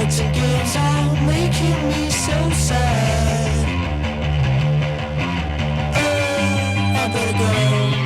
lights and girls are making me so sad. Oh, I better go.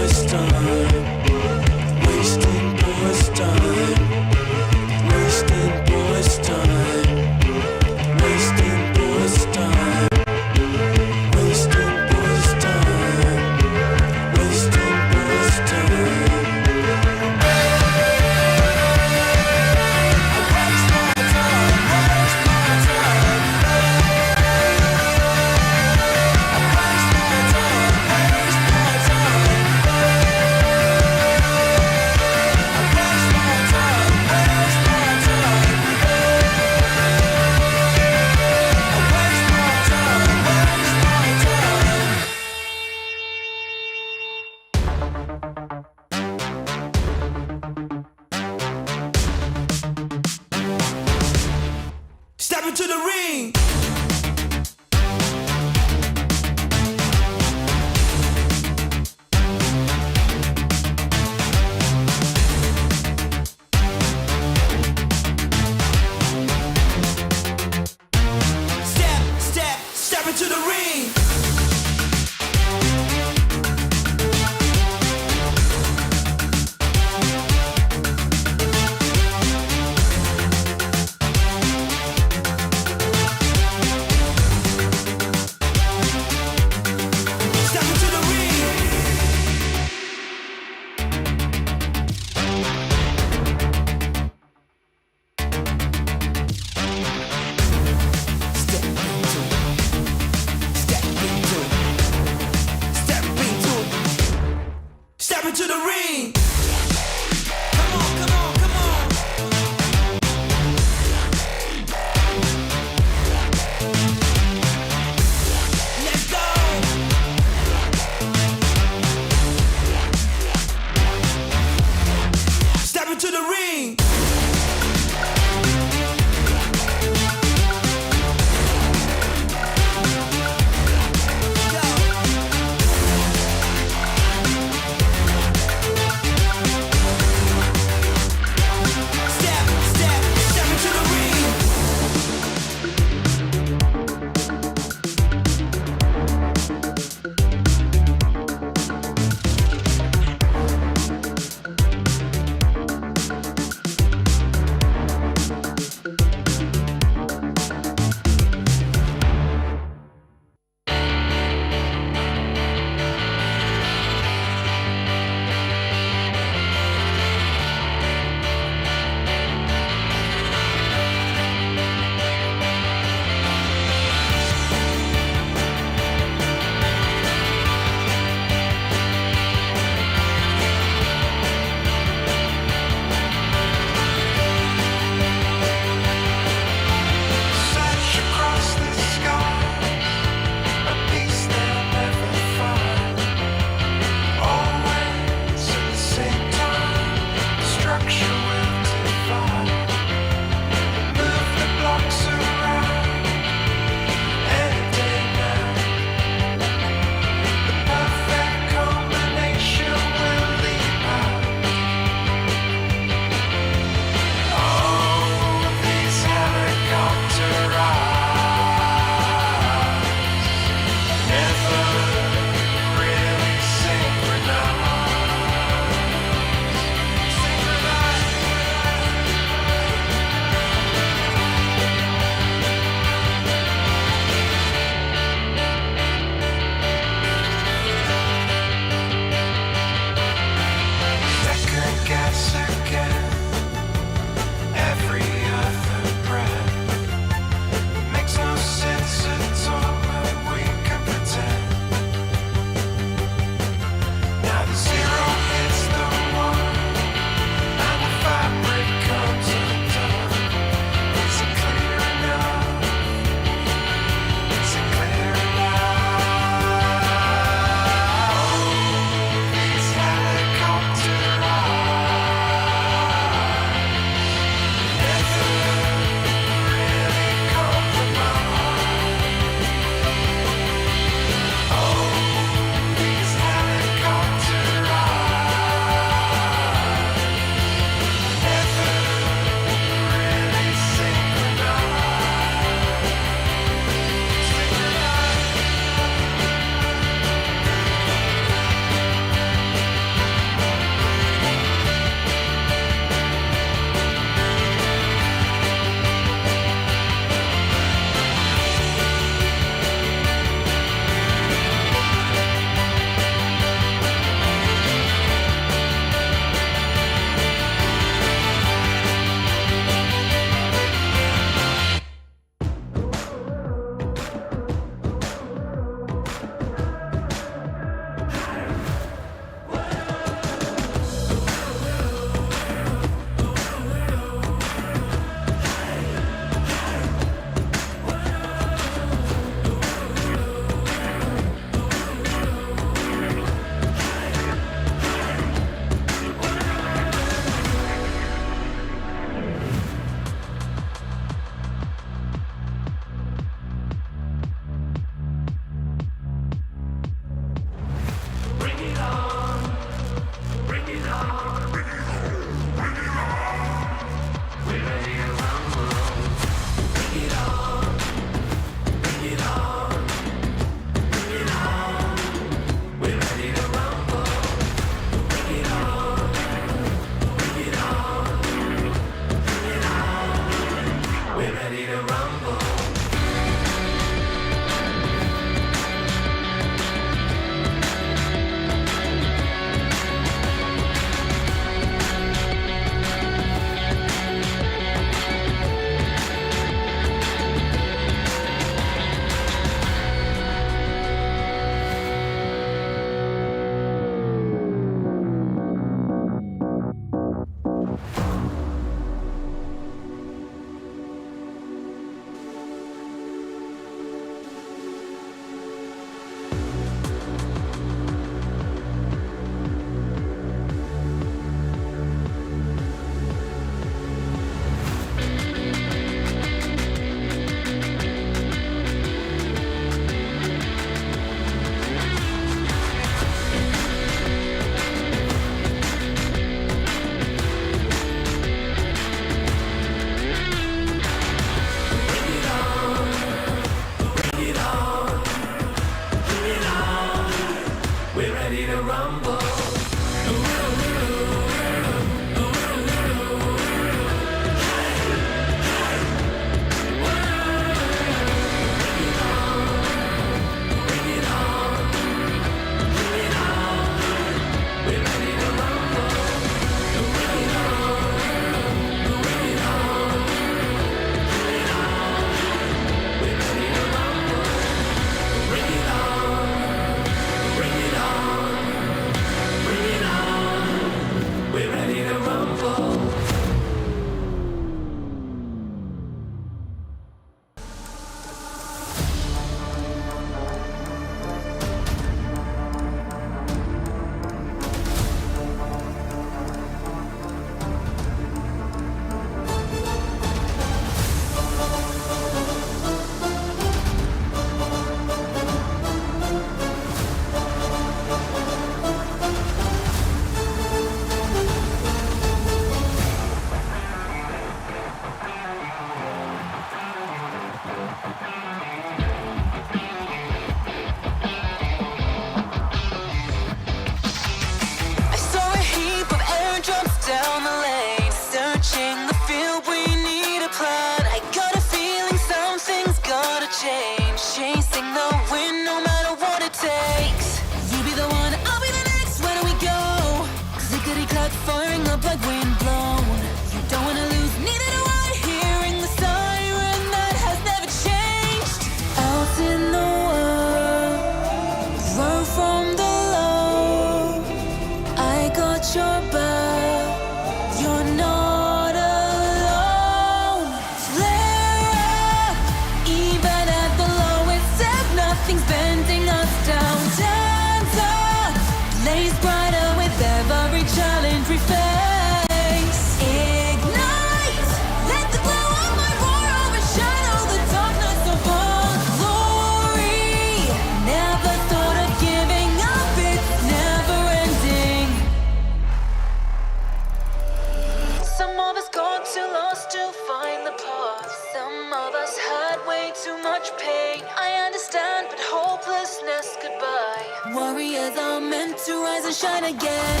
rise and shine again.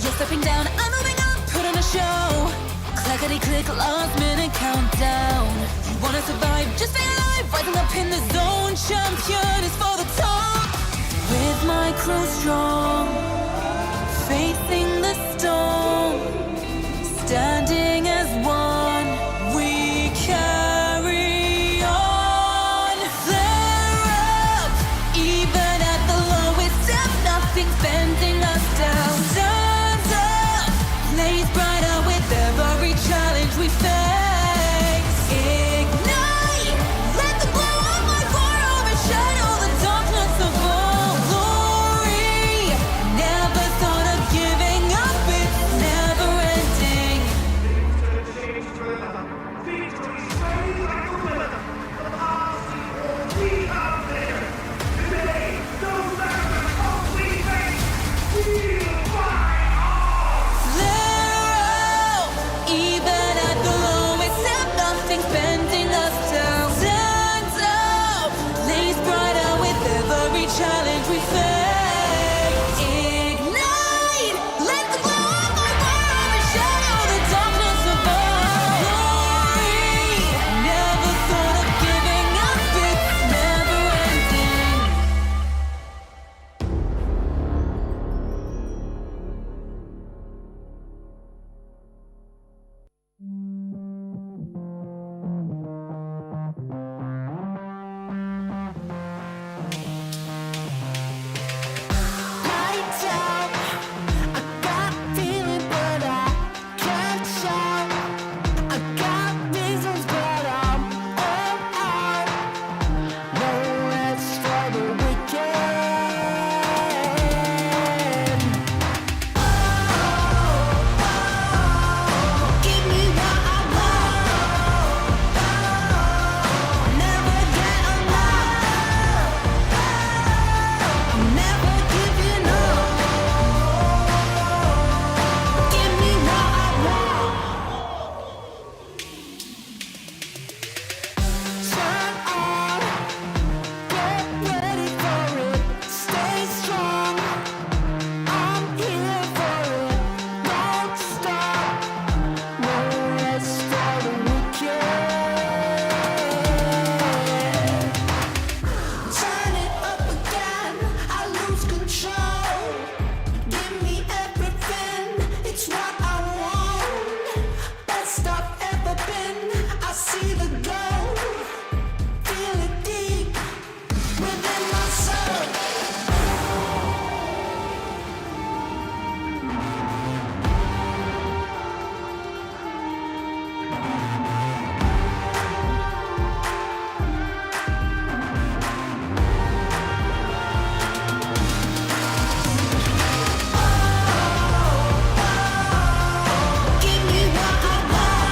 You're stepping down, I'm moving up, put on a show. Clackety click, last minute countdown. You wanna survive, just stay alive, rising up in the zone. Champion is for the top. With my crew strong, facing the storm, standing as one, we carry on. Flare up, even at the lowest depth, nothing's bending us down. Stand up, blaze brighter with every challenge we face. Ignite, let the glow of my fire overshadow the darkness of all glory. Never thought of giving up, it's never ending. Flare up, even at the lowest step, nothing's bending us down. Stand up, blaze brighter with every challenge we face. Ignite, let the glow of my fire overshadow the darkness of our glory. Never thought of giving up, it's never ending. Lights out, I got feeling but I can't shout. I got reasons but I'm all out. No rest for the weekend. Give me what I want. Never get enough. I'm never giving up. Give me what I want. Turn on, get ready for it. Stay strong. I'm here for it. Don't stop. No rest for the weekend. Turn it up again, I lose control. Give me everything, it's what I want. Best I've ever been, I see the glow. Feel it deep within my soul. Give me what I want.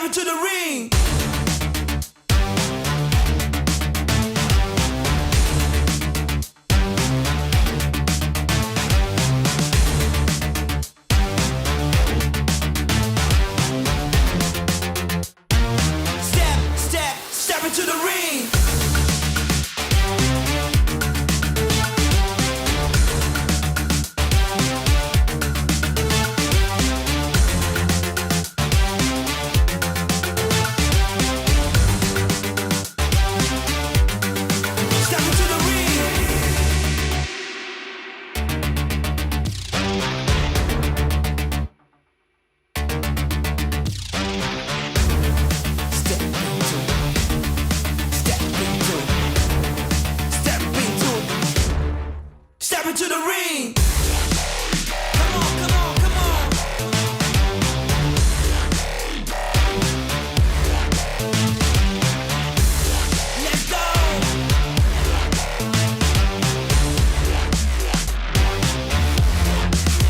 into the ring. Step into the ring. To the ring. Come on, come on, come on. Let's go.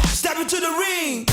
Step into the ring.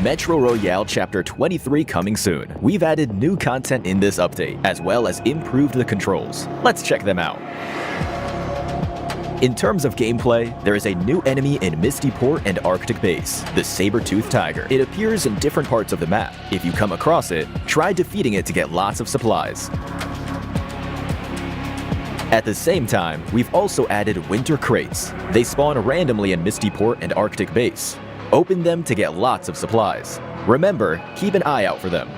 Metro Royale Chapter 23 coming soon. We've added new content in this update, as well as improved the controls. Let's check them out. In terms of gameplay, there is a new enemy in Misty Port and Arctic Base, the Saber-Toothed Tiger. It appears in different parts of the map. If you come across it, try defeating it to get lots of supplies. At the same time, we've also added winter crates. They spawn randomly in Misty Port and Arctic Base. Open them to get lots of supplies. Remember, keep an eye out for them.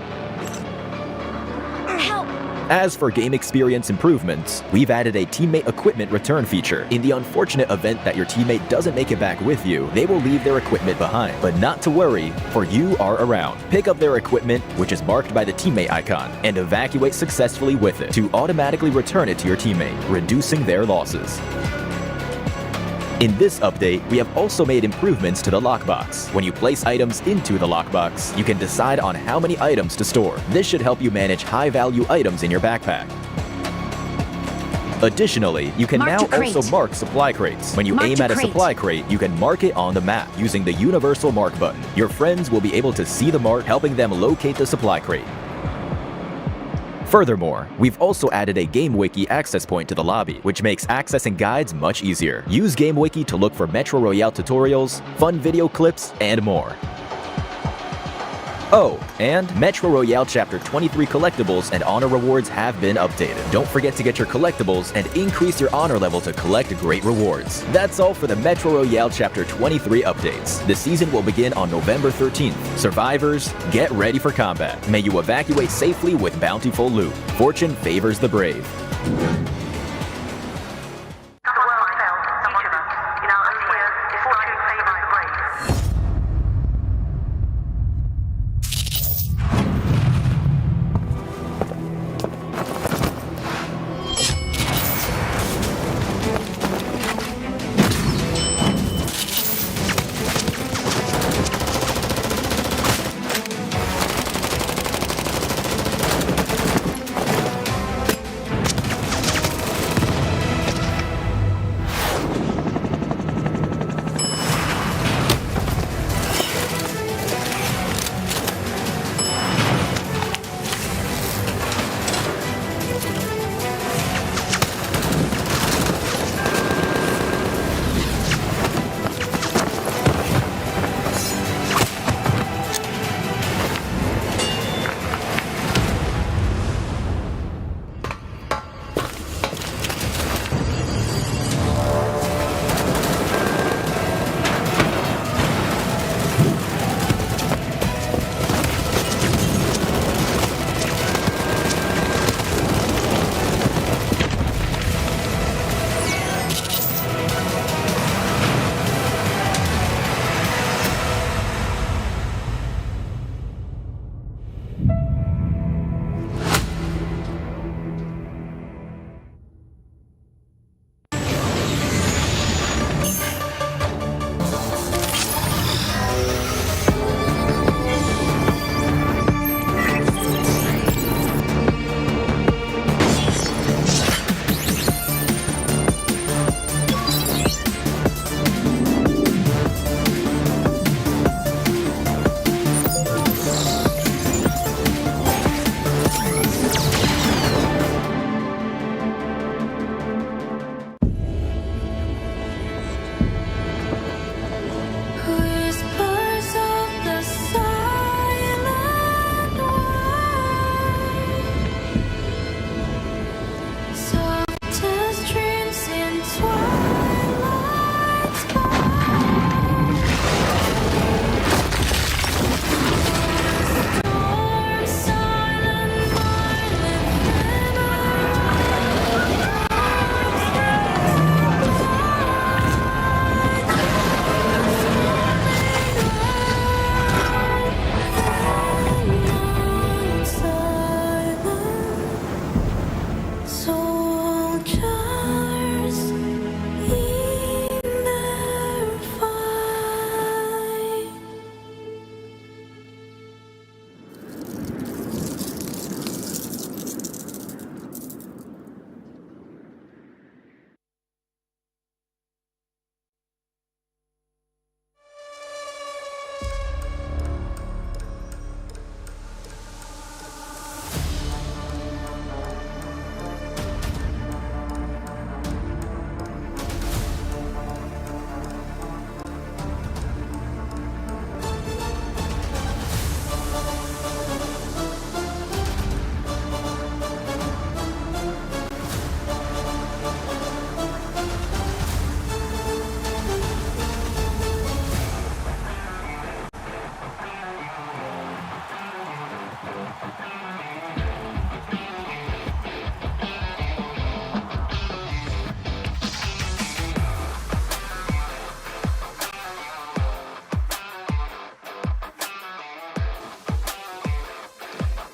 Help! As for game experience improvements, we've added a teammate equipment return feature. In the unfortunate event that your teammate doesn't make it back with you, they will leave their equipment behind. But not to worry, for you are around. Pick up their equipment, which is marked by the teammate icon, and evacuate successfully with it to automatically return it to your teammate, reducing their losses. In this update, we have also made improvements to the lockbox. When you place items into the lockbox, you can decide on how many items to store. This should help you manage high-value items in your backpack. Additionally, you can now also mark supply crates. When you aim at a supply crate, you can mark it on the map using the universal mark button. Your friends will be able to see the mark, helping them locate the supply crate. Furthermore, we've also added a GameWiki access point to the lobby, which makes accessing guides much easier. Use GameWiki to look for Metro Royale tutorials, fun video clips, and more. Oh, and Metro Royale Chapter 23 collectibles and honor rewards have been updated. Don't forget to get your collectibles and increase your honor level to collect great rewards. That's all for the Metro Royale Chapter 23 updates. The season will begin on November 13th. Survivors, get ready for combat. May you evacuate safely with bountiful loot. Fortune favors the brave.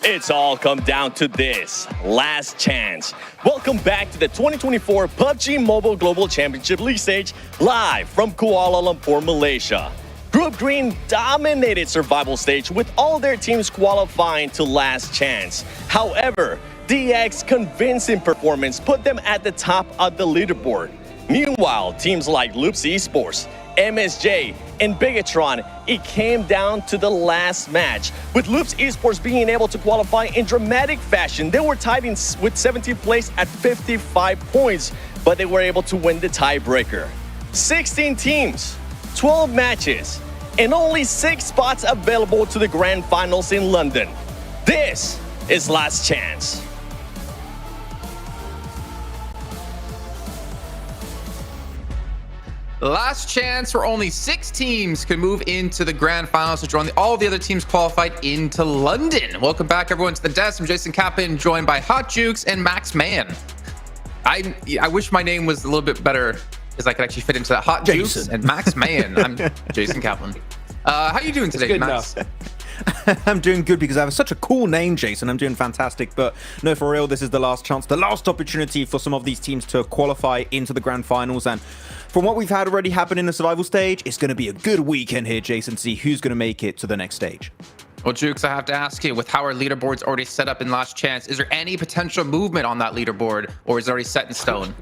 It's all come down to this. Last chance. Welcome back to the 2024 PUBG Mobile Global Championship League stage, live from Kuala Lumpur, Malaysia. Group Green dominated survival stage with all their teams qualifying to last chance. However, DX's convincing performance put them at the top of the leaderboard. Meanwhile, teams like Loops Esports, MSJ, and Bigatron, it came down to the last match. With Loops Esports being able to qualify in dramatic fashion, they were tied in with 17th place at 55 points, but they were able to win the tiebreaker. 16 teams, 12 matches, and only 6 spots available to the Grand Finals in London. This is last chance. Last chance where only 6 teams can move into the Grand Finals to join all the other teams qualified into London. Welcome back, everyone, to the desk. I'm Jason Kaplan, joined by Hot Jukes and Max Man. I wish my name was a little bit better because I could actually fit into that. Hot Jukes and Max Man. I'm Jason Kaplan. How are you doing today, Max? I'm doing good because I have such a cool name, Jason. I'm doing fantastic. But no, for real, this is the last chance, the last opportunity for some of these teams to qualify into the Grand Finals. And from what we've had already happen in the survival stage, it's going to be a good weekend here, Jason, to see who's going to make it to the next stage. Well, Jukes, I have to ask you, with how our leaderboard's already set up in last chance, is there any potential movement on that leaderboard, or is it already set in stone?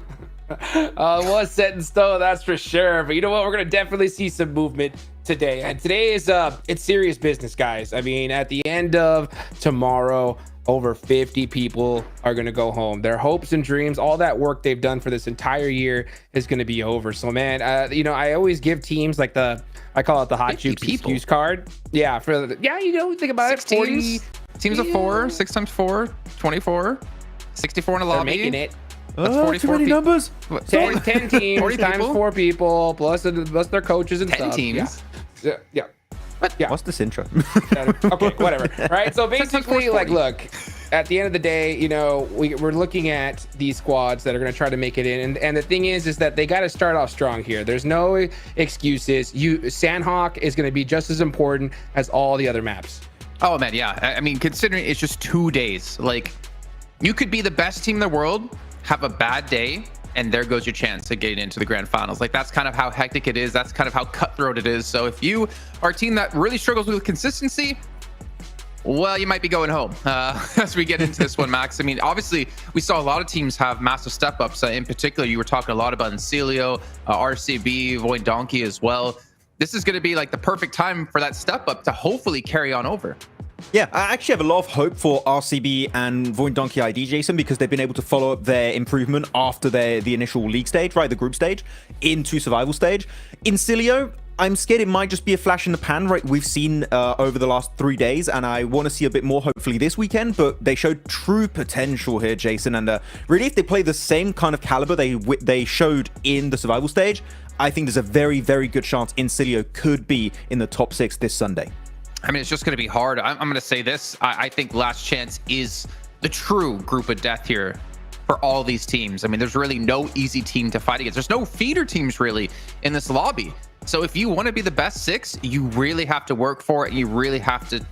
It was set in stone, that's for sure. But you know what? We're going to definitely see some movement today. And today is it's serious business, guys. I mean, at the end of tomorrow, over 50 people are going to go home. Their hopes and dreams, all that work they've done for this entire year is going to be over. So, man, you know, I always give teams like I call it the Hot Jukes excuse card. Yeah, you know, think about it. 40 teams of 4, 6 times 4, 24, 64 in a lobby. They're making it. That's 44 too many numbers. 10 teams 40 times people? 4 people plus their coaches and 10 stuff. teams. Yeah. But yeah. What's this intro? Okay, whatever. Right. So basically, 40. like, look, at the end of the day, you know, we're looking at these squads that are going to try to make it in, and the thing is that they got to start off strong here. There's no excuses. Sanhok is going to be just as important as all the other maps. Oh man, yeah. I mean, considering it's just 2 days, like, you could be the best team in the world, have a bad day, and there goes your chance of getting into the Grand Finals. Like, that's kind of how hectic it is. That's kind of how cutthroat it is. So if you are a team that really struggles with consistency, well, you might be going home as we get into this one, Max. I mean, obviously, we saw a lot of teams have massive step-ups. In particular, you were talking a lot about Encilio, RCB, Void Donkey as well. This is going to be like the perfect time for that step-up to hopefully carry on over. Yeah, I actually have a lot of hope for RCB and Void Donkey ID, Jason, because they've been able to follow up their improvement after the initial league stage, right, the group stage, into survival stage. Encilio, I'm scared it might just be a flash in the pan, right? We've seen over the last 3 days, and I want to see a bit more, hopefully, this weekend, but they showed true potential here, Jason, and really, if they play the same kind of caliber they showed in the survival stage, I think there's a very, very good chance Encilio could be in the top 6 this Sunday. I mean, it's just going to be hard. I'm going to say this. I think Last Chance is the true group of death here for all these teams. I mean, there's really no easy team to fight against. There's no feeder teams really in this lobby. So if you want to be the best 6, you really have to work for it. And you really have to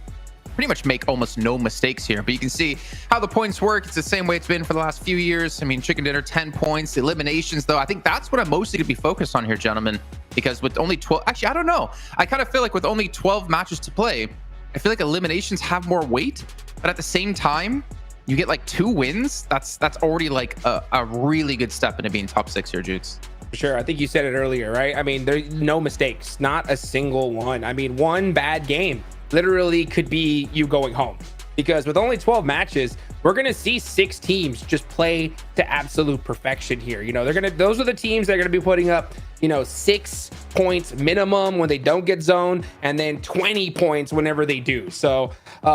pretty much make almost no mistakes here. But you can see how the points work. It's the same way it's been for the last few years. I mean, Chicken Dinner, 10 points. The eliminations, though, I think that's what I'm mostly going to be focused on here, gentlemen. Because with only 12, actually, I don't know. I kind of feel like with only 12 matches to play, I feel like eliminations have more weight. But at the same time, you get like 2 wins. That's already like a really good step into being top 6 here, Jukes. Sure, I think you said it earlier, right? I mean, there's no mistakes, not a single one. I mean, one bad game literally could be you going home, because with only 12 matches, we're going to see 6 teams just play to absolute perfection here. You know, those are the teams that are going to be putting up, you know, 6 points minimum when they don't get zoned, and then 20 points whenever they do. So,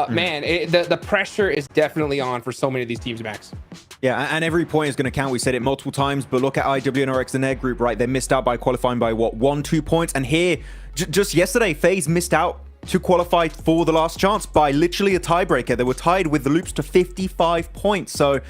man, the pressure is definitely on for so many of these teams, Max. Yeah, and every point is going to count. We said it multiple times, but look at IWNRX and their group, right? They missed out by qualifying by, what, 1-2 points? And here, just yesterday, FaZe missed out to qualify for the last chance by literally a tiebreaker. They were tied with the Loops to 55 points. So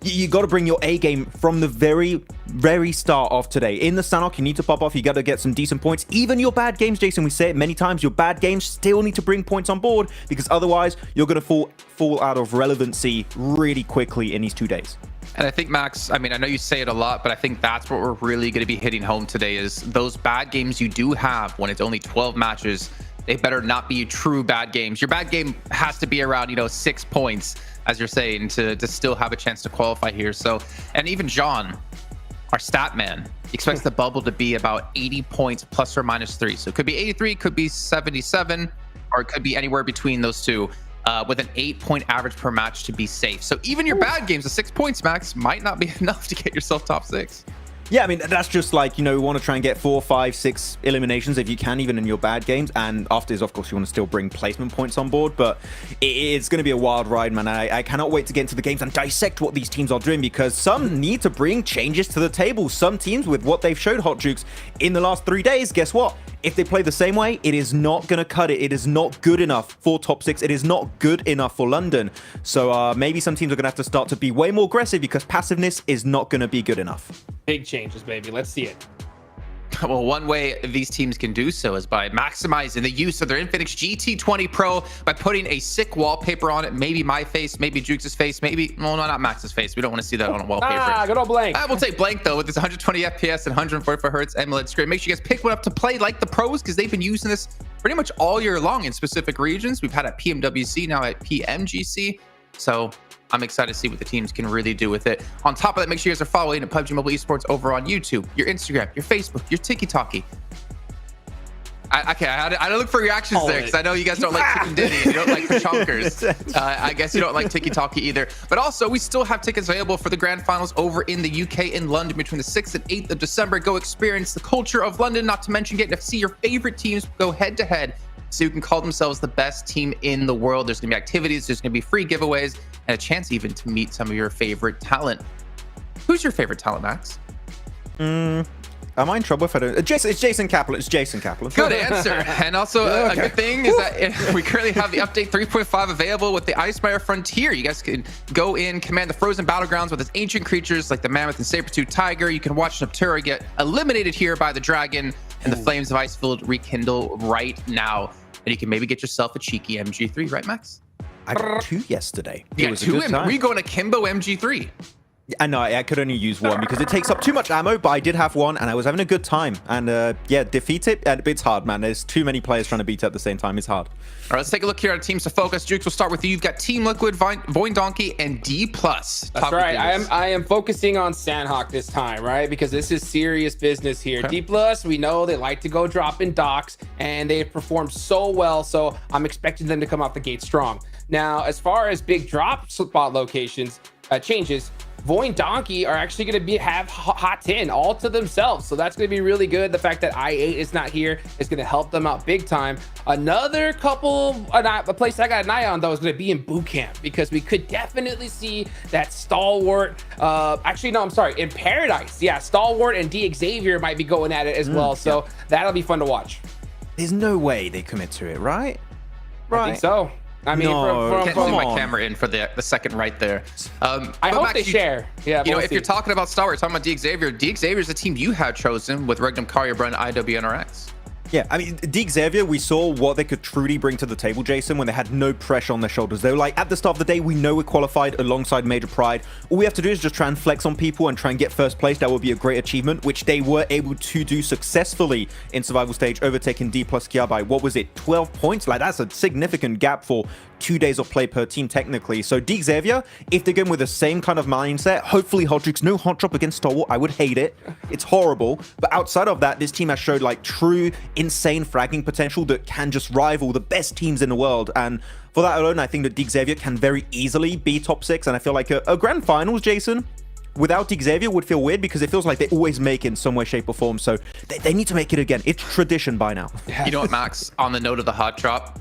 you got to bring your A game from the very start of today. In the Sanhok, you need to pop off. You got to get some decent points. Even your bad games, Jason, we say it many times, your bad games still need to bring points on board, because otherwise you're going to fall out of relevancy really quickly in these 2 days. And I think, Max, I mean, I know you say it a lot, but I think that's what we're really going to be hitting home today is those bad games you do have when it's only 12 matches. They better not be true bad games. Your bad game has to be around, 6 points, as you're saying, to still have a chance to qualify here. So, and even John, our stat man, expects the bubble to be about 80 points plus or minus 3. So it could be 83, could be 77, or it could be anywhere between those two. With an 8-point average per match to be safe. So even your bad games of 6 points, Max, might not be enough to get yourself top 6. Yeah, I mean, that's just like, we want to try and get 4, 5, 6 eliminations if you can, even in your bad games. And after this, of course, you want to still bring placement points on board. But it's going to be a wild ride, man. I cannot wait to get into the games and dissect what these teams are doing, because some need to bring changes to the table. Some teams, with what they've showed Hot Jukes in the last 3 days, guess what? If they play the same way, it is not going to cut it. It is not good enough for top 6. It is not good enough for London. So maybe some teams are going to have to start to be way more aggressive, because passiveness is not going to be good enough. Big changes, baby. Let's see it. Well, one way these teams can do so is by maximizing the use of their Infinix GT20 Pro by putting a sick wallpaper on it. Maybe my face, maybe Jukes' face, maybe, well, no, not Max's face. We don't want to see that on a wallpaper. Good old blank. We'll take blank, though, with this 120 FPS and 144 Hertz AMOLED screen. Make sure you guys pick one up to play like the pros, because they've been using this pretty much all year long in specific regions. We've had at PMWC, now at PMGC. So I'm excited to see what the teams can really do with it. On top of that, make sure you guys are following at PUBG Mobile Esports over on YouTube, your Instagram, your Facebook, your TikTok. I had to look for reactions there, because I know you guys don't like Chicken Diddy, you don't like Pachonkers. I guess you don't like Tiki Talkie either. But also, we still have tickets available for the Grand Finals over in the UK in London between the 6th and 8th of December. Go experience the culture of London, not to mention getting to see your favorite teams go head-to-head, so you can call themselves the best team in the world. There's going to be activities, there's going to be free giveaways, and a chance even to meet some of your favorite talent. Who's your favorite talent, Max? Am I in trouble if I don't? It's Jason Kaplan. It's Jason Kaplan. Good answer. And also a good thing is that we currently have the update 3.5 available with the Icemire Frontier. You guys can go in, command the frozen battlegrounds with its ancient creatures like the mammoth and saber-tooth tiger. You can watch Noctura get eliminated here by the dragon, and the flames of Icefield rekindle right now. And you can maybe get yourself a cheeky MG3, right, Max? I got 2 yesterday. You got 2 Are we going to Kimbo MG3? I know, I could only use 1 because it takes up too much ammo, but I did have 1 and I was having a good time. And yeah, defeat it. It's hard, man. There's too many players trying to beat it at the same time. It's hard. All right, let's take a look here at teams to focus. Jukes, we'll start with you. You've got Team Liquid, Voin Donkey, and D+. That's right. I am focusing on Sanhok this time, right? Because this is serious business here. Okay. D+, we know they like to go drop in docks, and they performed so well, so I'm expecting them to come out the gate strong. Now, as far as big drop spot locations, changes, Voin Donkey are actually going to have Hot 10 all to themselves. So that's going to be really good. The fact that I8 is not here is going to help them out big time. Another couple, a place I got an eye on, though, is going to be in boot camp, because we could definitely see that Stalwart. Actually, no, I'm sorry. In Paradise. Yeah, Stalwart and D Xavier might be going at it as well. So that'll be fun to watch. There's no way they commit to it, right? I think so. I mean, can't zoom my camera in for the second right there. I hope Max, they share. Yeah, you know, if you're talking about Stalwart, talking about D Xavier is the team you had chosen with Regnum Karyabrun IWNRX. Yeah, I mean, D Xavier, we saw what they could truly bring to the table, Jason, when they had no pressure on their shoulders. They were like, at the start of the day, we know we're qualified alongside Major Pride. All we have to do is just try and flex on people and try and get first place. That would be a great achievement, which they were able to do successfully in survival stage, overtaking D plus Kia by, what was it, 12 points? Like, that's a significant gap for 2 days of play per team, technically. So D Xavier, if they're going with the same kind of mindset, hopefully Hot Jukes, no hot drop against Stalwart. I would hate it. It's horrible. But outside of that, this team has showed like true insane fragging potential that can just rival the best teams in the world. And for that alone, I think that D Xavier can very easily be top 6. And I feel like a grand finals, Jason, without D Xavier would feel weird, because it feels like they always make it in some way, shape, or form. So they need to make it again. It's tradition by now. You know what, Max? On the note of the hot drop,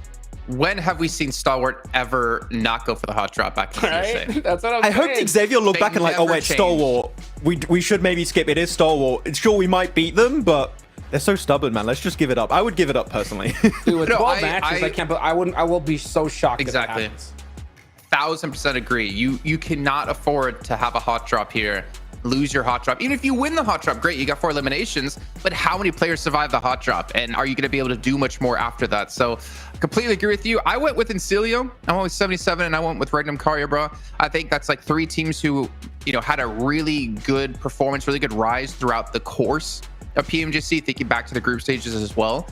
when have we seen Stalwart ever not go for the hot drop back in right? CSA? That's what I'm saying. I hope D Xavier look They back and like, oh never wait, change. Stalwart. We should maybe skip. It is Stalwart. Sure, we might beat them, but They're so stubborn, man. Let's just give it up. I would give it up personally. Dude, with No, 12 matches, I can't. I will be so shocked. Exactly. If it happens. 1000% agree. You cannot afford to have a hot drop here, lose your hot drop. Even if you win the hot drop, great, you got 4 eliminations, but how many players survive the hot drop? And are you going to be able to do much more after that? So completely agree with you. I went with Incilio. I went with 77, and I went with Regnum Karya, bro. I think that's like 3 teams who, had a really good performance, really good rise throughout the course of PMGC, thinking back to the group stages as well.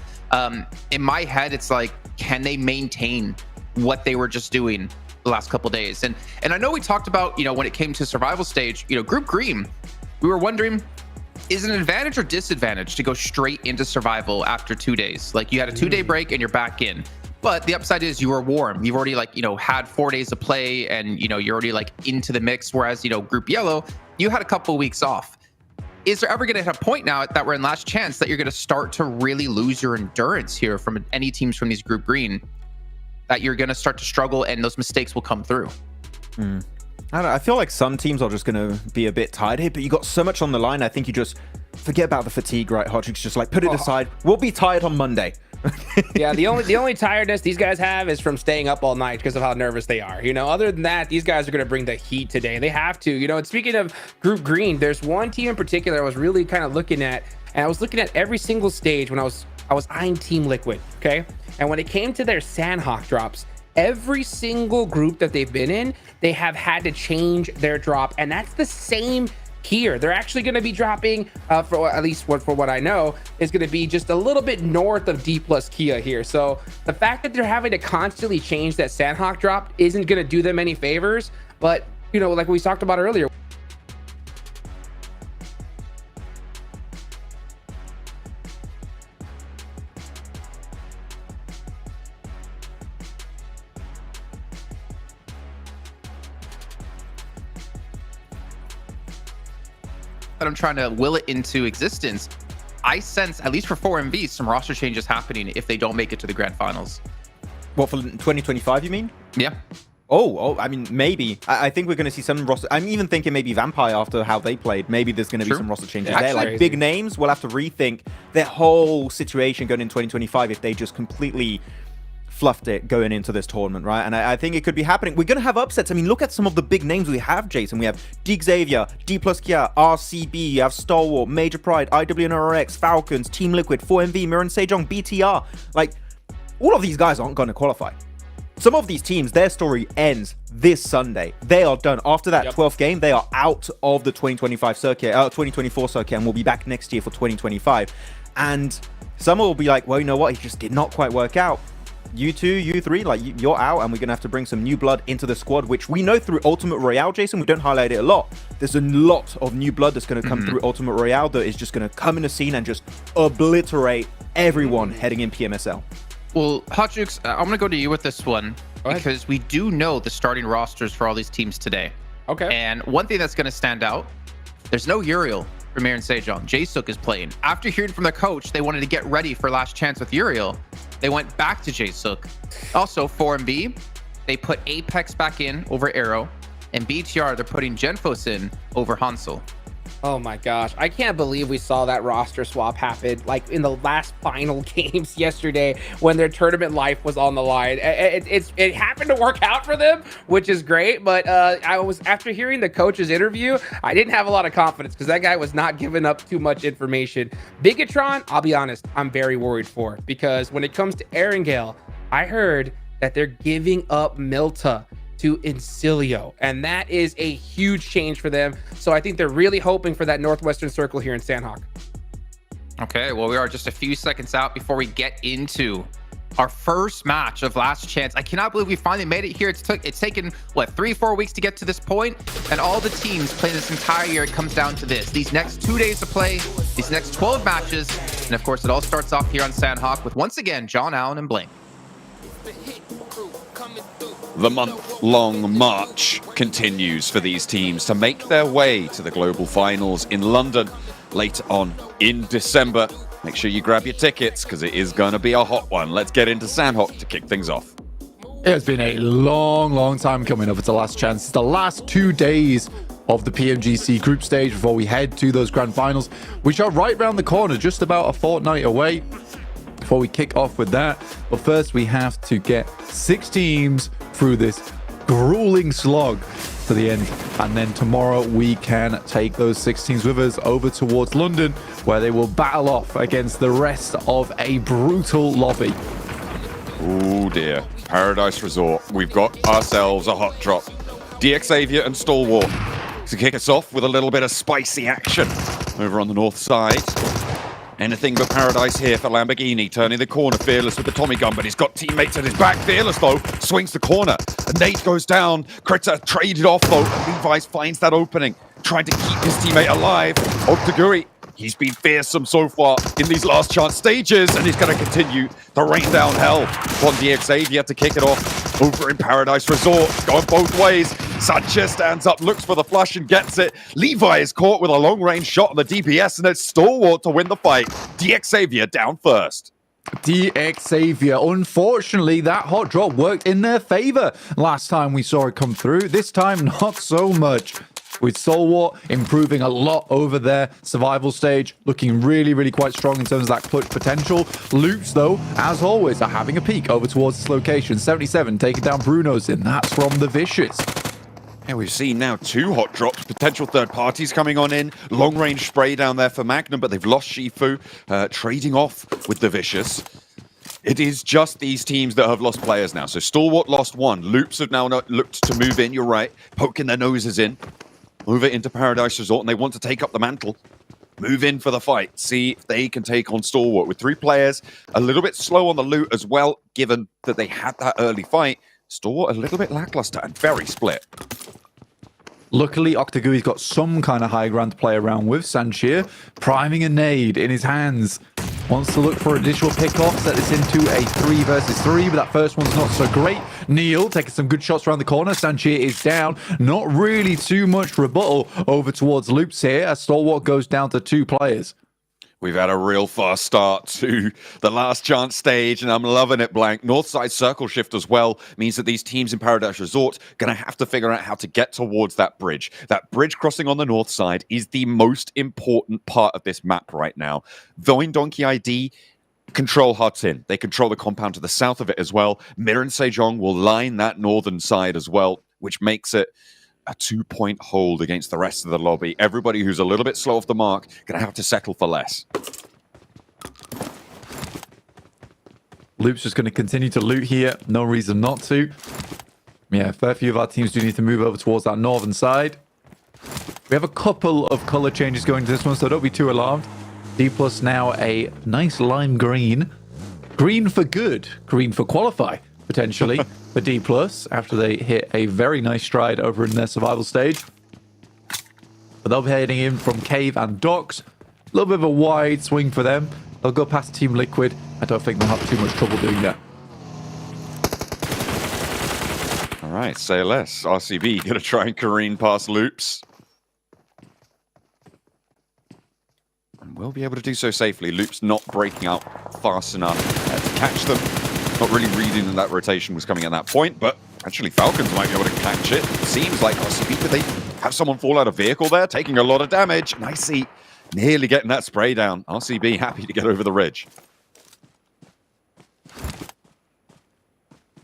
In my head, it's like, can they maintain what they were just doing the last couple days? And I know we talked about, when it came to survival stage, Group Green, we were wondering, is it an advantage or disadvantage to go straight into survival after 2 days? Like, you had a 2-day break and you're back in. But the upside is you were warm. You've already had 4 days of play, and you're already into the mix. Whereas Group Yellow, you had a couple of weeks off. Is there ever going to hit a point now that we're in last chance that you're going to start to really lose your endurance here from any teams from these Group Green, that you're going to start to struggle and those mistakes will come through? I don't know. I feel like some teams are just going to be a bit tired here, but you got so much on the line. I think you just forget about the fatigue, right, Hodgix? Just put it aside. We'll be tired on Monday. Yeah, the only tiredness these guys have is from staying up all night because of how nervous they are. Other than that, these guys are going to bring the heat today. They have to. And speaking of Group Green, there's one team in particular I was really kind of looking at, and I was looking at every single stage when I was eyeing Team Liquid, okay? And when it came to their Sanhok drops, every single group that they've been in, they have had to change their drop, and that's the same here. They're actually going to be dropping, for at least for what I know, is going to be just a little bit north of D plus Kia here. So the fact that they're having to constantly change that Sanhok drop isn't going to do them any favors. But, like we talked about earlier, that I'm trying to will it into existence, I sense, at least for 4MV, some roster changes happening if they don't make it to the Grand Finals. What, for 2025, you mean? Yeah. Oh, I mean, maybe. I think we're going to see some roster. I'm even thinking maybe Vampire, after how they played. Maybe there's going to be some roster changes there. Like, big names will have to rethink their whole situation going in 2025 if they just completely fluffed it going into this tournament, right? And I think it could be happening. We're going to have upsets. I mean, look at some of the big names we have, Jason. We have D Xavier, D plus Kia, RCB, you have Stalwart, Major Pride, IWNRX, Falcons, Team Liquid, 4MV, Mirren Sejong, BTR. Like, all of these guys aren't going to qualify. Some of these teams, their story ends this Sunday. They are done. After that 12th game, they are out of the 2025 circuit, 2024 circuit, and will be back next year for 2025. And some will be like, well, you know what? It just did not quite work out. You 2, you 3, like, you're out, and we're gonna have to bring some new blood into the squad, which we know through Ultimate Royale, Jason. We don't highlight it a lot. There's a lot of new blood that's gonna come through Ultimate Royale that is just gonna come in the scene and just obliterate everyone heading in PMSL. Well, Hodgix, I'm gonna go to you with this one because we do know the starting rosters for all these teams today. Okay. And one thing that's gonna stand out, there's no Uriel for Mirren Sejong. Jasook is playing. After hearing from the coach, they wanted to get ready for last chance with Uriel. They went back to Jasook. Also, 4MB, they put Apex back in over Arrow, and BTR, they're putting Genfos in over Hansel. Oh my gosh, I can't believe we saw that roster swap happen like in the last final games yesterday when their tournament life was on the line. It happened to work out for them, which is great, but after hearing the coach's interview, I didn't have a lot of confidence because that guy was not giving up too much information. Bigatron, I'll be honest, I'm very worried for, because when it comes to Erangel, I heard that they're giving up Milta to Incilio, and that is a huge change for them. So I think they're really hoping for that Northwestern Circle here in Sanhok. Okay, well, we are just a few seconds out before we get into our first match of last chance. I cannot believe we finally made it here. It's taken, what, 3-4 weeks to get to this point, and all the teams playing this entire year, it comes down to this. These next 2 days of play, these next 12 matches, and of course, it all starts off here on Sanhok with, once again, John Allen and Blink. The month-long march continues for these teams to make their way to the global finals in London later on in December. Make sure you grab your tickets because it is going to be a hot one. Let's get into Sanhok to kick things off. It has been a long time coming over to last chance. It's the last 2 days of the PMGC group stage before we head to those grand finals, which are right around the corner, just about a fortnight away. Before we kick off with that, but first we have to get 6 teams through this grueling slog to the end, and then tomorrow we can take those 6 teams with us over towards London, where they will battle off against the rest of a brutal lobby. Oh dear, Paradise Resort. We've got ourselves a hot drop. DXavier and Stalwart to kick us off with a little bit of spicy action over on the north side. Anything but paradise here for Lamborghini, turning the corner. Fearless with the Tommy gun, but he's got teammates at his back. Fearless, though, swings the corner. A nade goes down. Critter traded off, though. Levis finds that opening, trying to keep his teammate alive. Ogdaguri, he's been fearsome so far in these last chance stages, and he's going to continue to rain down hell on DXavier to kick it off over in Paradise Resort. Going both ways. Sanchez stands up, looks for the flush and gets it. Levi is caught with a long-range shot on the DPS, and it's Stalwart to win the fight. DXavier down first. DXavier, unfortunately, that hot drop worked in their favor last time we saw it come through. This time, not so much. With Stalwart improving a lot over their survival stage, looking really, really quite strong in terms of that clutch potential. Loops, though, as always, are having a peek over towards this location. 77 taking down Bruno's in. That's from the Vicious. Yeah, we've seen now 2 hot drops, potential third parties coming on in. Long-range spray down there for Magnum, but they've lost Shifu, trading off with the Vicious. It is just these teams that have lost players now. So Stalwart lost 1. Loops have now looked to move in, you're right, poking their noses in. Move it into Paradise Resort, and they want to take up the mantle. Move in for the fight. See if they can take on Stalwart. With 3 players, a little bit slow on the loot as well, given that they had that early fight. Stalwart a little bit lackluster and very split. Luckily, Octagui's got some kind of high ground to play around with. Sanchir priming a nade in his hands. Wants to look for additional pickoff, set this into a 3 versus 3, but that first one's not so great. Neil taking some good shots around the corner. Sanchir is down. Not really too much rebuttal over towards Loops here as Stalwart goes down to 2 players. We've had a real fast start to the last chance stage, and I'm loving it, Blank. Northside circle shift as well means that these teams in Paradise Resort are going to have to figure out how to get towards that bridge. That bridge crossing on the north side is the most important part of this map right now. Voin Donkey ID control Hartin. They control the compound to the south of it as well. Mir and Sejong will line that northern side as well, which makes it a 2-point hold against the rest of the lobby. Everybody who's a little bit slow off the mark going to have to settle for less. Loop's just going to continue to loot here. No reason not to. Yeah, a fair few of our teams do need to move over towards that northern side. We have a couple of color changes going to this one, so don't be too alarmed. D plus now a nice lime green. Green for good. Green for qualify, potentially. For D plus after they hit a very nice stride over in their survival stage. But they'll be heading in from Cave and Docks. A little bit of a wide swing for them. They'll go past Team Liquid. I don't think they'll have too much trouble doing that. All right, say less. RCB going to try and careen past Loops. And we'll be able to do so safely. Loops not breaking out fast enough to catch them. Not really reading that rotation was coming at that point, but actually Falcons might be able to catch it. Seems like RCB, did they have someone fall out of vehicle there? Taking a lot of damage. Nicely, nearly getting that spray down. RCB happy to get over the ridge.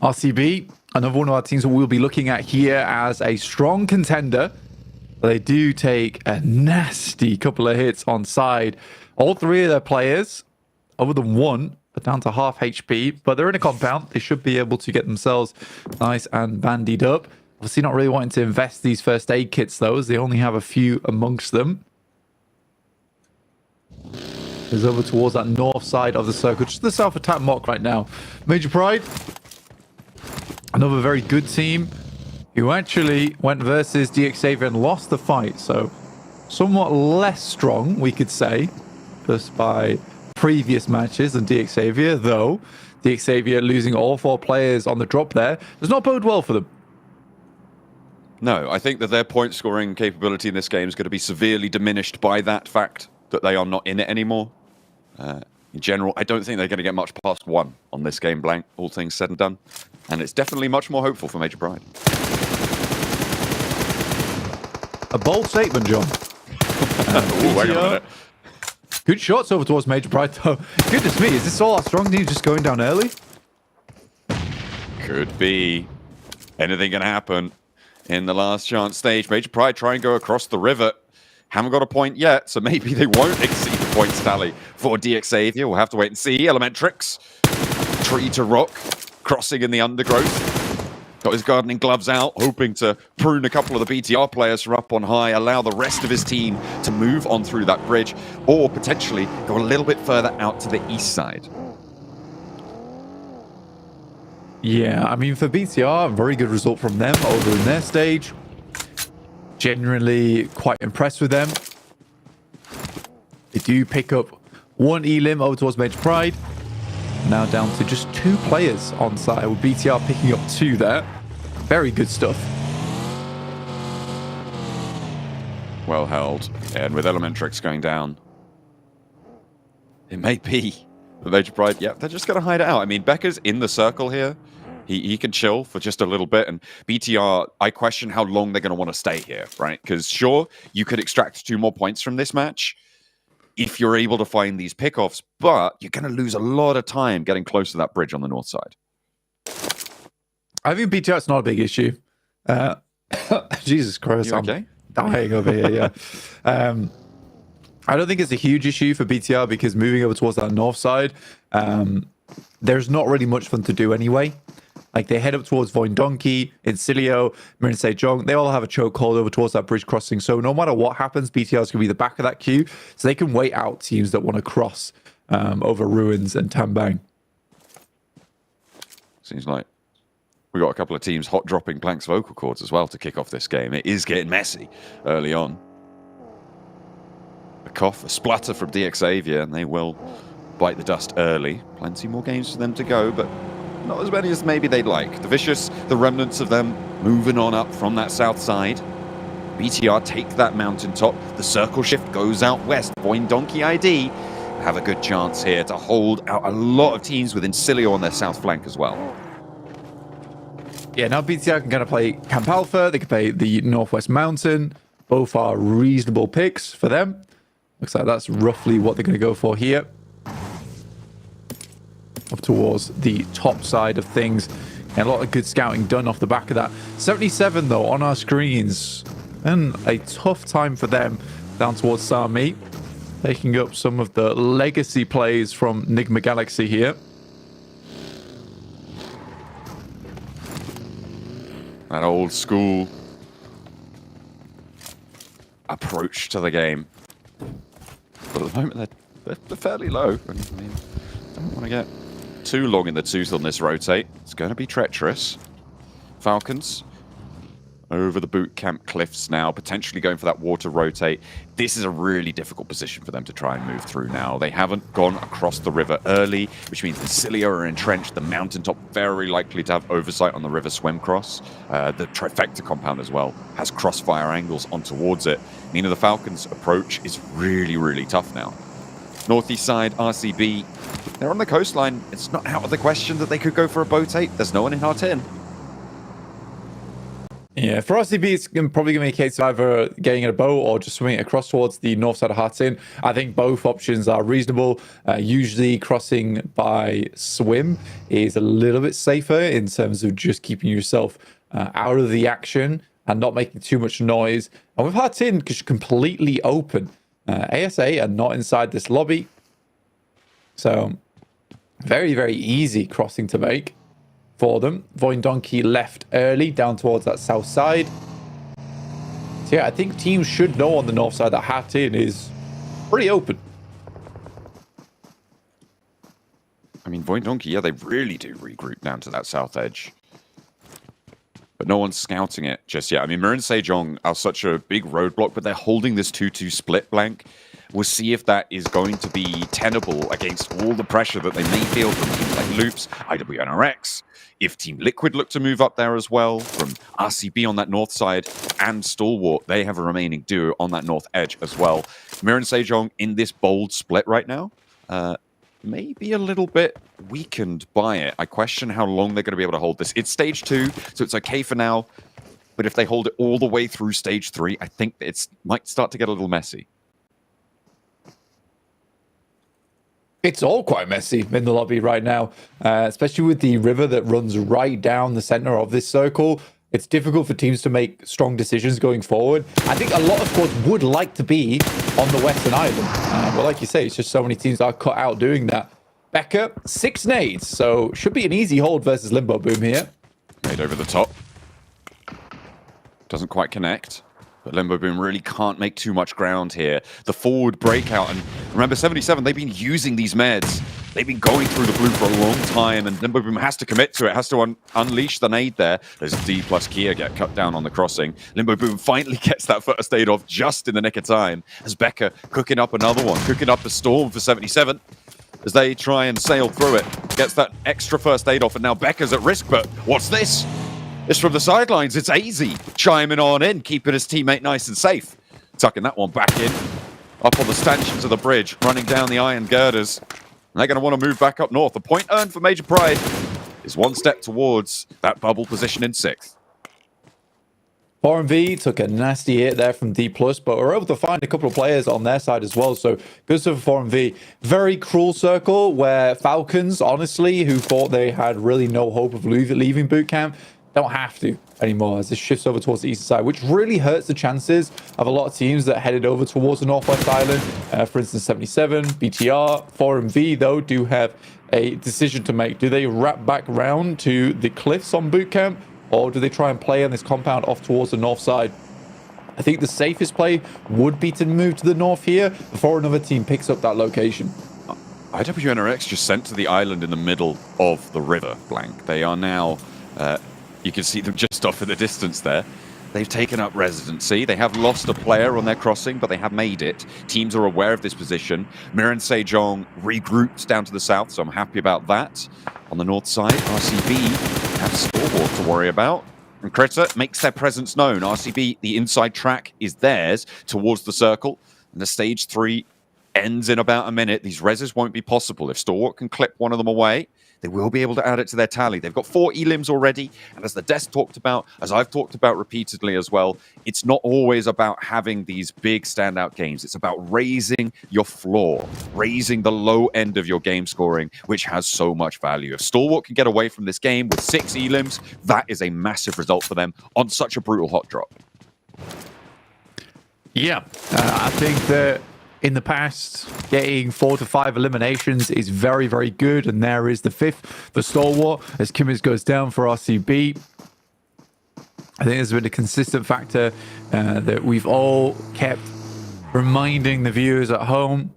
RCB, another one of our teams that we'll be looking at here as a strong contender. They do take a nasty couple of hits on side. All 3 of their players, other than 1, are down to half HP, but they're in a compound. They should be able to get themselves nice and bandied up. Obviously not really wanting to invest these first aid kits, though, as they only have a few amongst them. Is over towards that north side of the circle, just the self-attack mock right now. Major Pride, another very good team who actually went versus DXavier and lost the fight, so somewhat less strong, we could say, just by previous matches than DXavier, though DXavier losing all 4 players on the drop there does not bode well for them. No, I think that their point scoring capability in this game is going to be severely diminished by that fact that they are not in it anymore. In general, I don't think they're going to get much past 1 on this game, Blank, all things said and done. And it's definitely much more hopeful for Major Pride. A bold statement, John. Ooh, wait a minute. Good shots over towards Major Pride, though. Goodness me, is this all our strong team just going down early? Could be. Anything can happen in the last chance stage. Major Pride try and go across the river. Haven't got a point yet, so maybe they won't exceed the points tally for DXavier. We'll have to wait and see. Elementrix, tree to rock, crossing in the undergrowth. Got his gardening gloves out, hoping to prune a couple of the BTR players from up on high, allow the rest of his team to move on through that bridge, or potentially go a little bit further out to the east side. Yeah, I mean, for BTR, very good result from them over in their stage. Genuinely quite impressed with them. They do pick up one elim over towards Major Pride. Now down to just 2 players on site, with BTR picking up 2 there. Very good stuff. Well held. And with Elementrix going down, it may be the Major Pride. Yeah, they're just going to hide it out. I mean, Becker's in the circle here. He can chill for just a little bit. And BTR, I question how long they're going to want to stay here, right? Because sure, you could extract 2 more points from this match if you're able to find these pickoffs, but you're going to lose a lot of time getting close to that bridge on the north side. I think BTR is not a big issue. Jesus Christ, You okay? I'm dying over here, yeah. I don't think it's a huge issue for BTR because moving over towards that north side, there's not really much fun to do anyway. Like, they head up towards Voin Donkey, Incilio, Marin Sejong. They all have a chokehold over towards that bridge crossing. So no matter what happens, BTR is going to be the back of that queue. So they can wait out teams that want to cross over Ruins and Tambang. Seems like we got a couple of teams hot dropping Plank's vocal cords as well to kick off this game. It is getting messy early on. A cough, a splutter from DXavier, and they will bite the dust early. Plenty more games for them to go, but not as many as maybe they'd like. The Vicious, the remnants of them, moving on up from that south side. BTR take that mountaintop. The circle shift goes out west. Voin Donkey ID have a good chance here to hold out a lot of teams with Incilio on their south flank as well. Yeah, now BTR can kind of play Camp Alpha. They can play the Northwest Mountain. Both are reasonable picks for them. Looks like that's roughly what they're going to go for here. Up towards the top side of things. And a lot of good scouting done off the back of that. 77, though, on our screens. And a tough time for them down towards Sami. Taking up some of the legacy plays from Nigma Galaxy here. That old school approach to the game. But at the moment, they're fairly low. I mean, don't want to get too long in the tooth on this rotate. It's going to be treacherous. Falcons over the boot camp cliffs now, potentially going for that water rotate. This is a really difficult position for them to try and move through now. They haven't gone across the river early, which means the Cilia are entrenched. The mountaintop very likely to have oversight on the river swim cross. The trifecta compound as well has crossfire angles on towards it, meaning the Falcons' approach is really, really tough now. Northeast side, RCB, they're on the coastline. It's not out of the question that they could go for a boat 8. There's no one in Hartin. Yeah, for RCB, it's probably going to be a case of either getting in a boat or just swimming across towards the north side of Hartin. I think both options are reasonable. Usually crossing by swim is a little bit safer in terms of just keeping yourself out of the action and not making too much noise. And with Hartin, because you're completely open, ASA are not inside this lobby. So very, very easy crossing to make for them. Voin Donkey left early down towards that south side. So yeah, I think teams should know on the north side that Hartin is pretty open. I mean, Voin Donkey, yeah, they really do regroup down to that south edge. But no one's scouting it just yet. I mean, Marin Sejong are such a big roadblock, but they're holding this 2-2 split blank. We'll see if that is going to be tenable against all the pressure that they may feel from teams like Loops, IWNRX. If Team Liquid look to move up there as well, from RCB on that north side and Stalwart, they have a remaining duo on that north edge as well. Marin Sejong in this bold split right now, maybe a little bit weakened by it. I question how long they're going to be able to hold this. It's stage 2, so it's okay for now. but if they hold it all the way through stage 3, I think it might start to get a little messy. It's all quite messy in the lobby right now, especially with the river that runs right down the center of this circle. It's difficult for teams to make strong decisions going forward. I think a lot of squads would like to be on the Western Island. But like you say, it's just so many teams that are cut out doing that. Becca, 6 nades, so should be an easy hold versus Limbo Boom here. Nade over the top. Doesn't quite connect. But Limbo Boom really can't make too much ground here. The forward breakout, and remember 77, they've been using these meds. They've been going through the blue for a long time, and Limbo Boom has to commit to it, has to unleash the nade there. There's D plus Kia get cut down on the crossing. Limbo Boom finally gets that first aid off just in the nick of time, as Becca cooking up another one, cooking up the storm for 77. As they try and sail through it, gets that extra first aid off, and now Becca's at risk, but what's this? It's from the sidelines. It's AZ chiming on in, keeping his teammate nice and safe. Tucking that one back in. Up on the stanchions of the bridge, running down the iron girders. And they're going to want to move back up north. The point earned for Major Pride is one step towards that bubble position in 6th. 4MV took a nasty hit there from D+, but were able to find a couple of players on their side as well, so good stuff for 4MV. Very cruel circle where Falcons, honestly, who thought they had really no hope of leaving boot camp, don't have to anymore as this shifts over towards the eastern side, which really hurts the chances of a lot of teams that headed over towards the Northwest Island. For instance, 77, BTR, 4MV, though, do have a decision to make. Do they wrap back round to the cliffs on boot camp, or do they try and play on this compound off towards the north side? I think the safest play would be to move to the north here before another team picks up that location. IWNRX just sent to the island in the middle of the river, Blank. They are now... you can see them just off in the distance there. They've taken up residency. They have lost a player on their crossing, but they have made it. Teams are aware of this position. Mir and Sejong regrouped down to the south, so I'm happy about that. On the north side, RCB have Stalwart to worry about. And Critter makes their presence known. RCB, the inside track is theirs towards the circle. And the stage 3 ends in about a minute. These reses won't be possible. If Stalwart can clip one of them away, they will be able to add it to their tally. They've got 4 elims already, and as the desk talked about, as I've talked about repeatedly as well, it's not always about having these big standout games. It's about raising your floor, raising the low end of your game scoring, which has so much value. If Stalwart can get away from this game with 6 elims, that is a massive result for them on such a brutal hot drop. Yeah, I think that in the past, getting 4 to 5 eliminations is very, very good. And there is the 5th for Stalwart as Kimmers goes down for RCB. I think there's been a consistent factor that we've all kept reminding the viewers at home.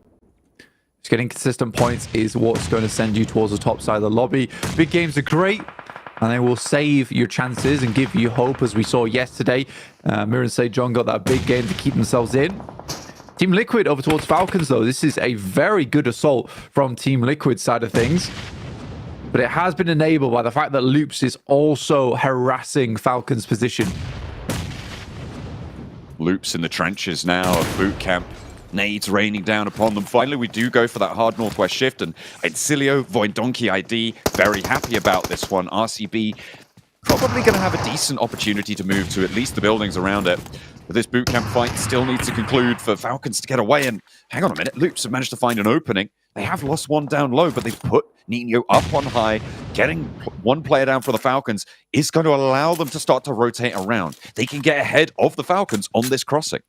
Just getting consistent points is what's going to send you towards the top side of the lobby. Big games are great, and they will save your chances and give you hope, as we saw yesterday. Mir and Sejong got that big game to keep themselves in. Team Liquid over towards Falcons, though. This is a very good assault from Team Liquid's side of things. But it has been enabled by the fact that Loops is also harassing Falcons' position. Loops in the trenches now of boot camp. Nades raining down upon them. Finally, we do go for that hard northwest shift. And Encilio, Voidonki ID, very happy about this one. RCB probably going to have a decent opportunity to move to at least the buildings around it. But this bootcamp fight still needs to conclude for Falcons to get away. And hang on a minute, Loops have managed to find an opening. They have lost one down low, but they've put Nino up on high. Getting one player down for the Falcons is going to allow them to start to rotate around. They can get ahead of the Falcons on this crossing.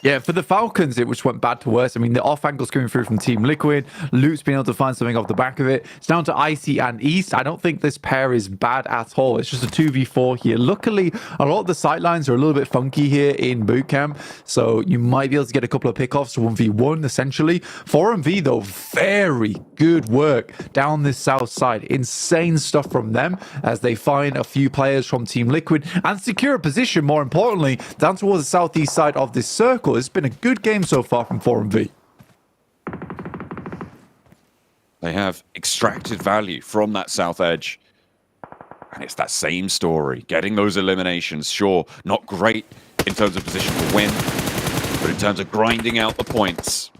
Yeah, for the Falcons, it just went bad to worse. I mean, the off angles coming through from Team Liquid. Luke's been able to find something off the back of it. It's down to Icy and East. I don't think this pair is bad at all. It's just a 2v4 here. Luckily, a lot of the sightlines are a little bit funky here in boot camp, so you might be able to get a couple of pickoffs to 1v1, essentially. 4MV, though, very good work down this south side. Insane stuff from them as they find a few players from Team Liquid and secure a position, more importantly, down towards the southeast side of this circle. It's been a good game so far from 4MV. They have extracted value from that south edge. And it's that same story. Getting those eliminations, sure, not great in terms of position to win, but in terms of grinding out the points.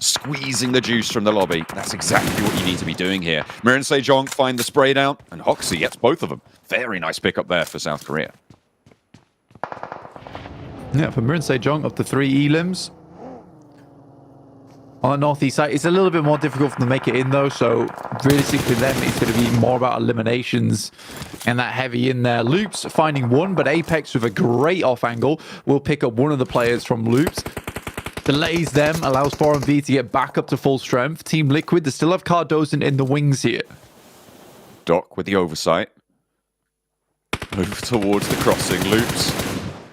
squeezing the juice from the lobby. That's exactly what you need to be doing here. Mir and Sejong find the spray down, and Hoxie gets both of them. Very nice pickup there for South Korea. Yeah, for Mir and Sejong up to 3 elims. On the northeast side, it's a little bit more difficult for them to make it in, though. So realistically, them, it's going to be more about eliminations and that heavy in there. Loops finding one, but Apex with a great off angle will pick up one of the players from Loops. Delays them, allows 4MV to get back up to full strength. Team Liquid, they still have Cardozen in the wings here. Doc with the oversight. Move towards the crossing. Loops.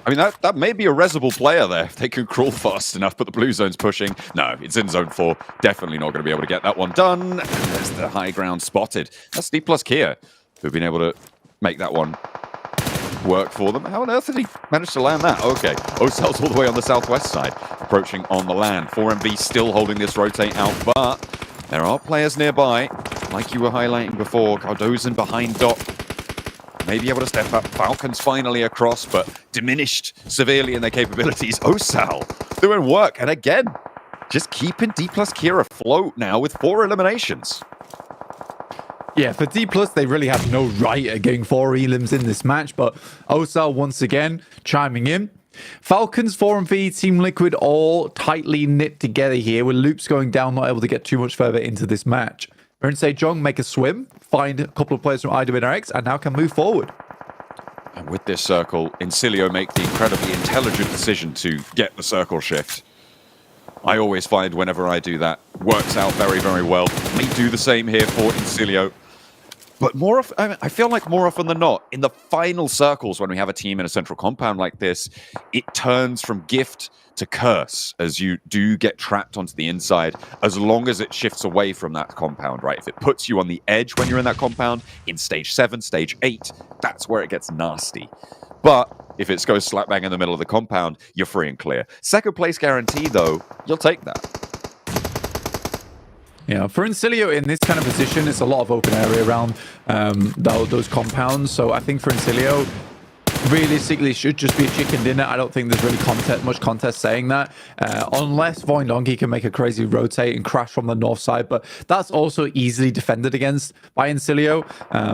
I mean, that may be a resible player there. They can crawl fast enough, but the blue zone's pushing. No, it's in zone 4. Definitely not going to be able to get that one done. And there's the high ground spotted. That's D plus Kia who've been able to make that one work for them. How on earth did he manage to land that? Okay, Ocel's all the way on the southwest side, approaching on the land. 4MV still holding this rotate out, but there are players nearby. Like you were highlighting before, Cardozen behind Doc. May be able to step up. Falcons finally across, but diminished severely in their capabilities. Osal doing work, and again, just keeping D plus Kia afloat now with 4 eliminations. Yeah, for D+, they really had no right at getting 4 elims in this match, but Osal once again chiming in. Falcons, 4MV, Team Liquid all tightly knit together here, with Loops going down, not able to get too much further into this match. Ern Sejong make a swim, find a couple of players from IWNRX, and now can move forward. And with this circle, Incilio make the incredibly intelligent decision to get the circle shift. I always find whenever I do that, works out very, very well. May do the same here for Incilio. But more often, I feel like more often than not, in the final circles, when we have a team in a central compound like this, it turns from gift to curse as you do get trapped onto the inside, as long as it shifts away from that compound, right? If it puts you on the edge when you're in that compound, in stage 7, stage 8, that's where it gets nasty. But if it goes slap bang in the middle of the compound, you're free and clear. Second place guarantee, though, you'll take that. Yeah, for Incilio in this kind of position, it's a lot of open area around those compounds. So I think for Incilio, realistically, it should just be a chicken dinner. I don't think there's really much contest saying that. Unless Void Donkey can make a crazy rotate and crash from the north side. But that's also easily defended against by Incilio.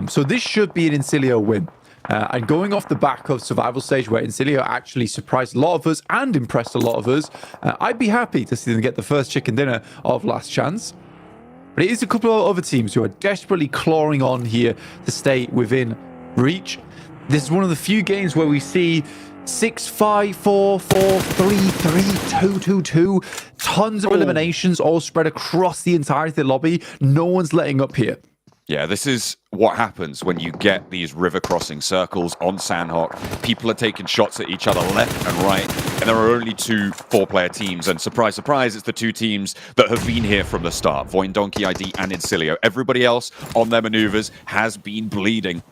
So this should be an Incilio win. And going off the back of survival stage where Incilio actually surprised a lot of us and impressed a lot of us, I'd be happy to see them get the first chicken dinner of Last Chance. But it is a couple of other teams who are desperately clawing on here to stay within reach. This is one of the few games where we see 6-5, 4-4, 3-3, 2-2-2. Tons of eliminations all spread across the entirety of the lobby. No one's letting up here. Yeah, this is what happens when you get these river crossing circles on Sanhok. People are taking shots at each other left and right, and there are only 2 4-player teams. And surprise, surprise, it's the 2 teams that have been here from the start. Void Donkey ID and Incilio. Everybody else on their maneuvers has been bleeding,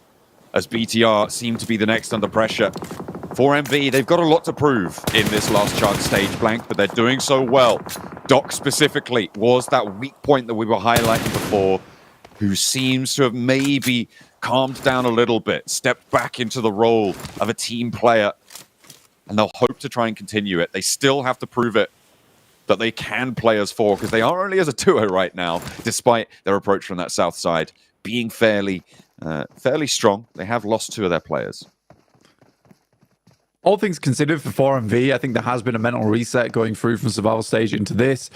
as BTR seem to be the next under pressure. 4MV, they've got a lot to prove in this last chance stage blank, but they're doing so well. Doc specifically was that weak point that we were highlighting before, who seems to have maybe calmed down a little bit, stepped back into the role of a team player, and they'll hope to try and continue it. They still have to prove it that they can play as 4, because they are only as a duo right now, despite their approach from that south side being fairly strong. They have lost 2 of their players. All things considered for 4MV, I think there has been a mental reset going through from survival stage into this,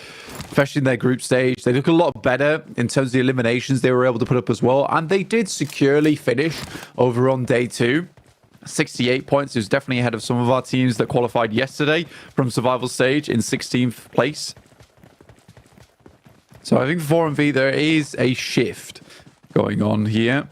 especially in their group stage. They look a lot better in terms of the eliminations they were able to put up as well, and they did securely finish over on day 2. 68 points is definitely ahead of some of our teams that qualified yesterday from survival stage in 16th place. So I think for 4MV, there is a shift going on here.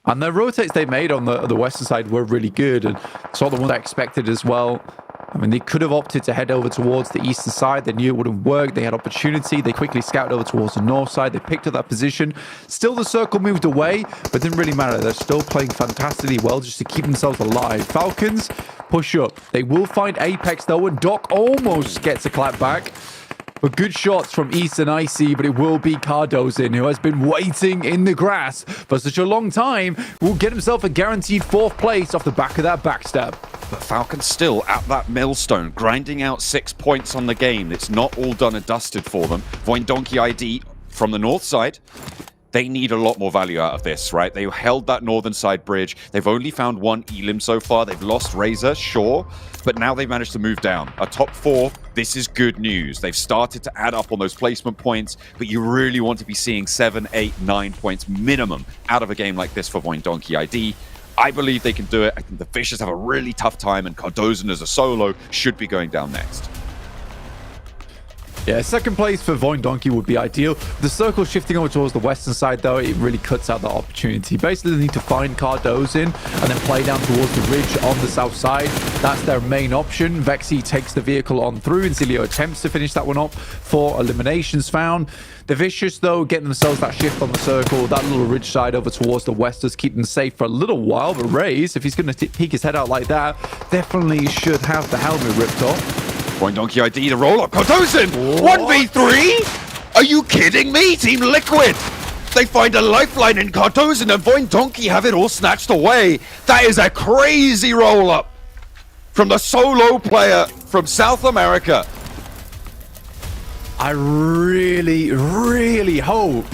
And the rotates they made on the western side were really good, and saw the ones I expected as well. I mean, they could have opted to head over towards the eastern side. They knew it wouldn't work. They had opportunity. They quickly scouted over towards the north side. They picked up that position. Still, the circle moved away, but didn't really matter. They're still playing fantastically well just to keep themselves alive. Falcons push up. They will find Apex, though, and Doc almost gets a clap back. But good shots from East and Icy, but it will be Cardozen, who has been waiting in the grass for such a long time, will get himself a guaranteed 4th place off the back of that backstab. But Falcon's still at that millstone, grinding out 6 points on the game. It's not all done and dusted for them. Voindonkey ID from the north side, they need a lot more value out of this, right? They held that northern side bridge. They've only found one Elim so far. They've lost Reyes, sure, but now they've managed to move down. A top 4, this is good news. They've started to add up on those placement points, but you really want to be seeing 7, 8, 9 points minimum out of a game like this for Voindonkey ID. I believe they can do it. I think the Vicious have a really tough time, and Cardozen as a solo should be going down next. Yeah, second place for Voindonkey would be ideal. The circle shifting over towards the western side, though, it really cuts out that opportunity. Basically, they need to find Cardozen and then play down towards the ridge on the south side. That's their main option. Vexy takes the vehicle on through, and Cilio attempts to finish that one up for eliminations found. The Vicious, though, getting themselves that shift on the circle, that little ridge side over towards the west does keep them safe for a little while. But Reyes, if he's going to peek his head out like that, definitely should have the helmet ripped off. Voindonkey ID, the roll-up. Cardozen! 1v3? Are you kidding me? Team Liquid! They find a lifeline in Cardozen, and Voindonkey have it all snatched away. That is a crazy roll-up from the solo player from South America. I really, really hope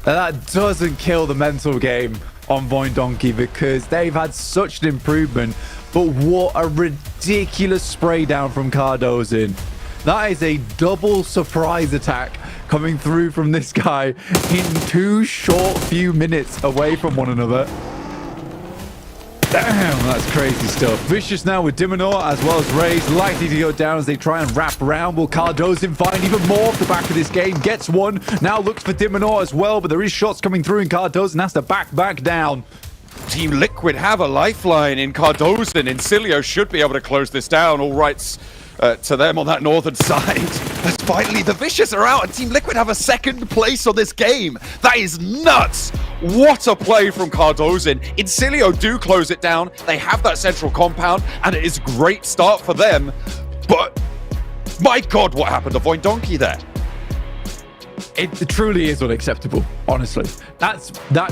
that doesn't kill the mental game on Voindonkey, because they've had such an improvement. But what a ridiculous spray down from Cardozen. That is a double surprise attack coming through from this guy in 2 short few minutes away from one another. Damn, that's crazy stuff. Vicious now with Diminor as well as Reyes, likely to go down as they try and wrap around. Will Cardozen find even more off the back of this game? Gets one, now looks for Diminor as well, but there is shots coming through and Cardozen has to back down. Team Liquid have a lifeline in Cardozen, and Cilio should be able to close this down. All rights to them on that northern side. As finally the Vicious are out, and Team Liquid have a second place on this game. That is nuts. What a play from Cardozen. Incilio do close it down. They have that central compound, and it is a great start for them. But my God, what happened to Voindonkey there? It truly is unacceptable, honestly. That's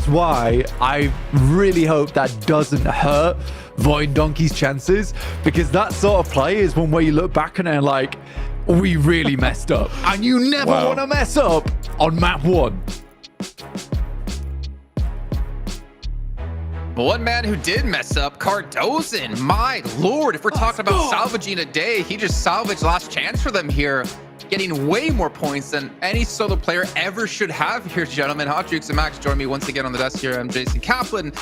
why I really hope that doesn't hurt Voindonkey's chances, because that sort of play is one where you look back and they're like, we really messed up. And you never want to mess up on map 1. But one man who did mess up, Cardozen. My lord, if we're talking about salvaging a day, he just salvaged last chance for them here, getting way more points than any solo player ever should have here, gentlemen. Hot Jukes and Max join me once again on the desk here. I'm Jason Kaplan.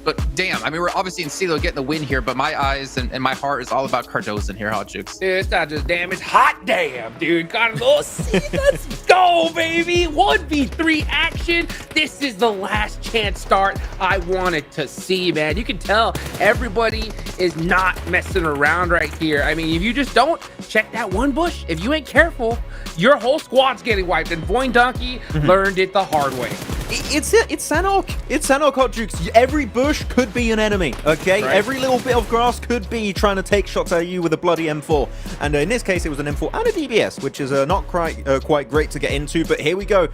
But damn, I mean, we're obviously in CeeLo getting the win here, but my eyes and my heart is all about Cardozen here, Hot Jukes. Dude, it's not just damn, it's hot damn, dude. Cardozen, let's go, baby. 1v3 action. This is the last chance start I wanted to see, man. You can tell everybody is not messing around right here. I mean, if you just don't check that one bush, if you ain't careful, your whole squad's getting wiped, and Voindonkey learned it the hard way. It's Sanhok. It's Sanhok, Hot Jukes. Every bush could be an enemy, okay? Right. Every little bit of grass could be trying to take shots at you with a bloody M4. And in this case, it was an M4 and a DBS, which is not quite great to get into. But here we go.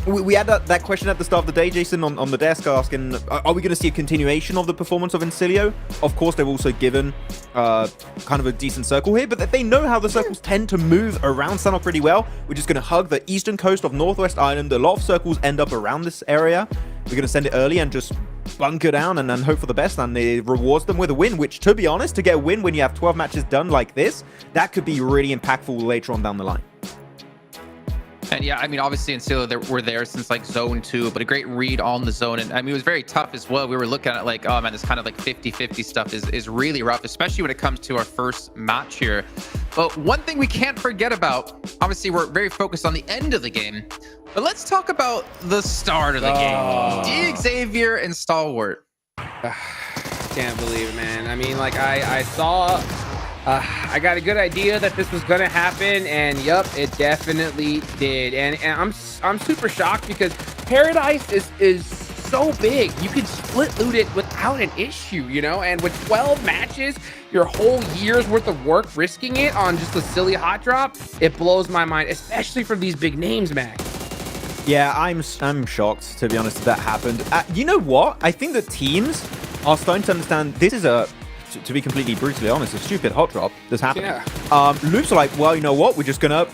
We had that question at the start of the day, Jason, on the desk asking, are we going to see a continuation of the performance of Incilio? Of course, they've also given kind of a decent circle here, but they know how the circles tend to move around Sanhok pretty well. We're just going to hug the eastern coast of Northwest Island. A lot of circles end up around this area. We're going to send it early and just bunker down and then hope for the best, and it rewards them with a win, which, to be honest, to get a win when you have 12 matches done like this, that could be really impactful later on down the line. And yeah, I mean, obviously in CeeLo, we're there since like zone 2, but a great read on the zone. And I mean, it was very tough as well. We were looking at like, oh man, this kind of like 50-50 stuff is really rough, especially when it comes to our first match here. But one thing we can't forget about, obviously we're very focused on the end of the game, but let's talk about the start of the game. Xavier and Stalwart. Can't believe it, man. I mean, like I saw... I got a good idea that this was gonna happen, and yep, it definitely did. And I'm super shocked because Paradise is so big. You can split loot it without an issue, you know. And with 12 matches, your whole year's worth of work, risking it on just a silly hot drop, it blows my mind, especially for these big names, Mac. Yeah, I'm shocked, to be honest, that happened. You know what? I think that teams are starting to understand this is to be completely brutally honest, a stupid hot drop that's happening. Yeah. Loops are like, well, you know what? We're just gonna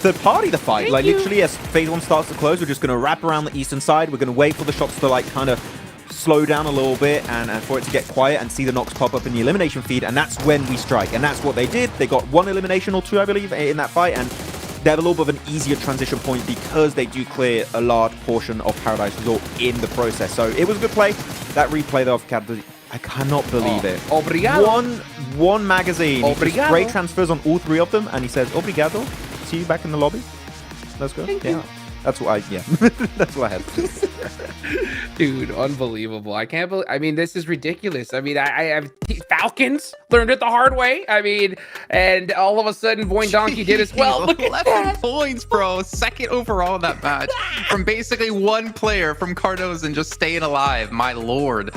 third party the fight. Like literally, as phase 1 starts to close, we're just gonna wrap around the eastern side. We're gonna wait for the shots to like kind of slow down a little bit and for it to get quiet and see the knocks pop up in the elimination feed, and that's when we strike. And that's what they did. They got 1 elimination or 2, I believe, in that fight, and they have a little bit of an easier transition point because they do clear a large portion of Paradise Resort in the process. So it was a good play. That replay though of Cardozo, I cannot believe it. Obrigado. One magazine. Obrigado. Great transfers on all 3 of them, and he says, "Obrigado. See you back in the lobby. Let's go." Thank you. That's what I that's what I had to do. Dude, unbelievable. I can't believe, I mean, this is ridiculous. I mean, I have Falcons learned it the hard way. I mean, and all of a sudden Voin Donkey did as well. Look at 11 that. points, bro. Second overall in that match from basically one player from Cardozo and just staying alive. My lord.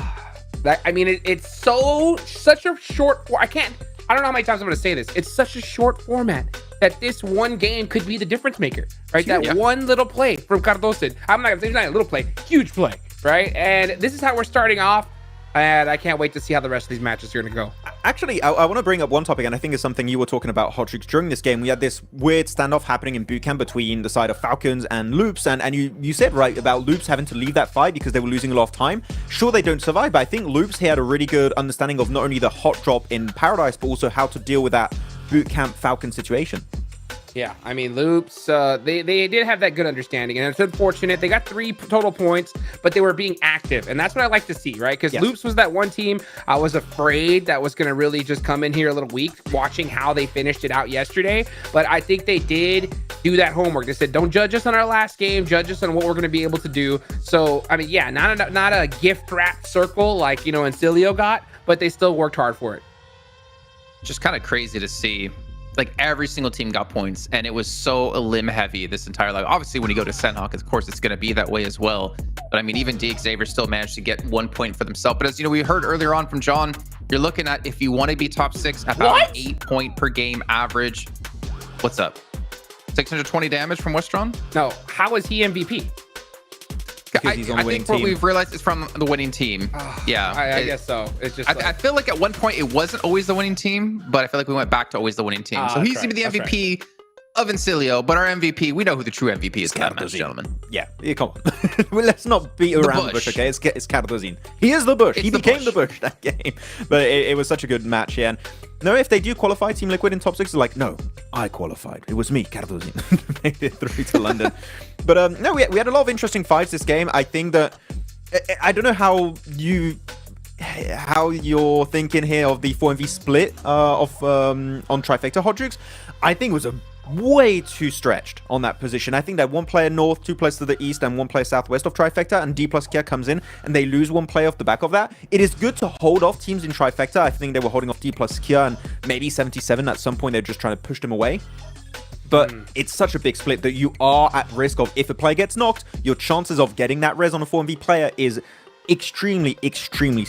I mean, it's such a short, I don't know how many times I'm going to say this. It's such a short format that this one game could be the difference maker, right? That one little play from Cardozo. I'm not going to say it's not a little play, huge play, right? And this is how we're starting off. And I can't wait to see how the rest of these matches are going to go. Actually, I want to bring up one topic, and I think it's something you were talking about, Hotrix. During this game, we had this weird standoff happening in boot camp between the side of Falcons and Loops, and you said right about Loops having to leave that fight because they were losing a lot of time. Sure, they don't survive, but I think Loops here had a really good understanding of not only the hot drop in Paradise, but also how to deal with that boot camp Falcon situation. Yeah, I mean, Loops, they did have that good understanding, and it's unfortunate. They got 3 total points, but they were being active, and that's what I like to see, right? Because Loops was that one team I was afraid that was going to really just come in here a little weak, watching how they finished it out yesterday. But I think they did do that homework. They said, don't judge us on our last game, judge us on what we're going to be able to do. So, I mean, yeah, not a gift-wrapped circle like, you know, Encilio got, but they still worked hard for it. Just kind of crazy to see. Like every single team got points, and it was so elim heavy this entire life. Obviously, when you go to Sanhok, of course, it's going to be that way as well. But I mean, even Xavier still managed to get 1 point for themselves. But as you know, we heard earlier on from John, you're looking at, if you want to be top 6, about an 8 point per game average. What's up? 620 damage from Westron? No, how is he MVP? I think what we've realized is from the winning team. Yeah, I guess so. It's just I feel like at one point it wasn't always the winning team, but I feel like we went back to always the winning team. So he's to be the MVP of Encilio, but our MVP, we know who the true MVP is in that match, gentlemen. Yeah, come on. Well, let's not beat around the bush, okay? It's Cardozo. He is the bush. He became the bush that game. But it was such a good match, yeah. And no, if they do qualify Team Liquid in top 6, they're like, no, I qualified. It was me, Cardozo. Made it through to London. But no, we had a lot of interesting fights this game. I think that, I don't know how you're thinking here of the 4MV split on Trifecta Hodrix. I think it was a way too stretched on that position. I think that 1 player north, 2 players to the east, and 1 player southwest of Trifecta, and D plus Kia comes in and they lose 1 player off the back of that. It is good to hold off teams in Trifecta. I think they were holding off D plus Kia and maybe 77 at some point. They're just trying to push them away. But it's such a big split that you are at risk of, if a player gets knocked, your chances of getting that res on a 4MV player is extremely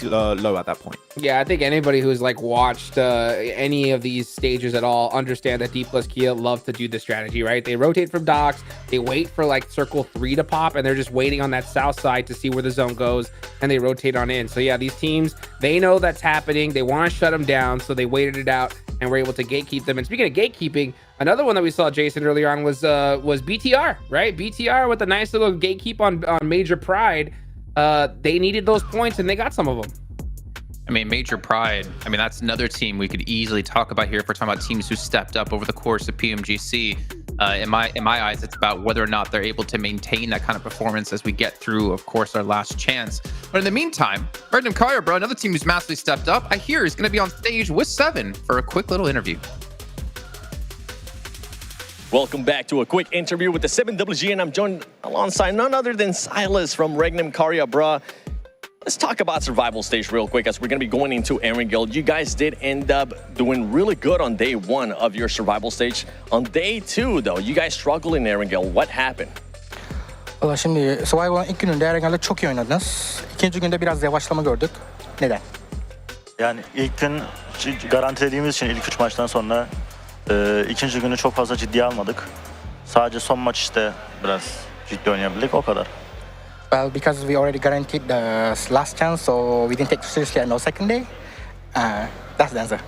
low at that point. Yeah, I think anybody who's like watched any of these stages at all understand that D plus Kia love to do the strategy, right? They rotate from docks, they wait for like circle 3 to pop, and they're just waiting on that south side to see where the zone goes, and they rotate on in. So yeah, these teams, they know that's happening. They want to shut them down, so they waited it out and were able to gatekeep them. And speaking of gatekeeping, another one that we saw, Jason, earlier on was BTR, right? BTR with a nice little gatekeep on Major Pride. They needed those points, and they got some of them. I mean, Major Pride, I mean, that's another team we could easily talk about here if we're talking about teams who stepped up over the course of PMGC. In my eyes, it's about whether or not they're able to maintain that kind of performance as we get through, of course, our last chance. But in the meantime, Random Kaya, bro, another team who's massively stepped up, I hear is going to be on stage with 7 for a quick little interview. Welcome back to a quick interview with the 7WG, and I'm joined alongside none other than Silas from Regnum Karya, bruh. Let's talk about survival stage real quick as we're going to be going into Erangel. You guys did end up doing really good on day 1 of your survival stage. On day 2, though, you guys struggled in Erangel. What happened? Valla şimdi Survival'ın ilk gününde Erangel'de çok iyi oynadınız. İkinci günde biraz yavaşlama gördük. Neden? Yani ilk gün garantilediğimiz için ilk 3 maçtan sonra ikinci günü çok fazla ciddiye almadık. Sadece son maç işte biraz ciddi oynayabildik, o kadar. Well, because we already guaranteed the last chance, so we didn't take it seriously on the second day. That's the answer.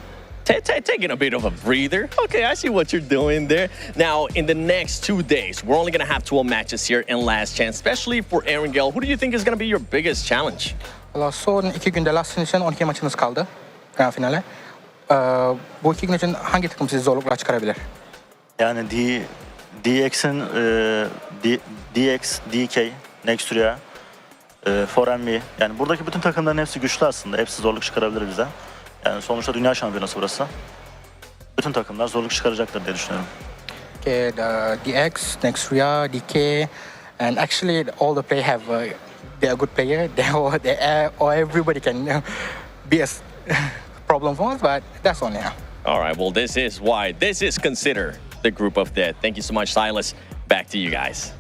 Taking a bit of a breather. Okay, I see what you're doing there. Now, in the next 2 days, we're only going to have 12 matches here in Last Chance, especially for Erangel. Who do you think is going to be your biggest challenge? Valla son 2 günde Last Finish'in 12 maçınız kaldı. Grand Finale. Bu 2 gün için hangi takım sizi zorlukla çıkarabilir? Yani DX'in DX, DK, Nextria, 4MV. Yani buradaki bütün takımların hepsi güçlü aslında. Hepsi zorluk çıkarabilir bize. Yani sonuçta dünya şampiyonası burası. Bütün takımlar zorluk çıkaracaktır diye düşünüyorum. Okay, the DX, Nextria, DK, and actually all the players have they are good player. Or everybody can be a problem for us, but that's all now. All right, well, this is why this is considered the group of death. Thank you so much, Silas. Back to you guys.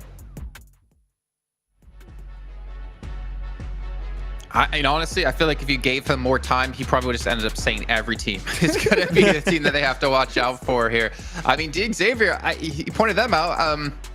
Honestly, I feel like if you gave him more time, he probably would have just ended up saying every team is going to be the team that they have to watch out for here. I mean, Xavier, he pointed them out.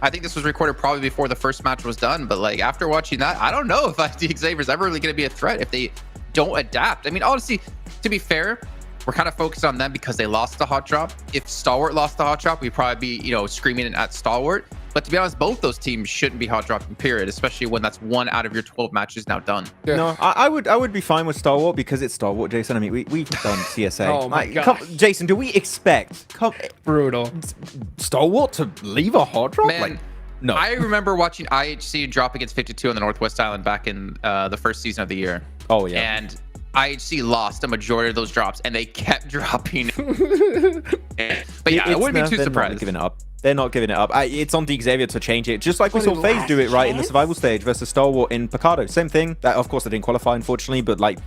I think this was recorded probably before the first match was done, but like after watching that, I don't know if Xavier's ever really going to be a threat if they don't adapt. I mean, honestly, to be fair, we're kind of focused on them because they lost the hot drop. If Stalwart lost the hot drop, we'd probably be, screaming at Stalwart. But to be honest, both those teams shouldn't be hot dropping, period, especially when that's 1 out of your 12 matches now done. Yeah. No, I would be fine with Stalwart because it's Stalwart, Jason. I mean, we've done CSA. Oh my God. Jason, do we expect Brutal. Stalwart to leave a hot drop? Man, no. I remember watching IHC drop against 52 on the Northwest Island back in the first season of the year. Oh, yeah. And IHC lost a majority of those drops, and they kept dropping. But yeah, I wouldn't be too surprised. They're not giving it up. It's on Xavier to change it. Just like we saw FaZe do it, right, in the survival stage versus Stalwart in Picado. Same thing. That, of course, they didn't qualify, unfortunately, but like,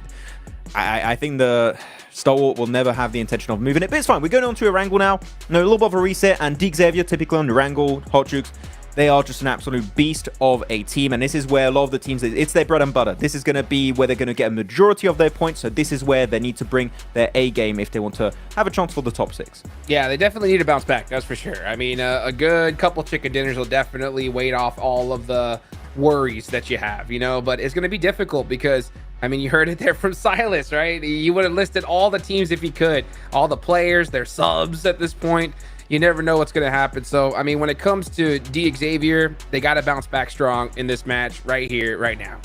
I think the Stalwart will never have the intention of moving it. But it's fine. We're going on to Erangel now. No, a little bit of a reset, and Xavier, typically on Erangel, Hot Jukes, they are just an absolute beast of a team, and this is where a lot of the teams, it's their bread and butter. This is going to be where they're going to get a majority of their points, so this is where they need to bring their A game if they want to have a chance for the top 6. Yeah, they definitely need to bounce back, that's for sure. I mean, a good couple chicken dinners will definitely weight off all of the worries that you have, but it's going to be difficult because, I mean, you heard it there from Silas, right? You would have listed all the teams if you could, all the players, their subs at this point. You never know what's going to happen. So, I mean, when it comes to Xavier, they got to bounce back strong in this match right here, right now.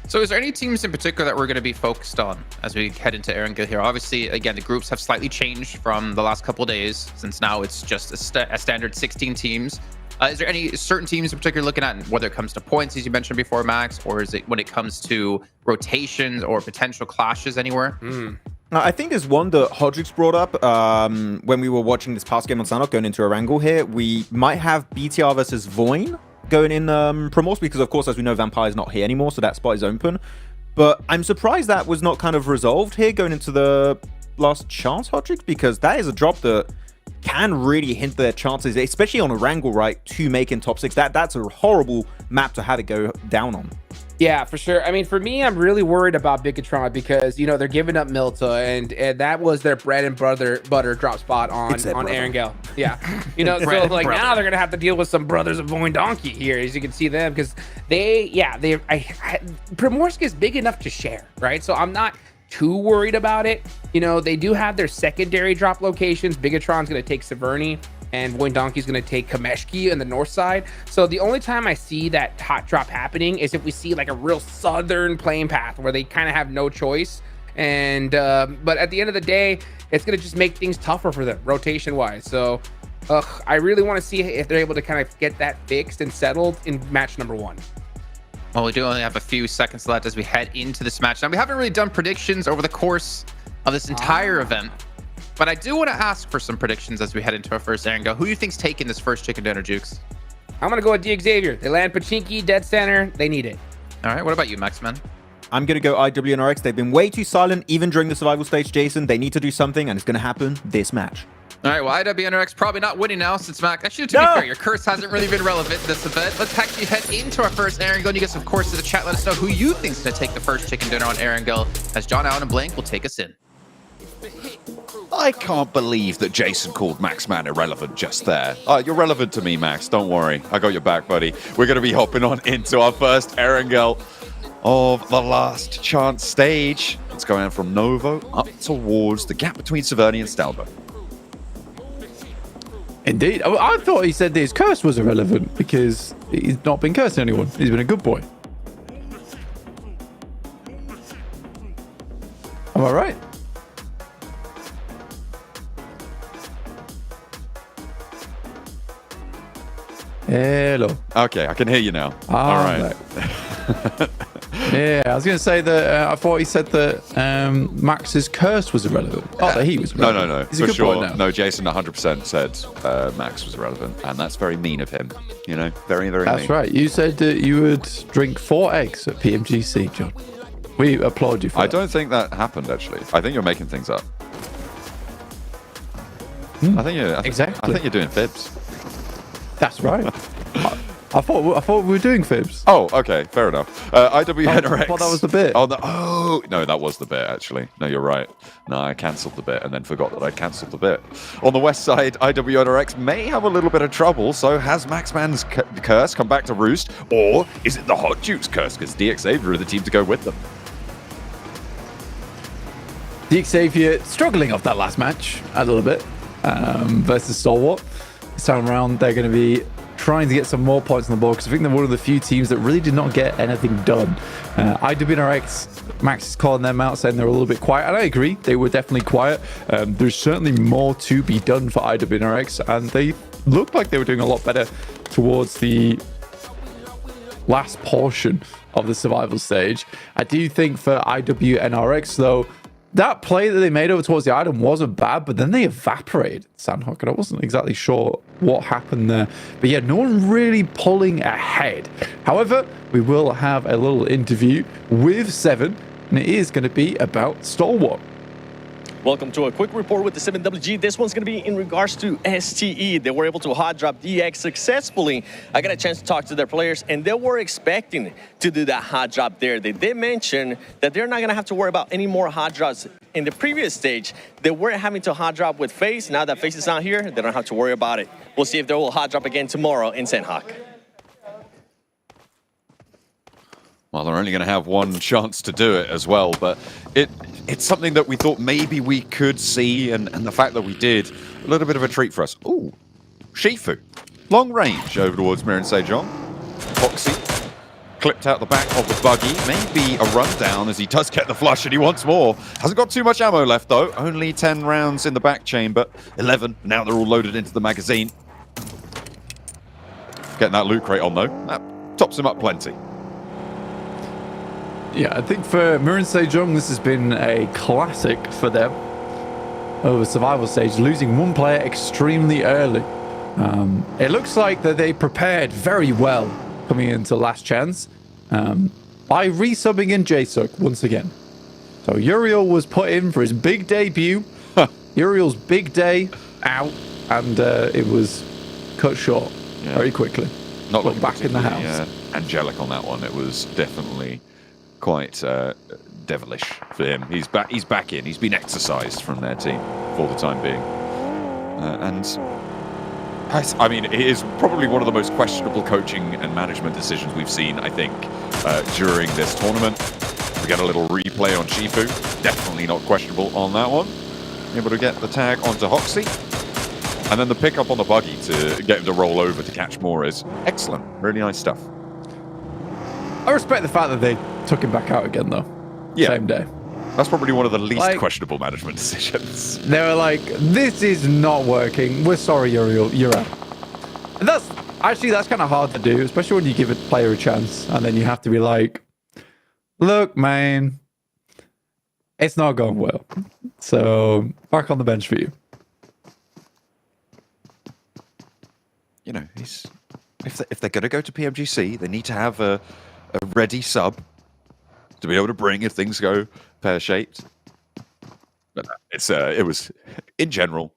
So is there any teams in particular that we're going to be focused on as we head into Erangel here? Obviously, again, the groups have slightly changed from the last couple of days, since now it's just a standard 16 teams. Is there any certain teams in particular looking at, whether it comes to points, as you mentioned before, Max, or is it when it comes to rotations or potential clashes anywhere? I think there's one that Hodrix brought up when we were watching this past game on Sanhok going into Erangel here. We might have BTR versus Voin going in Promos because, of course, as we know, Vampire's not here anymore, so that spot is open. But I'm surprised that was not kind of resolved here going into the last chance, Hodrix, because that is a drop that can really hint their chances, especially on Erangel, right, to make in top 6. That's a horrible map to have it go down on. Yeah, for sure. I mean, for me, I'm really worried about Bigatron because, they're giving up Milta, and that was their bread and butter drop spot on Erangel. Yeah. So like now they're going to have to deal with some brothers of Voin Donkey here, as you can see them, because Primorsk is big enough to share, right? So I'm not too worried about it. They do have their secondary drop locations. Bigatron's going to take Severny, and Voin Donkey's going to take Kameshki in the north side. So the only time I see that hot drop happening is if we see like a real southern playing path where they kind of have no choice. And but at the end of the day, it's going to just make things tougher for them rotation wise. So I really want to see if they're able to kind of get that fixed and settled in match number 1. Well, we do only have a few seconds left as we head into this match. Now, we haven't really done predictions over the course of this entire event, but I do want to ask for some predictions as we head into our first Erangel. Who do you think's taking this first chicken dinner, Jukes? I'm going to go with Xavier. They land Pachinki, dead center. They need it. All right. What about you, Maxman? I'm going to go IWNRX. They've been way too silent, even during the survival stage, Jason. They need to do something, and it's going to happen this match. All right, well, IWNRX probably not winning now since Max. Actually, to be fair, your curse hasn't really been relevant in this event. Let's actually head into our first Erangel. And you guys, of course, in the chat, let us know who you think's going to take the first chicken dinner on Erangel, as John Allen and Blank will take us in. I can't believe that Jason called Maxman irrelevant just there. You're relevant to me, Max. Don't worry. I got your back, buddy. We're going to be hopping on into our first Erangel. of the last chance stage. It's going from Novo up towards the gap between Severny and Stalbo. Indeed. I thought he said that his curse was irrelevant because he's not been cursing anyone. He's been a good boy. Am I right? Hello. Okay, I can hear you now. All right. Yeah, I was going to say that I thought he said that Max's curse was irrelevant. Not that he was irrelevant. No. He's a For good sure. boy now. No, Jason 100% said Max was irrelevant, and that's very mean of him. You know, very, very mean. That's right. You said that you would drink 4 eggs at PMGC, John. We applaud you for I that. don't think that happened, actually. I think you're making things up. I think you're doing fibs. That's right. I thought we were doing fibs. Oh, okay, fair enough. IWNRX. I thought that was the bit. No, that was the bit, actually. No, you're right. No, I cancelled the bit and then forgot that I cancelled the bit. On the west side, IWNRX may have a little bit of trouble, so has Maxman's curse come back to roost, or is it the Hot Juke's curse? Because DXavier are the team to go with them. DXavier struggling off that last match a little bit versus Stalwart. This time around, they're going to be trying to get some more points on the board because I think they're one of the few teams that really did not get anything done. IWNRX, Max is calling them out, saying they're a little bit quiet, and I agree, they were definitely quiet. There's certainly more to be done for IWNRX, and they looked like they were doing a lot better towards the last portion of the survival stage. I do think for IWNRX, though, that play that they made over towards the item wasn't bad, but then they evaporated Sanhok, and I wasn't exactly sure what happened there. But yeah, no one really pulling ahead. However, we will have a little interview with Seven, and it is going to be about Stalwart. Welcome to a quick report with the 7WG. This one's going to be in regards to STE. They were able to hot drop DX successfully. I got a chance to talk to their players, and they were expecting to do that hot drop there. They did mention that they're not going to have to worry about any more hot drops. In the previous stage, they were having to hot drop with FaZe. Now that FaZe is not here, they don't have to worry about it. We'll see if they will hot drop again tomorrow in Sanhok. Well, they're only going to have one chance to do it as well, but it's something that we thought maybe we could see, and the fact that we did, a little bit of a treat for us. Ooh, Shifu. Long range over towards Mir and Sejong. Foxy clipped out the back of the buggy. Maybe a rundown as he does get the flush and he wants more. Hasn't got too much ammo left, though. Only 10 rounds in the back chamber. 11. Now they're all loaded into the magazine. Getting that loot crate on, though. That tops him up plenty. Yeah, I think for Mir and Sejong, this has been a classic for them over survival stage, losing one player extremely early. It looks like that they prepared very well coming into last chance by resubbing in JSUG once again. So Uriel was put in for his big debut. Uriel's big day out, and it was cut short very quickly. Not looking back in the house. Angelic on that one. It was definitely quite devilish for him. He's back in. He's been exercised from their team for the time being. And I mean, it is probably one of the most questionable coaching and management decisions we've seen, I think, during this tournament. We get a little replay on Shifu. Definitely not questionable on that one. Able to get the tag onto Hoxie. And then the pickup on the buggy to get him to roll over to catch more is excellent. Really nice stuff. I respect the fact that they took him back out again, though. Yeah. Same day. That's probably one of the least questionable management decisions. They were like, this is not working. We're sorry, Uriel. You're out. And that's kind of hard to do, especially when you give a player a chance. And then you have to be like, look, man, it's not going well. So back on the bench for you. You know, if they're going to go to PMGC, they need to have a ready sub to be able to bring if things go pear-shaped. But it was, in general,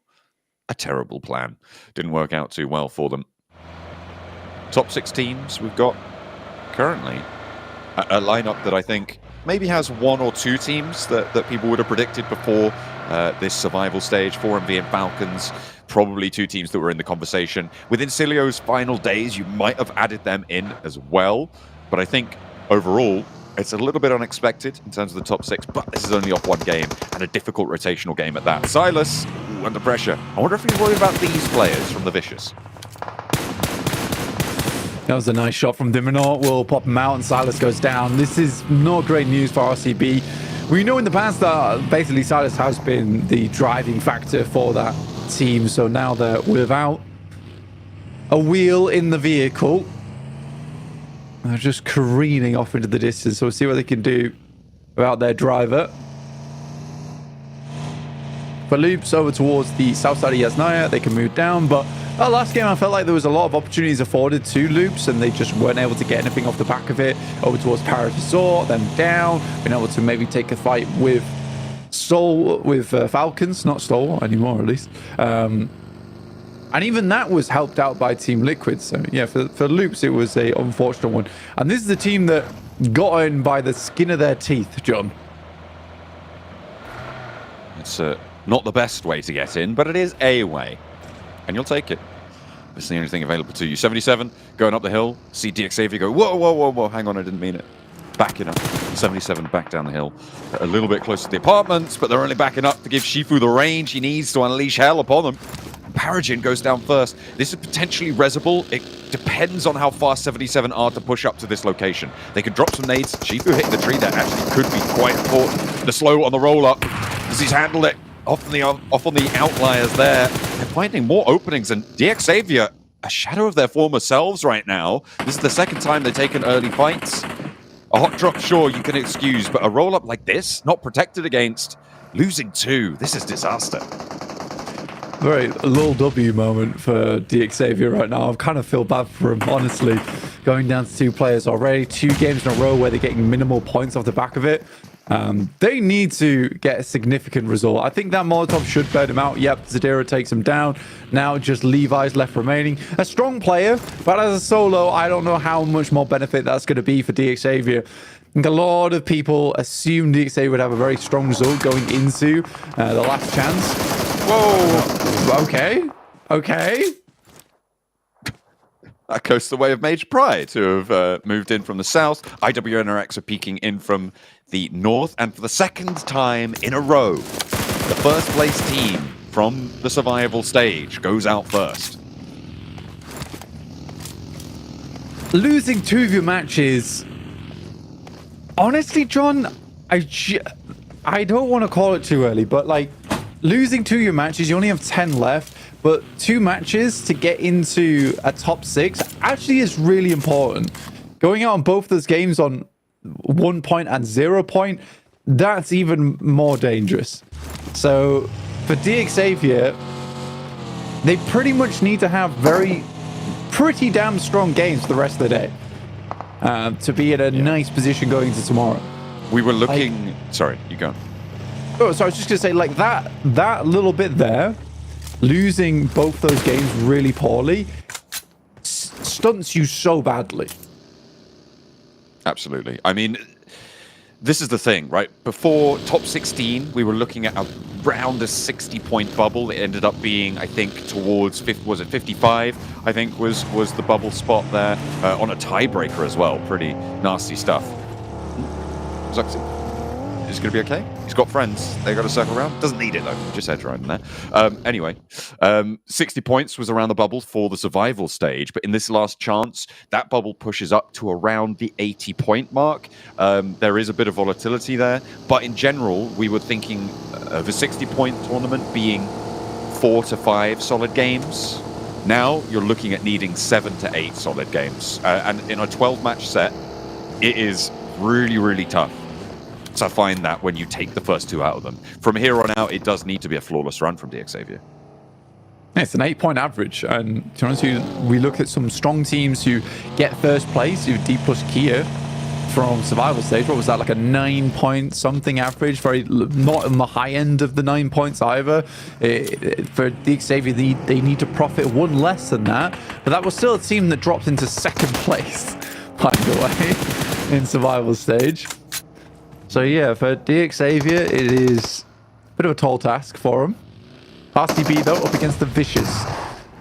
a terrible plan. Didn't work out too well for them. Top 6 teams we've got currently. A lineup that I think maybe has 1 or 2 teams that people would have predicted before this survival stage. 4MV and Falcons, probably 2 teams that were in the conversation. Within Cilio's final days, you might have added them in as well. But I think overall, It's a little bit unexpected in terms of the top 6, but this is only off one game and a difficult rotational game at that. Silas, under pressure. I wonder if he's worried about these players from the Vicious. That was a nice shot from Diminor. Will pop him out and Silas goes down. This is not great news for RCB. We know in the past that basically Silas has been the driving factor for that team. So now they're without a wheel in the vehicle. They're just careening off into the distance. So we'll see what they can do without their driver. For Loops over towards the south side of Yasnaya, they can move down. But last game, I felt like there was a lot of opportunities afforded to Loops, and they just weren't able to get anything off the back of it. Over towards Paris Resort, then down, being able to maybe take a fight with Falcons, not Soul anymore at least. And even that was helped out by Team Liquid. So yeah, for Loops, it was a unfortunate one. And this is the team that got in by the skin of their teeth, John. It's not the best way to get in, but it is a way. And you'll take it. It's the only thing available to you. 77, going up the hill. See DXavier go, whoa, whoa, whoa, whoa. Hang on, I didn't mean it. Backing up. 77 back down the hill. A little bit closer to the apartments, but they're only backing up to give Shifu the range he needs to unleash hell upon them. Paragin goes down first. This is potentially resable. It depends on how fast 77 are to push up to this location. They could drop some nades. Shifu hitting the tree there actually could be quite important. The slow on the roll-up, as he's handled it off on the outliers there. They're finding more openings, and DXavier, a shadow of their former selves right now. This is the second time they've taken early fights. A hot drop, sure, you can excuse, but a roll-up like this, not protected against, losing 2. This is disaster. Very little W moment for DXavier right now. I kind of feel bad for him, honestly. Going down to 2 players already. 2 games in a row where they're getting minimal points off the back of it. They need to get a significant result. I think that Molotov should burn him out. Yep, Zadira takes him down. Now just Levi's left remaining. A strong player, but as a solo, I don't know how much more benefit that's going to be for DXavier. I think a lot of people assumed DXavier would have a very strong result going into the last chance. Whoa. Okay. That goes the way of Major Pride, who have moved in from the south. IWNRX are peeking in from the north, and for the second time in a row, the first place team from the survival stage goes out first. Losing 2 of your matches, honestly, John, I don't want to call it too early, but like losing 2 of your matches, you only have 10 left. But 2 matches to get into a top 6 actually is really important. Going out on both those games on 1 point and 0 point, that's even more dangerous. So for DXavier, they pretty much need to have pretty damn strong games for the rest of the day to be in a nice position going into tomorrow. We were looking... Sorry, you go. Oh, so I was just going to say, like, that little bit there, losing both those games really poorly stunts you so badly. Absolutely. I mean, this is the thing, right? Before top 16, we were looking at around a 60-point bubble. It ended up being, I think, towards 55, I think, was the bubble spot there on a tiebreaker as well. Pretty nasty stuff. Zuxi. Is going to be okay? He's got friends. They got to circle around. Doesn't need it though. Just edge right in there. Anyway, 60 points was around the bubble for the survival stage, but in this last chance, that bubble pushes up to around the 80-point mark. There is a bit of volatility there, but in general, we were thinking of a 60-point tournament being 4 to 5 solid games. Now you're looking at needing 7 to 8 solid games, and in a 12-match set, it is really, really tough. So I find that when you take the first 2 out of them. From here on out, it does need to be a flawless run from DXavier. Yeah, it's an 8-point average. And to be honest with you, we look at some strong teams who get first place, who D plus Kia from survival stage. What was that, like a 9-point something average? Very not on the high end of the 9 points either. For DXavier, they need to profit 1 less than that. But that was still a team that dropped into 2nd place, by the way, in survival stage. So yeah, for DXavier, it is a bit of a tall task for him. RCB, though, up against the Vicious.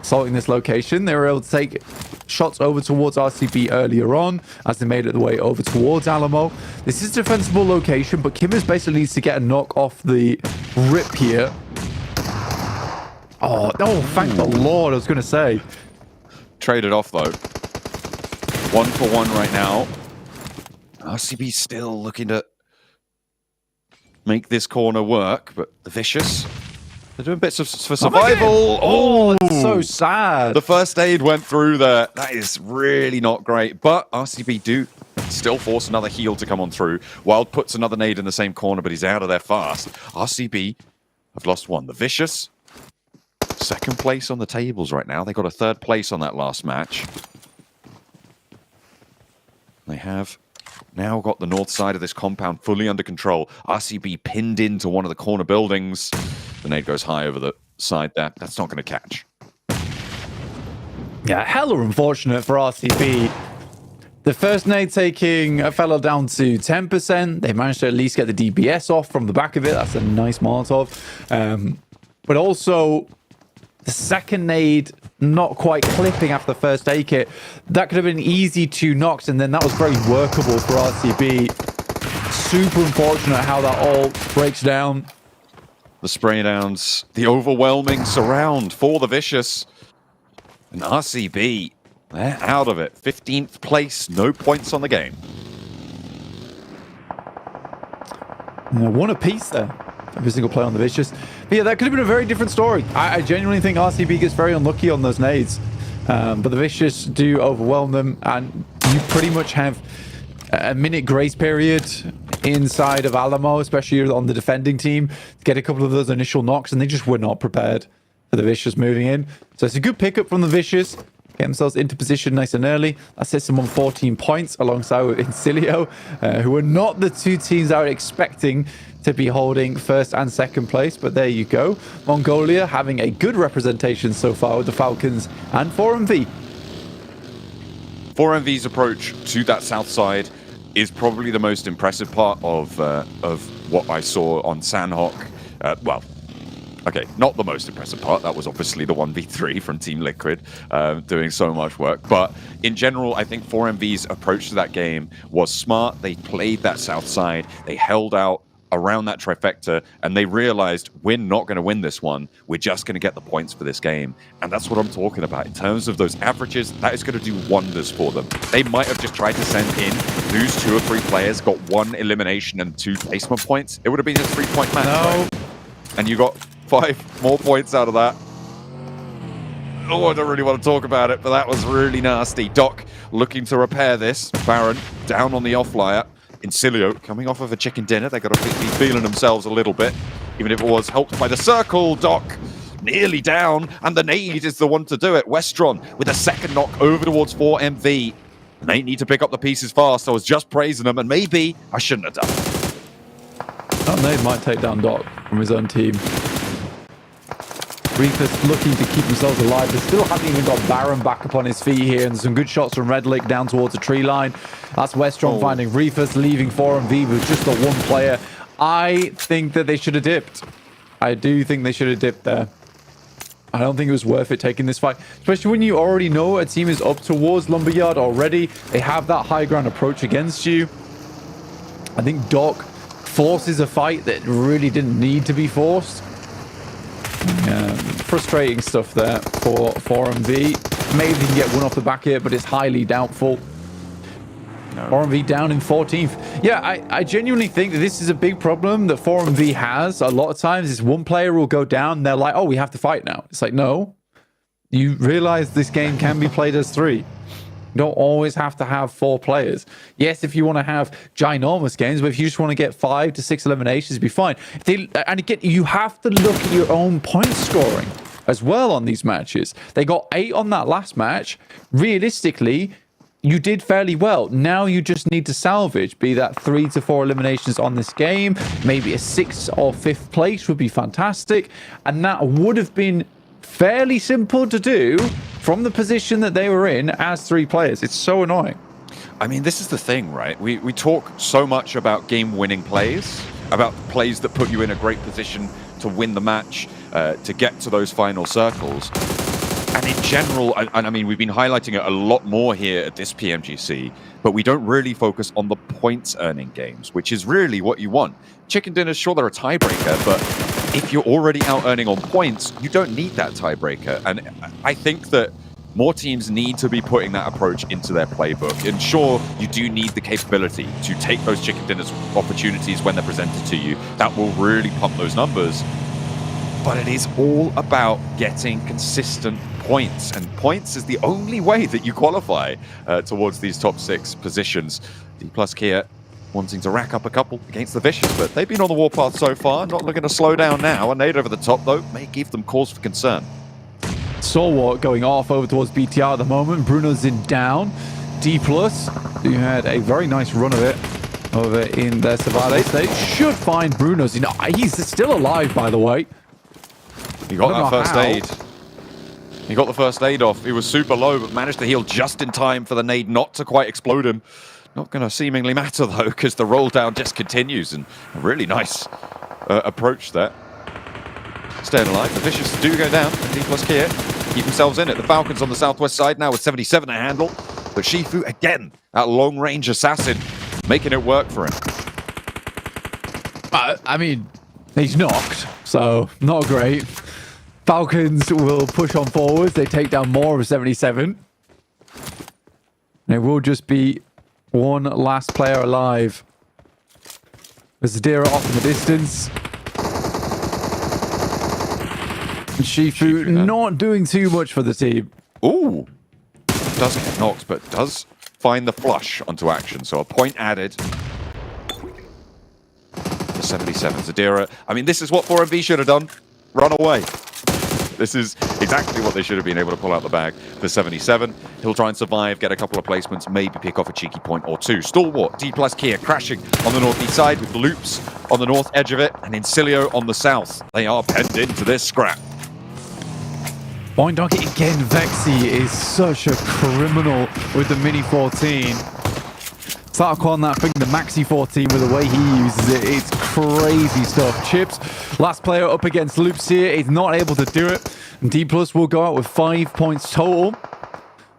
assaulting this location. They were able to take shots over towards RCB earlier on as they made it the way over towards Alamo. This is a defensible location, but Kimmers basically needs to get a knock off the rip here. Oh, thank the Lord, I was going to say. Traded off, though. 1-for-1 right now. RCB still looking to make this corner work, but the Vicious, they're doing bits for survival. Oh, that's so sad. The first aid went through there. That is really not great, but RCB do still force another heal to come on through. Wild puts another nade in the same corner, but he's out of there fast. RCB have lost one. The Vicious, second place on the tables right now. They got a third place on that last match. They have now got the north side of this compound fully under control. RCB pinned into one of the corner buildings. The nade goes high over the side there. That's not going to catch. Yeah, hella unfortunate for RCB. The first nade taking a fellow down to 10%. They managed to at least get the DBS off from the back of it. That's a nice Molotov. But also, the second nade not quite clipping after the first aid kit. That could have been easy 2 knocks, and then that was very workable for RCB. Super unfortunate how that all breaks down. The spray downs, the overwhelming surround for the Vicious. And RCB, they're out of it. 15th place, no points on the game. One apiece there. Every single play on the Vicious. But yeah, that could have been a very different story. I genuinely think RCB gets very unlucky on those nades. But the Vicious do overwhelm them, and you pretty much have a minute grace period inside of Alamo, especially on the defending team, to get a couple of those initial knocks, and they just were not prepared for the Vicious moving in. So it's a good pickup from the Vicious. Get themselves into position nice and early. That sets them on 14 points alongside with Incilio, who are not the two teams I was expecting to be holding first and second place, but there you go. Mongolia having a good representation so far with the Falcons and 4MV. 4MV's approach to that south side is probably the most impressive part of what I saw on Sanhok. Well, okay, not the most impressive part. That was obviously the 1v3 from Team Liquid doing so much work. But in general, I think 4MV's approach to that game was smart. They played that south side. They held out around that trifecta, and they realized we're not going to win this one. We're just going to get the points for this game. And that's what I'm talking about. In terms of those averages, that is going to do wonders for them. They might have just tried to send in, lose 2 or 3 players, got 1 elimination and 2 placement points. It would have been a 3-point match. No. Right? And you got 5 more points out of that. Oh, I don't really want to talk about it, but that was really nasty. Doc looking to repair this. Baron down on the off-flyer. Incilio coming off of a chicken dinner. They got to be feeling themselves a little bit, even if it was helped by the circle. Doc nearly down, and the nade is the one to do it. Westron with a second knock over towards 4MV. They need to pick up the pieces fast. I was just praising them, and maybe I shouldn't have done. That nade might take down Doc from his own team. Reapers looking to keep themselves alive. They still haven't even got Baron back up on his feet here, and some good shots from Redlick down towards the tree line. That's Westron finding Reefus, leaving 4MV with just the 1 player. I think that they should have dipped. I do think they should have dipped there. I don't think it was worth it taking this fight, especially when you already know a team is up towards Lumberyard already. They have that high ground approach against you. I think Doc forces a fight that really didn't need to be forced. Frustrating stuff there for 4MV. Maybe they can get one off the back here, but it's highly doubtful. No. 4MV down in 14th. Yeah, I genuinely think that this is a big problem that 4MV has. A lot of times is one player will go down and they're like, oh, we have to fight now. It's like, no. You realize this game can be played as 3. You don't always have to have 4 players. Yes, if you want to have ginormous games, but if you just want to get 5 to 6 eliminations, be fine. And again, you have to look at your own point scoring as well on these matches. They got 8 on that last match. Realistically, you did fairly well. Now you just need to salvage, be that 3 to 4 eliminations on this game. Maybe a 6th or 5th place would be fantastic. And that would have been fairly simple to do from the position that they were in as 3 players. It's so annoying. I mean, this is the thing, right? We talk so much about game-winning plays, about plays that put you in a great position to win the match, to get to those final circles. And in general, I mean, we've been highlighting it a lot more here at this PMGC, but we don't really focus on the points earning games, which is really what you want. Chicken dinners, sure, they're a tiebreaker, but if you're already out earning on points, you don't need that tiebreaker. And I think that more teams need to be putting that approach into their playbook. And sure, you do need the capability to take those chicken dinners opportunities when they're presented to you. That will really pump those numbers. But it is all about getting consistent points, and points is the only way that you qualify towards these top 6 positions. D+ Kia wanting to rack up a couple against the Vicious, but they've been on the warpath so far, not looking to slow down now. A nade over the top, though, may give them cause for concern. Stalwart going off over towards BTR at the moment. Bruno's in down. D+, who had a very nice run of it over in their survival stage, should find Bruno's. You know, he's still alive, by the way. He got that first aid. He got the first aid off. He was super low, but managed to heal just in time for the nade not to quite explode him. Not going to seemingly matter, though, because the roll down just continues, and a really nice approach there. Staying alive. The Vicious do go down, and D+ Kia keep themselves in it. The Falcons on the southwest side now with 77 to handle, but Shifu, again, that long-range assassin, making it work for him. I mean, he's knocked, so not great. Falcons will push on forwards. They take down more of 77. And it will just be one last player alive. There's Zadira off in the distance. And Shifu not doing too much for the team. Ooh. Does get knocked, but does find the flush onto action. So a point added. The 77 Zadira. I mean, this is what 4MV should have done. Run away. This is exactly what they should have been able to pull out the bag. The 77, he'll try and survive, get a couple of placements, maybe pick off a cheeky point or two. Stalwart, D+ Kia crashing on the northeast side with Loops on the north edge of it, and Incilio on the south. They are penned into this scrap. Point Donkey again. Vexy is such a criminal with the Mini 14. Sanhok on that thing, the Maxi 14 with the way he uses it. It's crazy stuff. Chips, last player up against Loops here, is not able to do it. And D+ will go out with 5 points total.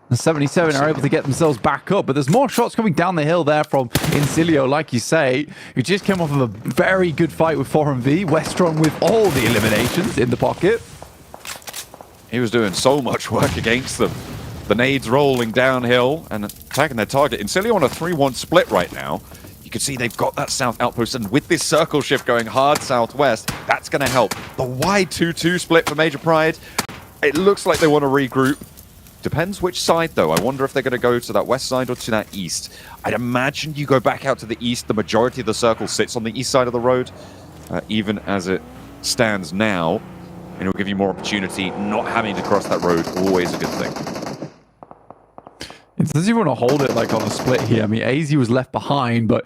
The 77 are able to get themselves back up, but there's more shots coming down the hill there from Incilio, like you say, who just came off of a very good fight with 4MV. Westron with all the eliminations in the pocket. He was doing so much work against them. The nades rolling downhill and attacking their target. Incilio on a 3-1 split right now. You can see they've got that south outpost, and with this circle shift going hard southwest, that's going to help. The wide 2-2 split for Major Pride, it looks like they want to regroup. Depends which side, though. I wonder if they're going to go to that west side or to that east. I'd imagine you go back out to the east. The majority of the circle sits on the east side of the road, even as it stands now. And it'll give you more opportunity. Not having to cross that road, always a good thing. Does he want to hold it like on a split here? I mean, AZ was left behind, but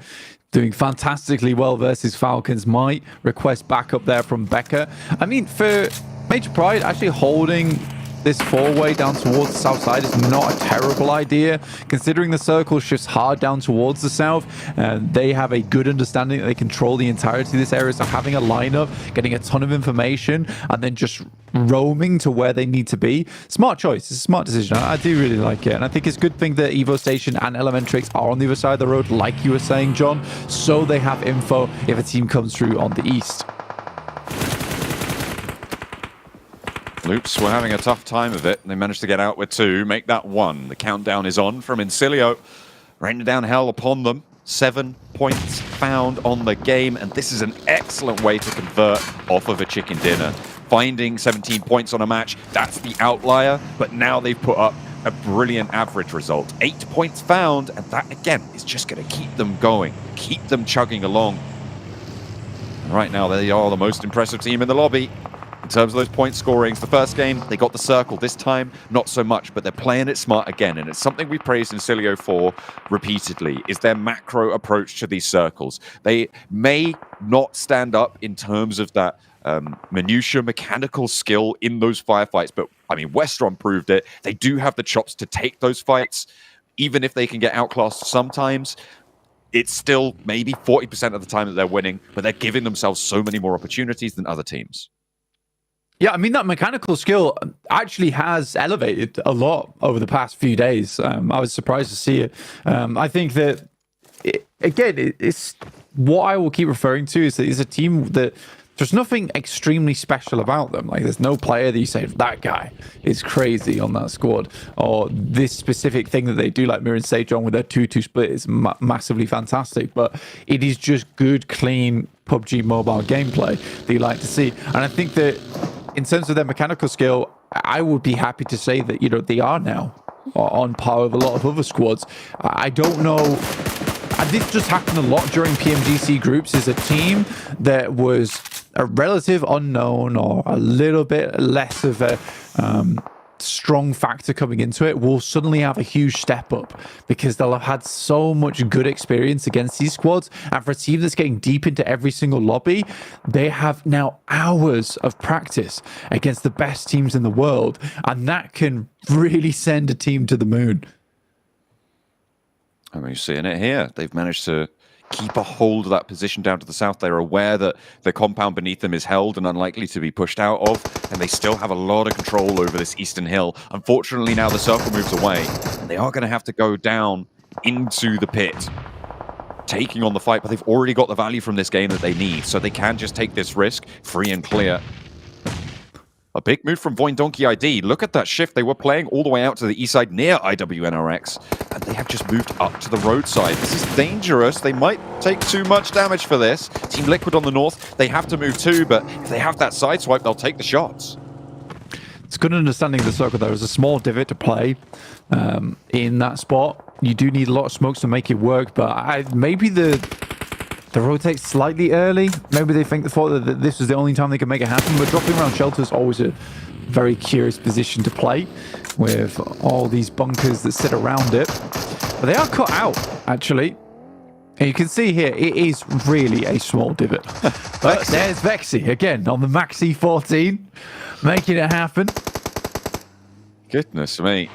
doing fantastically well versus Falcons. Might request backup there from Becca. I mean, for Major Pride, actually holding this four-way down towards the south side is not a terrible idea, considering the circle shifts hard down towards the south. They have a good understanding that they control the entirety of this area, so having a lineup, getting a ton of information, and then just roaming to where they need to be. Smart choice. It's a smart decision. I do really like it, and I think it's a good thing that Evo Station and Elementrix are on the other side of the road, like you were saying, John, so they have info if a team comes through on the east. Loops were having a tough time of it. They managed to get out with 2, make that 1. The countdown is on from Incilio. Raining down hell upon them. 7 points found on the game, and this is an excellent way to convert off of a chicken dinner. Finding 17 points on a match, that's the outlier, but now they've put up a brilliant average result. 8 points found, and that, again, is just going to keep them going, keep them chugging along. And right now, they are the most impressive team in the lobby. In terms of those point scorings, the first game, they got the circle. This time, not so much, but they're playing it smart again. And it's something we praised Incilio for repeatedly, is their macro approach to these circles. They may not stand up in terms of that minutia mechanical skill in those firefights, but I mean, Westron proved it. They do have the chops to take those fights, even if they can get outclassed sometimes. It's still maybe 40% of the time that they're winning, but they're giving themselves so many more opportunities than other teams. Yeah, I mean, that mechanical skill actually has elevated a lot over the past few days. I was surprised to see it. I think that, it's what I will keep referring to is that it's a team that there's nothing extremely special about them. Like, there's no player that you say, that guy is crazy on that squad, or this specific thing that they do, like Mirror and Sage on with their 2-2 split, is massively fantastic. But it is just good, clean PUBG Mobile gameplay that you like to see. And I think that in terms of their mechanical skill, I would be happy to say that, they are now on par with a lot of other squads. I don't know. And this just happened a lot during PMGC groups, is a team that was a relative unknown or a little bit less of a strong factor coming into it will suddenly have a huge step up because they'll have had so much good experience against these squads. And for a team that's getting deep into every single lobby, they have now hours of practice against the best teams in the world. And that can really send a team to the moon. I mean, you're seeing it here. They've managed to keep a hold of that position down to the south. They're aware that the compound beneath them is held and unlikely to be pushed out of, and they still have a lot of control over this eastern hill. Unfortunately, now the circle moves away, and they are going to have to go down into the pit, taking on the fight, but they've already got the value from this game that they need, so they can just take this risk free and clear. A big move from Voindonkey ID. Look at that shift. They were playing all the way out to the east side near IWNRX, and they have just moved up to the roadside. This is dangerous. They might take too much damage for this. Team Liquid on the north, they have to move too, but if they have that side swipe, they'll take the shots. It's good understanding the circle. There is a small divot to play in that spot. You do need a lot of smokes to make it work, but maybe the rotate slightly early. Maybe they thought that this was the only time they could make it happen. But dropping around shelter is always a very curious position to play with all these bunkers that sit around it. But they are cut out, actually. And you can see here, it is really a small divot. But there's Vexy again on the Maxi 14, making it happen. Goodness me.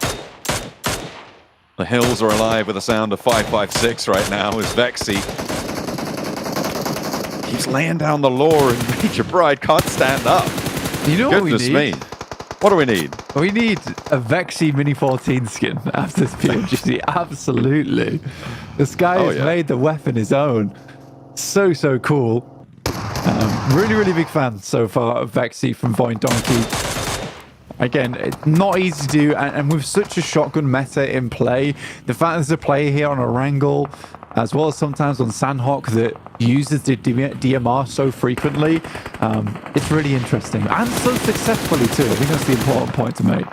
The hills are alive with the sound of 556 right now as Vexy keeps laying down the law and Major Bride can't stand up. You know what we need? Me. What do we need? We need a Vexy Mini 14 skin after the PMGC. Absolutely. This guy has made the weapon his own. So cool. Really big fan so far of Vexy from Voindonkey. Again, it's not easy to do, and with such a shotgun meta in play, the fact there's a player here on Erangel, as well as sometimes on Sanhok, that uses the DMR so frequently, it's really interesting. And so successfully too. I think that's the important point to make.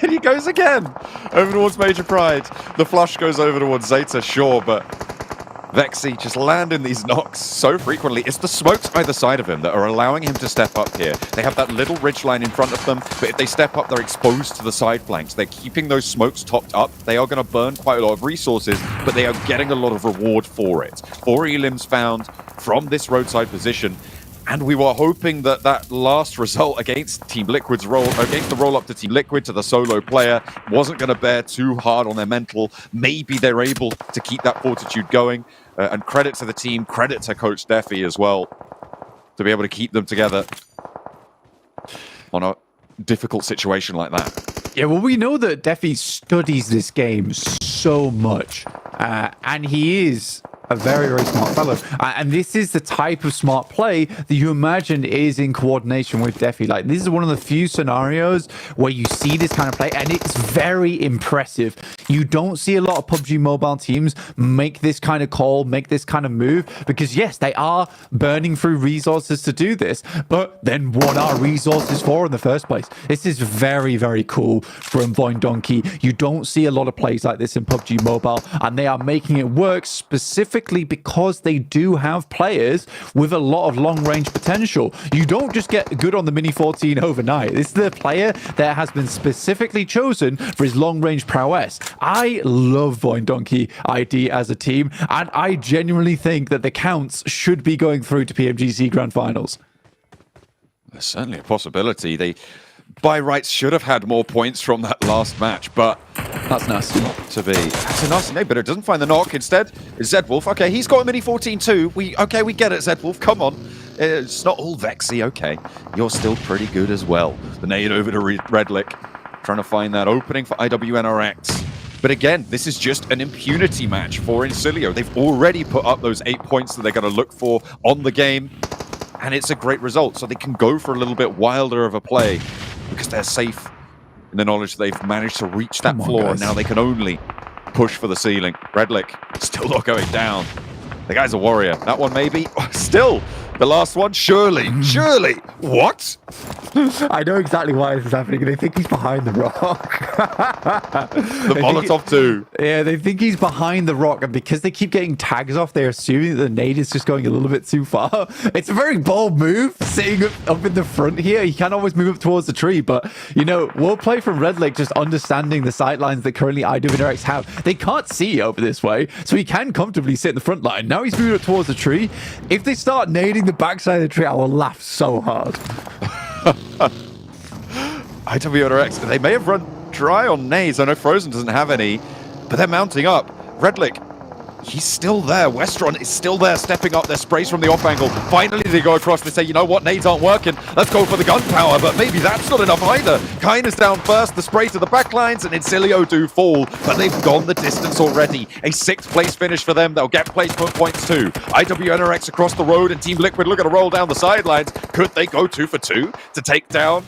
And he goes again over towards Major Pride. The flush goes over towards Zeta, sure, but Vexy just landing these knocks so frequently. It's the smokes either side of him that are allowing him to step up here. They have that little ridge line in front of them, but if they step up, they're exposed to the side flanks. They're keeping those smokes topped up. They are going to burn quite a lot of resources, but they are getting a lot of reward for it. 4 elims found from this roadside position, and we were hoping that that last result against Team Liquid's against the roll-up to Team Liquid, to the solo player, wasn't going to bear too hard on their mental. Maybe they're able to keep that fortitude going. And credit to the team, credit to Coach Defi as well, to be able to keep them together on a difficult situation like that. Yeah, well, we know that Defi studies this game so much, and he is a very smart fellow. And this is the type of smart play that you imagine is in coordination with Defi. Like, this is one of the few scenarios where you see this kind of play, and it's very impressive. You don't see a lot of PUBG Mobile teams make this kind of call, make this kind of move, because yes, they are burning through resources to do this, but then what are resources for in the first place? This is very cool from Voindonkey. You don't see a lot of plays like this in PUBG Mobile, and they are making it work specifically because they do have players with a lot of long-range potential. You don't just get good on the Mini 14 overnight. This is the player that has been specifically chosen for his long-range prowess. I love Voindonkey ID as a team, and I genuinely think that the counts should be going through to PMGC Grand Finals. There's certainly a possibility. They, by rights, should have had more points from that last match, but that's nasty. To be. That's a nasty, no, but it doesn't find the knock. Instead, it's Zedwolf. Okay, he's got a Mini 14 too. We get it, Zedwolf. Come on. It's not all Vexy. Okay, you're still pretty good as well. The nade over to Redlick, trying to find that opening for IWNRX. But again, this is just an impunity match for Incilio. They've already put up those 8 points that they're going to look for on the game, and it's a great result. So they can go for a little bit wilder of a play because they're safe in the knowledge that they've managed to reach that floor, and now they can only push for the ceiling. Redlick still not going down. The guy's a warrior. That one maybe. Still, the last one, surely. What? I know exactly why this is happening. They think he's behind the rock. The Molotov too. Yeah, they think he's behind the rock, and because they keep getting tags off, they're assuming that the nade is just going a little bit too far. It's a very bold move, sitting up in the front here. He can always move up towards the tree, but, you know, well play from Redlick, just understanding the sightlines that currently IWNRX have. They can't see over this way, so he can comfortably sit in the front line. Now he's moving up towards the tree. If they start nading the backside of the tree, I will laugh so hard. IWNRX, they may have run dry on nades. I know Frozen doesn't have any, but they're mounting up. Redlick, he's still there. Westron is still there, stepping up their sprays from the off angle. Finally, they go across and say, you know what, nades aren't working. Let's go for the gunpowder, but maybe that's not enough either. Kine is down first, the spray to the backlines, and Incilio do fall, but they've gone the distance already. A 6th place finish for them. They'll get placement points too. IWNRX across the road, and Team Liquid looking to roll down the sidelines. Could they go 2 for 2 to take down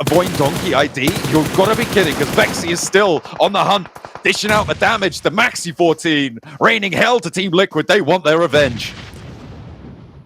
Voin Donkey ID? You've got to be kidding, because Vexy is still on the hunt, dishing out the damage. The Maxi 14, raining hell to Team Liquid. They want their revenge.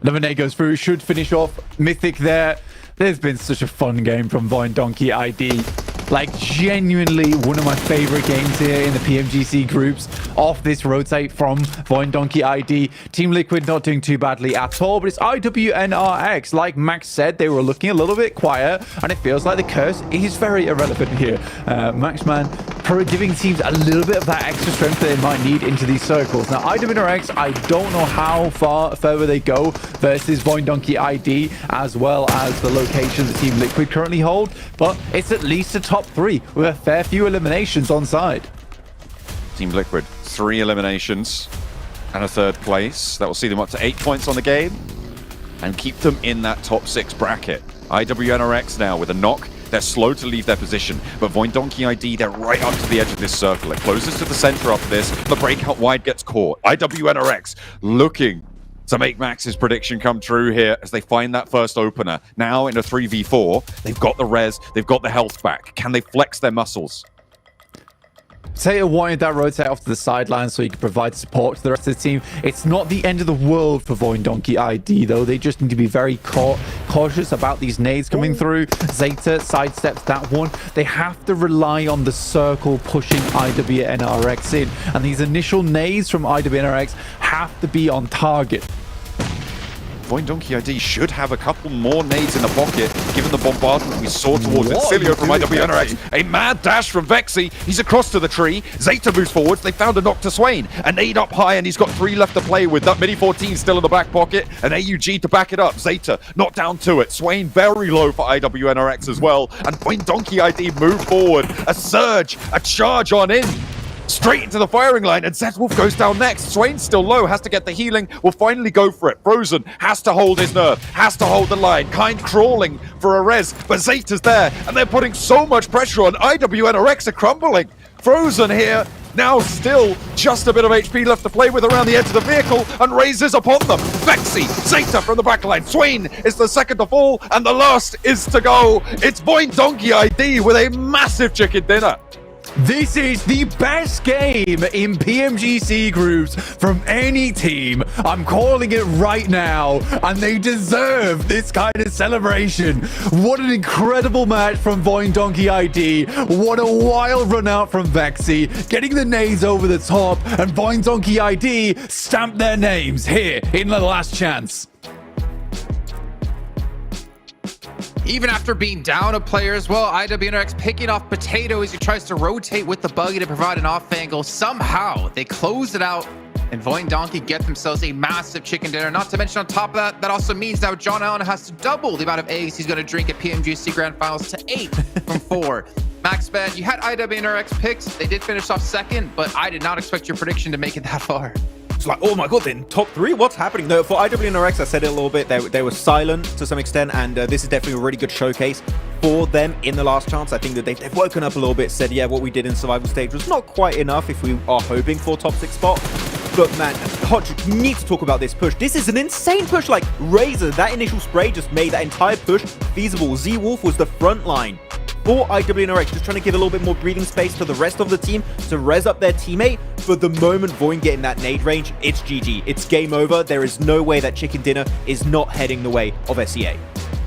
Another nade goes through, should finish off Mythic there. There's been such a fun game from Voin Donkey ID. Like, genuinely one of my favorite games here in the PMGC groups off this rotate from Voin Donkey ID. Team Liquid not doing too badly at all, but it's IWNRX. Like Max said, they were looking a little bit quiet, and it feels like the curse is very irrelevant here. Maxman giving teams a little bit of that extra strength that they might need into these circles. Now, IWNRX, I don't know how far further they go versus Voin Donkey ID, as well as the location that Team Liquid currently hold, but it's at least a top 3 with a fair few eliminations on side. Team Liquid, 3 eliminations and a 3rd place. That will see them up to 8 points on the game and keep them in that top 6 bracket. IWNRX now with a knock. They're slow to leave their position, but Voin Donkey ID, they're right up to the edge of this circle. It closes to the center after this. The breakout wide gets caught. IWNRX looking to make Max's prediction come true here as they find that first opener. Now in a 3v4, they've got the res, they've got the health back. Can they flex their muscles? Tater wanted that rotate off to the sidelines so he could provide support to the rest of the team. It's not the end of the world for Voin Donkey ID, though. They just need to be very cautious about these nades coming through. Zeta sidesteps that one. They have to rely on the circle pushing IWNRX in, and these initial nades from IWNRX have to be on target. Voin Donkey ID should have a couple more nades in the pocket, given the bombardment we saw towards Incilio from IWNRX. A mad dash from Vexy. He's across to the tree. Zeta moves forwards. They found a knock to Swain. A nade up high, and he's got 3 left to play with. That Mini 14 still in the back pocket. An AUG to back it up. Zeta not down to it. Swain very low for IWNRX as well. And Voin Donkey ID move forward. A surge, a charge on in. Straight into the firing line, and Zetwolf goes down next. Swain's still low, has to get the healing, will finally go for it. Frozen has to hold his nerve, has to hold the line. Kind crawling for a res, but Zeta's there, and they're putting so much pressure on. IWNRX are crumbling. Frozen here, now still just a bit of HP left to play with around the edge of the vehicle, and raises upon them. Vexy, Zeta from the backline. Swain is the second to fall, and the last is to go. It's Voin Donkey ID with a massive chicken dinner. This is the best game in PMGC groups from any team. I'm calling it right now, and they deserve this kind of celebration. What an incredible match from Voin Donkey ID. What a wild run out from Vexy, getting the nades over the top, and Voin Donkey ID stamp their names here in the last chance. Even after being down a player as well, IWNRX picking off Potato as he tries to rotate with the buggy to provide an off angle. Somehow they close it out, and Voin Donkey get themselves a massive chicken dinner. Not to mention on top of that, that also means now John Allen has to double the amount of eggs he's going to drink at PMGC Grand Finals to 8 from 4. Max Ben, you had IWNRX picks. They did finish off second, but I did not expect your prediction to make it that far. It's like, oh my god, they're in top 3? What's happening? No, for IWNRX, I said it a little bit, they were silent to some extent, and this is definitely a really good showcase for them in the last chance. I think that they've woken up a little bit, said, yeah, what we did in survival stage was not quite enough if we are hoping for top 6 spot. But man, Hodge, you need to talk about this push. This is an insane push. Like, Razor, that initial spray just made that entire push feasible. Z-Wolf was the front line for IWNRX, just trying to give a little bit more breathing space to the rest of the team to res up their teammate. But the moment Voin get in that nade range, it's GG. It's game over. There is no way that Chicken Dinner is not heading the way of SEA.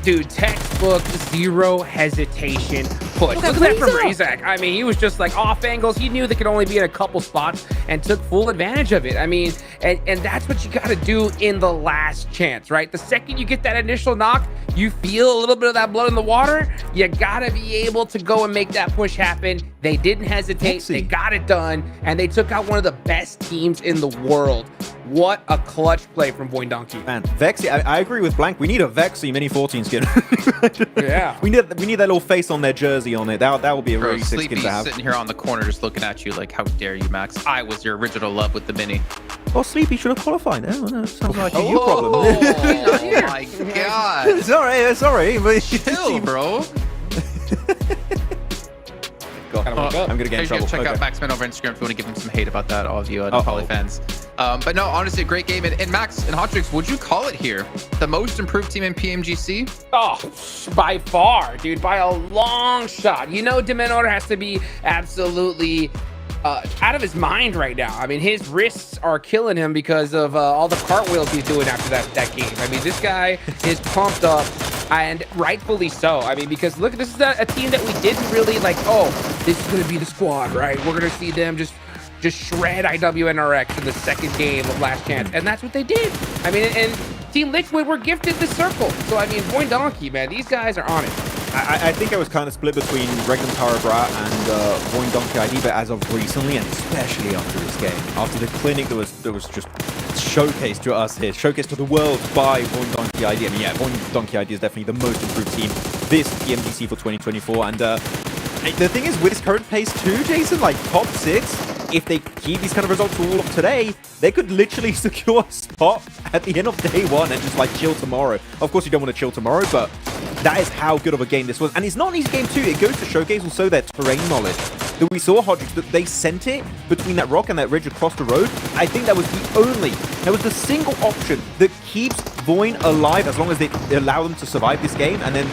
Dude, textbook, zero hesitation push. Look at that from Razak. I mean, he was just like off angles. He knew they could only be in a couple spots and took full advantage of it. I mean, and that's what you got to do in the last chance, right? The second you get that initial knock, you feel a little bit of that blood in the water. You got to be able to go and make that push happen. They didn't hesitate. They got it done, and they took out one of the best teams in the world. What a clutch play from Voin Donkey. Man, Vexy, I agree with Blank. We need a Vexy Mini 14 skin. Yeah. We need that little face on their jersey on it. That would be a really sick skin to have. Sitting here on the corner just looking at you like, how dare you, Max? I was your original love with the Mini. Well, Sleepy should have qualified. No, sounds like a you problem. Oh my god. It's alright. But chill, bro. I'm gonna get in trouble. Check out Maxman over Instagram if you want to give him some hate about that, all of you Nepali fans. But no, honestly, a great game. And Max and Hotrix, would you call it here the most improved team in PMGC? Oh, by far, dude, by a long shot. You know, Dementor has to be absolutely out of his mind right now. I mean, his wrists are killing him because of all the cartwheels he's doing after that game. I mean, this guy is pumped up, and rightfully so. I mean, because look, this is a team that we didn't really like, oh, this is going to be the squad, right? We're going to see them just shred IWNRX in the second game of Last Chance, and that's what they did. I mean, and Team Liquid were gifted the circle. So, I mean, Voin Donkey, man, these guys are on it. I think I was kind of split between Regnum Tarabra and Voin Donkey ID, but as of recently, and especially after this game, after the clinic that was just showcased to us here, showcased to the world by Voin Donkey ID. I mean, yeah, Voin Donkey ID is definitely the most improved team this PMGC for 2024. And the thing is, with this current pace too, Jason, like top 6, if they keep these kind of results all of today, they could literally secure a spot at the end of day 1 and just like chill tomorrow. Of course, you don't want to chill tomorrow, but that is how good of a game this was. And it's not an easy game too. It goes to showcase also their terrain knowledge. That we saw Hodrix, that they sent it between that rock and that ridge across the road. I think that was the single option that keeps Voin alive as long as they allow them to survive this game. And then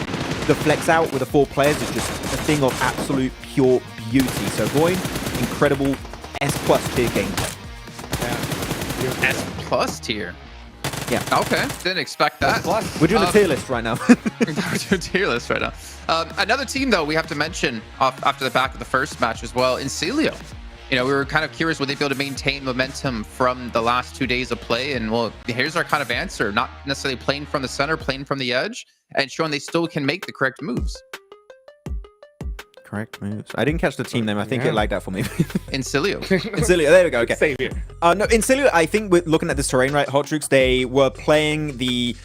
the flex out with the 4 players is just a thing of absolute pure beauty. So Voin, incredible S+ tier gameplay. Yeah. S+ tier. Yeah. Okay. Didn't expect that. We're doing a tier list right now. We're doing a tier list right now. Another team, though, we have to mention after the back of the first match as well, Incilio. You know, we were kind of curious, would they be able to maintain momentum from the last 2 days of play? And well, here's our kind of answer. Not necessarily playing from the center, playing from the edge, and showing they still can make the correct moves. Correct moves. I didn't catch the team name. I think it lagged out for me. Incilio. Incilio. There we go. Okay. Same here. No, Incilio, I think with looking at this terrain, right, Hotrix, they were playing the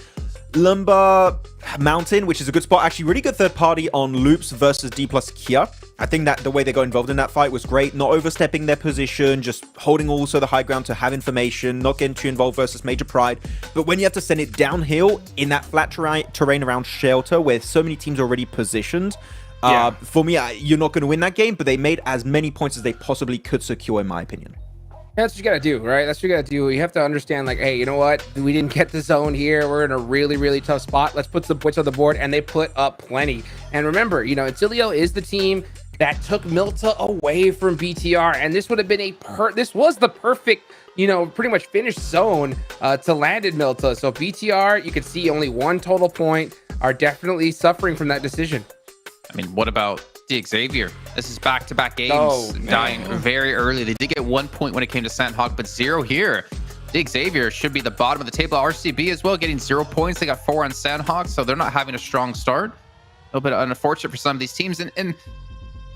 Lumber Mountain, which is a good spot. Actually, really good third party on Loops versus D plus Kia. I think that the way they got involved in that fight was great. Not overstepping their position, just holding also the high ground to have information, not getting too involved versus Major Pride. But when you have to send it downhill in that flat terrain around Shelter, where so many teams are already positioned, for me, you're not going to win that game, but they made as many points as they possibly could secure, in my opinion. That's what you got to do, right? That's what you got to do. You have to understand, like, hey, you know what? We didn't get the zone here. We're in a really, really tough spot. Let's put some points on the board, and they put up plenty. And remember, you know, Incilio is the team that took Milta away from BTR, and this would have been this was the perfect, you know, pretty much finished zone to land in Milta. So BTR, you could see only 1 total point, are definitely suffering from that decision. I mean, what about the Xavier? This is back-to-back games, dying very early. They did get 1 point when it came to Sanhok, but 0 here. The Xavier should be the bottom of the table. RCB as well, getting 0 points. They got 4 on Sanhok, so they're not having a strong start. A little bit unfortunate for some of these teams. And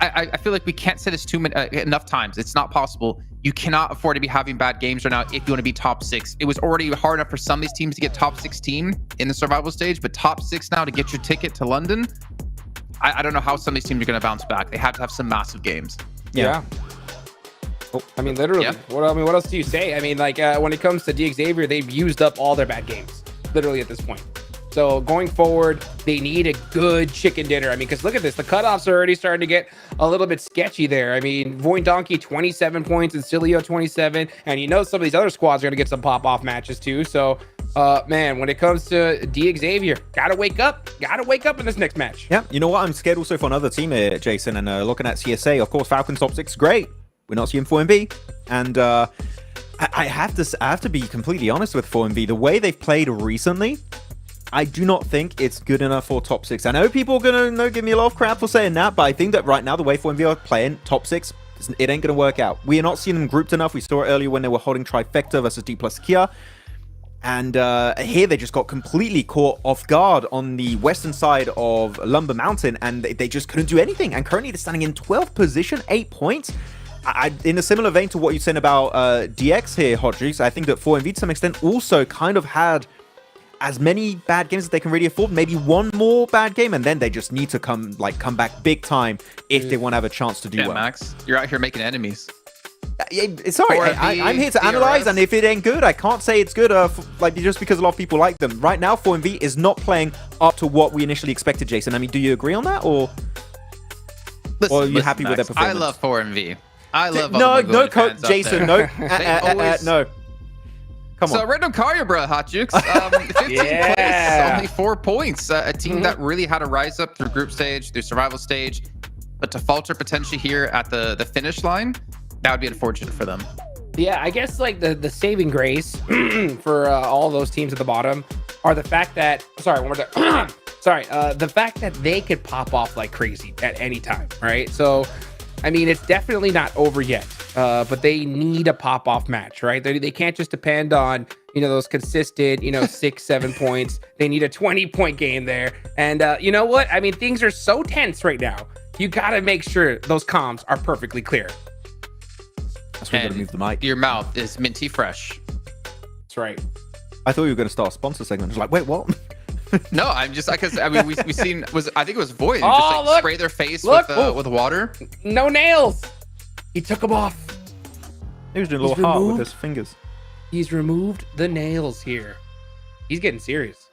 I feel like we can't say this enough times. It's not possible. You cannot afford to be having bad games right now if you want to be top 6. It was already hard enough for some of these teams to get top 16 in the survival stage, but top 6 now to get your ticket to London. I don't know how some of these teams are going to bounce back. They have to have some massive games. Yeah. I mean, literally. Yeah. What else do you say? I mean, like when it comes to DXavier, they've used up all their bad games, literally at this point. So going forward, they need a good chicken dinner. I mean, because look at this, the cutoffs are already starting to get a little bit sketchy there. I mean, Void Donkey 27 points and Cilio 27, and you know some of these other squads are going to get some pop-off matches too. So, man, when it comes to DXavier, gotta wake up in this next match. Yeah, you know what? I'm scared also for another team here, Jason, and looking at CSA, of course, Falcons top 6, great. We're not seeing 4MB, and I have to be completely honest with 4MB. The way they've played recently, I do not think it's good enough for top 6. I know people are going to give me a lot of crap for saying that, but I think that right now, the way 4MB are playing top 6, it ain't going to work out. We are not seeing them grouped enough. We saw it earlier when they were holding Trifecta versus D plus Kia. And here they just got completely caught off guard on the western side of Lumber Mountain, and they just couldn't do anything. And currently they're standing in 12th position, 8 points. In a similar vein to what you're saying about DX here, Hodges, I think that 4MB to some extent also kind of had as many bad games as they can really afford, maybe one more bad game, and then they just need to come back big time if they want to have a chance to do well. Max, you're out here making enemies. Sorry, I'm here to analyze, and if it ain't good, I can't say it's good, just because a lot of people like them. Right now, 4MV is not playing up to what we initially expected, Jason. I mean, do you agree on that, or are you happy with their performance? I love 4MV. I love no, Jason, no, no. Come on. So Random Carrier, bro, Hot Jukes. 15th place, only 4 points. A team that really had to rise up through group stage, through survival stage, but to falter potentially here at the finish line, that would be unfortunate for them. Yeah, I guess like the saving grace for all those teams at the bottom are the fact that, sorry, one more time. The fact that they could pop off like crazy at any time, right? So, I mean, it's definitely not over yet, but they need a pop-off match, right? They can't just depend on, those consistent, 6-7 points. They need a 20-point game there. And you know what? I mean, things are so tense right now. You got to make sure those comms are perfectly clear. That's why we got to move the mic. Your mouth is minty fresh. That's right. I thought you were going to start a sponsor segment. I was like, wait, what? No, I'm just because I mean we seen I think it was Void just like spray their face with water. No nails. He took them off. He was doing a little heart with his fingers. He's removed the nails here. He's getting serious.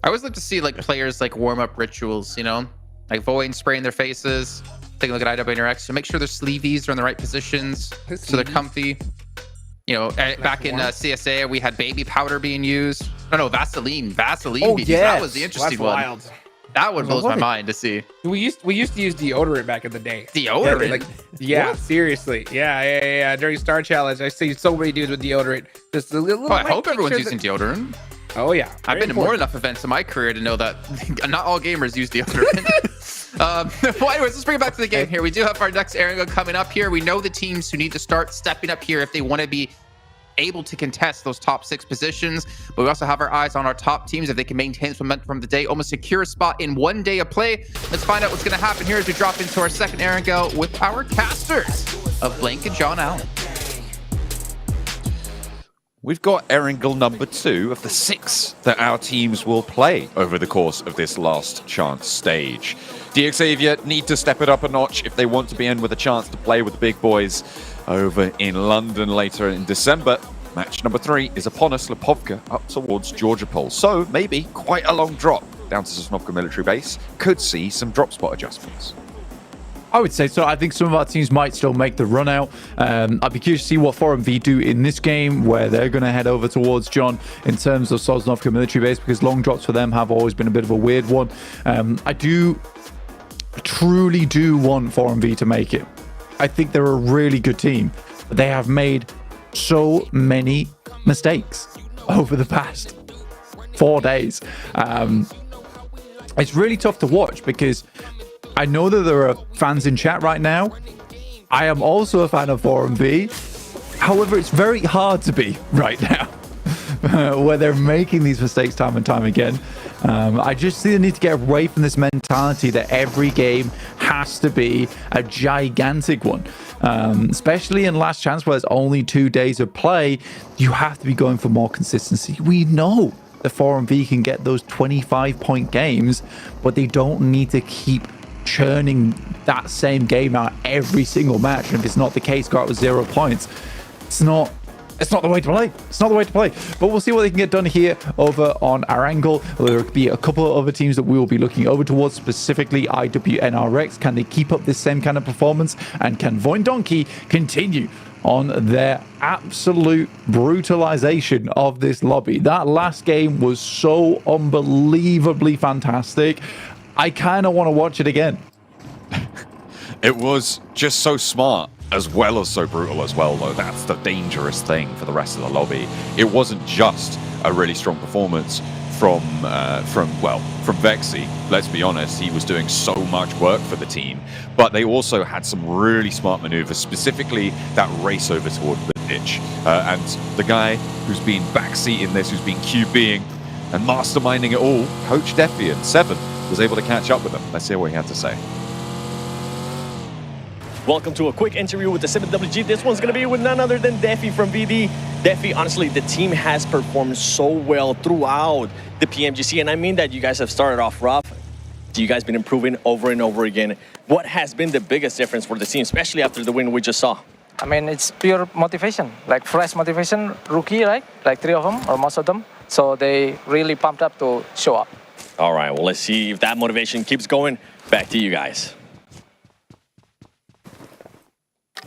I always like to see like players like warm up rituals, like Void spraying their faces. Take a look at IWNRX. So make sure their sleeveys are in the right positions so they're comfy. Back in CSA, we had baby powder being used. No, Vaseline. Oh, yes. Yeah, that was the interesting one. Wild. That one blows my mind to see. We used to use deodorant back in the day. Deodorant? Seriously. Yeah. During Star Challenge, I see so many dudes with deodorant. Just a little. I hope everyone's using deodorant. Oh yeah, I've been to more enough events in my career to know that not all gamers use deodorant. Well, anyways, let's bring it back to the game here. We do have our next Erangel coming up here. We know the teams who need to start stepping up here if they want to be able to contest those top 6 positions, but we also have our eyes on our top teams if they can maintain this momentum from the day, almost secure a spot in 1 day of play. Let's find out what's going to happen here as we drop into our second Erangel with our casters of Blank and John Allen. We've got Erangel number 2 of the 6 that our teams will play over the course of this last chance stage. DXavier need to step it up a notch if they want to be in with a chance to play with the big boys over in London later in December. Match number 3 is upon us, Lipovka up towards Georgia Pole. So maybe quite a long drop down to Sosnovka military base. Could see some drop spot adjustments. I would say so. I think some of our teams might still make the run out. I'd be curious to see what 4MV do in this game, where they're going to head over towards John in terms of Sosnovka military base, because long drops for them have always been a bit of a weird one. I truly do want 4MV to make it. I think they're a really good team, but they have made so many mistakes over the past 4 days. It's really tough to watch because I know that there are fans in chat right now. I am also a fan of 4MV. However, it's very hard to be right now where they're making these mistakes time and time again. I just see the need to get away from this mentality that every game has to be a gigantic one. Especially in Last Chance where there's only 2 days of play, you have to be going for more consistency. We know that 4MV can get those 25-point games, but they don't need to keep churning that same game out every single match. And if it's not the case, go out with 0 points. It's not the way to play. It's not the way to play. But we'll see what they can get done here over on Erangel. There could be a couple of other teams that we will be looking over towards, specifically IWNRX. Can they keep up this same kind of performance? And can Voindonkey continue on their absolute brutalization of this lobby? That last game was so unbelievably fantastic. I kind of want to watch it again. It was just so smart as well as so brutal as well, though. That's the dangerous thing for the rest of the lobby. It wasn't just a really strong performance from Vexy. Let's be honest, he was doing so much work for the team, but they also had some really smart maneuvers, specifically that race over toward the ditch. And the guy who's been backseat in this, who's been QBing and masterminding it all, Coach Defiant, 7, was able to catch up with him. Let's hear what he had to say. Welcome to a quick interview with the 7WG. This one's going to be with none other than Defi from VD. Defi, honestly, the team has performed so well throughout the PMGC, and I mean that you guys have started off rough. You guys been improving over and over again. What has been the biggest difference for the team, especially after the win we just saw? I mean, it's pure motivation, like fresh motivation, rookie, right? Like 3 of them, or most of them. So they really pumped up to show up. All right, well, let's see if that motivation keeps going. Back to you guys.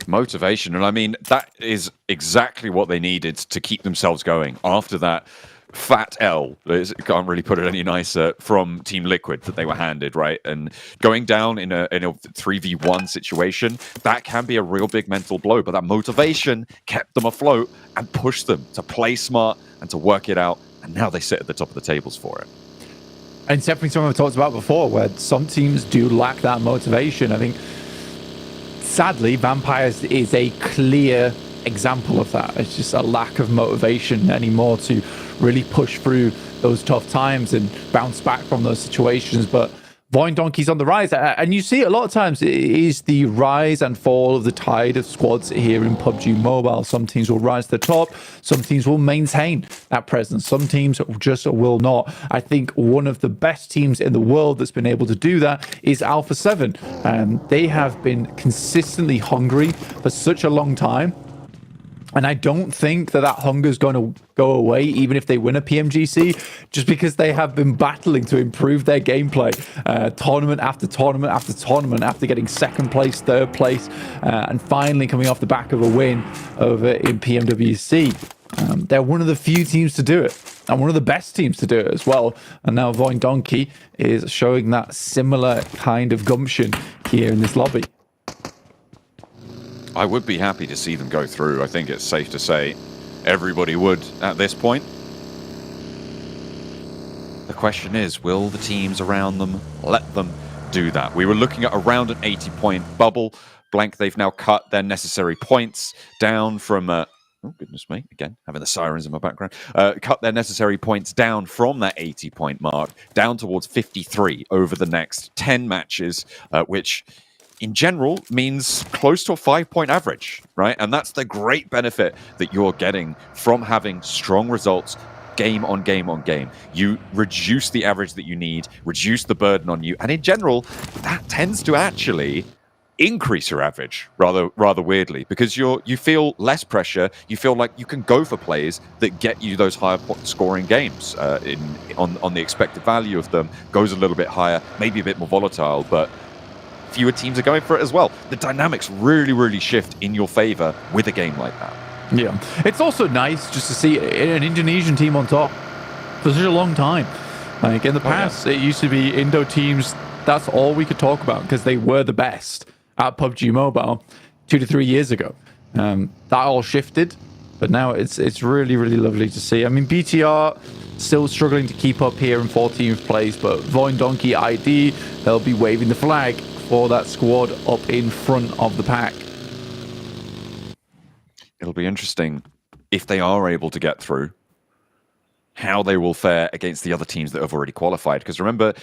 Motivation, and I mean, that is exactly what they needed to keep themselves going after that fat L, can't really put it any nicer, from Team Liquid that they were handed, right? And going down in a 3v1 situation, that can be a real big mental blow, but that motivation kept them afloat and pushed them to play smart and to work it out, and now they sit at the top of the tables for it. And it's definitely something we've talked about before, where some teams do lack that motivation. I think, sadly, Vampires is a clear example of that. It's just a lack of motivation anymore to really push through those tough times and bounce back from those situations. But Voindonkey's on the rise, and you see it a lot of times. It is the rise and fall of the tide of squads here in PUBG Mobile. Some teams will rise to the top, some teams will maintain that presence, some teams just will not. I think one of the best teams in the world that's been able to do that is Alpha 7. They have been consistently hungry for such a long time. And I don't think that hunger is going to go away, even if they win a PMGC, just because they have been battling to improve their gameplay tournament after tournament after tournament, after getting second place, third place, and finally coming off the back of a win over in PMWC. They're one of the few teams to do it, and one of the best teams to do it as well. And now Voindonkey is showing that similar kind of gumption here in this lobby. I would be happy to see them go through. I think it's safe to say everybody would at this point. The question is, will the teams around them let them do that? We were looking at around an 80-point bubble. Blank, they've now cut their necessary points down from... oh, goodness me, again, having the sirens in my background. Cut their necessary points down from that 80-point mark, down towards 53 over the next 10 matches, which... in general, means close to a 5-point average, right? And that's the great benefit that you're getting from having strong results game on game on game. You reduce the average that you need, reduce the burden on you, and in general, that tends to actually increase your average rather weirdly, because you feel less pressure. You feel like you can go for plays that get you those higher scoring games. On the expected value of them goes a little bit higher, maybe a bit more volatile, but fewer teams are going for it as well. The dynamics really shift in your favor with a game like that. Yeah, it's also nice just to see an Indonesian team on top for such a long time. Like in the past, It used to be Indo teams, that's all we could talk about because they were the best at PUBG Mobile 2 to 3 years ago. That all shifted, but now it's really lovely to see. I mean, BTR still struggling to keep up here in 14th place, but Voindonkey ID, they'll be waving the flag for that squad up in front of the pack. It'll be interesting if they are able to get through. how they will fare against the other teams that have already qualified. Because remember,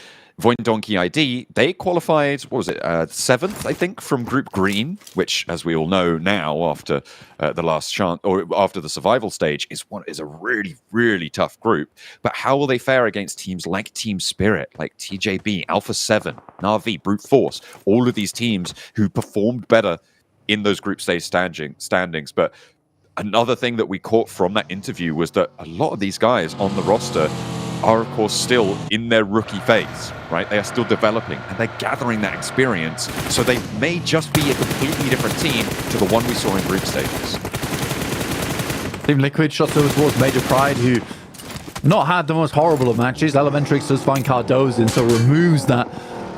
Voindonkey ID, they qualified, what was it, 7th, I think, from Group Green, which, as we all know now, after the last chance, or after the survival stage, is a really, really tough group. But how will they fare against teams like Team Spirit, like TJB, Alpha 7, Na'Vi, Brute Force, all of these teams who performed better in those group stage standings? But another thing that we caught from that interview was that a lot of these guys on the roster are, of course, still in their rookie phase, right? They are still developing and they're gathering that experience. So they may just be a completely different team to the one we saw in group stages. Team Liquid shots over towards Major Pride, who not had the most horrible of matches. Elementrix does find Cardoza, so removes that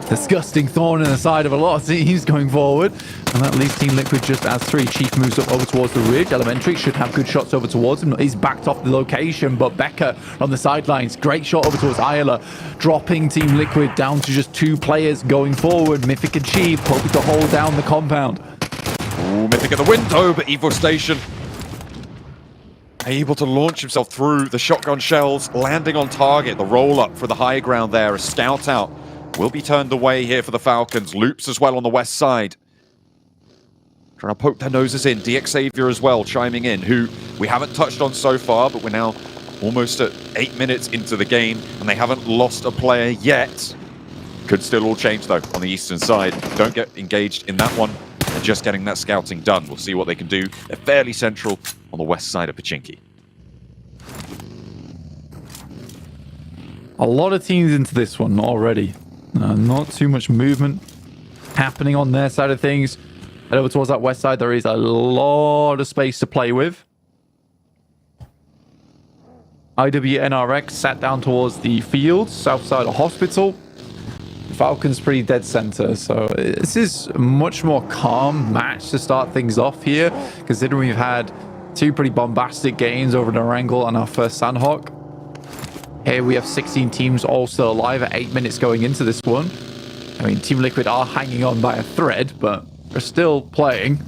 disgusting thorn in the side of a lot of teams going forward. And that leaves Team Liquid just as 3. Chief moves up over towards the ridge. Elementary should have good shots over towards him. He's backed off the location, but Becker on the sidelines. Great shot over towards Ayala, dropping Team Liquid down to just 2 players going forward. Mythic and Chief hoping to hold down the compound. Ooh, Mythic at the window, but Evo Station able to launch himself through the shotgun shells, landing on target. The roll-up for the high ground there. A scout out will be turned away here for the Falcons. Loops as well on the west side. Trying to poke their noses in. DX Xavier as well chiming in, who we haven't touched on so far, but we're now almost at 8 minutes into the game, and they haven't lost a player yet. Could still all change, though, on the eastern side. Don't get engaged in that one. They're just getting that scouting done. We'll see what they can do. They're fairly central on the west side of Pachinki. A lot of teams into this one already. Not too much movement happening on their side of things. And over towards that west side, there is a lot of space to play with. IWNRX sat down towards the field, south side of hospital. Falcons pretty dead center, so this is a much more calm match to start things off here, considering we've had 2 pretty bombastic games over in Erangel and our first Sanhok. Here we have 16 teams all still alive at 8 minutes going into this one. I mean, Team Liquid are hanging on by a thread, but they're still playing.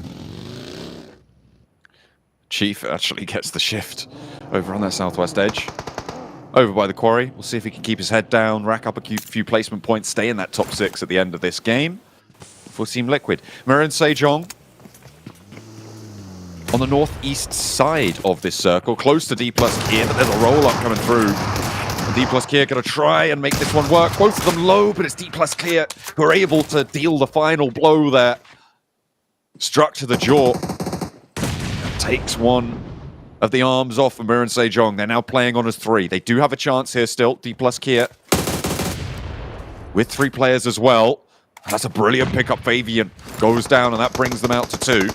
Chief actually gets the shift over on that southwest edge. Over by the quarry. We'll see if he can keep his head down, rack up a few placement points, stay in that top 6 at the end of this game for Team Liquid. Marin Sejong on the northeast side of this circle, close to D+ Kia, but there's a roll-up coming through. D+ Kia going to try and make this one work. Both of them low, but it's D+ Kia who are able to deal the final blow there. Struck to the jaw. Takes one of the arms off of Miran Sejong. They're now playing on as 3. They do have a chance here still. D+ Kia with 3 players as well. That's a brilliant pickup. Fabian goes down, and that brings them out to 2.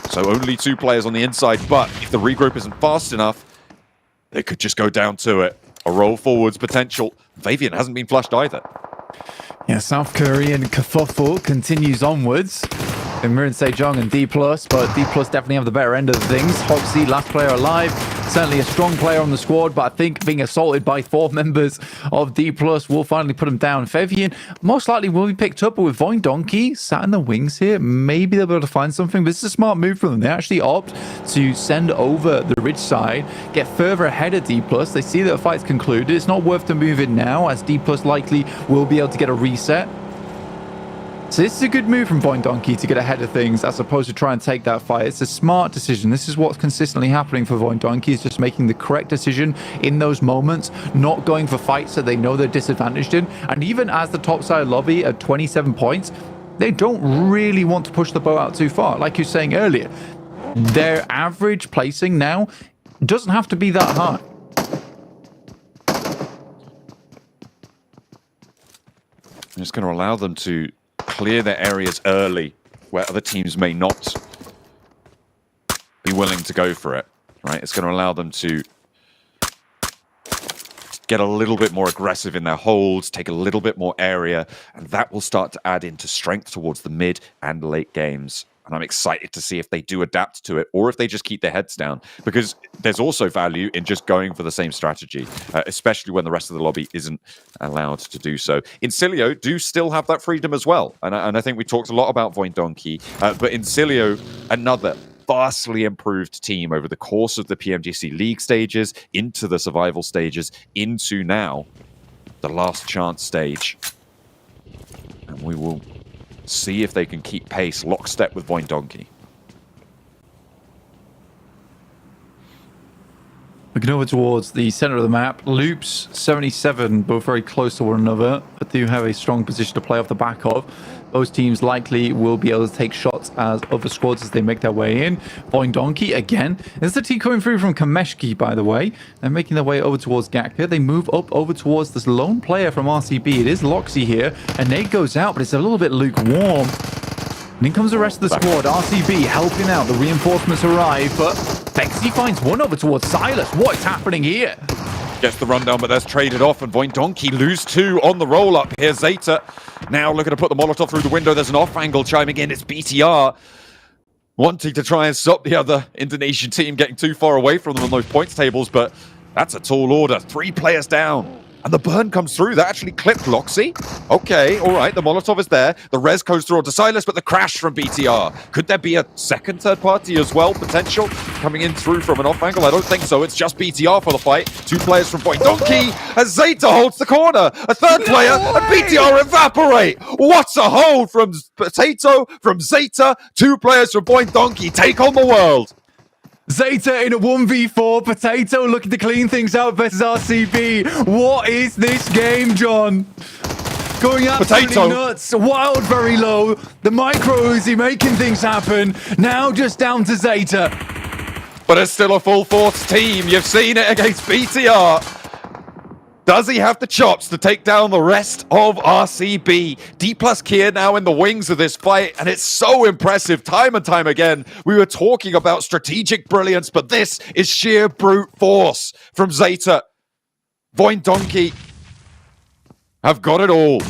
So only 2 players on the inside, but if the regroup isn't fast enough, they could just go down to it. A roll forwards potential. Fabian hasn't been flushed either. Yeah, South Korean kerfuffle continues onwards. And Miran Sejong and D+, but D+ definitely have the better end of things. Hoxie, last player alive. Certainly a strong player on the squad, but I think being assaulted by 4 members of D+ will finally put him down. Fabian most likely will be picked up, but with Voindonkey sat in the wings here, maybe they'll be able to find something. But this is a smart move from them. They actually opt to send over the ridge side, get further ahead of D+. They see that the fight's concluded. It's not worth to move it now, as D+ likely will be able to get a reset. So this is a good move from Voindonkey to get ahead of things as opposed to try and take that fight. It's a smart decision. This is what's consistently happening for Voindonkey, is just making the correct decision in those moments, not going for fights that they know they're disadvantaged in. And even as the topside lobby at 27 points, they don't really want to push the boat out too far. Like you were saying earlier, their average placing now doesn't have to be that high. I'm just going to allow them to clear their areas early where other teams may not be willing to go for it, right? It's going to allow them to get a little bit more aggressive in their holds, take a little bit more area, and that will start to add into strength towards the mid and late games. And I'm excited to see if they do adapt to it or if they just keep their heads down, because there's also value in just going for the same strategy, especially when the rest of the lobby isn't allowed to do so. Incilio do still have that freedom as well. And I think we talked a lot about Voindonkey, but Incilio, another vastly improved team over the course of the PMGC League stages, into the survival stages, into now the last chance stage. And we will see if they can keep pace lockstep with Voindonkey. Looking over towards the center of the map, Loops, 77, both very close to one another, but do have a strong position to play off the back of. Both teams likely will be able to take shots as other squads as they make their way in. Voindonkey, again. This is the team coming through from Kameshki, by the way. They're making their way over towards Gakpia. They move up over towards this lone player from RCB. It is Loxy here, and Nate goes out, but it's a little bit lukewarm. And in comes the rest of the squad. RCB helping out. The reinforcements arrive, but Vexy finds one over towards Silas. What is happening here? Gets the rundown, but that's traded off, and Voindonkey lose 2 on the roll-up. Here's Zeta now looking to put the Molotov through the window. There's an off-angle chiming in. It's BTR wanting to try and stop the other Indonesian team getting too far away from them on those points tables, but that's a tall order. 3 players down. And the burn comes through. That actually clipped Loxy. Okay, all right. The Molotov is there. The res goes through onto Silas, but the crash from BTR. Could there be a second third party as well, potential, coming in through from an off angle? I don't think so. It's just BTR for the fight. 2 players from Voindonkey as Zeta holds the corner. A third player, and BTR evaporate. What's a hold from Potato, from Zeta? 2 players from Voindonkey take on the world. Zeta in a 1v4. Potato looking to clean things out versus RCB. What is this game, John? Going absolutely Potato nuts. Wild very low. The micro Uzi making things happen. Now just down to Zeta. But it's still a full force team. You've seen it against BTR. Does he have the chops to take down the rest of RCB? D plus Kier now in the wings of this fight, and it's so impressive time and time again. We were talking about strategic brilliance, but this is sheer brute force from Zeta. Voindonkey have got it all.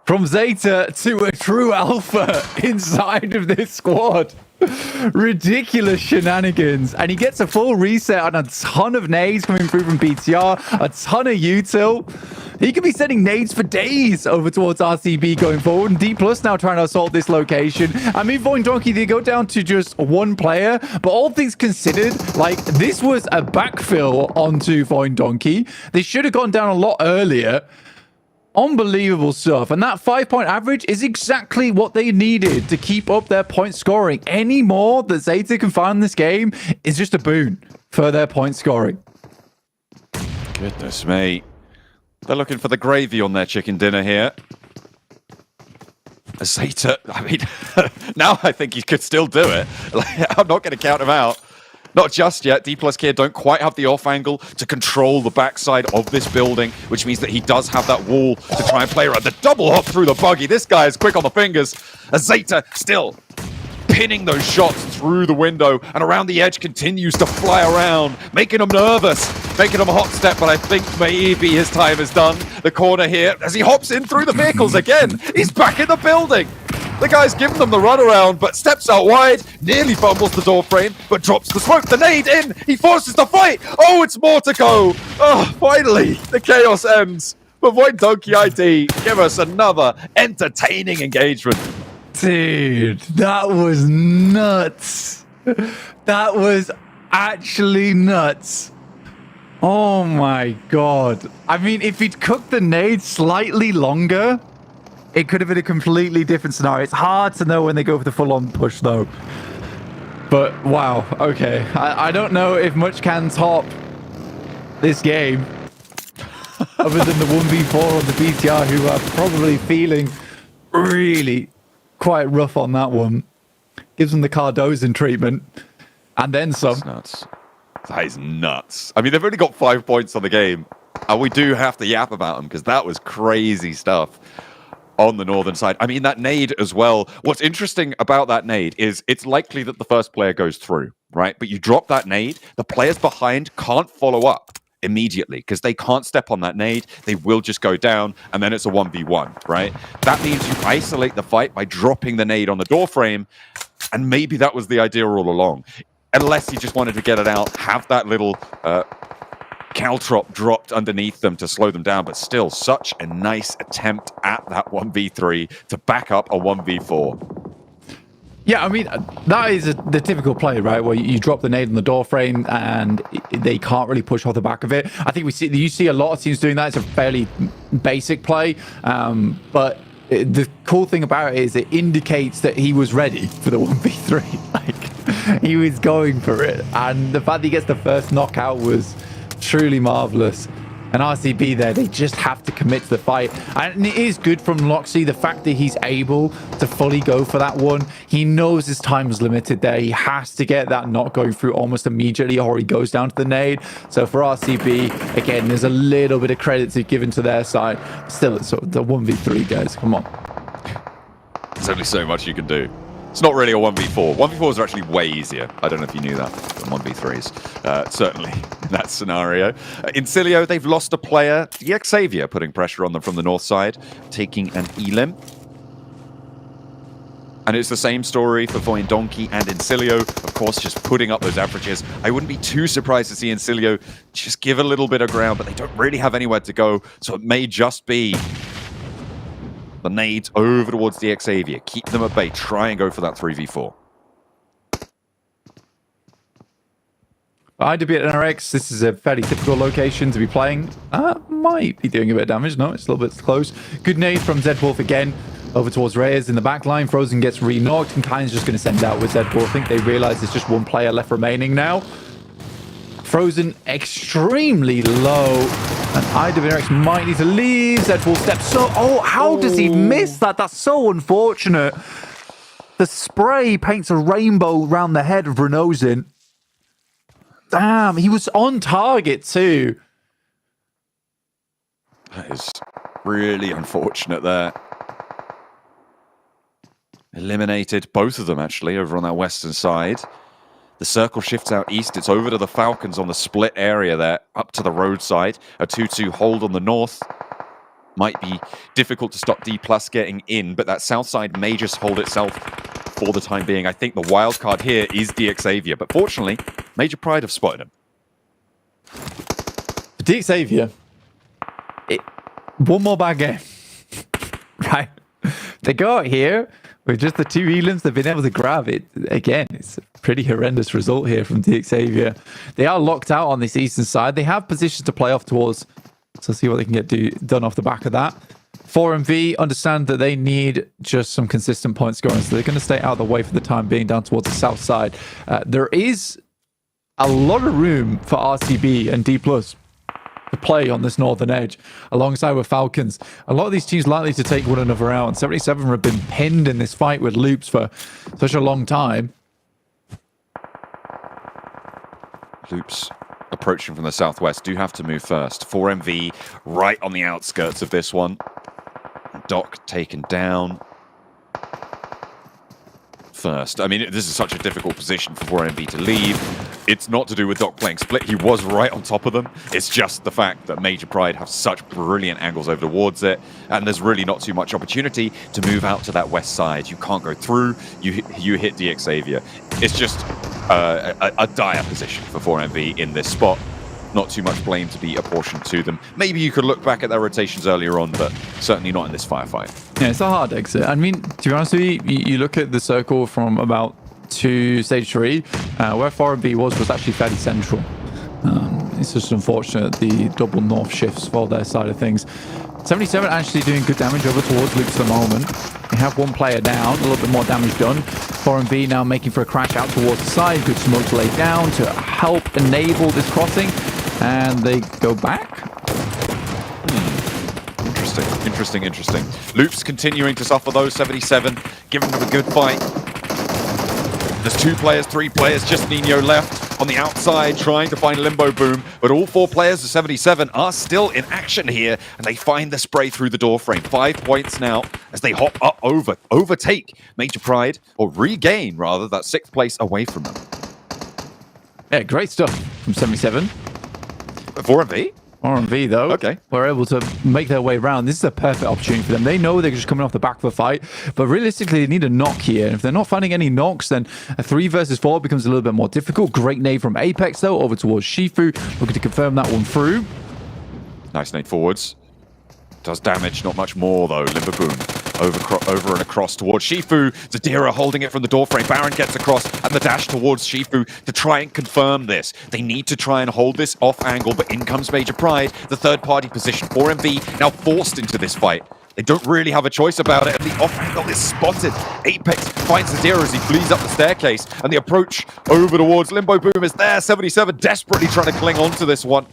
From Zeta to a true alpha inside of this squad. Ridiculous shenanigans, and he gets a full reset on a ton of nades coming through from BTR, a ton of util. He could be sending nades for days over towards RCB going forward, and D Plus now trying to assault this location. I mean, Voindonkey, they go down to just 1 player, but all things considered, like, this was a backfill onto Voindonkey. They should have gone down a lot earlier. Unbelievable stuff. And that 5-point average is exactly what they needed to keep up their point scoring. Any more that Zeta can find in this game is just a boon for their point scoring. Goodness me. They're looking for the gravy on their chicken dinner here. Zeta, I mean, now I think he could still do it. Like, I'm not going to count him out. Not just yet. D plus Kier don't quite have the off angle to control the backside of this building, which means that he does have that wall to try and play around. The double hop through the buggy. This guy is quick on the fingers. As Zeta still pinning those shots through the window and around the edge continues to fly around, making him nervous, making him a hot step, but I think maybe his time is done. The corner here as he hops in through the vehicles again. He's back in the building. The guy's giving them the runaround, but steps out wide, nearly fumbles the door frame, but drops the smoke. The nade in. He forces the fight. Oh, it's more to go. Oh, finally, the chaos ends. But Voindonkey ID, give us another entertaining engagement. Dude, that was nuts. That was actually nuts. Oh my god. I mean, if he'd cooked the nade slightly longer, it could have been a completely different scenario. It's hard to know when they go for the full-on push, though. But, wow. Okay. I don't know if much can top this game. Other than the 1v4 on the BTR, who are probably feeling really quite rough on that one. Gives them the Cardozo treatment. And then some. That's nuts. That is nuts. I mean, they've only got 5 points on the game. And we do have to yap about them, because that was crazy stuff on the northern side. I mean, that nade as well. What's interesting about that nade is it's likely that the first player goes through, right? But you drop that nade, the players behind can't follow up immediately because they can't step on that nade. They will just go down, and then it's a 1v1, right? That means you isolate the fight by dropping the nade on the door frame, and maybe that was the idea all along. Unless you just wanted to get it out, have that little caltrop dropped underneath them to slow them down, but still such a nice attempt at that 1v3 to back up a 1v4. Yeah, I mean, that is the typical play, right? Where you drop the nade on the door frame and they can't really push off the back of it. I think you see a lot of teams doing that. It's a fairly basic play, but the cool thing about it is it indicates that he was ready for the 1v3. Like, he was going for it. And the fact that he gets the first knockout was truly marvelous. And RCB there, they just have to commit to the fight. And it is good from Loxy, the fact that he's able to fully go for that one. He knows his time is limited there. He has to get that knock going through almost immediately or he goes down to the nade. So for RCB, again, there's a little bit of credit to given to their side. Still, it's sort of the 1v3, guys. Come on. There's only so much you can do. It's not really a 1v4. 1v4s are actually way easier. I don't know if you knew that, than 1v3s. Certainly in that scenario. In Cilio, they've lost a player. The Xavier putting pressure on them from the north side, taking an Elim. And it's the same story for Voin Donkey and Incilio. Of course, just putting up those averages. I wouldn't be too surprised to see Incilio just give a little bit of ground, but they don't really have anywhere to go. So it may just be the nades over towards the Xavier. Keep them at bay. Try and go for that 3v4. IW at NRX, this is a fairly typical location to be playing. Might be doing a bit of damage. No, it's a little bit close. Good nade from Zedwolf again. Over towards Reyes in the back line. Frozen gets re-knocked and Kyne's just going to send out with Zedwolf. I think they realize there's just one player left remaining now. Frozen extremely low. And IWNX might need to leave. Zedwolf steps so... Oh, how does he miss that? That's so unfortunate. The spray paints a rainbow around the head of Renozin. Damn, he was on target too. That is really unfortunate there. Eliminated both of them, actually, over on that western side. The circle shifts out east. It's over to the Falcons on the split area there, up to the roadside. A 2-2 hold on the north. Might be difficult to stop D+ getting in, but that south side may just hold itself for the time being. I think the wild card here is the Xavier, but fortunately, Major Pride have spotted him. For D Xavier, one more bad game, right? They go out here with just the two elims they've been able to grab it. Again, it's a pretty horrendous result here from D Xavier. They are locked out on this eastern side. They have positions to play off towards, so see what they can get done off the back of that. 4MV understand that they need just some consistent point scoring, so they're going to stay out of the way for the time being down towards the south side. There is a lot of room for RCB and D+ to play on this northern edge alongside with Falcons. A lot of these teams likely to take one another out, and 77 have been pinned in this fight with Loops for such a long time. Loops approaching from the southwest do have to move first. 4MV right on the outskirts of this one. Doc taken down first. I mean, this is such a difficult position for 4MV to leave. It's not to do with Doc playing split. He was right on top of them. It's just the fact that Major Pride have such brilliant angles over towards it, and there's really not too much opportunity to move out to that west side. You can't go through. You hit the Xavier. It's just a dire position for 4MV in this spot. Not too much blame to be apportioned to them. Maybe you could look back at their rotations earlier on, but certainly not in this firefight. Yeah, it's a hard exit. I mean, to be honest with you, you look at the circle from about to stage 3, where 4MV was actually fairly central. It's just unfortunate the double north shifts for their side of things. 77 actually doing good damage over towards Loops at the moment. They have one player down, a little bit more damage done. 4MV now making for a crash out towards the side. Good smoke to lay down to help enable this crossing. And they go back. Interesting. Loops continuing to suffer those. 77 giving them a good fight. There's 2 players, 3 players, just Nino left on the outside trying to find Limbo Boom, but all 4 players of 77 are still in action here, and they find the spray through the door frame. 5 points now as they hop up overtake Major Pride, or regain rather, that 6th place away from them. Yeah, great stuff from 77. 4MV? 4MV though, okay, were able to make their way around. This is a perfect opportunity for them. They know they're just coming off the back of a fight, but realistically, they need a knock here. And if they're not finding any knocks, then a 3 versus 4 becomes a little bit more difficult. Great nade from Apex though, over towards Shifu, looking to confirm that one through. Nice nade forwards. Does damage, not much more though. Limber Boom Over and across towards Shifu. Zadira holding it from the doorframe. Baron gets across and the dash towards Shifu to try and confirm this. They need to try and hold this off angle, but in comes Major Pride, the third party position. 4MV now forced into this fight. They don't really have a choice about it, and the off angle is spotted. Apex finds Zadira as he flees up the staircase, and the approach over towards Limbo Boom is there. 77 desperately trying to cling on to this one.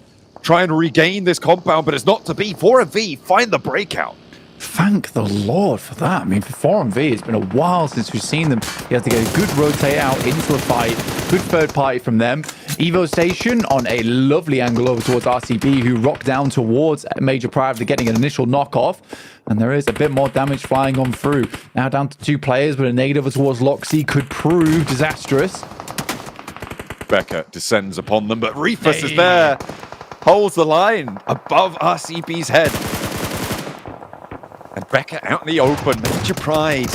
Try and regain this compound, but it's not to be. 4MV find the breakout. Thank the Lord for that. I mean, for 4MV, it's been a while since we've seen them. You have to get a good rotate out into a fight. Good third party from them. Evo Station on a lovely angle over towards RCB, who rocked down towards Major Pride after getting an initial knockoff. And there is a bit more damage flying on through. Now down to 2 players, but a nade over towards Loxy could prove disastrous. Becca descends upon them, but Rufus is there. Holds the line above RCB's head. And Becca out in the open. Major Pride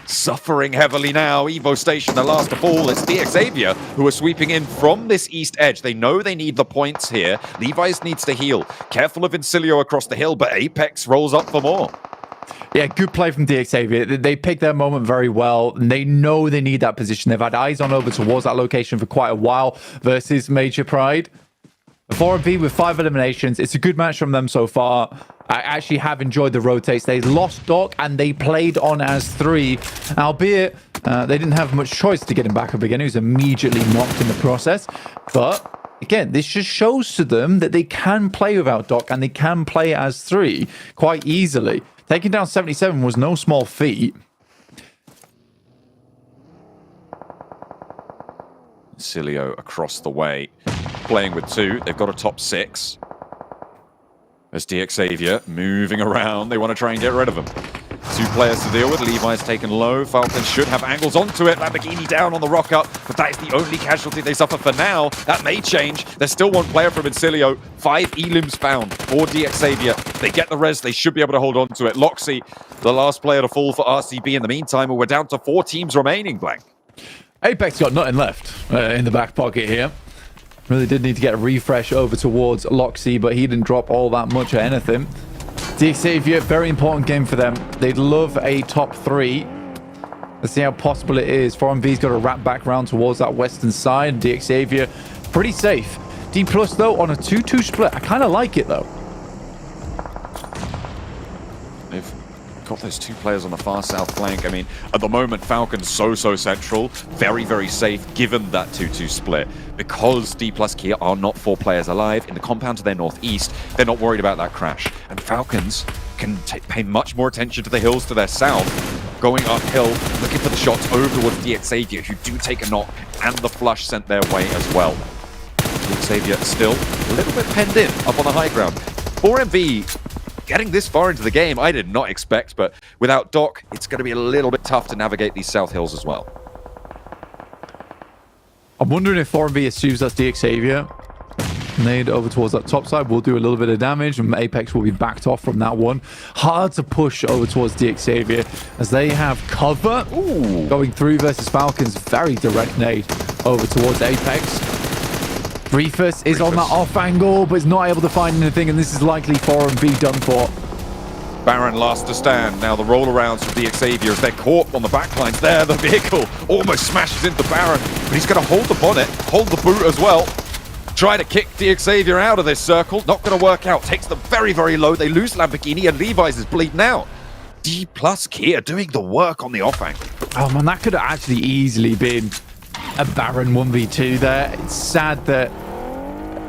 suffering heavily now. Evo Station, the last to fall. It's DXavier who are sweeping in from this east edge. They know they need the points here. Levi's needs to heal. Careful of Incilio across the hill, but Apex rolls up for more. Yeah, good play from DXavier. They picked their moment very well. And they know they need that position. They've had eyes on over towards that location for quite a while versus Major Pride. 4MV with 5 eliminations. It's a good match from them so far. I actually have enjoyed the rotates. They lost Doc and they played on as 3, albeit they didn't have much choice to get him back up again. He was immediately knocked in the process. But again, this just shows to them that they can play without Doc and they can play as 3 quite easily. Taking down 77 was no small feat. Cilio across the way, playing with 2. They've got a top 6. As DXavier moving around, they want to try and get rid of him. 2 players to deal with. Levi's taken low. Falcons should have angles onto it. Lamborghini down on the rock up, but that is the only casualty they suffer for now. That may change. There's still 1 player from Incilio. 5 elims found for DXavier. They get the res. They should be able to hold on to it. Loxy, the last player to fall for RCB in the meantime, and we're down to 4 teams remaining, Blank. Apex got nothing left in the back pocket here. Really did need to get a refresh over towards Loxy, but he didn't drop all that much or anything. DXavier, very important game for them. They'd love a top 3. Let's see how possible it is. 4MV's got to wrap back round towards that western side. DXavier, pretty safe. D plus, though, on a 2-2 split. I kind of like it, though. They've got those 2 players on the far south flank. I mean, at the moment, Falcon's so central. Very, very safe, given that 2-2 split. Because D plus Kia are not 4 players alive in the compound to their northeast, they're not worried about that crash. And Falcons can pay much more attention to the hills to their south, going uphill, looking for the shots over towards DXavier, who do take a knock, and the flush sent their way as well. DXavier still a little bit penned in up on the high ground. 4MV getting this far into the game, I did not expect, but without Doc, it's going to be a little bit tough to navigate these south hills as well. I'm wondering if 4MV assumes that's DXavier. Nade over towards that top side will do a little bit of damage, and Apex will be backed off from that one. Hard to push over towards DXavier as they have cover. Ooh. Going through versus Falcons. Very direct nade over towards Apex. Rufus is on that off angle, but is not able to find anything, and this is likely 4MV done for. Baron last to stand. Now the roll-arounds from DXavier as they're caught on the backlines there. The vehicle almost smashes into Baron, but he's going to hold the bonnet, hold the boot as well. Try to kick DXavier out of this circle. Not going to work out. Takes them very, very low. They lose Lamborghini, and Levi's is bleeding out. D plus Kia doing the work on the off angle. Oh man, that could have actually easily been a Baron 1v2 there. It's sad that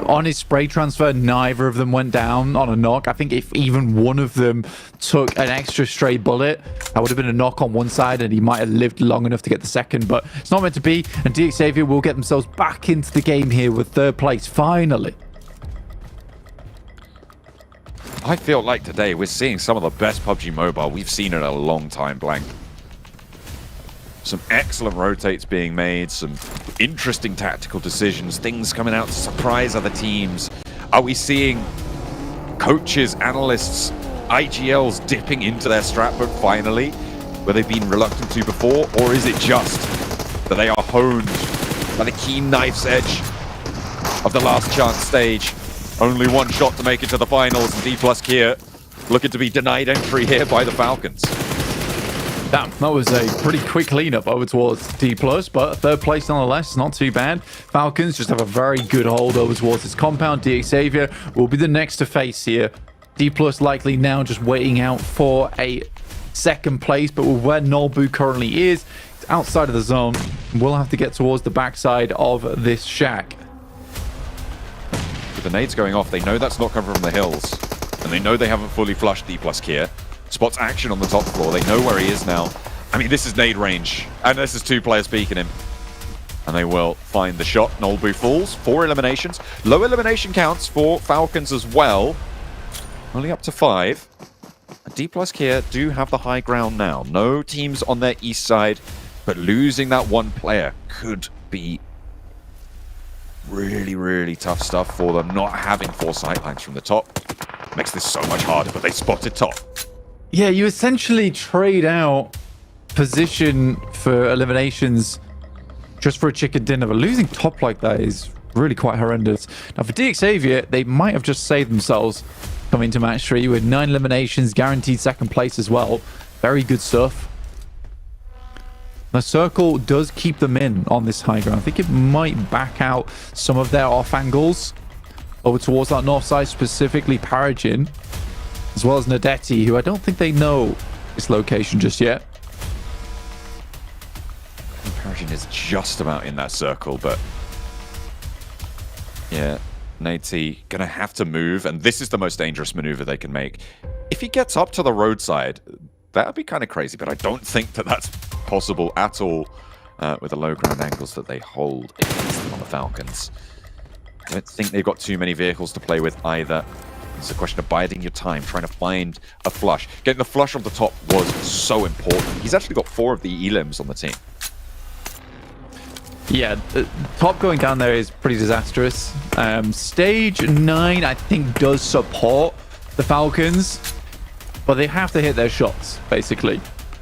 on his spray transfer, neither of them went down on a knock. I think if even one of them took an extra stray bullet, that would have been a knock on one side and he might have lived long enough to get the second, but it's not meant to be, and DXavier will get themselves back into the game here with 3rd place, finally. I feel like today we're seeing some of the best PUBG Mobile we've seen in a long time, Blank. Some excellent rotates being made, some interesting tactical decisions, things coming out to surprise other teams. Are we seeing coaches, analysts, IGLs dipping into their strat book finally, where they've been reluctant to before? Or is it just that they are honed by the keen knife's edge of the last chance stage? Only 1 shot to make it to the finals, and D plus Kia looking to be denied entry here by the Falcons. Damn, that was a pretty quick cleanup over towards D+, but third place nonetheless, not too bad. Falcons just have a very good hold over towards this compound. Xavier will be the next to face here. D+ likely now just waiting out for a second place, but with where Nolbu currently is, it's outside of the zone. We'll have to get towards the backside of this shack. With the nades going off, they know that's not coming from the hills, and they know they haven't fully flushed D+ Kier. Spots action on the top floor. They know where he is now. I mean, this is nade range, and this is 2 players peeking him. And they will find the shot. Nolbu falls. 4 eliminations. Low elimination counts for Falcons as well. Only up to 5. And D+ Kier do have the high ground now. No teams on their east side, but losing that 1 player could be really, really tough stuff for them. Not having 4 sightlines from the top makes this so much harder, but they spotted top. Yeah, you essentially trade out position for eliminations just for a chicken dinner, but losing top like that is really quite horrendous. Now for Xavier, they might have just saved themselves coming to match 3 with 9 eliminations, guaranteed second place as well. Very good stuff. The circle does keep them in on this high ground. I think it might back out some of their off angles over towards that north side, specifically Paragin, as well as Nadetti, who I don't think they know his location just yet. Paragin is just about in that circle, but yeah, Nadetti gonna have to move, and this is the most dangerous maneuver they can make. If he gets up to the roadside, that would be kind of crazy, but I don't think that that's possible at all with the low ground angles that they hold against them on the Falcons. I don't think they've got too many vehicles to play with either. It's a question of biding your time, trying to find a flush. Getting the flush on the top was so important. He's actually got 4 of the elims on the team. Yeah, top going down there is pretty disastrous. Stage 9, I think, does support the Falcons, but they have to hit their shots, basically.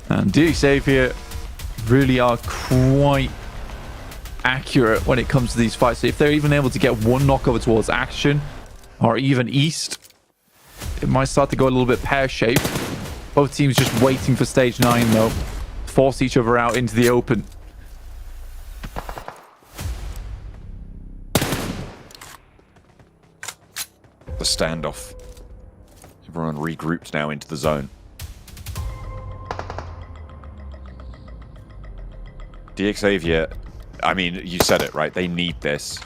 And Xavier really are quite accurate when it comes to these fights. So if they're even able to get 1 knockover towards action, or even east, it might start to go a little bit pear-shaped. Both teams just waiting for stage 9, though. Force each other out into the open. The standoff. Everyone regrouped now into the zone. Xavier, I mean, you said it, right? They need this.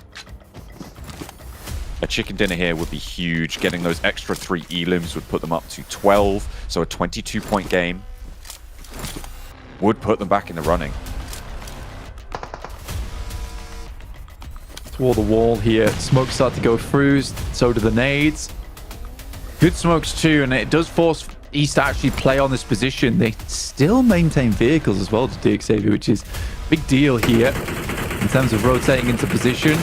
A chicken dinner here would be huge. Getting those extra 3 elims would put them up to 12. So a 22-point game would put them back in the running. Toward the wall here. Smokes start to go through. So do the nades. Good smokes too, and it does force East to actually play on this position. They still maintain vehicles as well to Xavier, which is a big deal here in terms of rotating into position.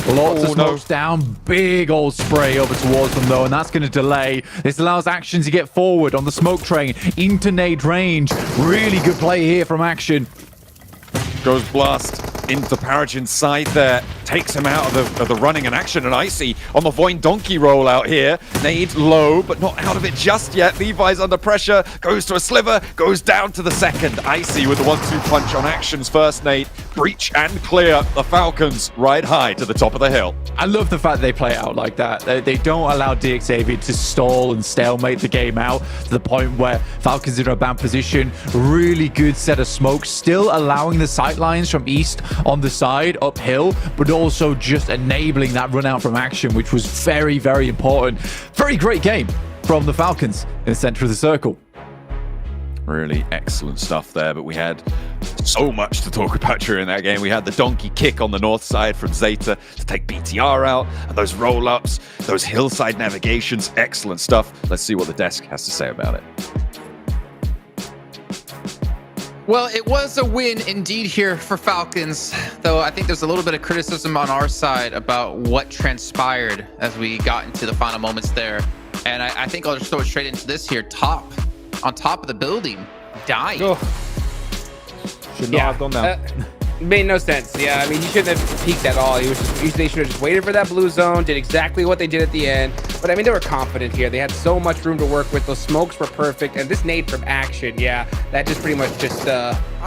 Lots of smokes down. Big old spray over towards them, though, and that's going to delay. This allows Action to get forward on the smoke train into nade range. Really good play here from Action. Goes blast into Paragin's side there. Takes him out of the running and Action, and Icy on the Voin Donkey rollout here. Nade low, but not out of it just yet. Levi's under pressure. Goes to a sliver. Goes down to the second. Icy with the 1-2 punch on Action's first nade. Breach and clear. The Falcons ride high to the top of the hill. I love the fact they play it out like that. They don't allow Xavier to stall and stalemate the game out to the point where Falcons are in a bad position. Really good set of smokes, still allowing the sightlines from East on the side uphill, but also just enabling that run out from Action, which was very, very important. Very great game from the Falcons in the center of the circle. Really excellent stuff there, but we had so much to talk about during that game. We had the donkey kick on the north side from Zeta to take BTR out, and those roll-ups, those hillside navigations, excellent stuff. Let's see what the desk has to say about it. Well, it was a win indeed here for Falcons, though I think there's a little bit of criticism on our side about what transpired as we got into the final moments there. And I think I'll just throw it straight into this here. On top of the building, died. Oh. Should not have done that. Made no sense. Yeah, I mean, he shouldn't have peeked at all. They should have just waited for that blue zone, did exactly what they did at the end. But I mean, they were confident here. They had so much room to work with. Those smokes were perfect. And this nade from Action, yeah, that just pretty much just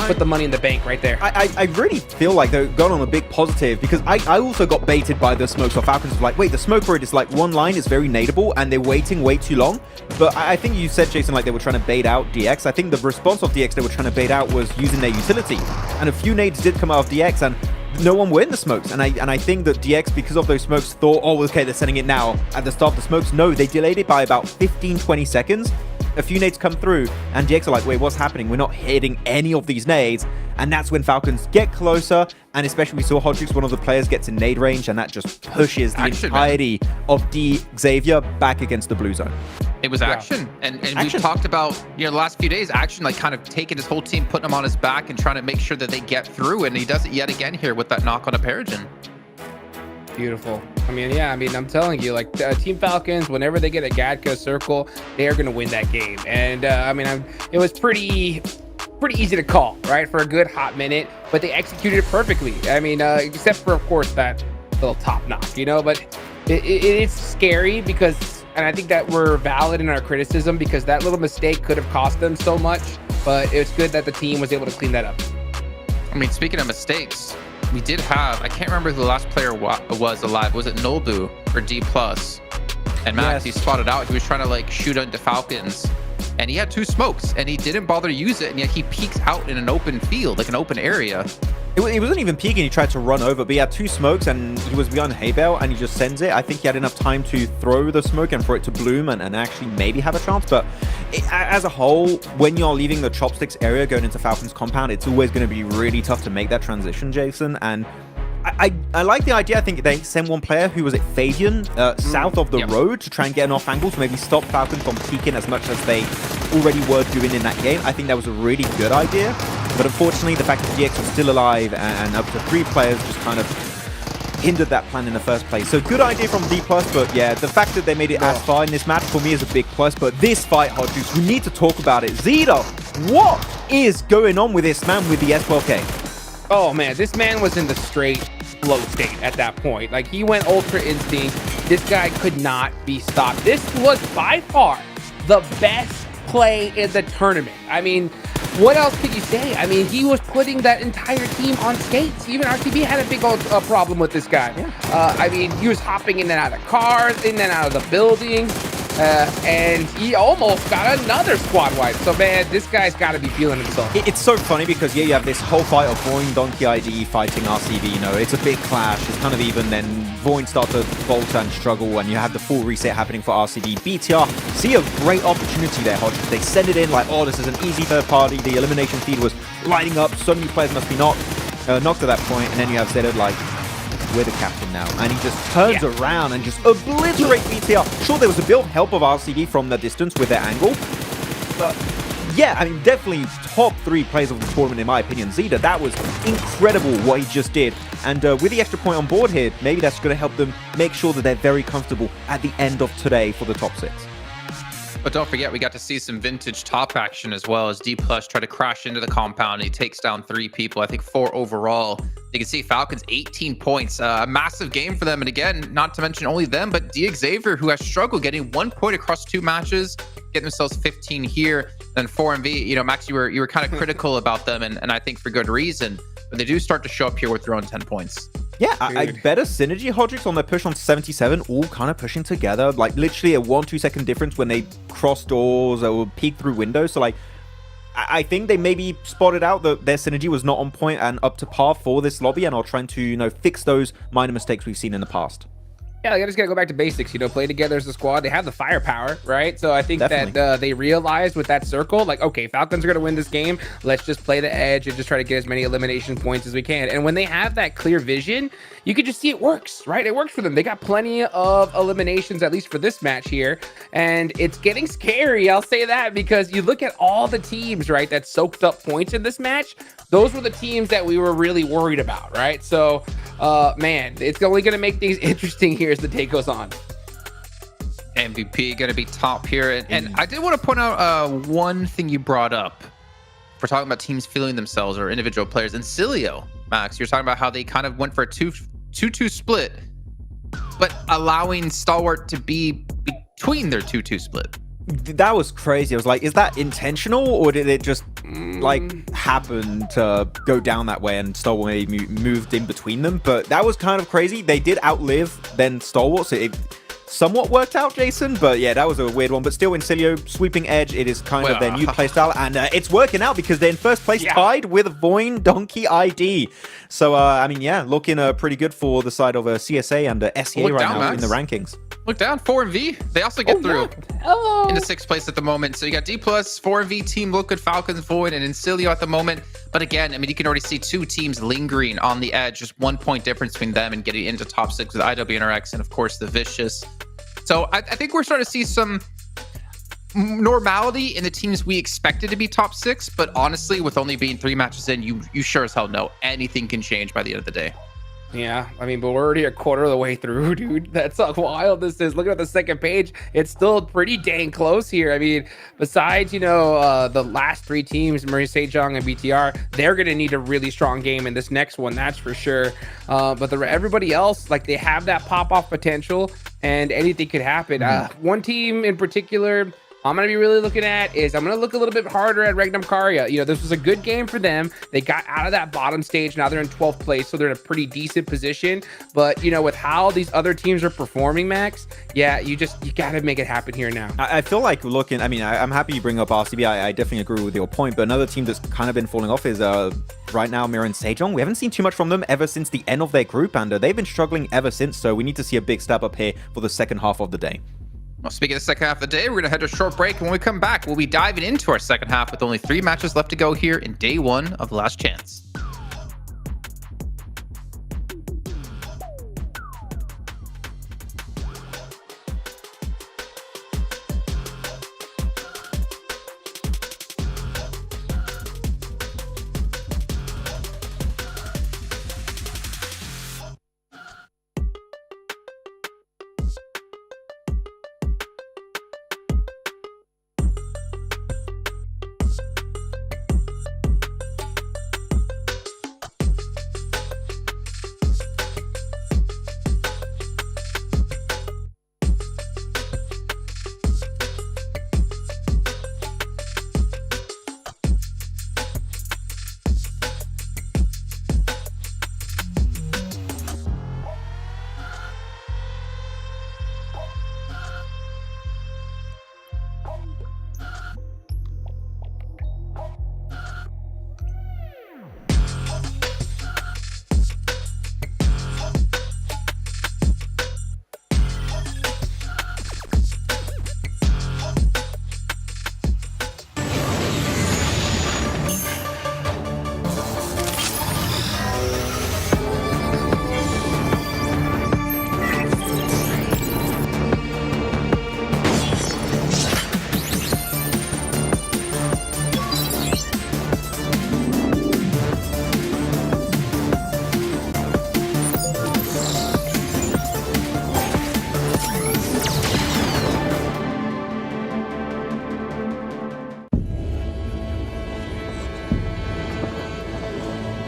put the money in the bank right there. I really feel like they're going on a big positive because I also got baited by the smokes of Falcons. Like, wait, the smoke rate is like one line is very nadeable and they're waiting way too long. But I think you said, Jason, like they were trying to bait out DX. I think the response of DX they were trying to bait out was using their utility. And a few nades did come out of DX and no one were in the smokes. And I think that DX, because of those smokes, thought, oh, okay, they're sending it now at the start of the smokes. No, they delayed it by about 15-20 seconds. A few nades come through and DX are like, wait, what's happening? We're not hitting any of these nades. And that's when Falcons get closer. And especially we saw Hodrix, one of the players, gets in nade range, and that just pushes the entirety of D Xavier back against the blue zone. It was Action. And we've talked about, the last few days, Action like kind of taking his whole team, putting him on his back and trying to make sure that they get through. And he does it yet again here with that knock on a Perogen. Beautiful. I mean, yeah, I'm telling you, like Team Falcons, whenever they get a Gadka circle, they are going to win that game. And it was pretty easy to call, right, for a good hot minute, but they executed it perfectly. I mean, except for, of course, that little top knock, but it's scary because, and I think that we're valid in our criticism because that little mistake could have cost them so much, but it's good that the team was able to clean that up. I mean, speaking of mistakes, we did have, I can't remember who the last player was alive. Was it Nolbu or D+? And Max, he spotted out. He was trying to like shoot into Falcons. And he had 2 smokes and he didn't bother to use it. And yet he peeks out in an open field, like an open area. He wasn't even peeking. He tried to run over, but he had 2 smokes and he was behind hay bale and he just sends it. I think he had enough time to throw the smoke and for it to bloom and actually maybe have a chance. But as a whole, when you're leaving the chopsticks area going into Falcon's compound, it's always going to be really tough to make that transition, Jason. And I like the idea. I think they sent one player who was at Fabian south of the road to try and get an off angle to maybe stop Falcon from peeking as much as they already were doing in that game. I think that was a really good idea. But unfortunately, the fact that DX was still alive and up to 3 players just kind of hindered that plan in the first place. So good idea from D+, but yeah, the fact that they made it as far in this match for me is a big plus. But this fight, Hot Juice, we need to talk about it. Zeta, what is going on with this man with the S12K? Oh man, this man was in the straight flow state at that point. Like he went Ultra Instinct. This guy could not be stopped. This was by far the best play in the tournament. I mean, what else could you say? I mean, he was putting that entire team on skates. Even RTB had a big old problem with this guy. I mean, he was hopping in and out of cars, in and out of the building. And he almost got another squad wipe. So, man, this guy's got to be feeling himself. It's so funny because, yeah, you have this whole fight of Voin, Donkey ID fighting RCB. It's a big clash. It's kind of even. Then Voin starts to falter and struggle, and you have the full reset happening for RCB. BTR see a great opportunity there, Hodges. They send it in like, oh, this is an easy third party. The elimination feed was lighting up. So many players must be knocked at that point. And then you have Zeta like, we're the captain now, and he just turns around and just obliterates BTR. Sure, there was a bit of help of RCD from the distance with their angle, but yeah, I mean, definitely top 3 players of the tournament in my opinion. Zeta, that was incredible what he just did, and with the extra point on board here, maybe that's going to help them make sure that they're very comfortable at the end of today for the top 6. But don't forget, we got to see some vintage top action as well as D+ try to crash into the compound. He takes down 3 people, I think 4 overall. You can see Falcons 18 points, a massive game for them. And again, not to mention only them, but D Xavier, who has struggled getting 1 point across 2 matches, getting themselves 15 here. Then 4MV, Max, you were kind of critical about them, and I think for good reason. But they do start to show up here with their own 10 points. Yeah, a better synergy, Hodrix, on their push on 77, all kind of pushing together. Like, literally a 1-2 second difference when they cross doors or peek through windows. So, like, I think they maybe spotted out that their synergy was not on point and up to par for this lobby and are trying to, fix those minor mistakes we've seen in the past. Yeah, they just got to go back to basics, play together as a squad. They have the firepower, right? So I think that they realized with that circle, like, okay, Falcons are going to win this game. Let's just play the edge and just try to get as many elimination points as we can. And when they have that clear vision, you can just see it works, right? It works for them. They got plenty of eliminations, at least for this match here. And it's getting scary, I'll say that, because you look at all the teams, right, that soaked up points in this match. Those were the teams that we were really worried about, right? So, man, it's only going to make things interesting here as the day goes on. MVP going to be top here. And I did want to point out one thing you brought up. We're talking about teams feeling themselves or individual players. And Cilio, Max, you're talking about how they kind of went for a 2-2 split, but allowing Stalwart to be between their 2-2 split. That was crazy. I was like, is that intentional, or did it just like happen to go down that way and Stalwart maybe moved in between them? But that was kind of crazy. They did outlive then Stalwart, so it somewhat worked out, Jason. But yeah, that was a weird one. But still, Incilio sweeping edge. It is kind of their new playstyle, and it's working out because they're in first place, tied with Voin Donkey ID. So I mean, yeah, looking pretty good for the side of CSA and SEA right now in the rankings. Look down, 4MV. They also get through into 6th place at the moment. So you got D+, 4MV, Team Liquid, Falcons, Void, and Incilio at the moment. But again, I mean, you can already see 2 teams lingering on the edge. Just 1 point difference between them and getting into top 6 with IWNRX and, of course, the Vicious. So I think we're starting to see some normality in the teams we expected to be top 6. But honestly, with only being 3 matches in, you sure as hell know anything can change by the end of the day. Yeah, I mean, but we're already a quarter of the way through, dude. That's how wild this is. Looking at the second page, it's still pretty dang close here. I mean, besides, you know, the last 3 teams, Murray Sejong and BTR, they're going to need a really strong game in this next one, that's for sure. But everybody else, like, they have that pop-off potential, and anything could happen. One team in particular I'm going to be really looking at is I'm going to look a little bit harder at Regnum Karya. You know, this was a good game for them. They got out of that bottom stage. Now they're in 12th place, so they're in a pretty decent position. But, you know, with how these other teams are performing, Max, yeah, you got to make it happen here now. I feel like looking, I mean, I'm happy you bring up RCB. I definitely agree with your point. But another team that's kind of been falling off is right now Mira and Sejong. We haven't seen too much from them ever since the end of their group, and they've been struggling ever since. So we need to see a big step up here for the second half of the day. Well, speaking of the second half of the day, we're going to head to a short break. And when we come back, we'll be diving into our second half with only 3 matches left to go here in day 1 of Last Chance.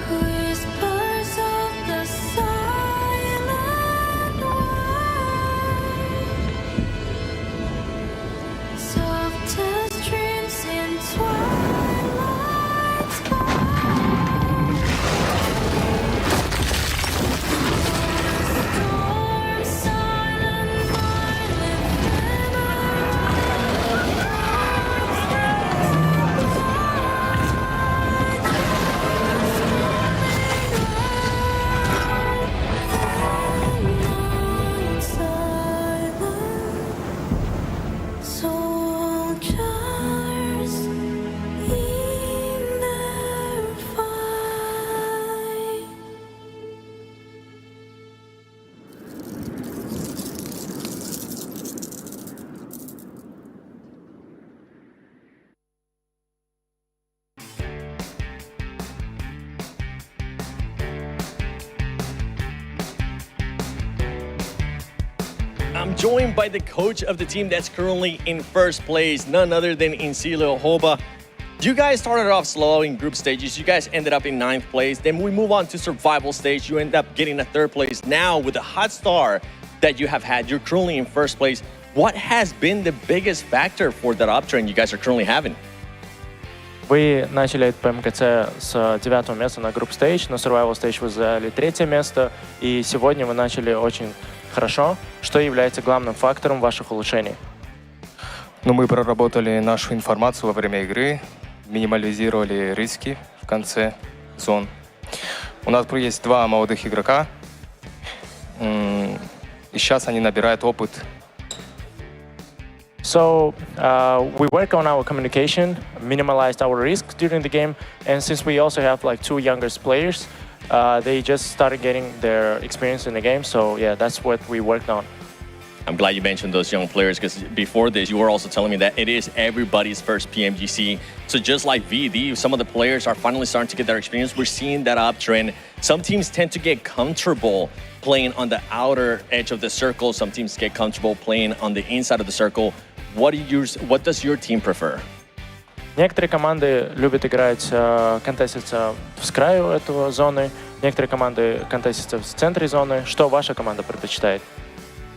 Whispers of the silent wind, softest dreams in twilight storm, silent soldiers in their fight. I'm joined by the coach of the team that's currently in first place, none other than Incilio Hoba. You guys started off slow in group stages. You guys ended up in 9th place. Then we move on to survival stage. You end up getting a 3rd place. Now with the hot start that you have had, you're currently in first place. what has been the biggest factor for that uptrend you guys are currently having? Вы начали от PMGC с 9-го места на Group Stage, на Survival Stage вы заняли 3-е место, и сегодня вы начали очень хорошо. Что является главным фактором ваших улучшений? Ну, мы проработали нашу информацию во время игры, минимализировали риски в конце зон. У нас есть 2 молодых игрока, и сейчас они набирают опыт. So we work on our communication, minimalized our risks during the game, and since we also have like 2 younger players, they just started getting their experience in the game. So yeah, that's what we worked on. I'm glad you mentioned those young players because before this, you were also telling me that it is everybody's first PMGC. So just like VD, some of the players are finally starting to get their experience. We're seeing that uptrend. Some teams tend to get comfortable playing on the outer edge of the circle. Some teams get comfortable playing on the inside of the circle. What does your team prefer? Некоторые команды любят играть, контеститься с краю этого зоны, некоторые команды контестятся в центре зоны. Что ваша команда предпочитает?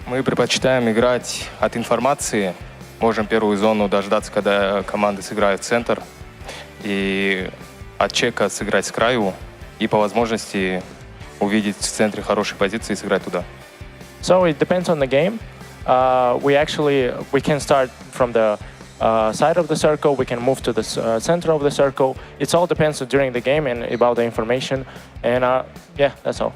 Мы предпочитаем играть от информации. Можем первую зону дождаться, когда команды сыграют в центр, и от чека сыграть с краю, и по возможности увидеть в центре хорошие позиции и сыграть туда. So it depends on the game. We can start from the side of the circle. We can move to the center of the circle. It all depends during the game and about the information. And yeah, that's all.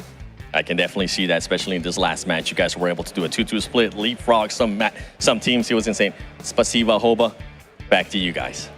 I can definitely see that, especially in this last match. You guys were able to do a 2-2 split, leapfrog some teams. It was insane. Spasiba, Hoba. Back to you guys.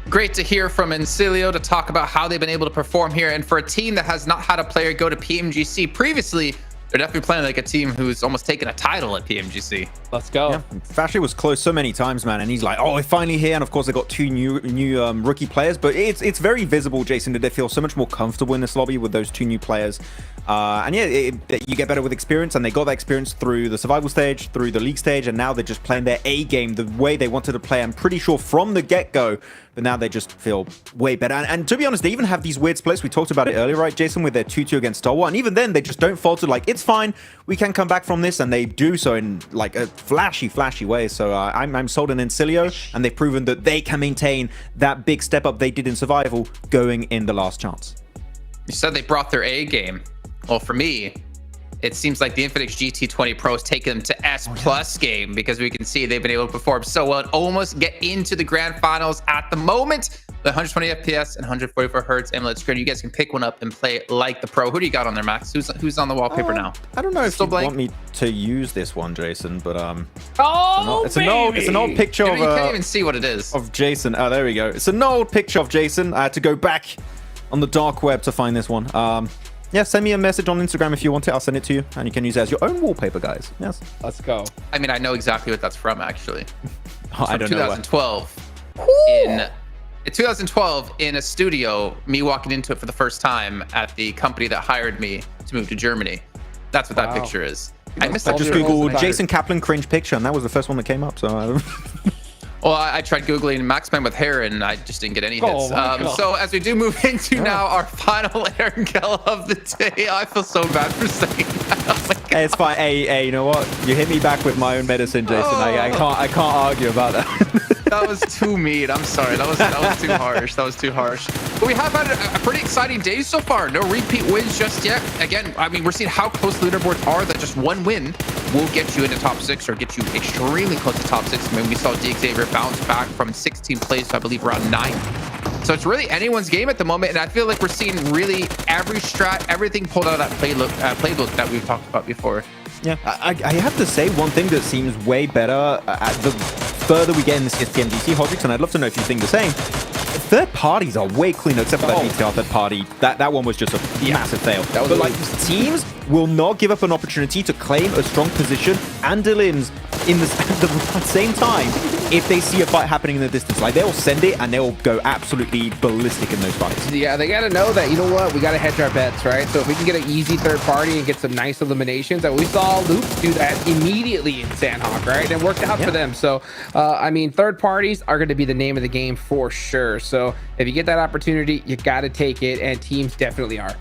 Great to hear from Encilio to talk about how they've been able to perform here. And for a team that has not had a player go to PMGC previously, they're definitely playing like a team who's almost taken a title at PMGC. Let's go. Yeah. Fashy was close so many times, man, and he's like, oh, we're finally here. And of course, they got 2 new rookie players, but it's very visible, Jason, that they feel so much more comfortable in this lobby with those 2 new players. And yeah, you get better with experience, and they got that experience through the survival stage, through the league stage, and now they're just playing their A game the way they wanted to play. I'm pretty sure from the get-go, but now they just feel way better. And to be honest, they even have these weird splits. We talked about it earlier, right, Jason, with their 2-2 against Star Wars. And even then, they just don't falter. Like, it's fine. We can come back from this. And they do so in, like, a flashy way. So I'm sold on Encilio. And they've proven that they can maintain that big step up they did in survival going in the last chance. You said they brought their A game. Well, for me, it seems like the Infinix GT20 Pro has taken them to S+ game, because we can see they've been able to perform so well and almost get into the grand finals at the moment. The 120 FPS and 144 Hertz AMOLED screen. You guys can pick one up and play it like the Pro. Who do you got on there, Max? Who's on the wallpaper now? I don't know if you want me to use this one, Jason, but it's an old picture of you can't even see what it is. Of Jason. Oh, there we go. It's an old picture of Jason. I had to go back on the dark web to find this one. Yeah, send me a message on Instagram if you want it. I'll send it to you, and you can use it as your own wallpaper, guys. Yes. Let's go. I mean, I know exactly what that's from, actually. I don't 2012. In 2012, in a studio, me walking into it for the first time at the company that hired me to move to Germany. That's what that picture is. I missed I just googled Jason Kaplan cringe picture, and that was the first one that came up. So. Well, I tried Googling Maxman with hair, and I just didn't get any hits. So as we do move into now our final Erangel of the day, I feel so bad for saying that. Oh my God. Hey, it's fine. Hey, you know what? You hit me back with my own medicine, Jason. I can't argue about that. That was too mean. I'm sorry. That was too harsh. That was too harsh. But we have had a pretty exciting day so far. No repeat wins just yet. Again, I mean, we're seeing how close the leaderboards are, that just one win will get you into top 6 or get you extremely close to top 6. I mean, we saw DXavier bounce back from 16th place to, I believe, around 9th. So it's really anyone's game at the moment, and I feel like we're seeing really every strat, everything pulled out of that playbook that we've talked about before. Yeah, I have to say one thing that seems way better the further we get in this PMGC, Hodrix, and I'd love to know if you think the same. Third parties are way cleaner, except for that BTR third party. That one was just a massive fail. But like, teams will not give up an opportunity to claim a strong position, and Dylan's in the same time, if they see a fight happening in the distance, like they'll send it and they'll go absolutely ballistic in those fights. Yeah, they got to know that, you know what, we got to hedge our bets, right? So if we can get an easy third party and get some nice eliminations, and we saw Loops do that immediately in Sanhok, right? And it worked out for them. So, I mean, third parties are going to be the name of the game for sure. So if you get that opportunity, you got to take it, and teams definitely are.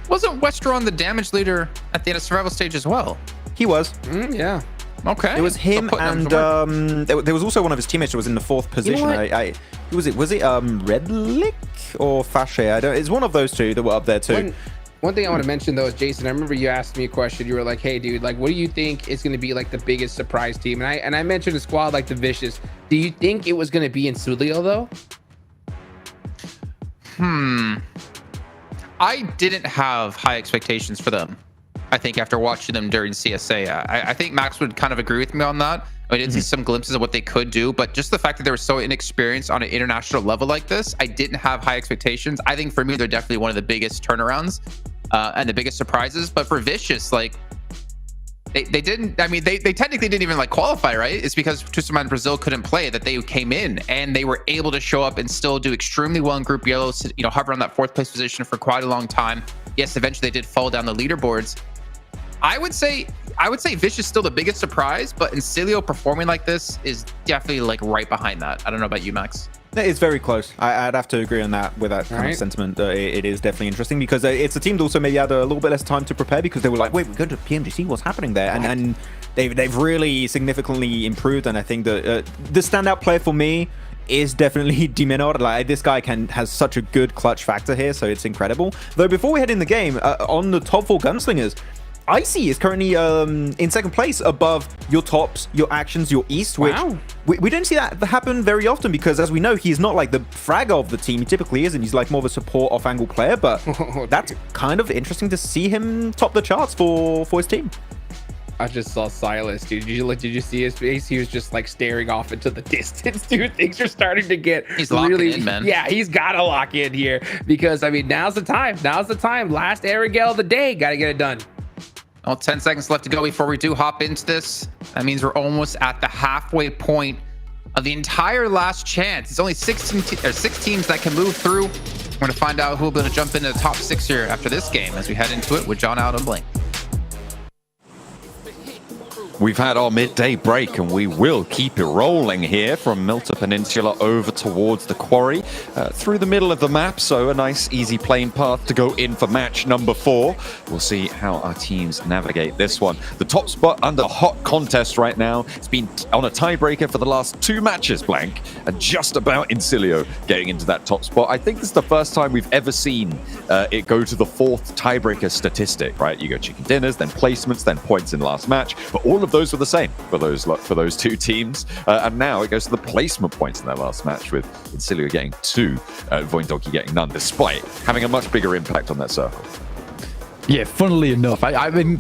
Wasn't Westron the damage leader at the end of survival stage as well? He was. Yeah. Okay. It was him, and there was also one of his teammates that was in the 4th position. Who was it? Was it Redlick or Fashe? I don't. It's one of those two that were up there too. One thing I want to mention though is, Jason, I remember you asked me a question. You were like, "Hey, dude, like, what do you think is going to be like the biggest surprise team?" And I mentioned a squad like the Vicious. Do you think it was going to be in Sulio though? I didn't have high expectations for them. I think after watching them during CSA, I think Max would kind of agree with me on that. I did see some glimpses of what they could do, but just the fact that they were so inexperienced on an international level like this, I didn't have high expectations. I think for me, they're definitely one of the biggest turnarounds and the biggest surprises. But for Vicious, like they didn't. I mean, they technically didn't even like qualify, right? It's because Tucson and Brazil couldn't play that they came in, and they were able to show up and still do extremely well in Group Yellow. You know, hover on that 4th place position for quite a long time. Yes, eventually they did fall down the leaderboards. I would say Vish is still the biggest surprise, but Incilio performing like this is definitely like right behind that. I don't know about you, Max. It's very close. I'd have to agree on that with that kind of sentiment. It is definitely interesting because it's a team that also maybe had a little bit less time to prepare because they were like, wait, we're going to PMGC, what's happening there? And they've really significantly improved. And I think that the standout player for me is definitely Dimenor. Like, this guy has such a good clutch factor here, so it's incredible. Though before we head in the game, on the top 4 gunslingers, Icy is currently in 2nd place above your Tops, your Actions, your East, which we don't see that happen very often because, as we know, he's not like the fragger of the team. He typically isn't. He's like more of a support off-angle player, but that's kind of interesting to see him top the charts for his team. I just saw Silas, dude. Did you see his face? He was just like staring off into the distance, dude. Things are starting to get really in, man. Yeah, he's got to lock in here because, I mean, now's the time. Now's the time. Last Erangel of the day. Got to get it done. Well, 10 seconds left to go before we do hop into this. That means we're almost at the halfway point of the entire last chance. It's only 6 teams that can move through. We're going to find out who will be able to jump into the top 6 here after this game as we head into it with John out and Blink. We've had our midday break and we will keep it rolling here from Milta Peninsula over towards the quarry through the middle of the map. So a nice easy plane path to go in for match number 4. We'll see how our teams navigate this one. The top spot under hot contest right now. It's been on a tiebreaker for the last 2 matches, Blank, and just about Incilio getting into that top spot. I think this is the first time we've ever seen it go to the 4th tiebreaker statistic, right? You go chicken dinners, then placements, then points in last match, but all of those were the same for those 2 teams, and now it goes to the placement points in their last match, with Incilio getting 2, Voindoki getting none, despite having a much bigger impact on that circle. Yeah, funnily enough, I mean,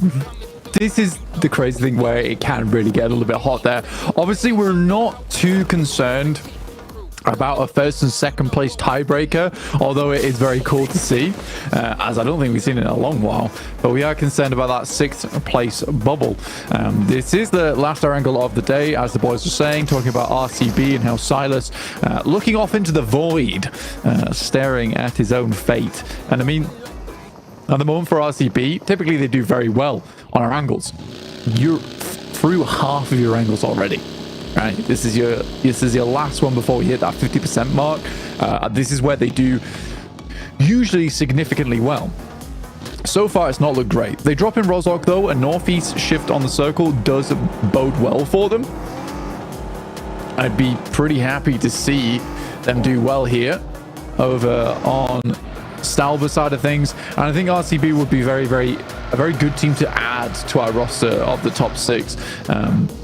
this is the crazy thing where it can really get a little bit hot there. Obviously, we're not too concerned about a 1st and 2nd place tiebreaker, although it is very cool to see, as I don't think we've seen it in a long while, but we are concerned about that 6th place bubble. This is the last Erangel of the day, as the boys were saying, talking about RCB and how Silas looking off into the void, staring at his own fate. And I mean, at the moment for RCB, typically they do very well on our angles. You're through half of your angles already. Right, this is your last one before we hit that 50% mark. This is where they do usually significantly well. So far, it's not looked great. They drop in Rozok though, a northeast shift on the circle does bode well for them. I'd be pretty happy to see them do well here over on Stalber's side of things, and I think RCB would be a very good team to add to our roster of the top 6,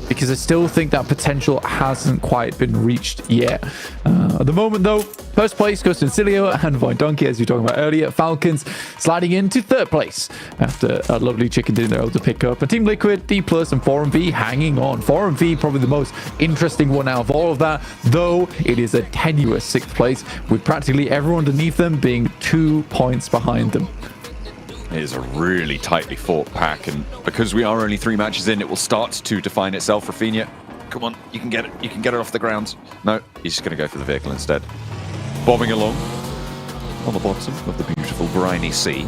because I still think that potential hasn't quite been reached yet. At the moment though, 1st place goes to Incilio and Voindoki, as we were talking about earlier. Falcons sliding into 3rd place after a lovely chicken dinner they're able to pick up. And Team Liquid, D+, and 4MV hanging on. 4MV probably the most interesting one out of all of that, though it is a tenuous 6th place with practically everyone underneath them being 2 points behind them. It is a really tightly fought pack, and because we are only 3 matches in, it will start to define itself. Rafinha, come on, you can get it. You can get it off the ground. No, he's just going to go for the vehicle instead. Bobbing along on the bottom of the beautiful briny sea.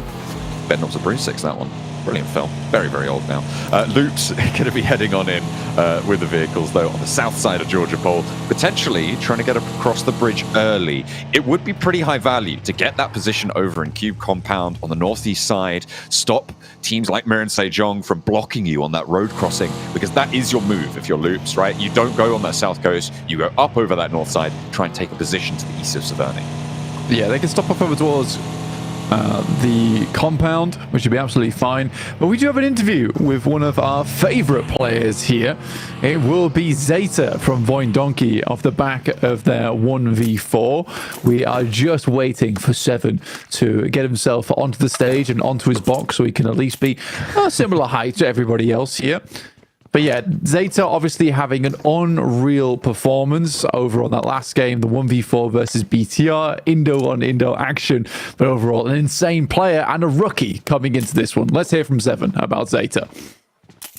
Ben Knobs a Brew 6, that one. Brilliant film. Very, very old now. Luke's going to be heading on in with the vehicles, though, on the south side of Georgia Pole, potentially trying to get across the bridge early. It would be pretty high value to get that position over in Cube Compound on the northeast side, stop teams like Mir and Sejong from blocking you on that road crossing, because that is your move if you're Loops, right? You don't go on that south coast, you go up over that north side, try and take a position to the east of Severny. Yeah, they can stop up over towards the compound, which would be absolutely fine. But we do have an interview with one of our favorite players here. It will be Zeta from Voin Donkey off the back of their 1v4. We are just waiting for Seven to get himself onto the stage and onto his box so he can at least be a similar height to everybody else here. But yeah, Zeta obviously having an unreal performance over on that last game, the 1v4 versus BTR, Indo on Indo action, but overall an insane player and a rookie coming into this one. Let's hear from Seven about Zeta.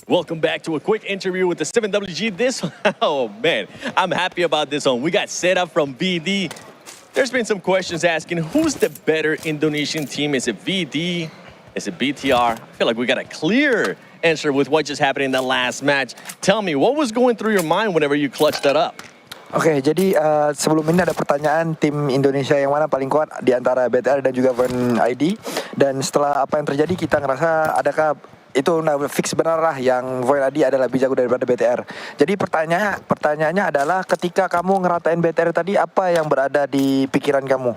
Welcome back to a quick interview with the 7WG. This one, oh man, I'm happy about this one. We got Zeta from VD. There's been some questions asking who's the better Indonesian team? Is it VD? Is it BTR? I feel like we got a clear answer with what just happened in the last match. Tell me, what was going through your mind whenever you clutched that up? Oke, jadi sebelum ini ada pertanyaan tim Indonesia yang mana paling kuat di antara BTR dan juga Voin ID. Dan setelah apa yang terjadi kita ngerasa adakah itu fix benar lah yang Voin ID adalah lebih jago daripada BTR. Jadi pertanyaannya adalah ketika kamu ngeratain BTR tadi, apa yang berada di pikiran kamu?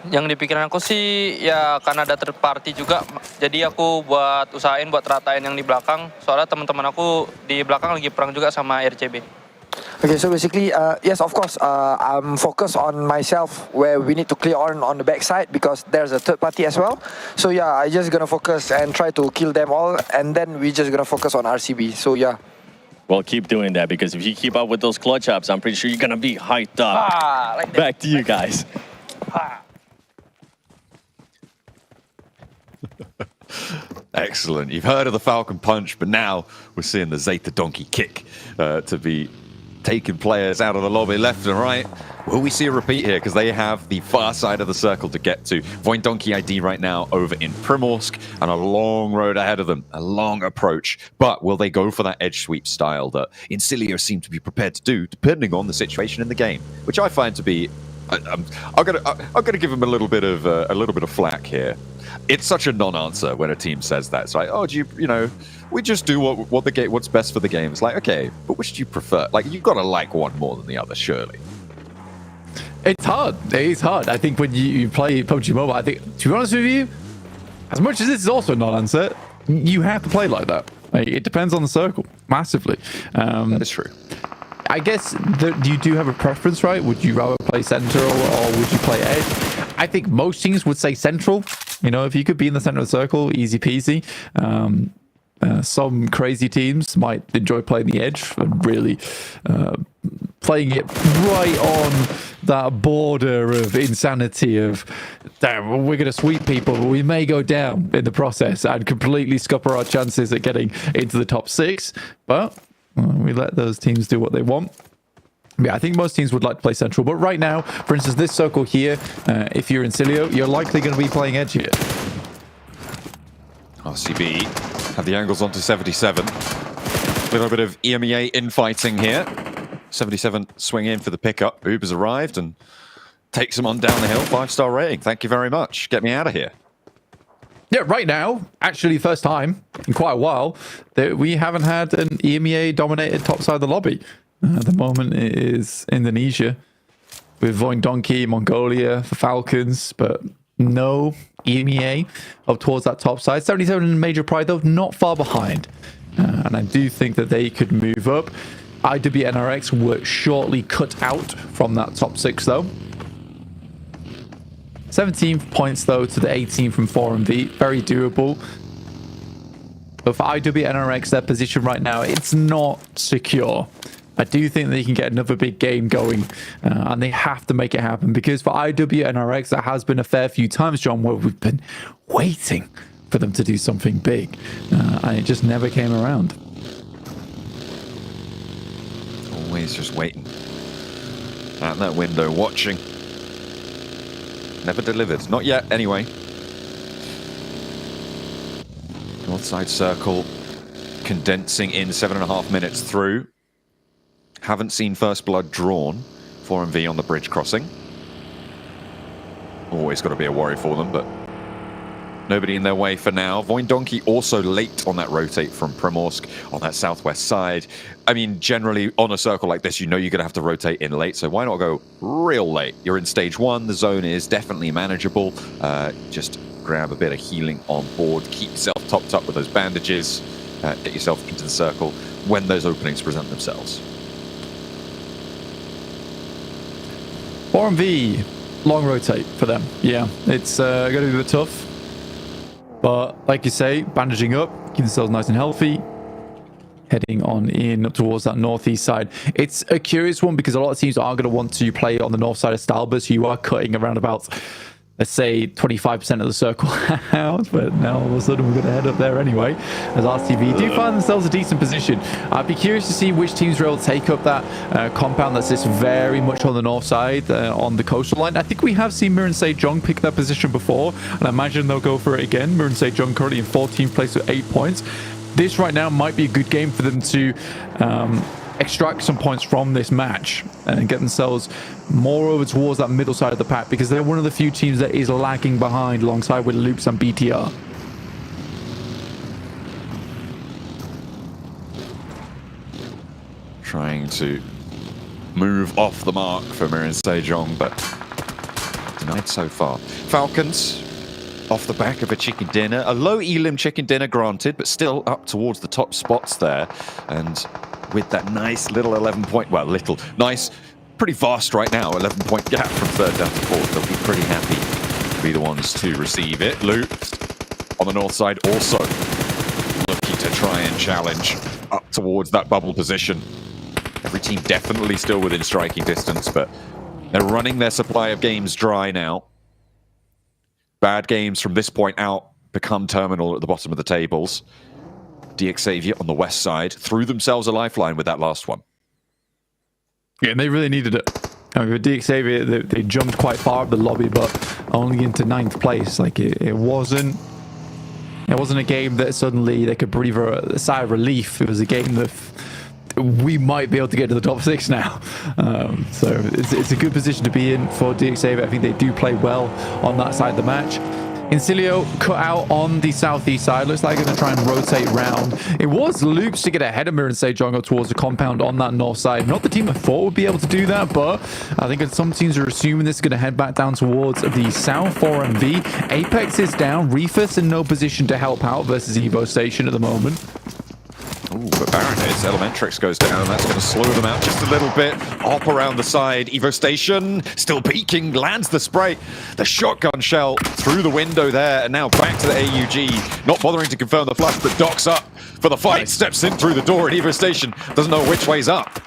Yang di pikiran aku sih ya karena ada third party juga, jadi aku usahain buat ratain yang di belakang, soalnya teman-teman aku di belakang lagi perang juga sama RCB. Okay, so basically, yes, of course, I'm focused on myself where we need to clear on the backside because there's a third party as well. So yeah, I just gonna focus and try to kill them all, and then we just gonna focus on RCB. So yeah. Well, keep doing that because if you keep up with those clutch ups, I'm pretty sure you're gonna be hyped up. Like Back to you guys. Excellent. You've heard of the Falcon Punch, but now we're seeing the Zeta Donkey Kick to be taking players out of the lobby left and right. Will we see a repeat here? Because they have the far side of the circle to get to. Voin Donkey ID right now over in Primorsk and a long road ahead of them, a long approach. But will they go for that edge sweep style that Incilio seem to be prepared to do, depending on the situation in the game, which I find to be. I'm gonna give him a little bit of flack here. It's such a non-answer when a team says that. It's like, oh, do you know, we just do what's best for the game. It's like, okay, but which do you prefer? Like, you've got to like one more than the other, surely. It's hard. It is hard. I think when you play PUBG Mobile, I think, to be honest with you, as much as this is also a non-answer, you have to play like that. Like, it depends on the circle, massively. That is true. I guess you do have a preference, right? Would you rather play central or would you play edge? I think most teams would say central. You know, if you could be in the center of the circle, easy peasy. Some crazy teams might enjoy playing the edge and really playing it right on that border of insanity of, damn, we're going to sweep people, but we may go down in the process and completely scupper our chances at getting into the top 6. But we let those teams do what they want. Yeah, I think most teams would like to play central, but right now, for instance, this circle here, if you're in Incilio, you're likely going to be playing edge here. RCB have the angles onto 77. A little bit of EMEA infighting here. 77 swing in for the pickup. Uber's arrived and takes him on down the hill. 5-star rating. Thank you very much. Get me out of here. Yeah, right now, actually first time in quite a while, that we haven't had an EMEA-dominated top side of the lobby. At the moment, it is Indonesia with Voin Donkey, Mongolia for Falcons, but no EMEA up towards that top side. 77 in Major Pride, though, not far behind. And I do think that they could move up. IWNRX were shortly cut out from that top 6, though. 17 points, though, to the 18 from 4MV. Very doable. But for IWNRX, their position right now, it's not secure. I do think they can get another big game going, and they have to make it happen, because for IWNRX, there has been a fair few times, John, where we've been waiting for them to do something big. And it just never came around. Always just waiting at that window, watching. Never delivered. Not yet, anyway. North side circle condensing in 7.5 minutes through. Haven't seen first blood drawn. 4MV on the bridge crossing. Always got to be a worry for them, but nobody in their way for now. Voindonkey also late on that rotate from Primorsk on that southwest side. I mean, generally on a circle like this, you know you're going to have to rotate in late, so why not go real late? You're in stage 1, the zone is definitely manageable. Just grab a bit of healing on board, keep yourself topped up with those bandages, get yourself into the circle when those openings present themselves. 4MV, long rotate for them. Yeah, it's going to be a bit tough. But like you say, bandaging up, keep themselves nice and healthy. Heading on in up towards that northeast side. It's a curious one because a lot of teams are going to want to play on the north side of Stalbus. You are cutting around about, let's say, 25% of the circle out, but now all of a sudden we're going to head up there anyway, as RTV do find themselves a decent position. I'd be curious to see which teams are able to take up that compound that sits very much on the north side, on the coastal line. I think we have seen Miran Sejong pick that position before, and I imagine they'll go for it again. Miran Sejong currently in 14th place with 8 points. This right now might be a good game for them to extract some points from this match and get themselves more over towards that middle side of the pack, because they're one of the few teams that is lagging behind alongside with Loops and BTR. Trying to move off the mark for Miran Sejong, but denied so far. Falcons off the back of a chicken dinner, a low elim chicken dinner granted, but still up towards the top spots there, and with that nice little 11 point, well, little, nice, pretty vast right now, 11 point gap from third down to fourth. They'll be pretty happy to be the ones to receive it. Loop on the north side also looking to try and challenge up towards that bubble position. Every team definitely still within striking distance, but they're running their supply of games dry now. Bad games from this point out become terminal at the bottom of the tables. DX Xavier on the west side threw themselves a lifeline with that last one. Yeah, and they really needed it. I mean, with DX Xavier, they jumped quite far up the lobby, but only into 9th place. Like, it wasn't a game that suddenly they could breathe a sigh of relief. It was a game that we might be able to get to the top 6 now. So it's a good position to be in for DX Xavier. I think they do play well on that side of the match. Incilio cut out on the southeast side. Looks like they're going to try and rotate round. It was Loops to get ahead of Miran Sejong up towards the compound on that north side. Not the team I thought would be able to do that, but I think some teams are assuming this is going to head back down towards the south 4MV. Apex is down. Refus in no position to help out versus Evo Station at the moment. Ooh, but Baron hits. Elementrix goes down. That's going to slow them out just a little bit. Hop around the side. Evo Station still peeking. Lands the spray. The shotgun shell through the window there. And now back to the AUG. Not bothering to confirm the flush, but docks up for the fight. Steps in through the door at Evo Station. Doesn't know which way's up.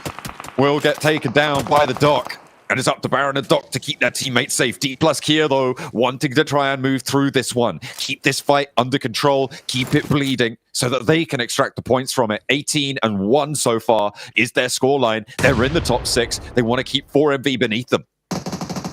Will get taken down by the dock. And it's up to Baron and Doc to keep their teammates safe. D plus Kia, though, wanting to try and move through this one. Keep this fight under control. Keep it bleeding so that they can extract the points from it. 18-1 so far is their scoreline. They're in the top 6. They want to keep 4MV beneath them.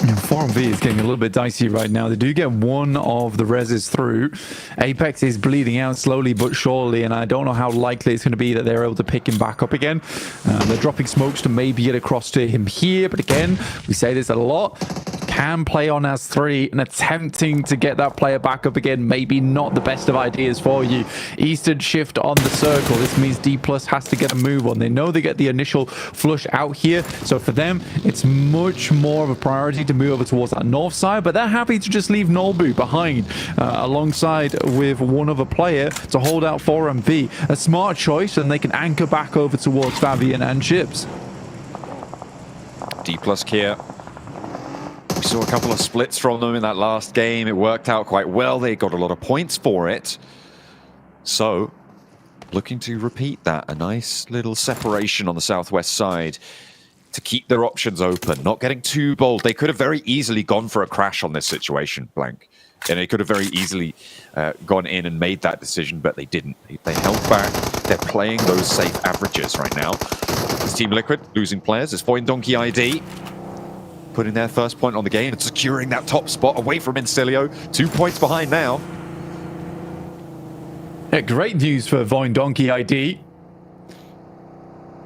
4MV is getting a little bit dicey right now. They do get one of the reses through. Apex is bleeding out slowly but surely, and I don't know how likely it's going to be that they're able to pick him back up again. They're dropping smokes to maybe get across to him here, but again, we say this a lot. Can play on as 3 and attempting to get that player back up again, maybe not the best of ideas for you. Eastern shift on the circle. This means D plus has to get a move on. They know they get the initial flush out here, so for them it's much more of a priority to move over towards that north side, but they're happy to just leave Nolbu behind alongside with one other player to hold out 4MV. A smart choice, and they can anchor back over towards Fabian and Chips. D plus Kia. We saw a couple of splits from them in that last game. It worked out quite well. They got a lot of points for it. So, looking to repeat that. A nice little separation on the southwest side to keep their options open. Not getting too bold. They could have very easily gone for a crash on this situation, Blank. And they could have very easily gone in and made that decision, but they didn't. They held back. They're playing those safe averages right now. It's Team Liquid losing players. It's Voindonkey ID putting their first point on the game and securing that top spot away from Incilio. 2 points behind now. Yeah, great news for Voindonkey ID.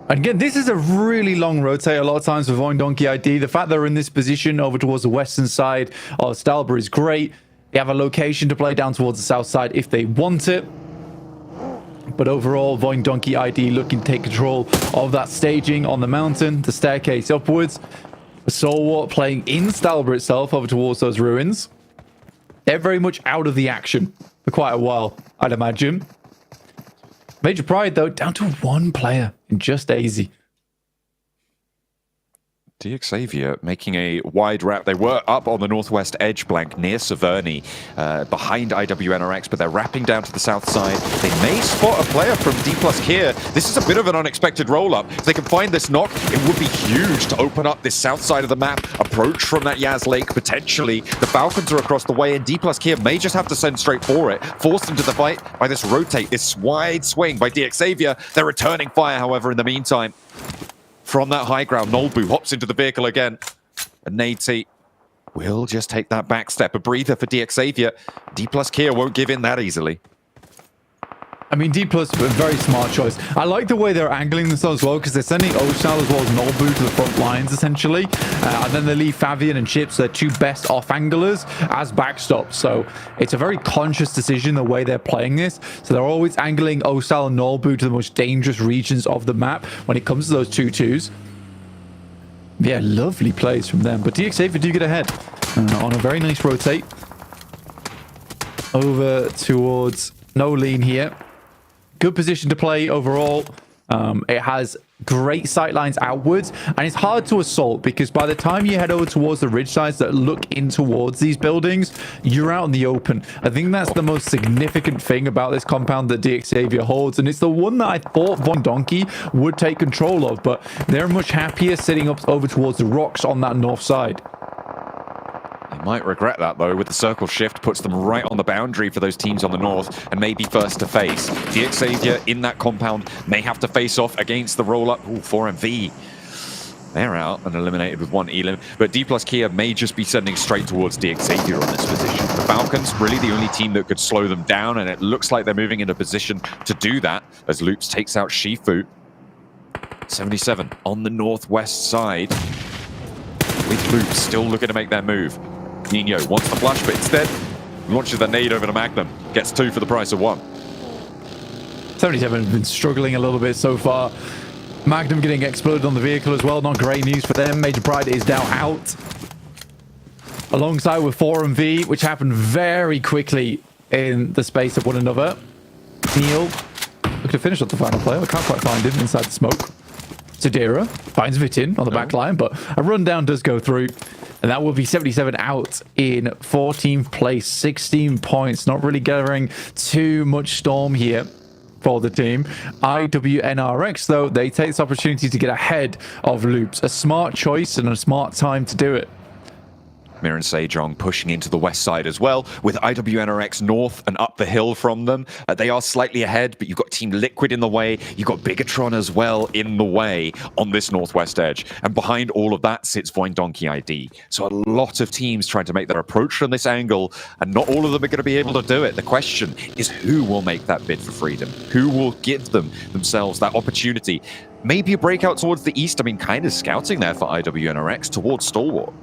And again, this is a really long rotate a lot of times for Voindonkey ID. The fact they're in this position over towards the western side of Stalber is great. They have a location to play down towards the south side if they want it. But overall, Voindonkey ID looking to take control of that staging on the mountain, the staircase upwards. Stalwart playing in Stalber itself over towards those ruins. They're very much out of the action for quite a while, I'd imagine. Major Pride, though, down to one player in just AZ. Xavier making a wide wrap. They were up on the northwest edge blank near Severny, behind IWNRX, but they're wrapping down to the south side. They may spot a player from D+ here. This is a bit of an unexpected roll-up. If they can find this knock, it would be huge to open up this south side of the map, approach from that Yaz Lake, potentially. The Falcons are across the way, and D+ here may just have to send straight for it, forced into the fight by this rotate, this wide swing by Xavier. They're returning fire, however, in the meantime. From that high ground, Nolbu hops into the vehicle again. And Nate will just take that back step. A breather for Xavier. D+ Kia won't give in that easily. I mean, D+, a very smart choice. I like the way they're angling themselves as well, because they're sending Oshal as well as Nolbu to the front lines, essentially. And then they leave Fabian and Chips, their two best off-anglers, as backstops. So it's a very conscious decision, the way they're playing this. So they're always angling Oshal and Nolbu to the most dangerous regions of the map when it comes to those 2-2s. Yeah, lovely plays from them. But Xavier do get ahead on a very nice rotate. Over towards No Lean here. Good position to play overall. It has great sightlines outwards, and it's hard to assault because by the time you head over towards the ridge sides that look in towards these buildings, you're out in the open. I think that's the most significant thing about this compound that Xavier holds, and it's the one that I thought Voindonkey would take control of, but they're much happier sitting up over towards the rocks on that north side. Might regret that, though, with the circle shift puts them right on the boundary for those teams on the north and may be first to face. Xavier in that compound may have to face off against the roll-up. Ooh, 4MV. They're out and eliminated with one elim, but D+ Kia may just be sending straight towards Xavier on this position. The Falcons, really the only team that could slow them down, and it looks like they're moving into position to do that as Loops takes out Shifu. 77 on the northwest side, with Loops still looking to make their move. Nino wants the flash, but instead launches the nade over to Magnum. Gets 2 for the price of 1. 77 have been struggling a little bit so far. Magnum getting exploded on the vehicle as well. Not great news for them. Major Pride is now out. Alongside with 4MV, which happened very quickly in the space of one another. Neil looking to finish off the final player. I can't quite find him inside the smoke. Sadira finds Vitin on the back line, but a rundown does go through. And that will be 77 out in 14th place, 16 points. Not really gathering too much storm here for the team. IWNRX, though, they take this opportunity to get ahead of Loops. A smart choice and a smart time to do it. Miran Sejong pushing into the west side as well, with IWNRX north and up the hill from them. They are slightly ahead, but you've got Team Liquid in the way. You've got Bigatron as well in the way on this northwest edge. And behind all of that sits Voindonkey ID. So a lot of teams trying to make their approach from this angle, and not all of them are going to be able to do it. The question is who will make that bid for freedom? Who will give themselves that opportunity? Maybe a breakout towards the east. I mean, kind of scouting there for IWNRX towards Stalwart.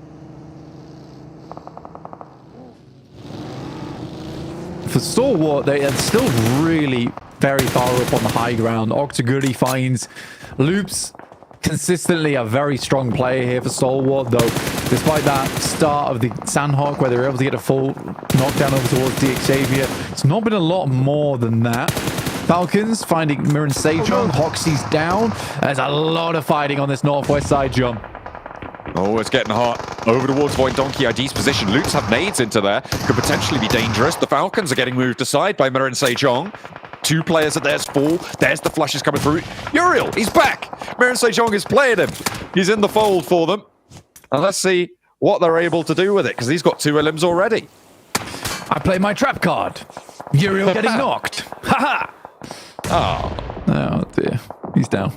For Stalwart, they are still really very far up on the high ground. Octaguri finds Loops consistently a very strong player here for Stalwart, though despite that start of the Sanhok where they were able to get a full knockdown over towards Xavier, it's not been a lot more than that. Falcons finding Miran Sejong, Hoxie's down. There's a lot of fighting on this northwest side, John. Oh, it's getting hot. Over towards Voindonkey ID's position. Loops have nades into there. Could potentially be dangerous. The Falcons are getting moved aside by Miran Sejong. 2 players at theirs fall. There's the flashes coming through. Uriel, he's back. Miran Sejong is playing him. He's in the fold for them. And let's see what they're able to do with it, because he's got 2 elims already. I play my trap card. Uriel getting knocked. Haha. Oh dear. He's down.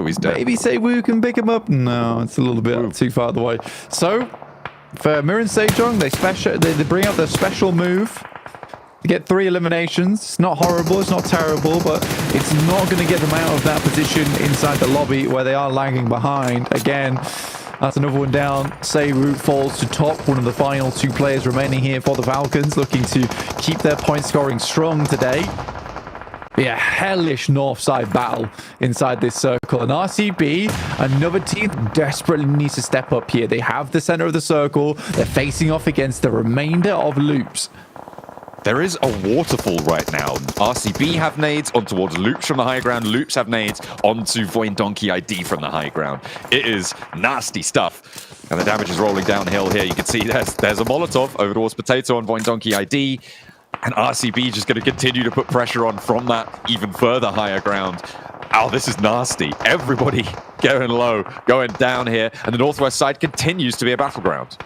He's dead. Maybe say Wu can pick him up. No, it's a little bit too far away. So, for Mir and Sejong, they bring out their special move to get 3 eliminations. It's not horrible, it's not terrible, but it's not going to get them out of that position inside the lobby where they are lagging behind. Again, that's another one down. Seiru falls to top, one of the final 2 players remaining here for the Falcons, looking to keep their point scoring strong today. Yeah, hellish north side battle inside this circle. And RCB, another team, desperately needs to step up here. They have the center of the circle. They're facing off against the remainder of Loops. There is a waterfall right now. RCB have nades on towards Loops from the high ground. Loops have nades onto Voin Donkey ID from the high ground. It is nasty stuff. And the damage is rolling downhill here. You can see there's a Molotov over towards Potato on Voin Donkey ID. And RCB just going to continue to put pressure on from that even further higher ground. Oh, this is nasty. Everybody going low, going down here. And the northwest side continues to be a battleground.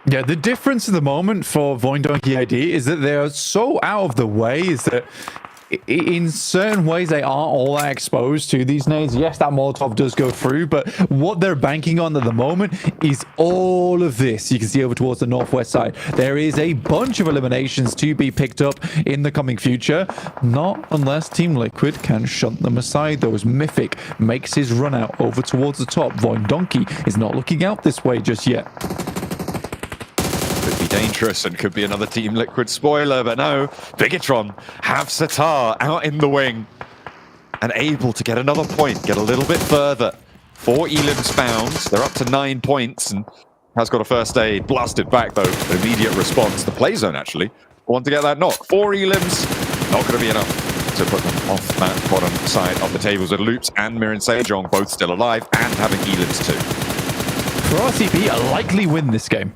Yeah, the difference at the moment for Voin Donkey ID is that they're so out of the way, is that in certain ways they aren't all that exposed to these nades. Yes, that Molotov does go through, but what they're banking on at the moment is all of this. You can see over towards the northwest side. There is a bunch of eliminations to be picked up in the coming future. Not unless Team Liquid can shunt them aside, though, as Mythic makes his run out over towards the top. Voin Donkey is not looking out this way just yet. Could be dangerous and could be another Team Liquid spoiler, but no. Bigatron have Satar out in the wing and able to get another point, get a little bit further. 4 elims found. They're up to 9 points and has got a first aid. Blasted back, though. An immediate response. The play zone, actually, want to get that knock. 4 elims, not going to be enough to put them off that bottom side of the tables with Loops and Mir and Sejong both still alive and having elims too. For RCB, a likely win this game.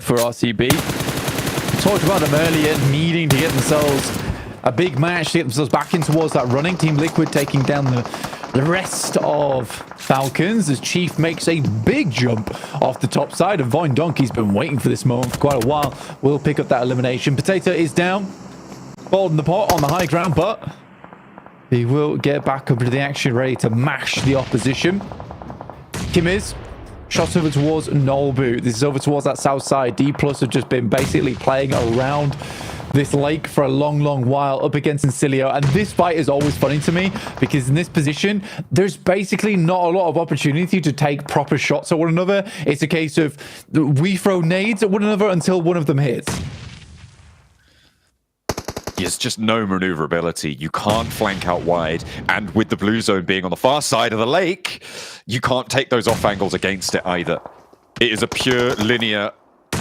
For RCB, we talked about them earlier, needing to get themselves a big match to get themselves back in towards that running. Team Liquid taking down the rest of Falcons as Chief makes a big jump off the top side, and Voin Donkey's been waiting for this moment for quite a while. Will pick up that elimination. Potato is down, balled in the pot on the high ground, but he will get back up into the action, ready to mash the opposition. Kim is shots over towards Nolbu. This is over towards that south side. D+ have just been basically playing around this lake for a long while up against Incilio. And this fight is always funny to me because in this position, there's basically not a lot of opportunity to take proper shots at one another. It's a case of we throw nades at one another until one of them hits. There's just no maneuverability. You can't flank out wide. And with the blue zone being on the far side of the lake, you can't take those off angles against it either. It is a pure linear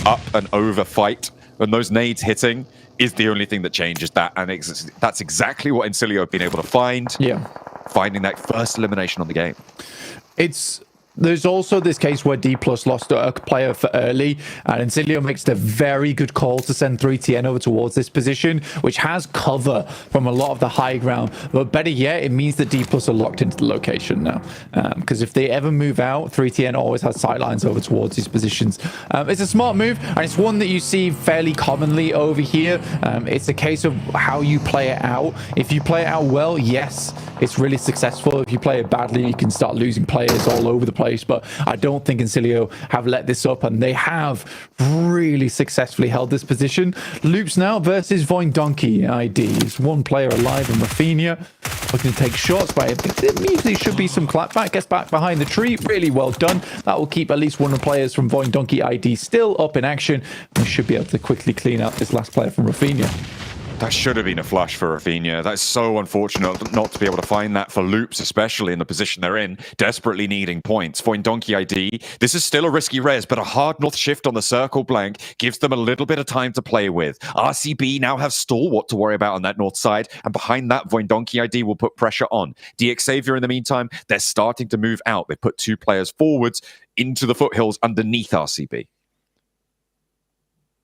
up and over fight. And those nades hitting is the only thing that changes that. And that's exactly what Incilio have been able to find. Yeah. Finding that first elimination on the game. There's also this case where D+ lost a player for early, and Incilio makes the very good call to send 3TN over towards this position, which has cover from a lot of the high ground. But better yet, it means that D+ are locked into the location now. Because if they ever move out, 3TN always has sightlines over towards these positions. It's a smart move, and it's one that you see fairly commonly over here. It's a case of how you play it out. If you play it out well, yes, it's really successful. If you play it badly, you can start losing players all over the place. But I don't think Incilio have let this up, and they have really successfully held this position. Loops now versus Voin Donkey ID. It's one player alive in Rafinha, looking to take shots, but there immediately should be some clapback. Gets back behind the tree. Really well done. That will keep at least one of the players from Voin Donkey ID still up in action. We should be able to quickly clean out this last player from Rafinha. That should have been a flush for Rafinha. That's so unfortunate not to be able to find that for Loops, especially in the position they're in, desperately needing points. Voin Donkey ID, this is still a risky res, but a hard north shift on the circle blank gives them a little bit of time to play with. RCB now have Stalwart to worry about on that north side, and behind that, Voin Donkey ID will put pressure on. DX Xavier, in the meantime, they're starting to move out. They put 2 players forwards into the foothills underneath RCB.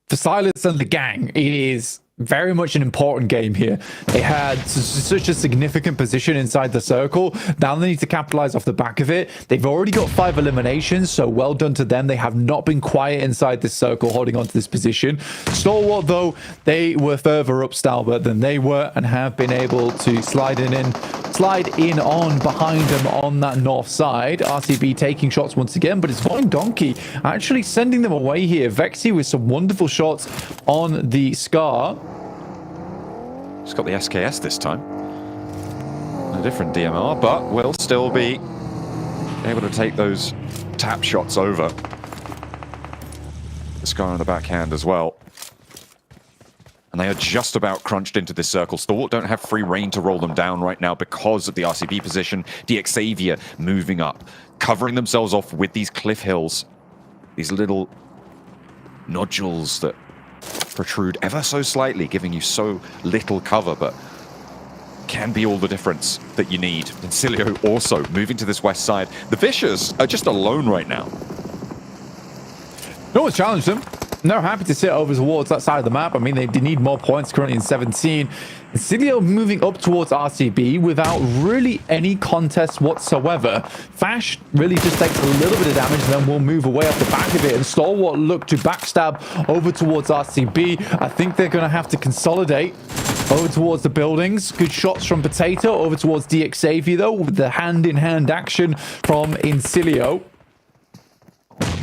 For Silas and the gang, it is very much an important game here. They had such a significant position inside the circle. Now they need to capitalize off the back of it. They've already got 5 eliminations, so well done to them. They have not been quiet inside this circle, holding on to this position. Stalwart, though, they were further up Stalwart than they were and have been able to slide in on behind them on that north side. RCB taking shots once again, but it's Voin Donkey actually sending them away here. Vexy with some wonderful shots on the Scar. He's got the SKS this time. A different DMR, but will still be able to take those tap shots over. The Scar on the backhand as well. And they are just about crunched into this circle. Stalwart don't have free reign to roll them down right now because of the RCB position. DXavier moving up, covering themselves off with these cliff hills. These little nodules that protrude ever so slightly, giving you so little cover, but can be all the difference that you need. And Cilio also moving to this west side. The Vicious are just alone right now. No one's challenged them. They're happy to sit over towards that side of the map. I mean, they need more points currently in 17. Cilio moving up towards RCB without really any contest whatsoever. Fash really just takes a little bit of damage and then will move away off the back of it. And Stalwart look to backstab over towards RCB. I think they're going to have to consolidate over towards the buildings. Good shots from Potato over towards DXavier, though, with the hand-in-hand action from Incilio.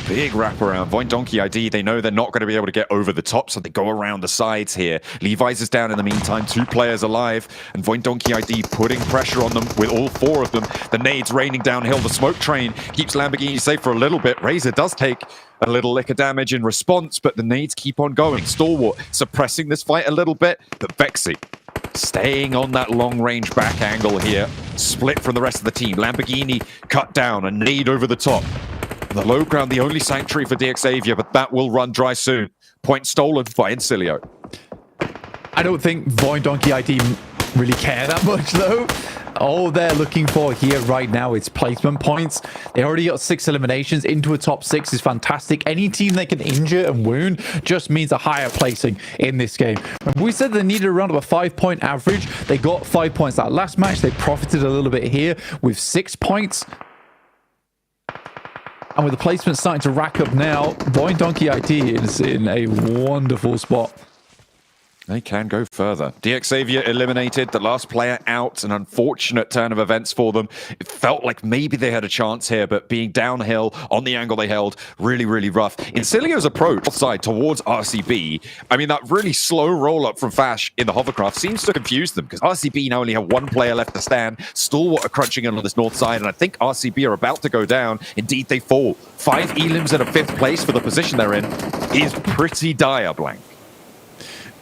Big wraparound. Voin Donkey ID, they know they're not going to be able to get over the top, so they go around the sides here. Levi's is down in the meantime, 2 players alive, and Voin Donkey ID putting pressure on them with all 4 of them. The nades raining downhill. The smoke train keeps Lamborghini safe for a little bit. Razor does take a little lick of damage in response, but the nades keep on going. Stalwart suppressing this fight a little bit, but Vexy staying on that long-range back angle here. Split from the rest of the team. Lamborghini cut down, a nade over the top. The low ground, the only sanctuary for DXavier, but that will run dry soon. Point stolen by Incilio. I don't think Voin Donkey ID really care that much, though. All they're looking for here right now is placement points. They already got 6 eliminations. Into a top 6 is fantastic. Any team they can injure and wound just means a higher placing in this game. We said they needed around a 5-point average. They got 5 points that last match. They profited a little bit here with 6 points. And with the placement starting to rack up now, Voin Donkey ID is in a wonderful spot. They can go further. DXavier eliminated, the last player out. An unfortunate turn of events for them. It felt like maybe they had a chance here, but being downhill on the angle they held, really, really rough. Incilio's approach outside towards RCB, I mean, that really slow roll-up from Fash in the hovercraft seems to confuse them, because RCB now only have 1 player left to stand. Stalwart are crunching in on this north side, and I think RCB are about to go down. Indeed, they fall. 5 elims at a 5th place for the position they're in is pretty dire, Blank.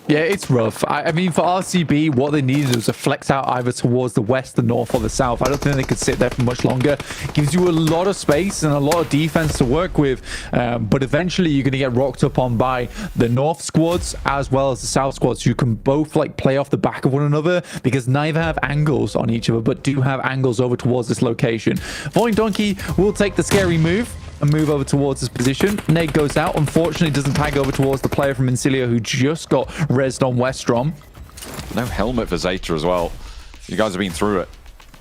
Yeah, it's rough. I mean, for RCB, what they needed was a flex out either towards the west, the north, or the south. I don't think they could sit there for much longer. Gives you a lot of space and a lot of defense to work with, but eventually you're going to get rocked up on by the north squads as well as the south squads. You can both like play off the back of one another because neither have angles on each other, but do have angles over towards this location. Voin Donkey will take the scary move and move over towards his position. Nade goes out. Unfortunately, doesn't tag over towards the player from Incilio who just got rezzed on Westrom. No helmet for Zeta as well. You guys have been through it.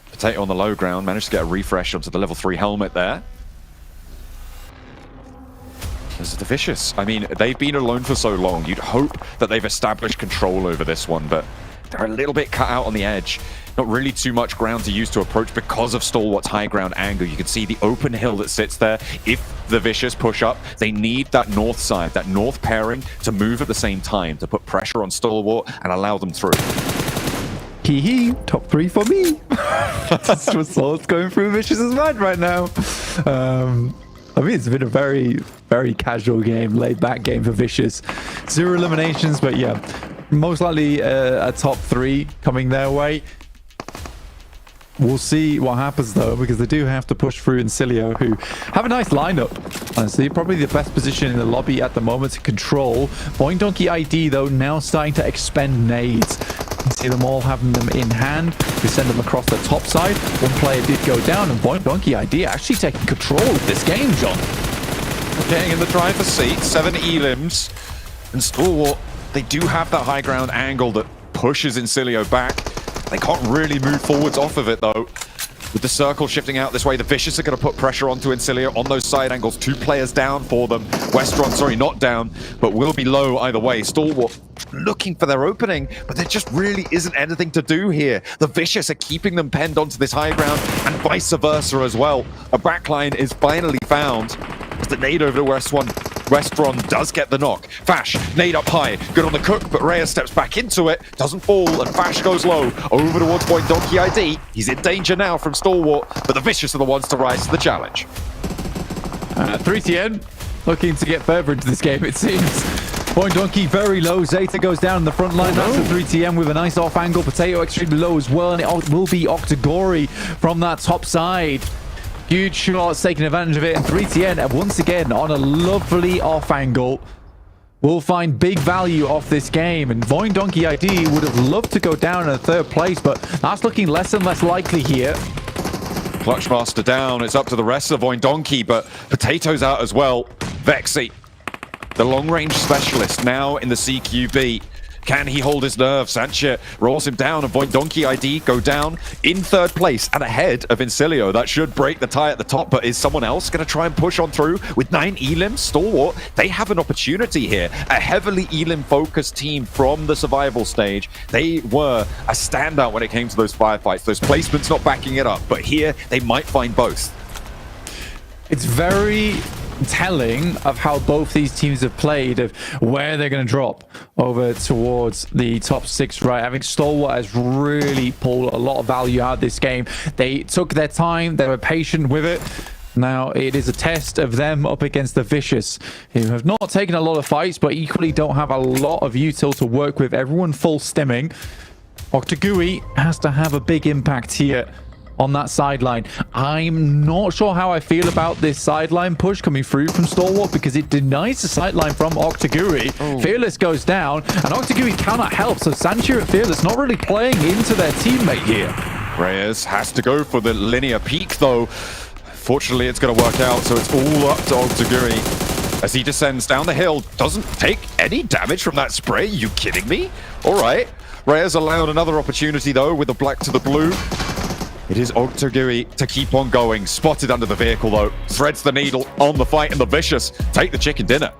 Potato on the low ground, managed to get a refresh onto the level 3 helmet there. This is the Vicious. I mean, they've been alone for so long. You'd hope that they've established control over this one, but they're a little bit cut out on the edge. Not really too much ground to use to approach because of Stalwart's high ground angle. You can see the open hill that sits there. If the Vicious push up, they need that north side, that north pairing to move at the same time to put pressure on Stalwart and allow them through. Hee top 3 for me. That's what's going through Vicious's mind right now. I mean, it's been a very, very casual game, laid-back game for Vicious. 0 eliminations, but yeah, most likely a top 3 coming their way. We'll see what happens, though, because they do have to push through Incilio, who have a nice lineup. Honestly, probably the best position in the lobby at the moment to control. Voin Donkey ID, though, now starting to expend nades. You see them all having them in hand. They send them across the top side. One player did go down, and Voin Donkey ID actually taking control of this game, John. Getting in the driver's seat, 7 elims, and Stalwart They do have that high ground angle that pushes Incilio back. They can't really move forwards off of it, though. With the circle shifting out this way, the Vicious are going to put pressure onto Incilio on those side angles. 2 players down for them. Westron, sorry, not down, but will be low either way. Stalwart looking for their opening, but there just really isn't anything to do here. The Vicious are keeping them penned onto this high ground, and vice versa as well. A backline is finally found as the nade over to Westron does get the knock. Fash, nade up high, good on the cook, but Reyes steps back into it, doesn't fall, and Fash goes low, over towards Point Donkey ID. He's in danger now from Stalwart, but the Vicious are the ones to rise to the challenge. 3TN looking to get further into this game, it seems. Point Donkey very low. Zeta goes down in the front line. That's the 3TN with a nice off angle. Potato extremely low as well, and it will be Octagori from that top side. Huge shots, taking advantage of it, and 3TN once again on a lovely off angle will find big value off this game. And Voin Donkey ID would have loved to go down in 3rd place, but that's looking less and less likely here. Clutchmaster down. It's up to the rest of Voin Donkey, but Potato's out as well. Vexy, the long-range specialist, now in the CQB. Can he hold his nerve? Sanchez rolls him down, and Voin Donkey ID go down in 3rd place and ahead of Incilio. That should break the tie at the top, but is someone else going to try and push on through with 9 Elim? Stalwart, they have an opportunity here. A heavily Elim-focused team from the survival stage. They were a standout when it came to those firefights. Those placements not backing it up, but here they might find both. It's very telling of how both these teams have played, of where they're going to drop over towards the top 6, right? I think Stalwart has really pulled a lot of value out of this game. They took their time, they were patient with it. Now it is a test of them up against the Vicious, who have not taken a lot of fights, but equally don't have a lot of util to work with. Everyone full stimming. Octagui has to have a big impact here on that sideline. I'm not sure how I feel about this sideline push coming through from Stalwart, because it denies the sideline from Octaguri. Fearless goes down, and Octaguri cannot help, so Sancho and Fearless not really playing into their teammate here. Reyes has to go for the linear peak, though. Fortunately, it's going to work out, so it's all up to Octaguri as he descends down the hill. Doesn't take any damage from that spray. You kidding me? All right. Reyes allowed another opportunity, though, with the black to the blue. It is Octaguri to keep on going. Spotted under the vehicle, though. Threads the needle on the fight, and the Vicious take the chicken dinner.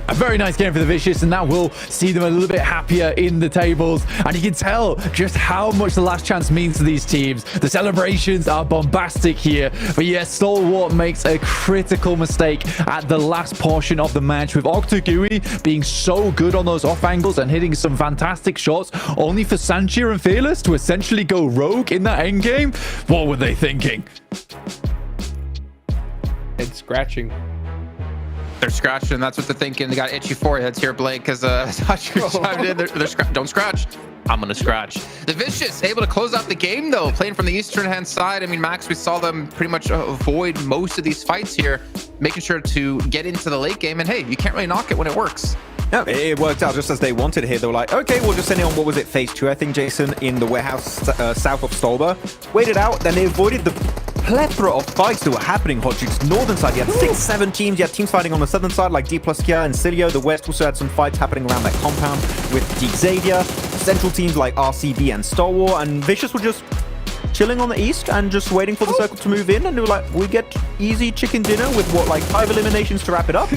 A very nice game for the Vicious, and that will see them a little bit happier in the tables. And you can tell just how much the last chance means to these teams. The celebrations are bombastic here. But yes, Stalwart makes a critical mistake at the last portion of the match, with Octaguri being so good on those off angles and hitting some fantastic shots, only for Sanchir and Fearless to essentially go rogue in that endgame. What were they thinking? It's scratching. They're scratching. That's what they're thinking. They got itchy foreheads here, Blake, because Sasha chimed in. Don't scratch. I'm going to scratch. The Vicious able to close out the game, though, playing from the eastern hand side. I mean, Max, we saw them pretty much avoid most of these fights here, making sure to get into the late game. And hey, you can't really knock it when it works. Yeah, it worked out just as they wanted here. They were like, okay, we'll just send it on, what was it, phase 2, I think, Jason, in the warehouse south of Stolber. Waited out, then they avoided the plethora of fights that were happening. Hotchik's northern side, you had 6-7 teams. You had teams fighting on the southern side like D plus Kia and Cilio. The west also had some fights happening around that compound with Deep Xavier. Central teams like RCB and Stalwart, and Vicious were just chilling on the east and just waiting for the circle to move in, and they were like, we get easy chicken dinner with what, like 5 eliminations to wrap it up.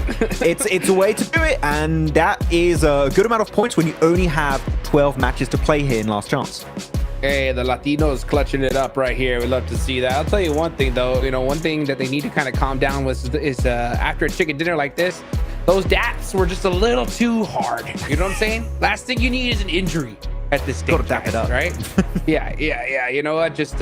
It's a way to do it, and that is a good amount of points when you only have 12 matches to play here in last chance. Hey, the Latinos clutching it up right here. We'd love to see that. I'll tell you one thing, though. You know, one thing that they need to kind of calm down is after a chicken dinner like this, those DAPs were just a little too hard. You know what I'm saying? Last thing you need is an injury at this stage. Gotta tap it up, right? yeah. You know what? Just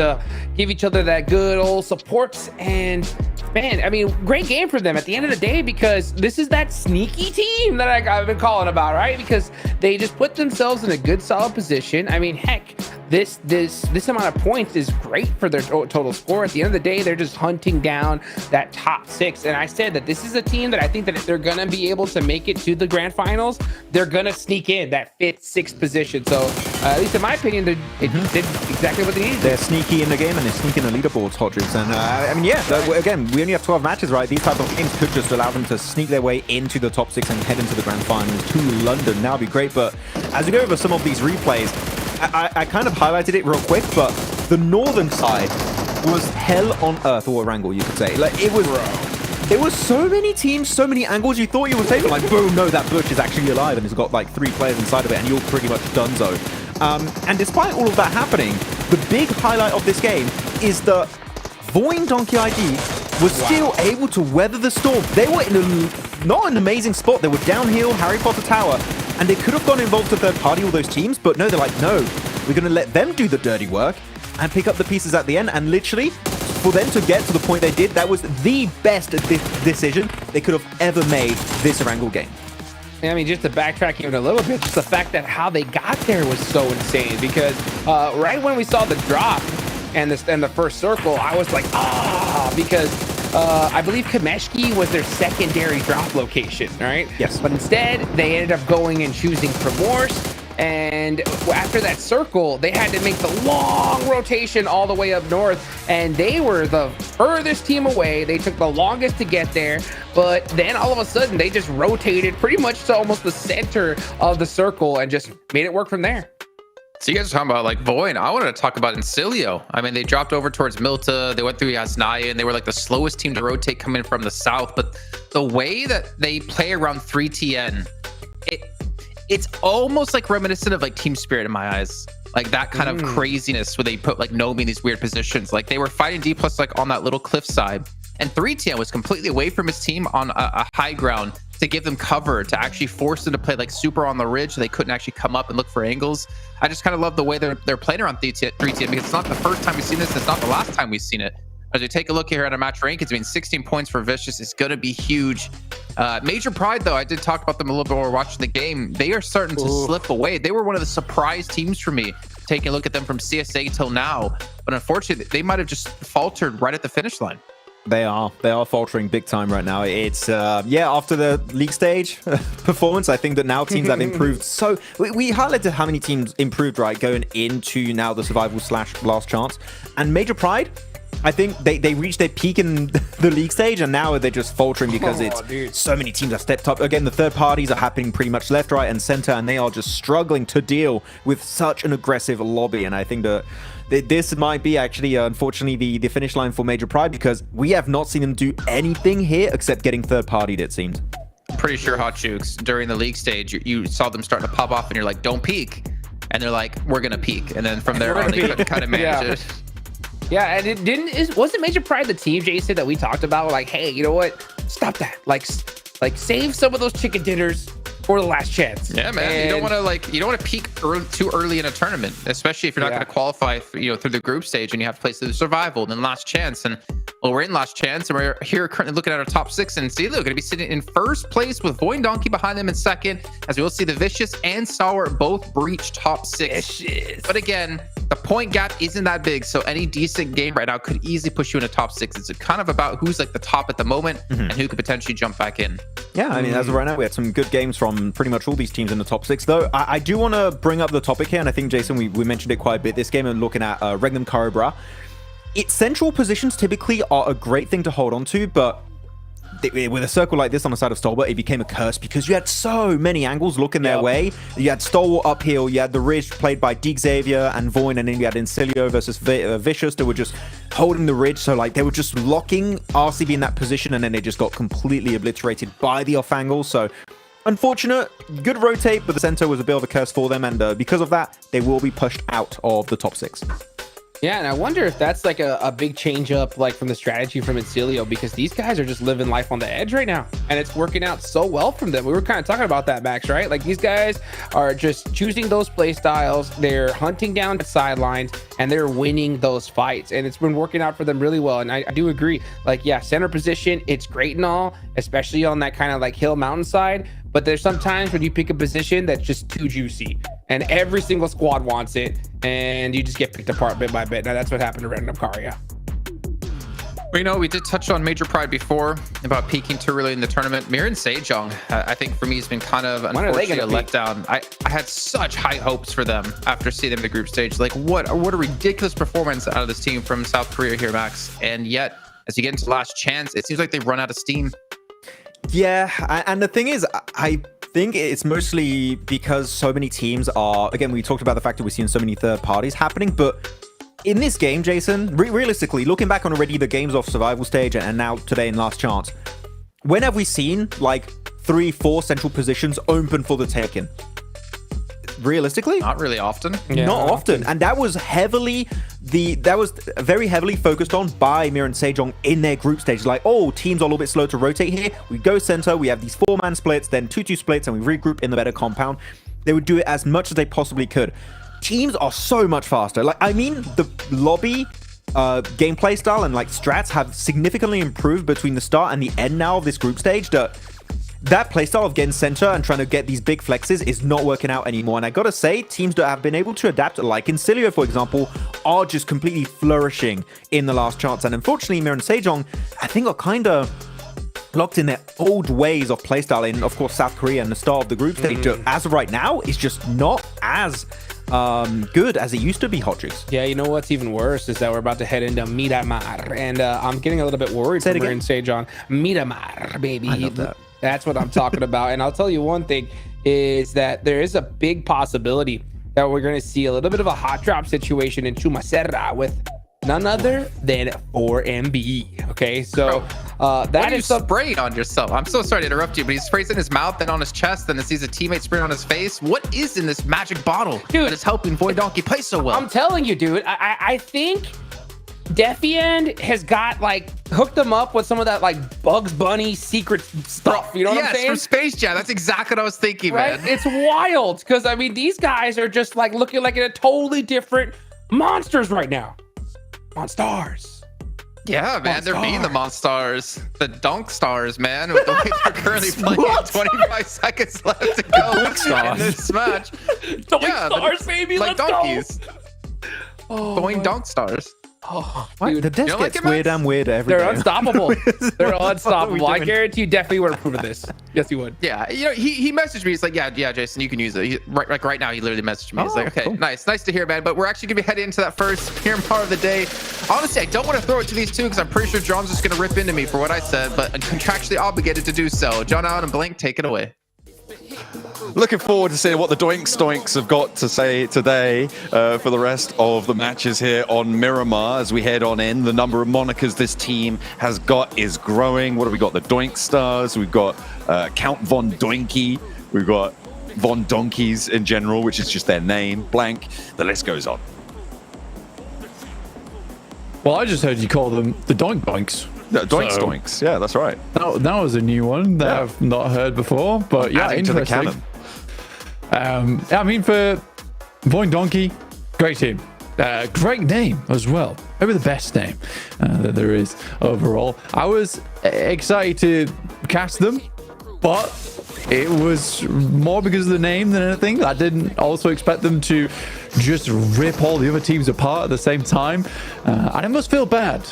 give each other that good old support. And man, I mean, great game for them at the end of the day, because this is that sneaky team that I've been calling about, right? Because they just put themselves in a good, solid position. I mean, heck, this amount of points is great for their total score. At the end of the day, they're just hunting down that top 6. And I said that this is a team that I think that if they're gonna be able to make it to the grand finals, they're gonna sneak in that 5th, 6th position. So at least in my opinion, they did exactly what they needed. They're sneaky in the game and they're sneaky in the leaderboards, Hot Drinks. And I mean, yeah, again, we only have 12 matches, right? These type of games could just allow them to sneak their way into the top 6 and head into the grand finals to London. That would be great. But as we go over some of these replays, I kind of highlighted it real quick, but the northern side was hell on earth, or Erangel, you could say. Like, it was... There were so many teams, so many angles. You thought you were safe, like, boom, no, that bush is actually alive and it's got like 3 players inside of it and you're pretty much donezo. And despite all of that happening, the big highlight of this game is that Voin Donkey ID was still able to weather the storm. They were in not an amazing spot. They were downhill, Harry Potter Tower, and they could have gone involved to third party, all those teams, but no, they're like, no, we're going to let them do the dirty work and pick up the pieces at the end. And literally, for them to get to the point they did, that was the best decision they could have ever made this Erangel game. I mean, just to backtrack even a little bit, just the fact that how they got there was so insane, because right when we saw the drop and the first circle, I was like, because I believe Kameshki was their secondary drop location, right? Yes. But instead, they ended up going and choosing Primorse. And after that circle, they had to make the long rotation all the way up north, and they were the furthest team away. They took the longest to get there, but then all of a sudden they just rotated pretty much to almost the center of the circle and just made it work from there. So you guys are talking about like Voin. I wanted to talk about Incilio. I mean, they dropped over towards Milta. They went through Yasnaya, and they were like the slowest team to rotate coming from the south. But the way that they play around 3TN, it's almost like reminiscent of like Team Spirit in my eyes. Like that kind of craziness where they put like Nomi in these weird positions. Like they were fighting D+ like on that little cliff side. And 3TN was completely away from his team on a high ground to give them cover, to actually force them to play like super on the ridge. So they couldn't actually come up and look for angles. I just kind of love the way they're playing around 3TN, because it's not the first time we've seen this. It's not the last time we've seen it. As we take a look here at a match rankings, I mean, 16 points for Vicious is going to be huge. Major Pride, though, I did talk about them a little bit more watching the game. They are starting to slip away. They were one of the surprise teams for me, taking a look at them from CSA till now. But unfortunately, they might have just faltered right at the finish line. They are faltering big time right now. It's after the league stage performance, I think that now teams have improved. So we highlighted how many teams improved, right, going into now the survival / last chance. And Major Pride, I think they reached their peak in the league stage, and now they're just faltering because so many teams have stepped up. Again, the third parties are happening pretty much left, right, and center, and they are just struggling to deal with such an aggressive lobby. And I think that this might be actually, unfortunately, the finish line for Major Pride, because we have not seen them do anything here except getting third-partied, it seems. Pretty sure, Hot Jukes, during the league stage, you saw them starting to pop off, and you're like, don't peek. And they're like, we're going to peek. And then from there on, they couldn't kind of manage it. Yeah, and wasn't Major Pride the team, Jason, that we talked about? Like, hey, you know what? Stop that. Like save some of those chicken dinners for the last chance. Yeah, man. And you don't want to peak too early in a tournament, especially if you're not going to qualify, through the group stage, and you have to play through the survival, then last chance. And we're in last chance, and we're here currently looking at our top 6, and see, they're going to be sitting in first place with Voin Donkey behind them in second, as we will see the Vicious and Sour both breach top 6. Vicious. But again, the point gap isn't that big, so any decent game right now could easily push you in a top 6. It's kind of about who's like the top at the moment and who could potentially jump back in. Yeah, I mean, as of right now, we had some good games from pretty much all these teams in the top 6. Though I do want to bring up the topic here, and I think, Jason, we mentioned it quite a bit this game, and looking at Regnum Cobra. Its central positions typically are a great thing to hold on to, but with a circle like this on the side of Stalwart, it became a curse because you had so many angles looking their way. You had Stalwart uphill, you had the Ridge played by D Xavier and Voin, and then you had Incilio versus Vicious. They were just holding the Ridge, so like they were just locking RCB in that position, and then they just got completely obliterated by the off angle. So unfortunate, good rotate, but the center was a bit of a curse for them, and because of that, they will be pushed out of the top 6. Yeah, and I wonder if that's like a big change up, like from the strategy from Incilio, because these guys are just living life on the edge right now, and it's working out so well from them. We were kind of talking about that, Max, right? Like these guys are just choosing those play styles, they're hunting down the sidelines, and they're winning those fights, and it's been working out for them really well. And I do agree, like, yeah, center position, it's great and all, especially on that kind of like hill mountainside, but there's sometimes when you pick a position that's just too juicy, and every single squad wants it, and you just get picked apart bit by bit. Now that's what happened to Random Karia. Well, you know, we did touch on Major Pride before about peaking too early in the tournament. Mir and Sejong, I think for me, has been kind of unfortunately a letdown. I had such high hopes for them after seeing them in the group stage. Like, what a ridiculous performance out of this team from South Korea here, Max. And yet, as you get into last chance, it seems like they've run out of steam. Yeah, and the thing is, I think it's mostly because so many teams are, again, we talked about the fact that we're seeing so many third parties happening, but in this game, Jason, realistically, looking back on already the games off survival stage and now today in last chance, when have we seen like 3-4 central positions open for the taking? Realistically, not really often. Not often. And that was very heavily focused on by Mir and Sejong in their group stage. Like, oh, teams are a little bit slow to rotate here. We go center, we have these 4-man splits, then 2-2 splits, and we regroup in the better compound. They would do it as much as they possibly could. Teams are so much faster. Like, I mean, the lobby gameplay style and like strats have significantly improved between the start and the end now of this group stage. That playstyle of getting center and trying to get these big flexes is not working out anymore. And I gotta say, teams that have been able to adapt, like Incilio, for example, are just completely flourishing in the last chance. And unfortunately, Mir and Sejong, I think, are kind of locked in their old ways of playstyle in, of course, South Korea and the start of the group stage. As of right now, is just not as good as it used to be, Hot Juice. Yeah, you know what's even worse is that we're about to head into Miramar, and I'm getting a little bit worried for Mir and Sejong. Miramar, baby. I love that. That's what I'm talking about. And I'll tell you one thing is that there is a big possibility that we're going to see a little bit of a hot drop situation in Chumacerra with none other than 4MB. Okay, so that is spraying on yourself. I'm so sorry to interrupt you, but he sprays in his mouth, then on his chest, then he sees a teammate spraying on his face. What is in this magic bottle that is helping Boy Donkey play so well? I'm telling you, dude, I think Defiant has got like hooked them up with some of that like Bugs Bunny secret stuff. You know what I'm saying? From Space Jam. That's exactly what I was thinking, right? Man. It's wild because I mean these guys are just like looking like in a totally different monsters right now. Monstars. Yeah, man, they're being the Monstars, the Dunk Stars, man. With the way they're currently playing, 25 seconds left to go in this match. Dunk Stars, baby, like let's donkeys. go. Going Dunk Stars. Oh, dude, the desk gets weirder and weirder every day. They're unstoppable. They're unstoppable. I guarantee you definitely would approve of this. Yes, you would. Yeah, you know, he messaged me. He's like, yeah, Jason, you can use it. Right now, he literally messaged me. He's like, okay, cool. Nice to hear, man. But we're actually gonna be heading into that first Miramar of the day. Honestly, I don't want to throw it to these two because I'm pretty sure John's just gonna rip into me for what I said, but I'm contractually obligated to do so. John Allen and Blink, take it away. Looking forward to seeing what the Doinks have got to say today for the rest of the matches here on Miramar as we head on in. The number of monikers this team has got is growing. What have we got? The Doink Stars. We've got Count Von Doinky. We've got Von Donkeys in general, which is just their name. Blank. The list goes on. Well, I just heard you call them the Doink Doinks. Doinks. Yeah, that's right. That was a new one that I've not heard before, but yeah, adding to the canon. I mean, for Voin Donkey, great team. Great name as well. Maybe the best name that there is overall. I was excited to cast them, but it was more because of the name than anything. I didn't also expect them to just rip all the other teams apart at the same time. And it must feel bad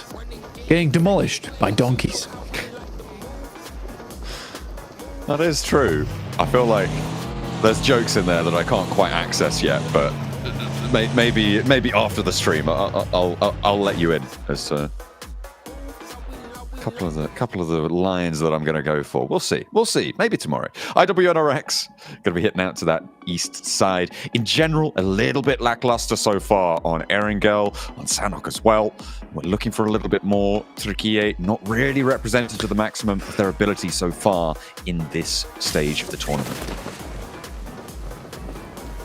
getting demolished by donkeys. That is true. I feel like there's jokes in there that I can't quite access yet, but maybe after the stream I'll let you in as a couple of the lines that I'm going to go for. We'll see. Maybe tomorrow. IWNRX going to be hitting out to that east side. In general, a little bit lackluster so far on Erangel, on Sanhok as well. We're looking for a little bit more. Trikie not really represented to the maximum of their ability so far in this stage of the tournament.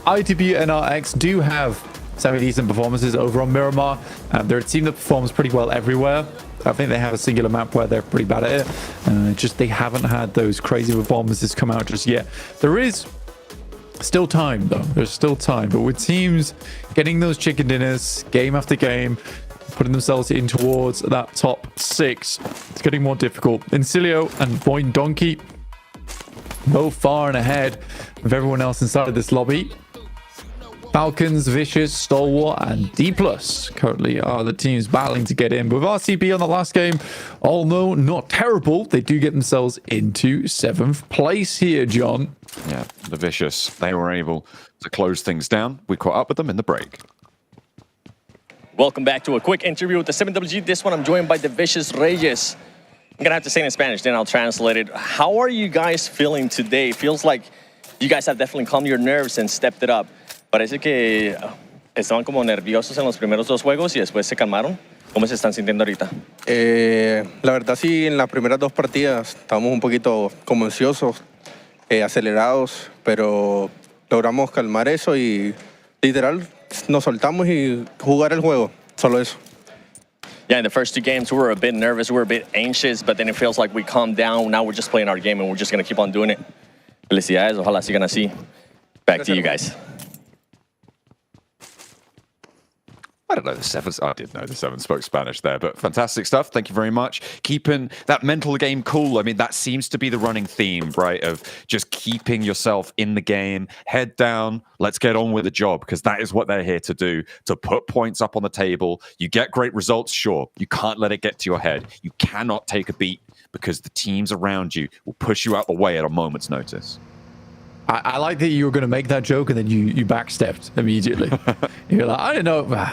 ITB NRX do have semi-decent performances over on Miramar. They're a team that performs pretty well everywhere. I think they have a singular map where they're pretty bad at it. Just they haven't had those crazy performances come out just yet. There is still time, though. There's still time. But with teams getting those chicken dinners game after game, putting themselves in towards that top 6, it's getting more difficult. Incilio and Voin Donkey both far and ahead of everyone else inside of this lobby. Falcons, Vicious, Stalwart, and D+. Currently are the teams battling to get in. But with RCB on the last game, although not terrible, they do get themselves into 7th place here, John. Yeah, the Vicious, they were able to close things down. We caught up with them in the break. Welcome back to a quick interview with the 7WG. This one I'm joined by the Vicious Reyes. I'm gonna have to say it in Spanish, then I'll translate it. How are you guys feeling today? Feels like you guys have definitely calmed your nerves and stepped it up. Parece que estaban como nerviosos en los primeros 2 juegos y después se calmaron. ¿Cómo se están sintiendo ahorita? La verdad sí, en las primeras 2 partidas estábamos un poquito como ansiosos, acelerados, pero logramos calmar eso y literal nos soltamos y jugar el juego, solo eso. Yeah, in the first 2 games we were a bit nervous, we were a bit anxious, but then it feels like we calmed down. Now we're just playing our game and we're just going to keep on doing it. Felicidades, ojalá sigan así. Back to you guys. I don't know the Sevens. I did know the Sevens spoke Spanish there, but fantastic stuff. Thank you very much. Keeping that mental game cool. I mean, that seems to be the running theme, right? Of just keeping yourself in the game, head down, let's get on with the job, because that is what they're here to do, to put points up on the table. You get great results, sure. You can't let it get to your head. You cannot take a beat because the teams around you will push you out the way at a moment's notice. I like that you were going to make that joke and then you backstepped immediately. You're like, I don't know.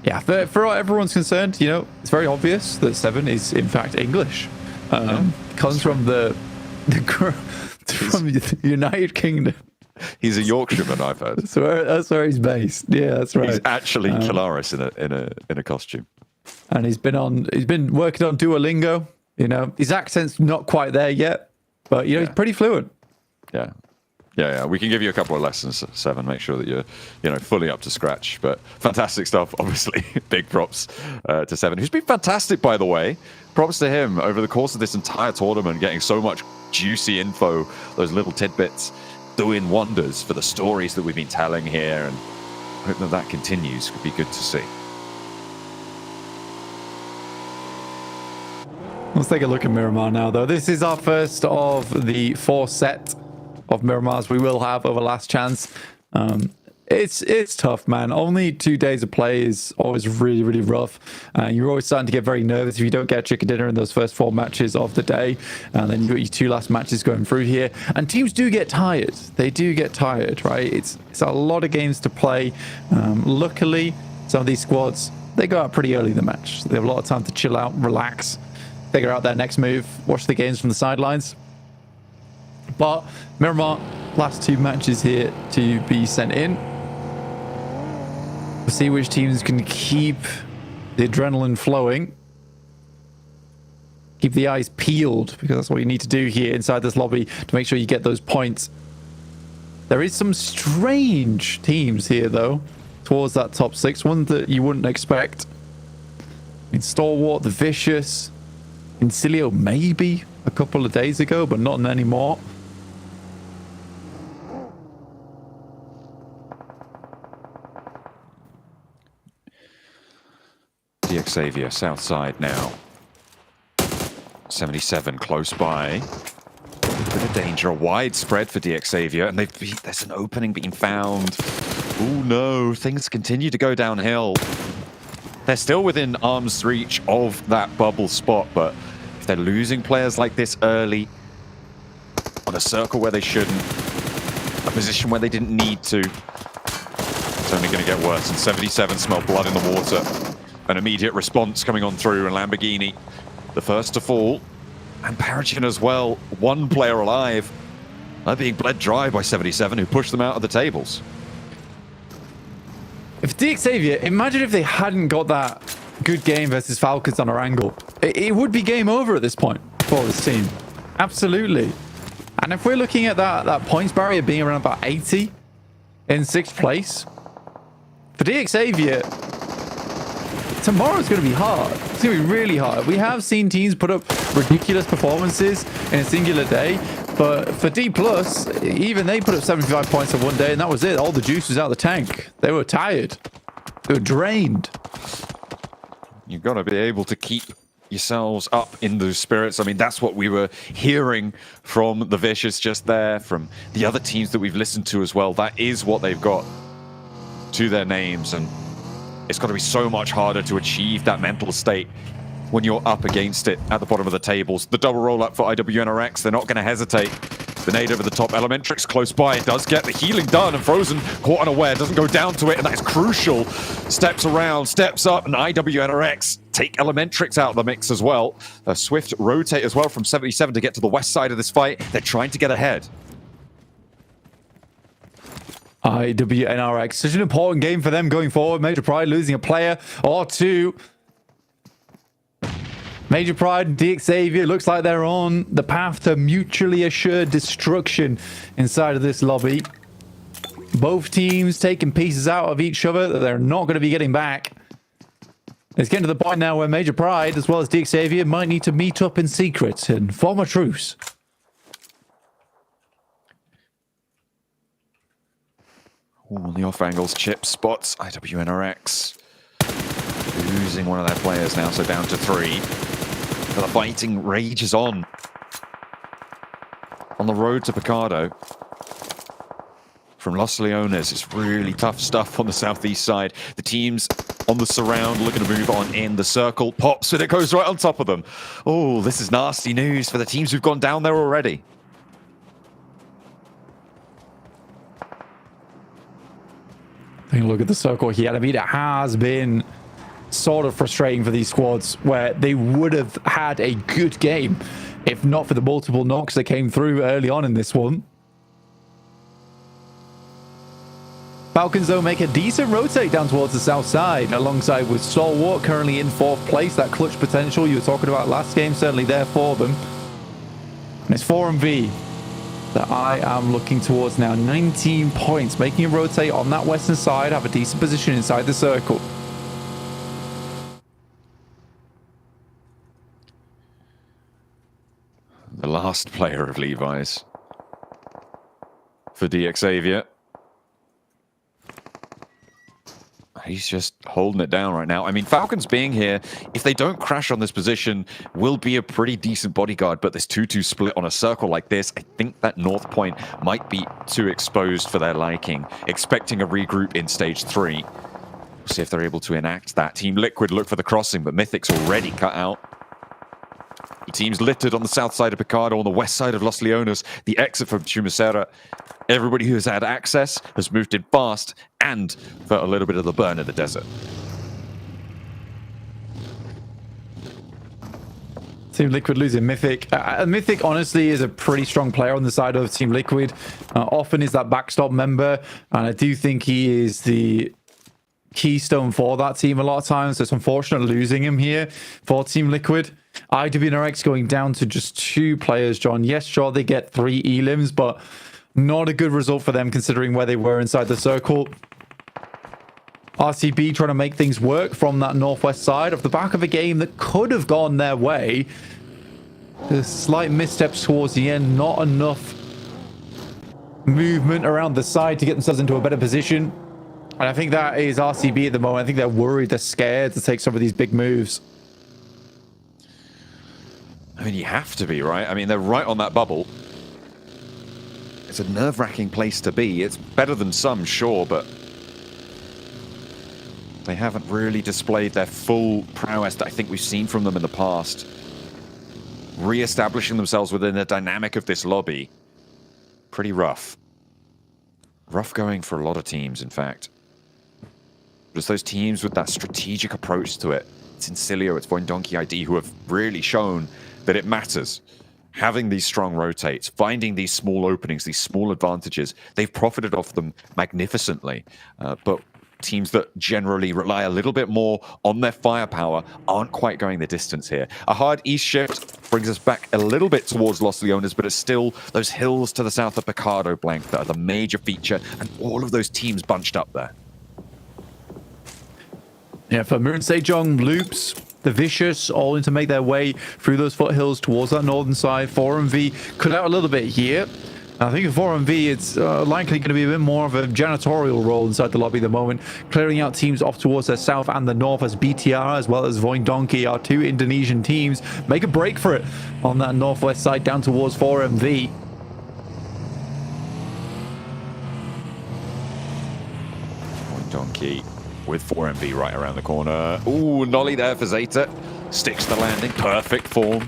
Yeah, for everyone's concerned, you know, it's very obvious that 7 is in fact English. Comes from the United Kingdom. He's a Yorkshireman, I've heard. That's where he's based. Yeah, that's right. He's actually Kalaris in a costume. And he's been working on Duolingo. You know, his accent's not quite there yet, but you know, he's pretty fluent. Yeah. Yeah, we can give you a couple of lessons, 7. Make sure that you're, you know, fully up to scratch. But fantastic stuff, obviously. Big props to 7, who's been fantastic, by the way. Props to him over the course of this entire tournament, getting so much juicy info, those little tidbits, doing wonders for the stories that we've been telling here. And I hope that continues. Would be good to see. Let's take a look at Miramar now, though. This is our first of the 4 set of Miramars we will have over Last Chance. It's tough, man. Only 2 days of play is always really, really rough. You're always starting to get very nervous if you don't get chicken dinner in those first 4 matches of the day. And then you've got your 2 last matches going through here. And teams do get tired. They do get tired, right? It's a lot of games to play. Luckily, some of these squads, they go out pretty early in the match. So they have a lot of time to chill out, relax, figure out their next move, watch the games from the sidelines. But Miramar, last 2 matches here to be sent in. We'll see which teams can keep the adrenaline flowing. Keep the eyes peeled, because that's what you need to do here inside this lobby to make sure you get those points. There is some strange teams here, though, towards that top 6. One that you wouldn't expect. I mean, Stalwart, the Vicious, Incilio maybe a couple of days ago, but not anymore. Xavier, south side now. 77 close by. Bit of danger, a wide spread for Xavier, and there's an opening being found. Oh no, things continue to go downhill. They're still within arm's reach of that bubble spot, but if they're losing players like this early, on a circle where they shouldn't, a position where they didn't need to, it's only going to get worse. And 77 smell blood in the water. An immediate response coming on through, and Lamborghini, the first to fall. And Parachin as well, 1 player alive. They're being bled dry by 77, who pushed them out of the tables. If Xavier, imagine if they hadn't got that good game versus Falcons on Erangel. It would be game over at this point for this team. Absolutely. And if we're looking at that points barrier being around about 80 in 6th place, for Xavier, tomorrow's going to be hard. It's going to be really hard. We have seen teams put up ridiculous performances in a singular day, but for D+, even they put up 75 points in 1 day, and that was it. All the juice was out of the tank. They were tired. They were drained. You've got to be able to keep yourselves up in those spirits. I mean, that's what we were hearing from the Vicious just there, from the other teams that we've listened to as well. That is what they've got to their names, and it's got to be so much harder to achieve that mental state when you're up against it at the bottom of the tables. The double roll up for IWNRX, they're not going to hesitate. The nade over the top, Elementrix close by, does get the healing done, and Frozen caught unaware, doesn't go down to it, and that is crucial. Steps around, steps up, and IWNRX take Elementrix out of the mix as well. A swift rotate as well from 77 to get to the west side of this fight. They're trying to get ahead. IWNRX, such an important game for them going forward. Major Pride losing a player or two. Major Pride and DXavier looks like they're on the path to mutually assured destruction inside of this lobby. Both teams taking pieces out of each other that they're not going to be getting back. It's getting to the point now where Major Pride as well as DXavier might need to meet up in secret and form a truce. Ooh, the off angles, chip spots, IWNRX. Losing one of their players now, so down to 3. But the fighting rages on the road to Picardo. From Los Leones, it's really tough stuff on the southeast side. The teams on the surround looking to move on in. The circle pops and it goes right on top of them. Oh, this is nasty news for the teams who've gone down there already. Take a look at the circle here. I mean, it has been sort of frustrating for these squads where they would have had a good game if not for the multiple knocks that came through early on in this one. Falcons, though, make a decent rotate down towards the south side, alongside with Stalwart currently in 4th place. That clutch potential you were talking about last game, certainly there for them. And it's 4MV that I am looking towards now. 19 points, making a rotate on that western side, have a decent position inside the circle. The last player of Levi's for DXavier. He's just holding it down right now. I mean, Falcons being here, if they don't crash on this position, will be a pretty decent bodyguard, but this 2-2 split on a circle like this, I think that north point might be too exposed for their liking. Expecting a regroup in stage 3. We'll see if they're able to enact that. Team Liquid look for the crossing, but Mythic's already cut out. The team's littered on the south side of Picardo, on the west side of Los Leones. The exit from Chumacera. Everybody who has had access has moved in fast, and for a little bit of the burn in the desert. Team Liquid losing Mythic. Mythic, honestly, is a pretty strong player on the side of Team Liquid. Often is that backstop member, and I do think he is the keystone for that team a lot of times. It's unfortunate losing him here for Team Liquid. IWNRX going down to just 2 players, John. Yes, sure, they get 3 elims, but not a good result for them considering where they were inside the circle. RCB trying to make things work from that northwest side off the back of a game that could have gone their way. The slight missteps towards the end, not enough movement around the side to get themselves into a better position. And I think that is RCB at the moment. I think they're worried, they're scared to take some of these big moves. I mean, you have to be, right? I mean, they're right on that bubble. It's a nerve-wracking place to be. It's better than some, sure, but they haven't really displayed their full prowess that I think we've seen from them in the past. Re-establishing themselves within the dynamic of this lobby. Pretty rough. Rough going for a lot of teams, in fact. But it's those teams with that strategic approach to it. It's Incilio, it's Voindonkey ID, who have really shown that it matters. Having these strong rotates, finding these small openings, these small advantages, they've profited off them magnificently. But teams that generally rely a little bit more on their firepower aren't quite going the distance here. A hard east shift brings us back a little bit towards Los Leones, but it's still those hills to the south of Picardo Blanc that are the major feature, and all of those teams bunched up there. Yeah, for Moon Sejong, Loops, the Vicious, all in to make their way through those foothills towards that northern side. 4MV cut out a little bit here. I think for 4MV, it's likely going to be a bit more of a janitorial role inside the lobby at the moment, clearing out teams off towards the south and the north as BTR as well as Voindonkey, our 2 Indonesian teams, make a break for it on that northwest side down towards 4MV. Lucky with 4MV right around the corner. Ooh, nollie there for Zeta. Sticks the landing. Perfect form.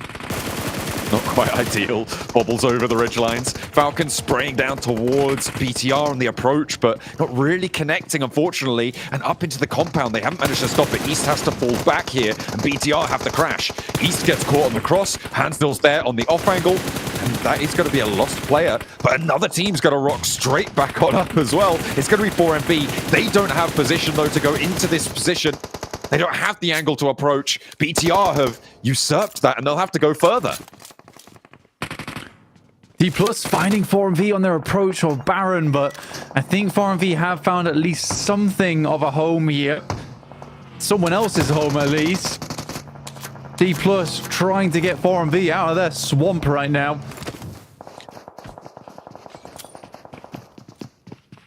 Not quite ideal. Bobbles over the ridge lines. Falcon spraying down towards BTR on the approach, but not really connecting, unfortunately. And up into the compound. They haven't managed to stop it. East has to fall back here, and BTR have the crash. East gets caught on the cross. Hansdale's there on the off angle. And that is going to be a lost player. But another team's going to rock straight back on up as well. It's going to be 4MV. They don't have position, though, to go into this position. They don't have the angle to approach. BTR have usurped that, and they'll have to go further. D Plus finding 4MV on their approach of Baron, but I think 4MV have found at least something of a home here. Someone else's home, at least. D Plus trying to get 4MV out of their swamp right now.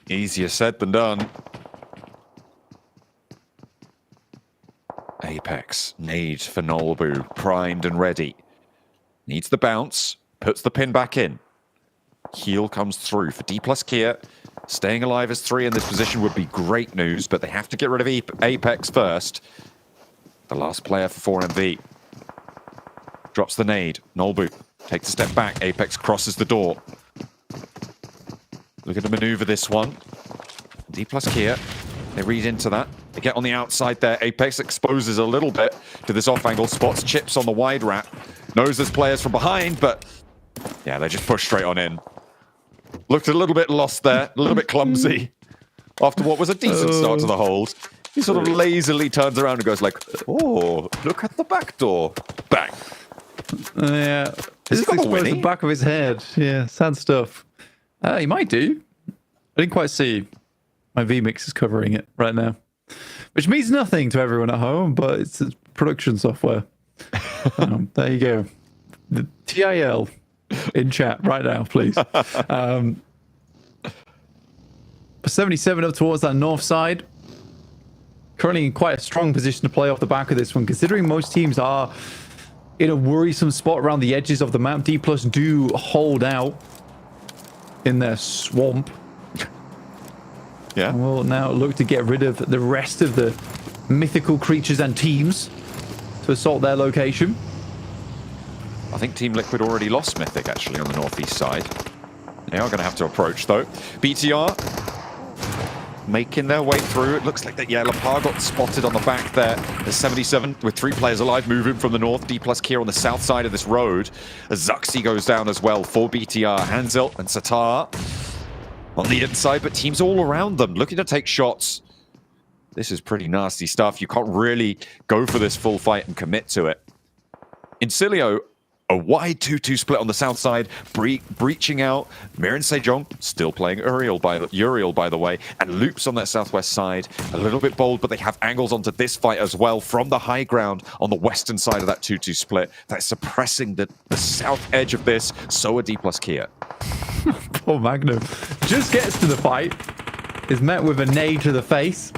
Easier said than done. Apex, nade for Nolbu, primed and ready. Needs the bounce, puts the pin back in. Heal comes through for D plus Kia. Staying alive as 3 in this position would be great news, but they have to get rid of Apex first. The last player for 4MV. Drops the nade. Nolbu takes a step back. Apex crosses the door. Looking to maneuver this one. D plus Kia. They read into that. They get on the outside there. Apex exposes a little bit to this off angle. Spots chips on the wide wrap. Knows there's players from behind, but yeah, they just push straight on in. Looked a little bit lost there. A little bit clumsy. After what was a decent start to the hold. He sort of lazily turns around and goes like, oh, look at the back door. Bang. Yeah. Has he got the exposed Winnie? the back of his head. Yeah, sad stuff. He might do. I didn't quite see. My vMix is covering it right now. Which means nothing to everyone at home, but it's production software. There you go. The TIL in chat right now, please. 77 up towards that north side. Currently in quite a strong position to play off the back of this one, considering most teams are in a worrisome spot around the edges of the map. D Plus do hold out in their swamp. Yeah. We'll now look to get rid of the rest of the mythical creatures and teams to assault their location. I think Team Liquid already lost Mythic, actually, on the northeast side. They are going to have to approach, though. BTR making their way through. It looks like that, yeah, Lapar got spotted on the back there. There's 77 with 3 players alive, moving from the north. D plus Kia on the south side of this road. Zuxi goes down as well for BTR. Hansel and Satar on the inside, but teams all around them looking to take shots. This is pretty nasty stuff. You can't really go for this full fight and commit to it. Incilio, a wide 2-2 split on the south side, breaching out. Miran Sejong still playing Uriel, by the way, and Loops on that southwest side. A little bit bold, but they have angles onto this fight as well from the high ground on the western side of that 2-2 split. That's suppressing the south edge of this. So a D plus Kia. Poor Magnum. Just gets to the fight. Is met with a nade to the face.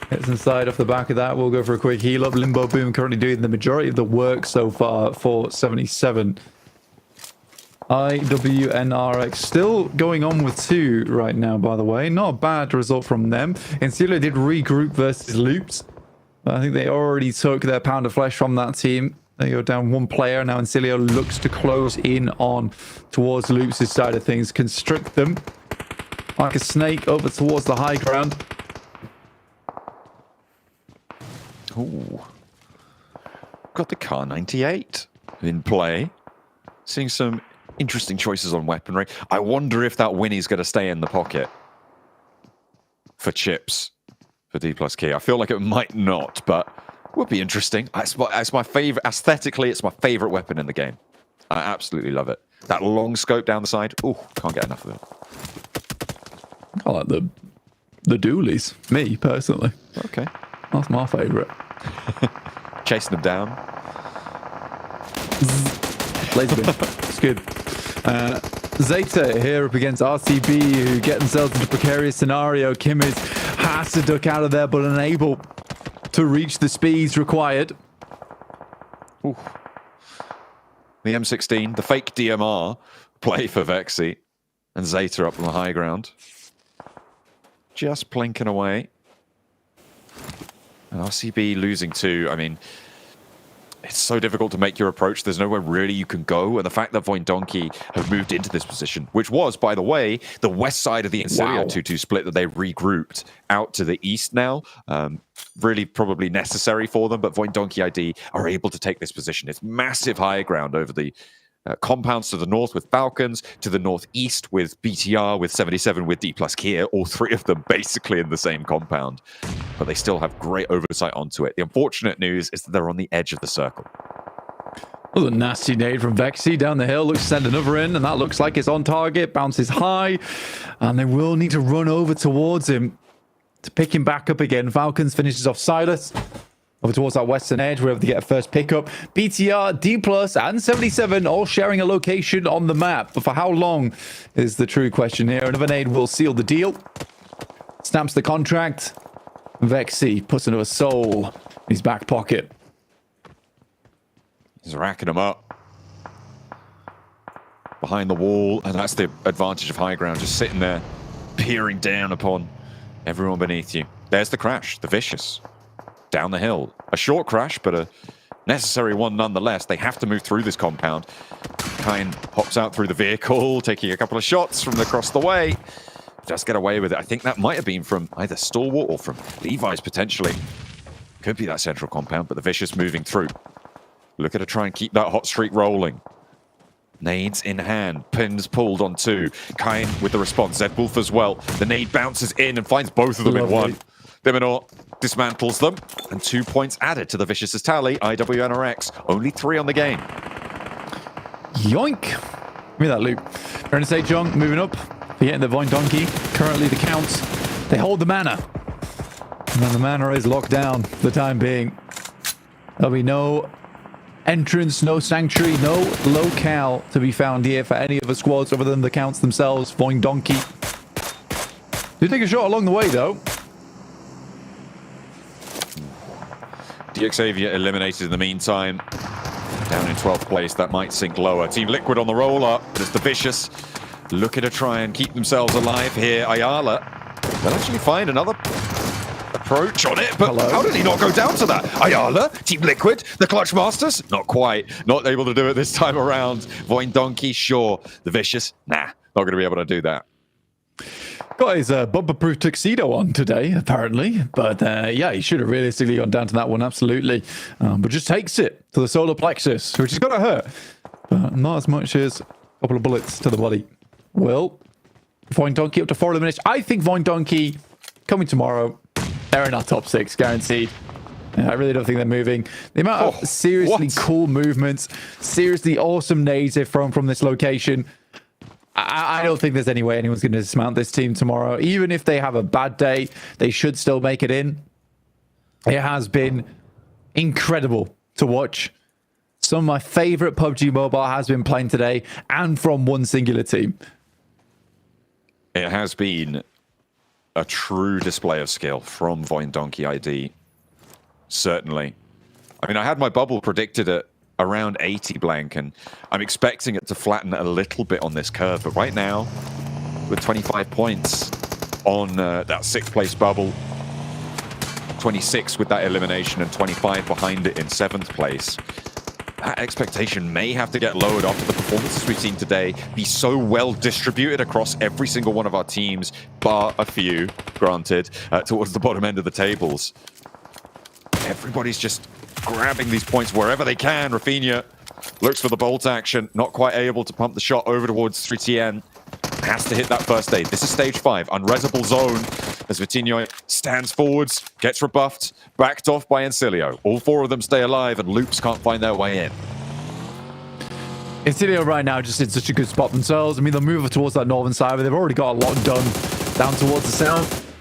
Gets inside off the back of that. We'll go for a quick heal up. Limbo Boom currently doing the majority of the work so far for 77. IWNRX still going on with 2 right now, by the way. Not a bad result from them. Incilio did regroup versus Loops. But I think they already took their pound of flesh from that team. They go down 1 player. Now Incilio looks to close in on towards Loops' side of things. Constrict them like a snake over towards the high ground. Ooh. Got the Car 98 in play. Seeing some interesting choices on weaponry. I wonder if that Winnie's going to stay in the pocket for chips for D plus K. I feel like it might not, but would be interesting. It's my favorite. Aesthetically, it's my favorite weapon in the game. I absolutely love it. That long scope down the side. Ooh, can't get enough of it. I like the dualies, me personally. Okay. That's my favorite. Chasing them down. Laser beam. It's good. Zeta here up against RCB, who get themselves into a precarious scenario. Kimmich has to duck out of there, but unable to reach the speeds required. Ooh. The M16, the fake DMR play for Vexy, and Zeta up on the high ground. just plinking away. And RCB losing 2. I mean, it's so difficult to make your approach. There's nowhere really you can go. And the fact that Voindonkey have moved into this position, which was, by the way, the west side of the Incilio 2-2 split that they regrouped out to the east now. Really probably necessary for them, but Voindonkey ID are able to take this position. It's massive high ground over the compounds to the north with Falcons, to the northeast with BTR, with 77, with D plus Kia, all 3 of them basically in the same compound. But they still have great oversight onto it. The unfortunate news is that they're on the edge of the circle. Oh, a nasty nade from Vexy down the hill. Looks to send another in, and that looks like it's on target. Bounces high, and they will need to run over towards him to pick him back up again. Falcons finishes off Silas. Over towards that western edge, wherever they get a first pickup. BTR, D+, and 77 all sharing a location on the map. But for how long is the true question here. Another nade will seal the deal. Stamps the contract. Vexy puts another soul in his back pocket. He's racking them up. Behind the wall, and that's the advantage of high ground. Just sitting there, peering down upon everyone beneath you. There's the crash, the Vicious. Down the hill. A short crash, but a necessary one nonetheless. They have to move through this compound. Kine hops out through the vehicle, taking a couple of shots from across the way. Just get away with it. I think that might have been from either Stalwart or from Levi's, potentially. Could be that central compound, but the Vicious moving through. Looking to try and keep that hot streak rolling. Nades in hand. Pins pulled on 2. Kine with the response. Zed Wolf as well. The nade bounces in and finds both of them in one. Diminor dismantles them, and 2 points added to the Vicious's tally. IWNRX, only 3 on the game. Yoink! Give me that loot. They're in stage Jung, moving up. They're getting the Voindonkey. Currently the counts. They hold the mana. And then the mana is locked down for the time being. There'll be no entrance, no sanctuary, no locale to be found here for any of the squads other than the counts themselves. Voindonkey. Did take a shot along the way, though. DXavier eliminated in the meantime. Down in 12th place, that might sink lower. Team Liquid on the roll-up. There's the Vicious looking to try and keep themselves alive here. Ayala, they'll actually find another approach on it, but how did he not go down to that? Ayala, Team Liquid, the Clutch Masters? Not quite. Not able to do it this time around. Voindonkey, sure. The Vicious, nah, not going to be able to do that. Got his bumper-proof tuxedo on today, apparently. But yeah, he should have realistically gone down to that one, absolutely. But just takes it to the solar plexus, which is going to hurt. But not as much as a couple of bullets to the body. Well, Voindonkey up to 4 eliminations. I think Voindonkey coming tomorrow. They're in our top 6, guaranteed. I really don't think they're moving. The amount of seriously cool movements, seriously awesome nades they've thrown from this location. I don't think there's any way anyone's going to dismount this team tomorrow. Even if they have a bad day, they should still make it in. It has been incredible to watch. Some of my favorite PUBG Mobile has been playing today, and from one singular team. It has been a true display of skill from Voindonkey ID. Certainly. I mean, I had my bubble predicted at around 80 blank, and I'm expecting it to flatten a little bit on this curve, but right now with 25 points on that 6th place bubble, 26 with that elimination, and 25 behind it in 7th place, that expectation may have to get lowered after the performances we've seen today be so well distributed across every single one of our teams, bar a few, granted, towards the bottom end of the tables. Everybody's just grabbing these points wherever they can. Rafinha looks for the bolt action, not quite able to pump the shot over towards 3TN. Has to hit that first aid. This is stage 5, unresable zone, as Vitinho stands forwards, gets rebuffed, backed off by Incilio. All 4 of them stay alive, and Loops can't find their way in. Incilio right now just in such a good spot themselves. I mean, they'll move towards that northern side, but they've already got a lot done down towards the south.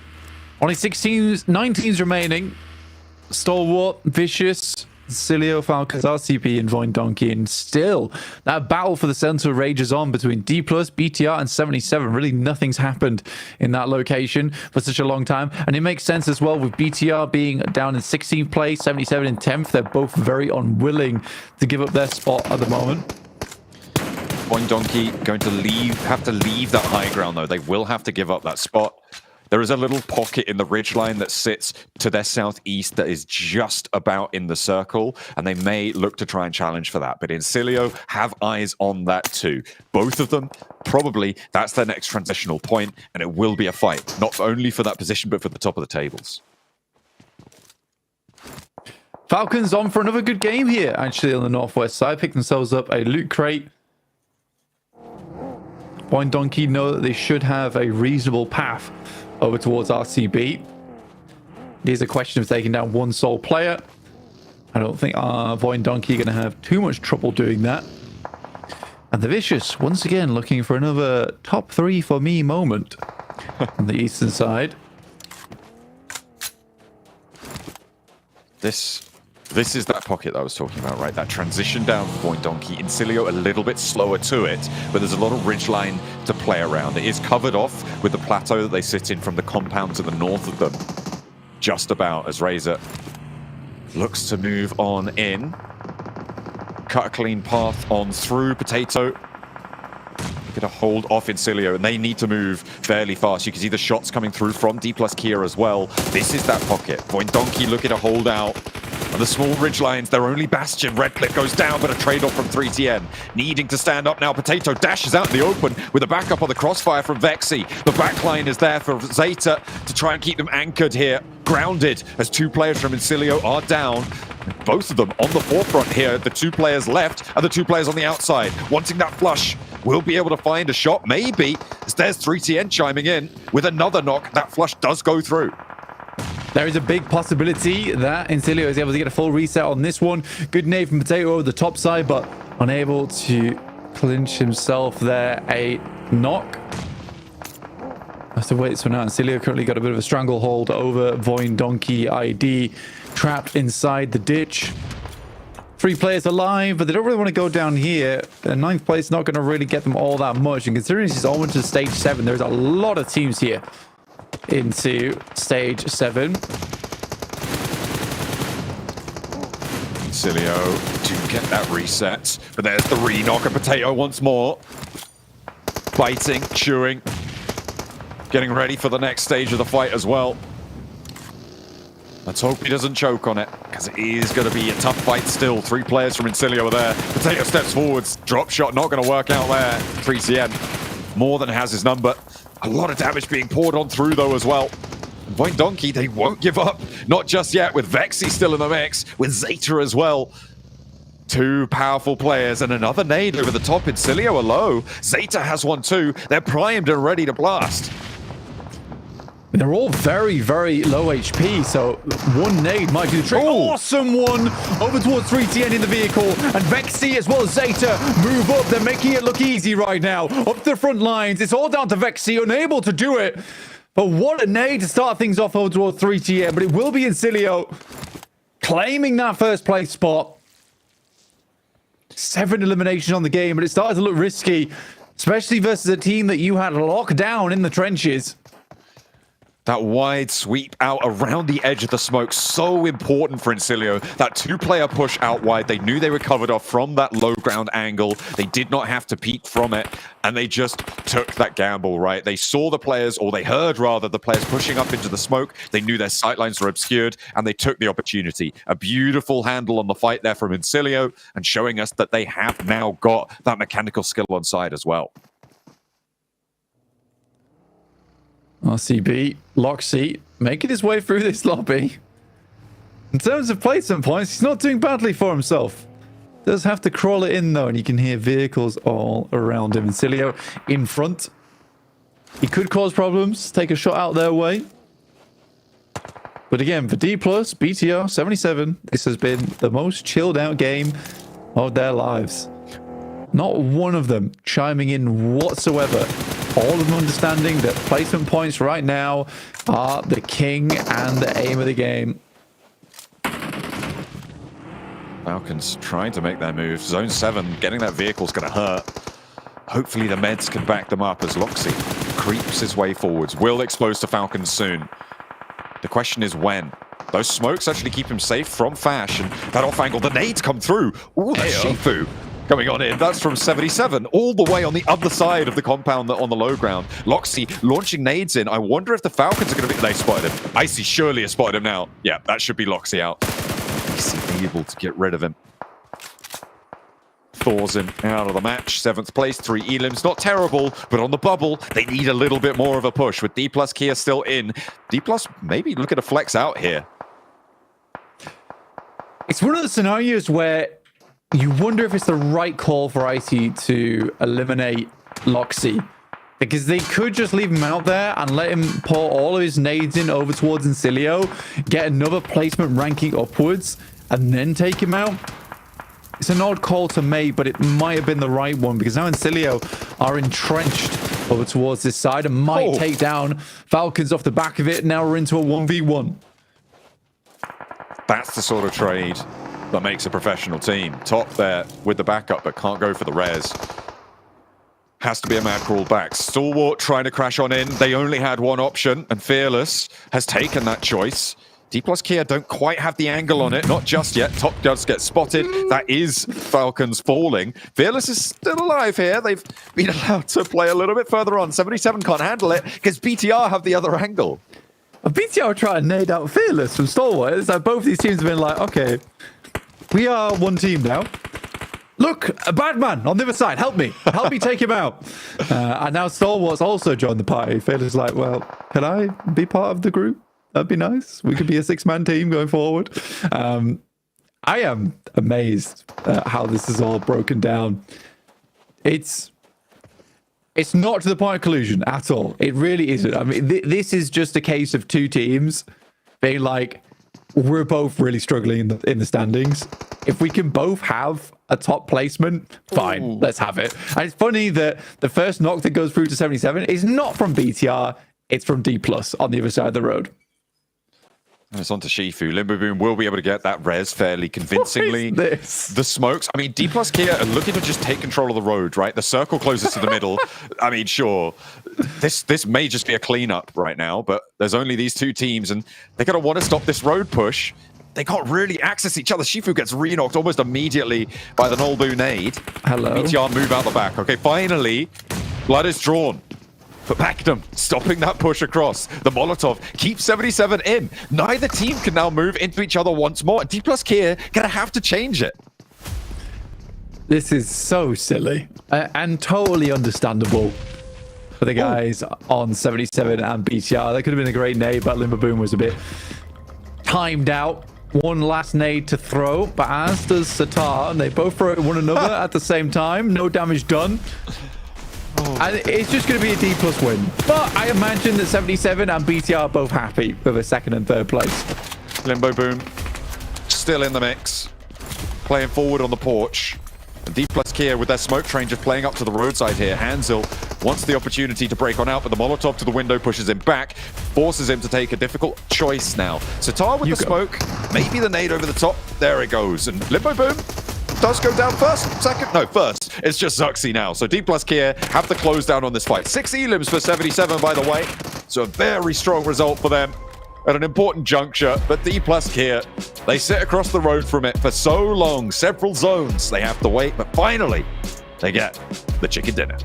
Only 9 teams remaining. Stalwart, Vicious, Incilio, Falcons, RCP, and Voindonkey. And still, that battle for the center rages on between D+, BTR, and 77. Really, nothing's happened in that location for such a long time. And it makes sense as well with BTR being down in 16th place, 77 in 10th. They're both very unwilling to give up their spot at the moment. Voindonkey going to have to leave that high ground, though. They will have to give up that spot. There is a little pocket in the ridgeline that sits to their southeast that is just about in the circle, and they may look to try and challenge for that. But Incilio have eyes on that too. Both of them, probably, that's their next transitional point, and it will be a fight, not only for that position, but for the top of the tables. Falcons on for another good game here, actually, on the northwest side. Pick themselves up a loot crate. Wine Donkey know that they should have a reasonable path over towards RCB. Here's a question of taking down one sole player. I don't think Void Donkey are going to have too much trouble doing that. And the Vicious, once again, looking for another top 3 for me moment on the eastern side. This is that pocket that I was talking about, right? That transition down for Void Donkey. Incilio a little bit slower to it, but there's a lot of ridgeline to play around. It is covered off with the plateau that they sit in from the compound to the north of them. Just about, as Razor looks to move on in. Cut a clean path on through. Potato get a hold off Incilio, and they need to move fairly fast. You can see the shots coming through from D plus Kia as well. This is that pocket. Void Donkey looking to hold out. And the small ridge lines, their only bastion. Red Clip goes down, but a trade-off from 3TN. Needing to stand up now. Potato dashes out in the open with a backup on the crossfire from Vexy. The backline is there for Zeta to try and keep them anchored here. Grounded as 2 players from Incilio are down. Both of them on the forefront here. The 2 players left and the 2 players on the outside. Wanting that flush. Will be able to find a shot, maybe. There's 3TN chiming in with another knock. That flush does go through. There is a big possibility that Incilio is able to get a full reset on this one. Good nade from Potato over the top side, but unable to clinch himself there. A knock. Has to wait for now. Incilio currently got a bit of a stranglehold over Void Donkey ID. Trapped inside the ditch. 3 players alive, but they don't really want to go down here. The 9th place is not going to really get them all that much. And considering this is almost to stage 7, there's a lot of teams here into stage 7. Incilio to get that reset, but there's the re-knock of Potato once more. Biting, chewing, getting ready for the next stage of the fight as well. Let's hope he doesn't choke on it, because it is going to be a tough fight still. 3 players from Incilio are there. Potato steps forwards. Drop shot not going to work out there. 3CN more than has his number. A lot of damage being poured on through, though, as well. Void Donkey, they won't give up. Not just yet, with Vexy still in the mix, with Zeta as well. 2 powerful players and another nade over the top. Incilio are low. Zeta has one too. They're primed and ready to blast. They're all very, very low HP, so one nade might do the trick. Awesome one over towards 3TN in the vehicle, and Vexy as well as Zeta move up. They're making it look easy right now. Up the front lines, it's all down to Vexy, unable to do it. But what a nade to start things off over towards 3TN, but it will be Incilio claiming that first place spot. 7 eliminations on the game, but it started to look risky, especially versus a team that you had locked down in the trenches. That wide sweep out around the edge of the smoke, so important for Incilio. That 2-player push out wide, they knew they were covered off from that low ground angle. They did not have to peek from it, and they just took that gamble, right? They saw the players, or they heard rather, the players pushing up into the smoke. They knew their sightlines were obscured, and they took the opportunity. A beautiful handle on the fight there from Incilio, and showing us that they have now got that mechanical skill on side as well. RCB, Loxy, making his way through this lobby. In terms of placement points, he's not doing badly for himself. Does have to crawl it in though, and you can hear vehicles all around him. Incilio in front. He could cause problems, take a shot out their way. But again, for D+, BTR 77, this has been the most chilled out game of their lives. Not one of them chiming in whatsoever. All of them understanding that placement points right now are the king and the aim of the game. Falcons trying to make their move. Zone 7, getting that vehicle's going to hurt. Hopefully the meds can back them up as Loxy creeps his way forwards. Will expose to Falcons soon. The question is when. Those smokes actually keep him safe from Fash, and that off angle, the nades come through. Ooh, the Shifu. coming on in. That's from 77, all the way on the other side of the compound on the low ground. Loxy launching nades in. I wonder if the Falcons are going to be... They spotted him. Icy surely has spotted him now. Yeah, that should be Loxy out. Icy able to get rid of him. Thor's in out of the match. 7th place, 3 elims. Not terrible, but on the bubble, they need a little bit more of a push. With D+ Kia still in. D+ maybe look at a flex out here. It's one of the scenarios where you wonder if it's the right call for Icy to eliminate Loxy. Because they could just leave him out there and let him pour all of his nades in over towards Incilio, get another placement ranking upwards, and then take him out. It's an odd call to make, but it might have been the right one because now Incilio are entrenched over towards this side and might take down Falcons off the back of it. Now we're into a 1v1. That's the sort of trade that makes a professional team. Top there with the backup, but can't go for the res. Has to be a mad crawl back. Stalwart trying to crash on in. They only had one option, and Fearless has taken that choice. D+ Kia don't quite have the angle on it, not just yet. Top does get spotted. That is Falcons falling. Fearless is still alive here. They've been allowed to play a little bit further on. 77 can't handle it because BTR have the other angle. BTR are trying to nade out Fearless from Stalwart. It's like both these teams have been like, okay, we are one team now. Look, a bad man on the other side. Help me take him out. And now Stalwart's also joined the party. Fearless is like, well, can I be part of the group? That'd be nice. We could be a 6-man team going forward. I am amazed at how this is all broken down. It's not to the point of collusion at all. It really isn't. I mean, this is just a case of two teams being like, we're both really struggling in the standings. If we can both have a top placement, fine, let's have it. And it's funny that the first knock that goes through to 77 is not from BTR, it's from D+ on the other side of the road. And it's on to Shifu. Limbo Boom will be able to get that res fairly convincingly. What is this? The smokes. I mean, D+ Kia are looking to just take control of the road, right? The circle closest to the middle. I mean, sure, this may just be a cleanup right now, but there's only these two teams, and they're going to want to stop this road push. They can't really access each other. Shifu gets re-knocked almost immediately by the Nolbu nade. Hello. BTR move out the back. Okay, finally, blood is drawn. But Magnum stopping that push across. The Molotov keeps 77 in. Neither team can now move into each other once more. And D+ Kia gonna have to change it. This is so silly and totally understandable for the guys on 77 and BTR. That could have been a great nade, but Limbo Boom was a bit timed out. One last nade to throw, but as does Satar, and they both throw at one another at the same time. No damage done. And it's just going to be a D+ win. But I imagine that 77 and BTR are both happy with a 2nd and 3rd place. Limbo Boom still in the mix. Playing forward on the porch. And D+ Kia with their smoke train just playing up to the roadside here. Hanzel wants the opportunity to break on out, but the Molotov to the window pushes him back. Forces him to take a difficult choice now. Satar with the smoke. Maybe the nade over the top. There it goes. And Limbo Boom does go down first, second, no, first. It's just Zuxi now. So D+ Kia have to close down on this fight. 6 elims for 77, by the way. So a very strong result for them at an important juncture. But D+ Kia, they sit across the road from it for so long. Several zones they have to wait, but finally they get the chicken dinner.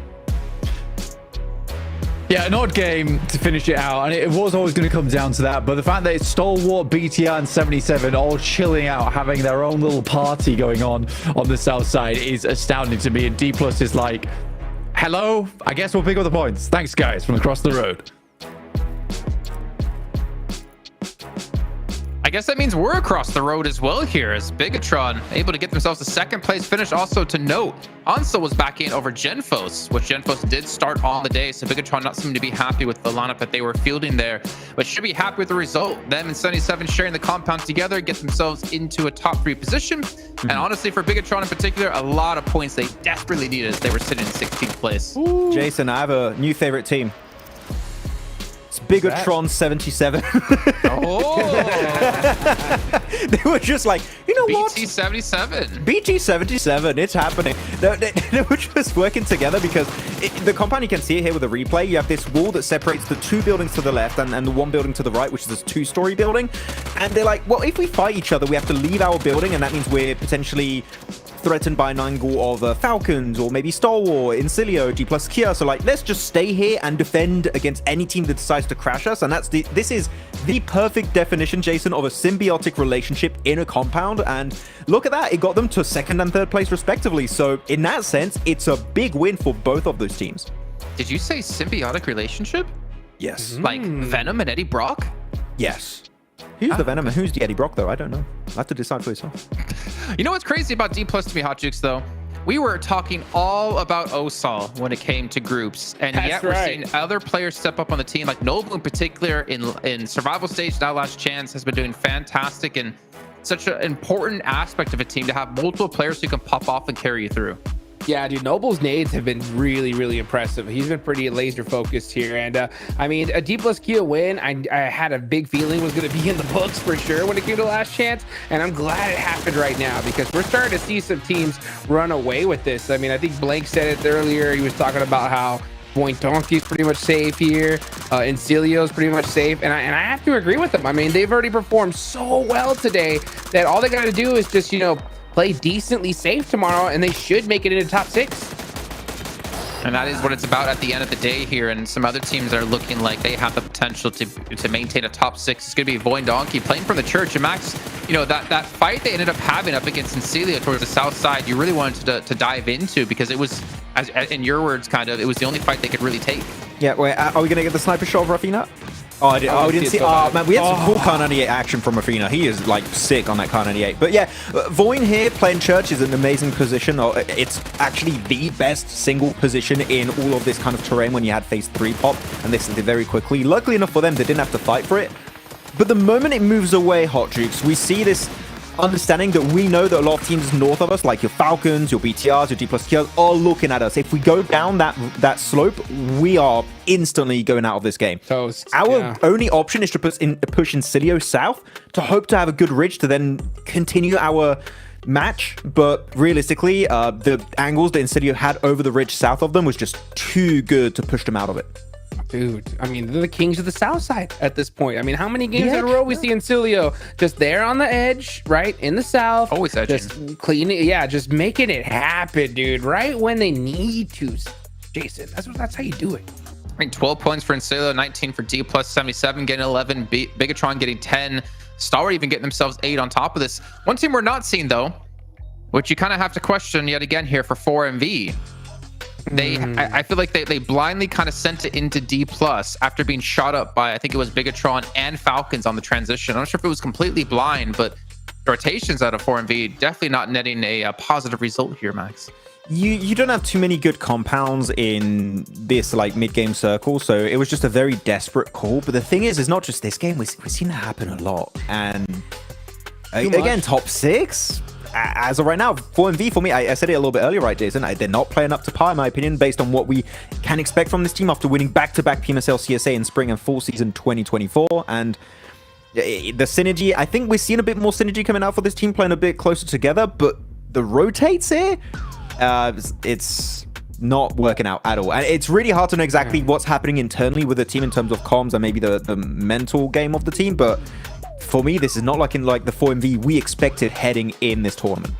Yeah, an odd game to finish it out, and it was always going to come down to that, but the fact that it's Stalwart, BTR, and 77 all chilling out, having their own little party going on the south side is astounding to me, and D+ is like, hello, I guess we'll pick up the points. Thanks, guys, from across the road. I guess that means we're across the road as well here, as Bigatron able to get themselves a 2nd place finish. Also to note, Ansel was back in over Genfos, which Genfos did start on the day, so Bigatron not seeming to be happy with the lineup that they were fielding there, but should be happy with the result. Them and 77 sharing the compound together, get themselves into a top 3 position. And honestly, for Bigatron in particular, a lot of points they desperately needed as they were sitting in 16th place. Ooh. Jason, I have a new favorite team. Bigatron 77. They were just like, you know what? BT77. BT77, it's happening. They were just working together because the compound, you can see it here with the replay. You have this wall that separates the 2 buildings to the left and the 1 building to the right, which is this 2-story building. And they're like, well, if we fight each other, we have to leave our building, and that means we're potentially threatened by an angle of Falcons or maybe Stalwart, Incilio, G plus Kia. So like, let's just stay here and defend against any team that decides to crash us. And this is the perfect definition, Jason, of a symbiotic relationship in a compound. And look at that, it got them to 2nd and 3rd place respectively. So in that sense, it's a big win for both of those teams. Did you say symbiotic relationship? Yes. Like Venom and Eddie Brock? Yes. Who's the Venom and who's the Eddie Brock, though? I don't know. I have to decide for yourself. You know what's crazy about D+ to me, Hot Jukes, though? We were talking all about OSAL when it came to groups, and yet we're seeing other players step up on the team, like Noble in particular in survival stage. Now Last Chance has been doing fantastic, and such an important aspect of a team to have multiple players who can pop off and carry you through. Yeah, dude, Noble's nades have been really, really impressive. He's been pretty laser focused here. And I mean, a D+ Kia win, I had a big feeling was going to be in the books for sure when it came to Last Chance. And I'm glad it happened right now because we're starting to see some teams run away with this. I mean, I think Blank said it earlier. He was talking about how Point Donkey's pretty much safe here. Incilio's pretty much safe. And I have to agree with them. I mean, they've already performed so well today that all they got to do is just, you know, play decently safe tomorrow, and they should make it into top 6. And that is what it's about at the end of the day here. And some other teams are looking like they have the potential to maintain a top 6. It's going to be Void Donkey playing from the church. And Max, you know, that fight they ended up having up against Incilio towards the south side, you really wanted to dive into because it was, as in your words, kind of, it was the only fight they could really take. Yeah, wait, are we going to get the sniper shot of Rafina? Oh, I didn't see. Oh, man, we had some cool Car 98 action from Rafina. He is like sick on that Car 98. But yeah, Voin here playing Church is an amazing position. It's actually the best single position in all of this kind of terrain when you had phase 3 pop, and this did very quickly. Luckily enough for them, they didn't have to fight for it. But the moment it moves away, Hot Jukes, we see this understanding that we know that a lot of teams north of us, like your Falcons, your BTRs, your D+ Kias, are looking at us. If we go down that slope, we are instantly going out of this game. Toast. Our only option is to push Incilio south to hope to have a good ridge to then continue our match. But realistically, the angles that Incilio had over the ridge south of them was just too good to push them out of it. Dude, I mean, they're the kings of the south side at this point. I mean, how many games in a row we see Incilio just there on the edge, right in the south, always edging, just cleaning, just making it happen, dude, right when they need to. Jason, that's how you do it. I mean, 12 points for Incilio, 19 for D+, 77 getting 11, Bigatron getting 10, Stalwart even getting themselves 8 on top of this. One team we're not seeing though, which you kind of have to question yet again here for 4MV. I feel like they blindly kind of sent it into D+ after being shot up by, I think it was Bigatron and Falcons on the transition. I'm not sure if it was completely blind, but the rotations out of 4MV definitely not netting a positive result here, Max. You don't have too many good compounds in this like mid-game circle, so it was just a very desperate call. But the thing is, it's not just this game. We've seen it happen a lot. And again, top 6? As of right now, 4MV for me, I said it a little bit earlier, right, Jason? They're not playing up to par, in my opinion, based on what we can expect from this team after winning back-to-back PMSL CSA in spring and fall season 2024. And the synergy, I think we're seeing a bit more synergy coming out for this team, playing a bit closer together, but the rotates here, it's not working out at all. And it's really hard to know exactly what's happening internally with the team in terms of comms and maybe the mental game of the team, but for me, this is not like in like the 4MV we expected heading in this tournament.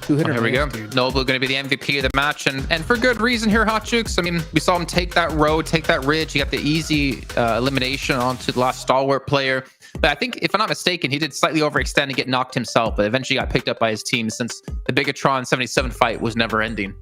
Here we go. Noble going to be the MVP of the match, and for good reason here, Hot Jukes. I mean, we saw him take that road, take that ridge. He got the easy elimination onto the last Stalwart player. But I think, if I'm not mistaken, he did slightly overextend and get knocked himself, but eventually got picked up by his team since the Bigatron 77 fight was never ending.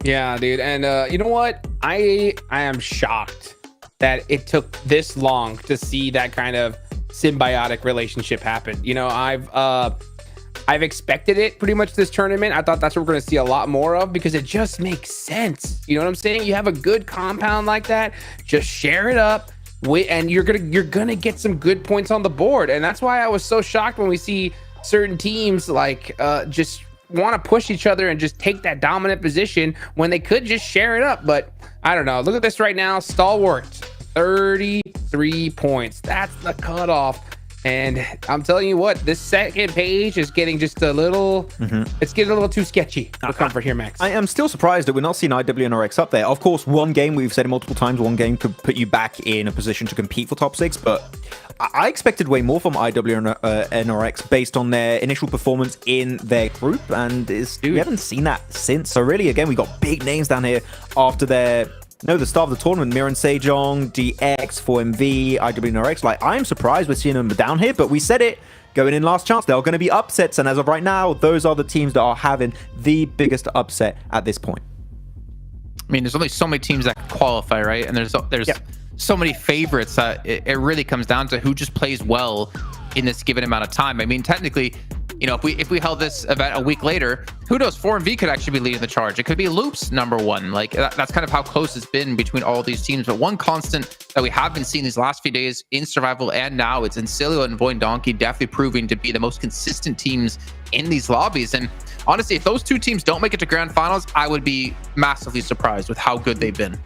Yeah, dude. And you know what? I am shocked that it took this long to see that kind of symbiotic relationship happen. You know, I've expected it pretty much this tournament. I thought that's what we're going to see a lot more of because it just makes sense. You know what I'm saying? You have a good compound like that, just share it up and you're gonna get some good points on the board. And that's why I was so shocked when we see certain teams like just want to push each other and just take that dominant position when they could just share it up. But I don't know. Look at this right now. Stalwart, 33 points. That's the cutoff. And I'm telling you what, this second page is getting just a little, it's getting a little too sketchy for comfort here, Max. I am still surprised that we're not seeing IWNRX up there. Of course, one game, we've said it multiple times, one game could put you back in a position to compete for top 6, but I expected way more from IWNRX based on their initial performance in their group, and we haven't seen that since. So really, again, we got big names down here after the start of the tournament. Miran Sejong, DX, 4MV, IWNRX. Like, I'm surprised we're seeing them down here, but we said it going in last chance. There are going to be upsets, and as of right now, those are the teams that are having the biggest upset at this point. I mean, there's only so many teams that can qualify, right? And there's so many favorites that it really comes down to who just plays well in this given amount of time. I mean, technically, you know, if we held this event a week later, who knows? 4MV could actually be leading the charge. It could be Loop's #1. Like, that's kind of how close it's been between all of these teams. But one constant that we have been seeing these last few days in Survival and now, it's Incilio and Void Donkey definitely proving to be the most consistent teams in these lobbies. And honestly, if those two teams don't make it to Grand Finals, I would be massively surprised with how good they've been.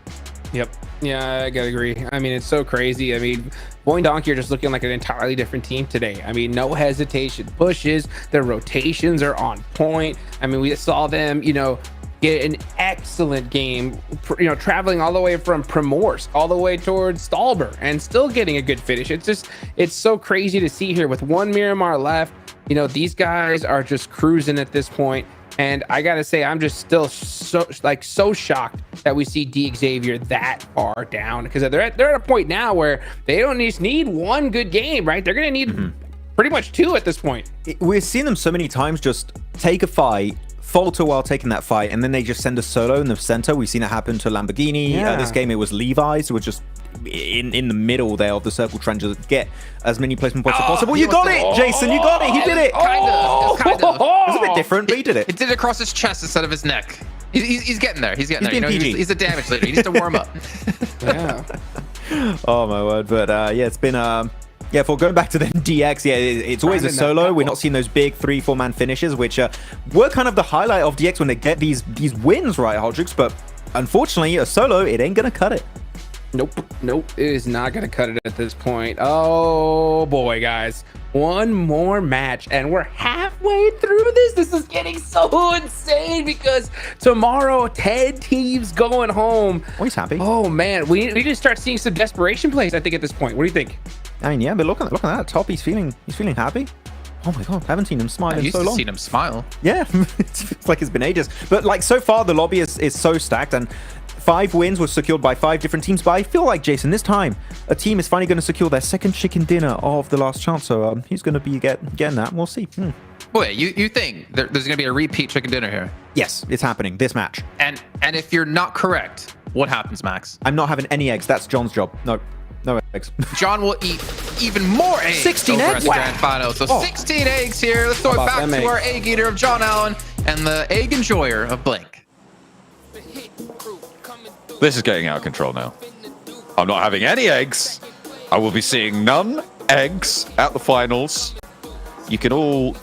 Yep. Yeah, I gotta agree. I mean, it's so crazy. I mean, Boy and Donkey are just looking like an entirely different team today. I mean, no hesitation pushes. Their rotations are on point. I mean, we saw them, you know, get an excellent game, you know, traveling all the way from Primorsk all the way towards Stalber and still getting a good finish. It's so crazy to see here with one Miramar left. You know, these guys are just cruising at this point. And I gotta say, I'm just still so shocked that we see D Xavier that far down, because they're at a point now where they don't just need one good game, right? They're gonna need pretty much 2 at this point. We're seeing them so many times just take a fight, falter while taking that fight, and then they just send a solo in the center. We've seen it happen to Lamborghini. This game, it was Levis, who was just in the middle there of the circle, trying to get as many placement points as possible. You got it, Jason. You got it. He did it. Kind of. It was a bit different, but he did it. It did it across his chest instead of his neck. He's getting there. He's getting there. You know, PG. he's a damage leader. He needs to warm up. Yeah. Oh my word. But yeah, it's been for going back to the DX, it's always a solo. We're not seeing those big 3-4 man finishes, which were kind of the highlight of DX when they get these wins, right, Hodrix? But unfortunately, a solo, it ain't gonna cut it. Nope, it is not gonna cut it at this point. Oh boy, guys, one more match and we're halfway through this. This is getting so insane because tomorrow 10 teams going home. Oh, he's happy. Oh man, we need to start seeing some desperation plays, I think, at this point. What do you think? I mean, yeah, but look at that top. He's feeling happy. Oh my god, I haven't seen him smile in so long. Seen him smile. Yeah, it's like it's been ages. But like so far, the lobby is so stacked, and 5 wins were secured by 5 different teams. But I feel like, Jason, this time a team is finally going to secure their second chicken dinner of the last chance. So he's going to be getting that. We'll see. Wait, you think there's going to be a repeat chicken dinner here? Yes, it's happening this match. And if you're not correct, what happens, Max? I'm not having any eggs. That's John's job. No eggs. John will eat even more eggs 16 over eggs? at the Grand Finals. So 16 eggs here. Let's throw it back to our egg eater of John Allen and the egg enjoyer of Blink. This is getting out of control now. I'm not having any eggs. I will be seeing none eggs at the finals. You can all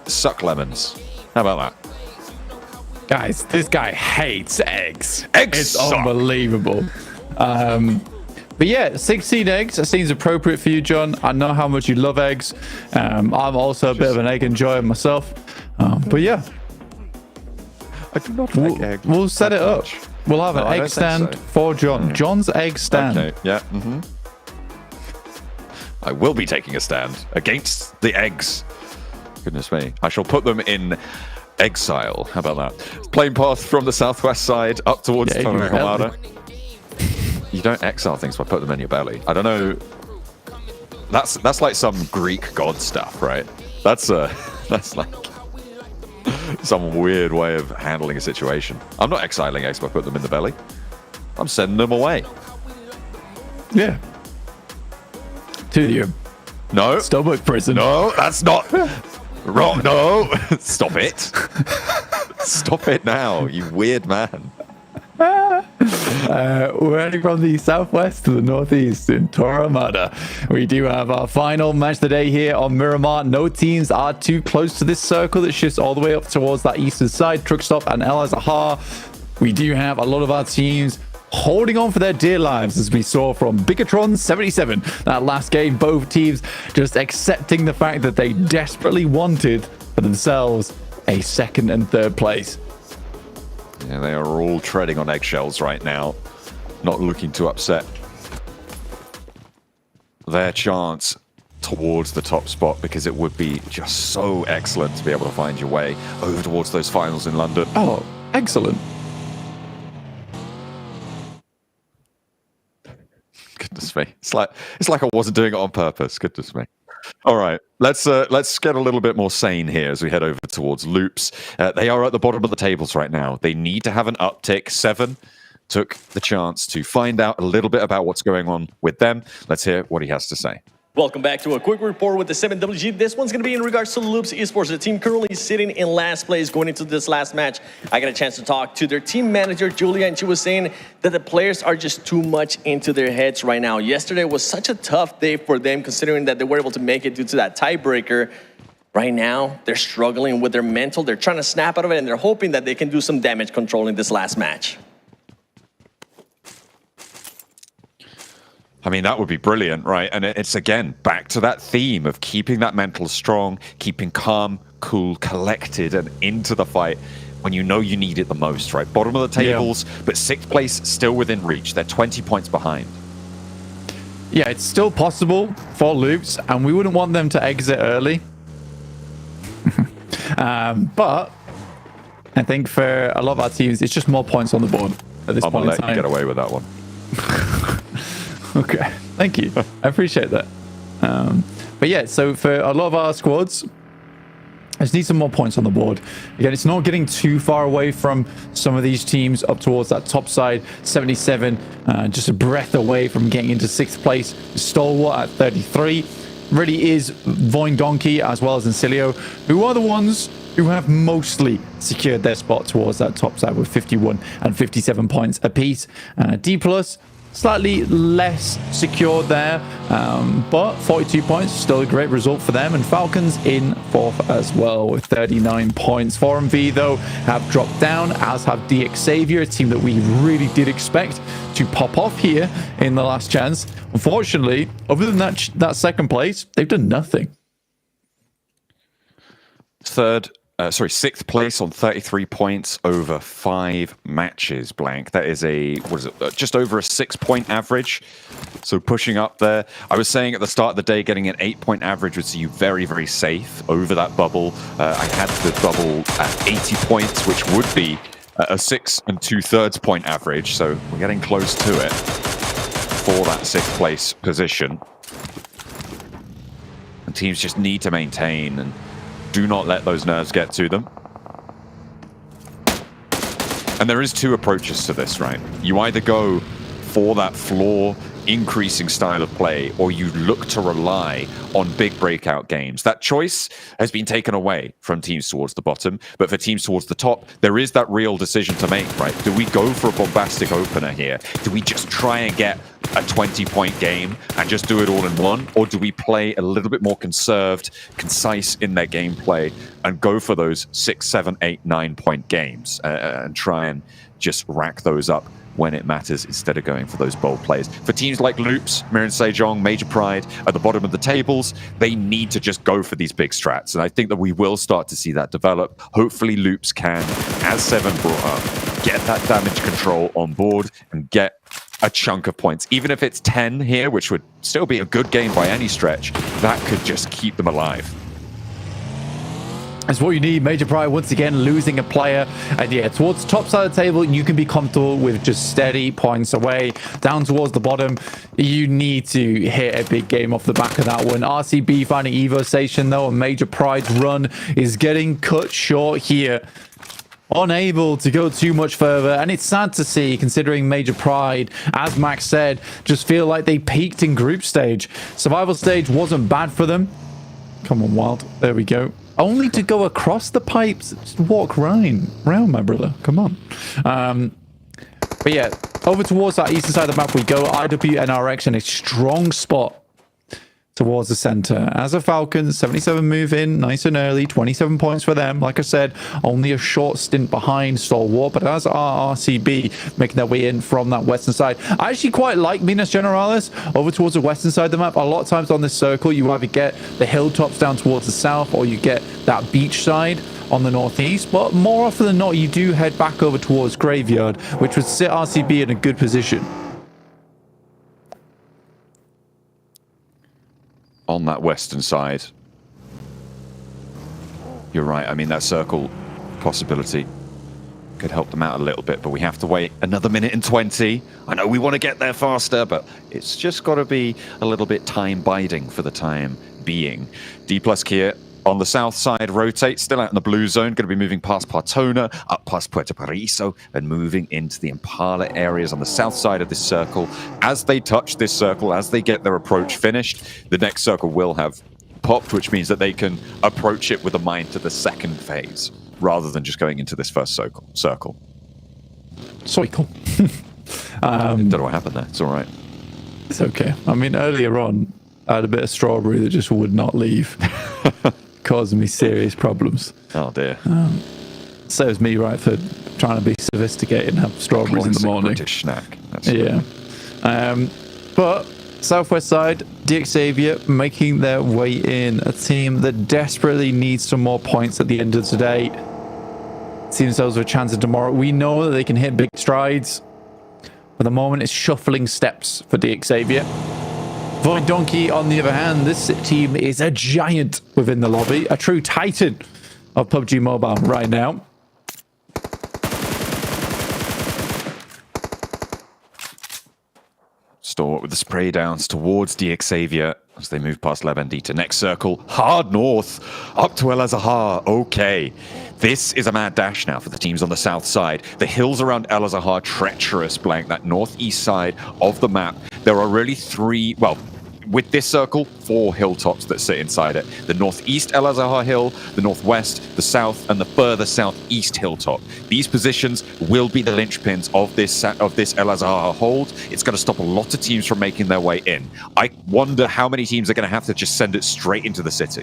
suck lemons. How about that? Guys, this guy hates eggs. Eggs It's suck. unbelievable. But yeah, 16 eggs. That seems appropriate for you, John. I know how much you love eggs. I'm also a bit of an egg enjoyer myself. But yeah. I do not like eggs. We'll set it up. We'll have an egg stand for John. John's egg stand. Okay, yeah. I will be taking a stand against the eggs. Goodness me. I shall put them in exile. How about that? Plane path from the southwest side up towards Hamada. You don't exile things by putting them in your belly. I don't know. That's like some Greek god stuff, right? That's like some weird way of handling a situation. I'm not exiling eggs by putting them in the belly. I'm sending them away. Yeah. To your stomach prison. No, that's not wrong. No, stop it. Stop it now, you weird man. We're heading from the southwest to the northeast in Torramada. We do have our final match of the day here on Miramar. No teams are too close to this circle that shifts all the way up towards that eastern side. Truckstop and El Azahar. We do have a lot of our teams holding on for their dear lives, as we saw from Bigatron 77. That last game, both teams just accepting the fact that they desperately wanted for themselves a second and third place. Yeah, they are all treading on eggshells right now, not looking to upset their chance towards the top spot, because it would be just so excellent to be able to find your way over towards those finals in London. Oh, excellent. Goodness me. It's like I wasn't doing it on purpose. Goodness me. All right, let's get a little bit more sane here as we head over towards Loops. They are at the bottom of the tables right now. They need to have an uptick. 7 took the chance to find out a little bit about what's going on with them. Let's hear what he has to say. Welcome back to a quick report with the 7WG. This one's going to be in regards to Loops Esports, the team currently sitting in last place going into this last match. I got a chance to talk to their team manager, Julia, and she was saying that the players are just too much into their heads right now. Yesterday was such a tough day for them, considering that they were able to make it due to that tiebreaker. Right now, they're struggling with their mental. They're trying to snap out of it, and they're hoping that they can do some damage control in this last match. I mean, that would be brilliant, right? And it's, again, back to that theme of keeping that mental strong, keeping calm, cool, collected, and into the fight when you know you need it the most, right? Bottom of the tables, but 6th place still within reach. They're 20 points behind. Yeah, it's still possible for Loops, and we wouldn't want them to exit early. But I think for a lot of our teams, it's just more points on the board at this I'm point gonna in let time. you get away with that one. Okay, thank you. I appreciate that. But yeah, so for a lot of our squads, I just need some more points on the board. Again, it's not getting too far away from some of these teams up towards that top side. 77, just a breath away from getting into 6th place. Stalwart at 33. Really is Voin Donkey as well as Encilio, who are the ones who have mostly secured their spot towards that top side with 51 and 57 points apiece. D+, slightly less secure there, but 42 points, still a great result for them. And Falcons in 4th as well with 39 points. 4MV, though, have dropped down, as have DX Xavier, a team that we really did expect to pop off here in the last chance. Unfortunately, other than that 2nd place, they've done nothing. 6th place on 33 points over 5 matches, Blank. That is just over a 6-point average. So pushing up there. I was saying at the start of the day, getting an 8-point average would see you very, very safe over that bubble. I had the bubble at 80 points, which would be a 6 2/3 point average. So we're getting close to it for that 6th place position. And teams just need to maintain and do not let those nerves get to them. And there is 2 approaches to this, right? You either go for that floor increasing style of play, or you look to rely on big breakout games. That choice has been taken away from teams towards the bottom, but for teams towards the top, there is that real decision to make, right? Do we go for a bombastic opener here? Do we just try and get a 20-point game and just do it all in one? Or do we play a little bit more conserved, concise in their gameplay and go for those 6, 7, 8, 9-point games and try and just rack those up when it matters instead of going for those bold plays? For teams like Loops, Mirin Sejong, Major Pride at the bottom of the tables, they need to just go for these big strats. And I think that we will start to see that develop. Hopefully Loops can, as 7 brought up, get that damage control on board and get a chunk of points. Even if it's 10 here, which would still be a good game by any stretch, that could just keep them alive. That's what you need. Major Pride once again losing a player, and yeah, towards the top side of the table you can be comfortable with just steady points away. Down towards the bottom, you need to hit a big game off the back of that one. RCB finding Evo Station though, and Major Pride's run is getting cut short here. Unable to go too much further, and it's sad to see, considering Major Pride, as Max said, just feel like they peaked in group stage. Survival stage wasn't bad for them. Come on, Wild. There we go. Only to go across the pipes. Just walk round, my brother. Come on. But yeah, over towards that eastern side of the map we go. IWNRX in a strong spot towards the center. As a Falcons, 77 move in nice and early, 27 points for them. Like I said, only a short stint behind Stalwart, but as are RCB making their way in from that western side. I actually quite like Minas Generalis over towards the western side of the map. A lot of times on this circle, you either get the hilltops down towards the south or you get that beach side on the northeast, but more often than not, you do head back over towards Graveyard, which would sit RCB in a good position. On that western side. You're right. I mean, that circle possibility could help them out a little bit, but we have to wait another minute and 20. I know we want to get there faster, but it's just got to be a little bit time biding for the time being. D+ Kia on the south side rotate, still out in the blue zone, going to be moving past Partona, up past Puerto Paraiso, and moving into the Impala areas on the south side of this circle. As they touch this circle, as they get their approach finished, the next circle will have popped, which means that they can approach it with a mind to the second phase, rather than just going into this first circle. Cycle. I don't know what happened there. It's all right. It's okay. I mean, earlier on, I had a bit of strawberry that just would not leave. Causing me serious problems. Oh dear. Saves me right for trying to be sophisticated and have strawberries in the morning. British snack. That's yeah. But southwest side, DX Xavier making their way in. A team that desperately needs some more points at the end of today. See themselves with a chance of tomorrow. We know that they can hit big strides. But the moment it's shuffling steps for DX Xavier. Void Donkey, on the other hand, this team is a giant within the lobby, a true titan of PUBG Mobile right now. Stalwart with the spray downs towards DX Xavier as they move past La Bandita. Next circle, hard north, up to El Azahar. Okay. This is a mad dash now for the teams on the south side. The hills around El Azahar, treacherous blank, that northeast side of the map. There are really three, well, with this circle, 4 hilltops that sit inside it. The northeast El Azahar hill, the northwest, the south, and the further southeast hilltop. These positions will be the linchpins of this El Azahar hold. It's going to stop a lot of teams from making their way in. I wonder how many teams are going to have to just send it straight into the city.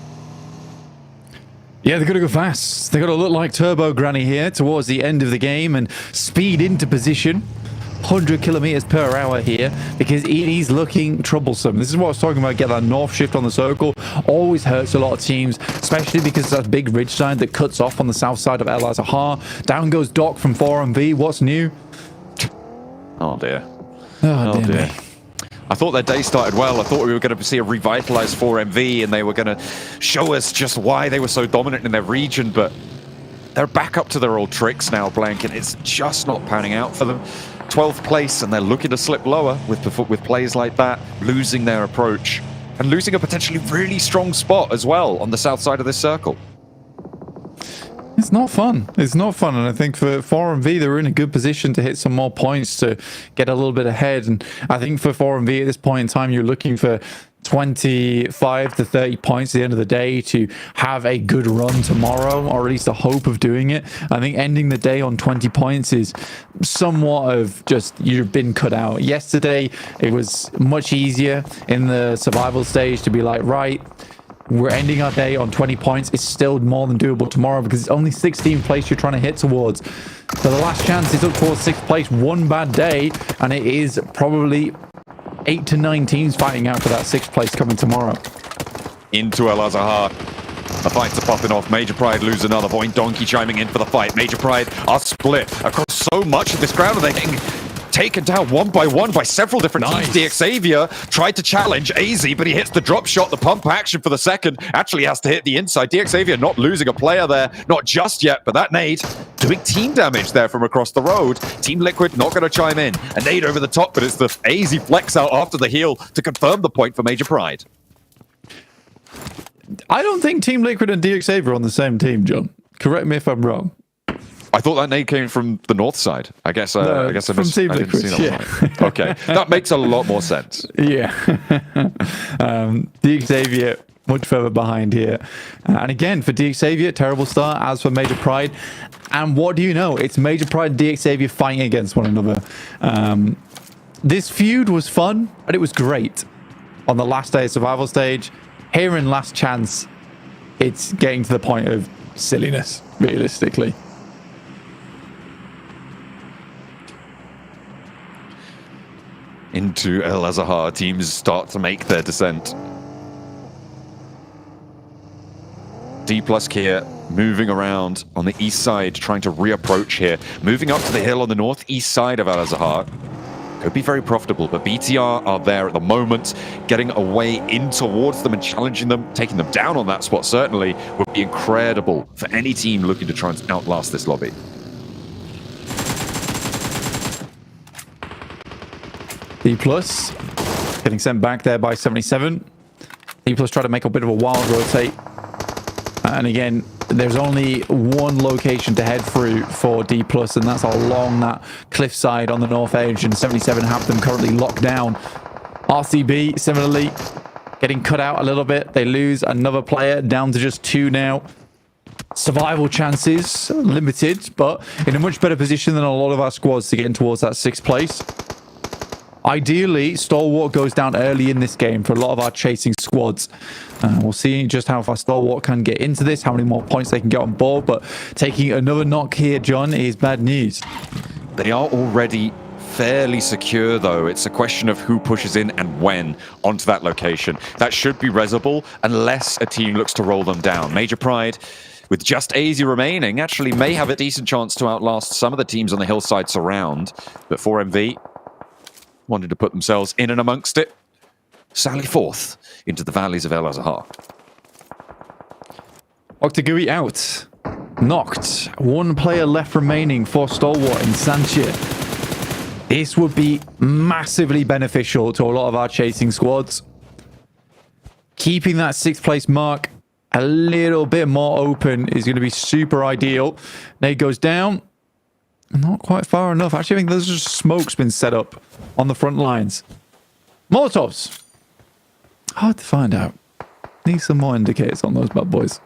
Yeah, they've got to go fast. They've got to look like Turbo Granny here towards the end of the game and speed into position. 100 kilometers per hour here because it is looking troublesome. This is what I was talking about. Get that north shift on the circle always hurts a lot of teams, especially because it's that big ridge side that cuts off on the south side of El Azahar. Down goes Doc from 4MV. What's new? Oh dear. Oh dear. Me. I thought their day started well. I thought we were going to see a revitalized 4MV and they were going to show us just why they were so dominant in their region, but they're back up to their old tricks now, Blank, and it's just not panning out for them. 12th place, and they're looking to slip lower with plays like that, losing their approach and losing a potentially really strong spot as well on the south side of this circle. It's not fun. It's not fun, and I think for 4MV, they're in a good position to hit some more points to get a little bit ahead, and I think for 4MV at this point in time, you're looking for 25 to 30 points at the end of the day to have a good run tomorrow, or at least a hope of doing it. I think ending the day on 20 points is somewhat of just you've been cut out. Yesterday, it was much easier in the survival stage to be like, right, we're ending our day on 20 points. It's still more than doable tomorrow because it's only 16th place you're trying to hit towards. So the last chance is up towards 6th place. One bad day, and it is probably 8 to 9 teams fighting out for that 6th place coming tomorrow. Into El Azahar. The fights are popping off. Major Pride lose another. Void Donkey chiming in for the fight. Major Pride are split across so much of this ground, and they're getting taken down one by several different teams. DX Xavier tried to challenge AZ, but he hits the drop shot. The pump action for the second actually has to hit the inside. DX Xavier not losing a player there, not just yet, but that nade doing team damage there from across the road. Team Liquid not going to chime in. A nade over the top, but it's the AZ flex out after the heal to confirm the point for Major Pride. I don't think Team Liquid and DX Xavier are on the same team, John. Correct me if I'm wrong. I thought that nade came from the north side. I guess I from Team Liquid. Yeah. Okay, that makes a lot more sense. Yeah. DX Xavier much further behind here. And again, for DX Xavier, terrible start, as for Major Pride. And what do you know? It's Major Pride and DX Xavier fighting against one another. This feud was fun, and it was great. on the last day of survival stage. Here in last chance, it's getting to the point of silliness, realistically. Into El Azahar, teams start to make their descent. D plus Kia moving around on the east side, trying to reapproach here. Moving up to the hill on the northeast side of Al Azahar. Could be very profitable, but BTR are there at the moment, getting away in towards them and challenging them, taking them down on that spot certainly would be incredible for any team looking to try and outlast this lobby. D plus getting sent back there by 77. D plus try to make a bit of a wild rotate. And again, there's only one location to head through for D plus, and that's along that cliffside on the north edge, and 77 have them currently locked down. RCB similarly getting cut out a little bit. They lose another player, down to just 2 now. Survival chances limited, but in a much better position than a lot of our squads to get in towards that 6th place. Ideally, Stalwart goes down early in this game for a lot of our chasing squads. We'll see just how far Stalwart can get into this, how many more points they can get on board, but taking another knock here, John, is bad news. They are already fairly secure, though. It's a question of who pushes in and when onto that location. That should be resable unless a team looks to roll them down. Major Pride, with just AZ remaining, actually may have a decent chance to outlast some of the teams on the hillside surround, but 4MV wanted to put themselves in and amongst it. Sally forth into the valleys of El Azahar. Octagui out. Knocked. 1 player left remaining for Stalwart in Sanchia. This would be massively beneficial to a lot of our chasing squads. Keeping that 6th place mark a little bit more open is going to be super ideal. Nade goes down. Not quite far enough. Actually, I think there's just smoke's been set up on the front lines. Molotovs. Hard to find out. Need some more indicators on those bad boys.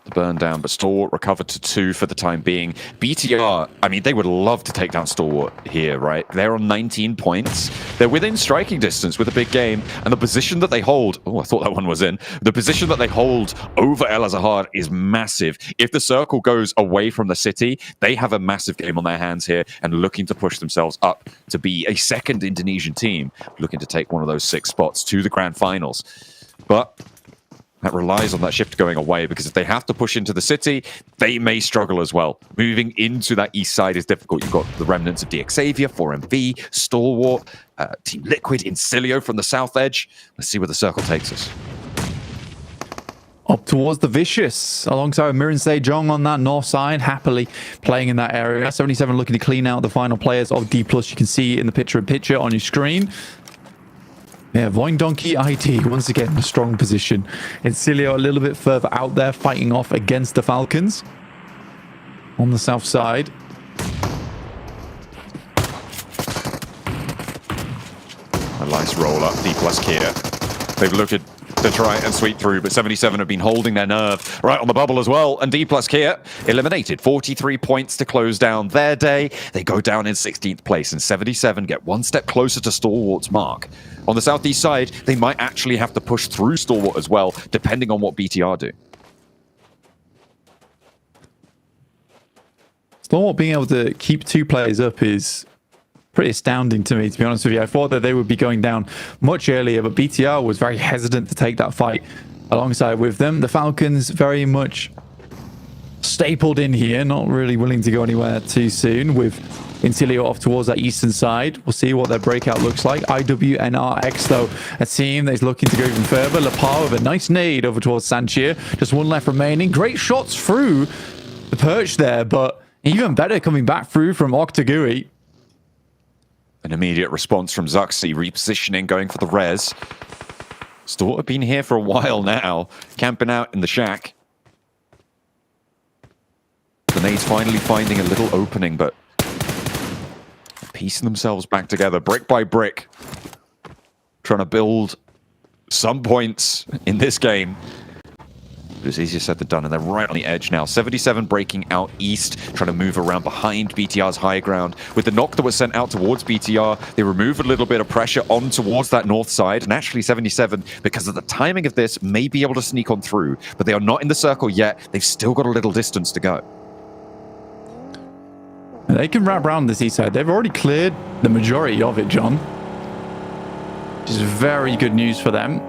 The burn down, but Stalwart recovered to 2 for the time being. BTR, I mean, they would love to take down Stalwart here, right? They're on 19 points. They're within striking distance with a big game, and the position that they hold, oh, I thought that one was in. The position that they hold over El Azahar is massive. If the circle goes away from the city, they have a massive game on their hands here and looking to push themselves up to be a 2nd Indonesian team, looking to take one of those 6 spots to the Grand Finals. But that relies on that shift going away, because if they have to push into the city, they may struggle as well. Moving into that east side is difficult. You've got the remnants of DX Xavier, 4MV, Stalwart, Team Liquid, Incilio from the south edge. Let's see where the circle takes us. Up towards the Vicious, alongside Mirin Sejong on that north side, happily playing in that area. 77 looking to clean out the final players of D+. You can see in the picture-in-picture on your screen. Yeah, Voindonkey IT, once again, in a strong position. Incilio a little bit further out there, fighting off against the Falcons. On the south side. A nice roll up, D plus Kia. They've looked to try and sweep through, but 77 have been holding their nerve right on the bubble as well. And D plus Kia eliminated 43 points to close down their day. They go down in 16th place, and 77 get 1 step closer to Stalwart's mark. On the southeast side, they might actually have to push through Stalwart as well, depending on what BTR do. Stalwart being able to keep 2 players up is pretty astounding to me, to be honest with you. I thought that they would be going down much earlier, but BTR was very hesitant to take that fight alongside with them. The Falcons very much stapled in here, not really willing to go anywhere too soon, with Incilio off towards that eastern side. We'll see what their breakout looks like. IWNRX, though, a team that is looking to go even further. Lapar with a nice nade over towards Sanchia. Just 1 left remaining. Great shots through the perch there, but even better coming back through from Octagui. An immediate response from Zuxi, repositioning, going for the res. Stalwart have been here for a while now, camping out in the shack. The nades finally finding a little opening, but piecing themselves back together, brick by brick, trying to build some points in this game. It was easier said than done, and they're right on the edge now. 77 breaking out east, trying to move around behind BTR's high ground. With the knock that was sent out towards BTR, they remove a little bit of pressure on towards that north side, and actually 77, because of the timing of this, may be able to sneak on through, but they are not in the circle yet. They've still got a little distance to go. They can wrap around this east side. They've already cleared the majority of it, John. Which is very good news for them.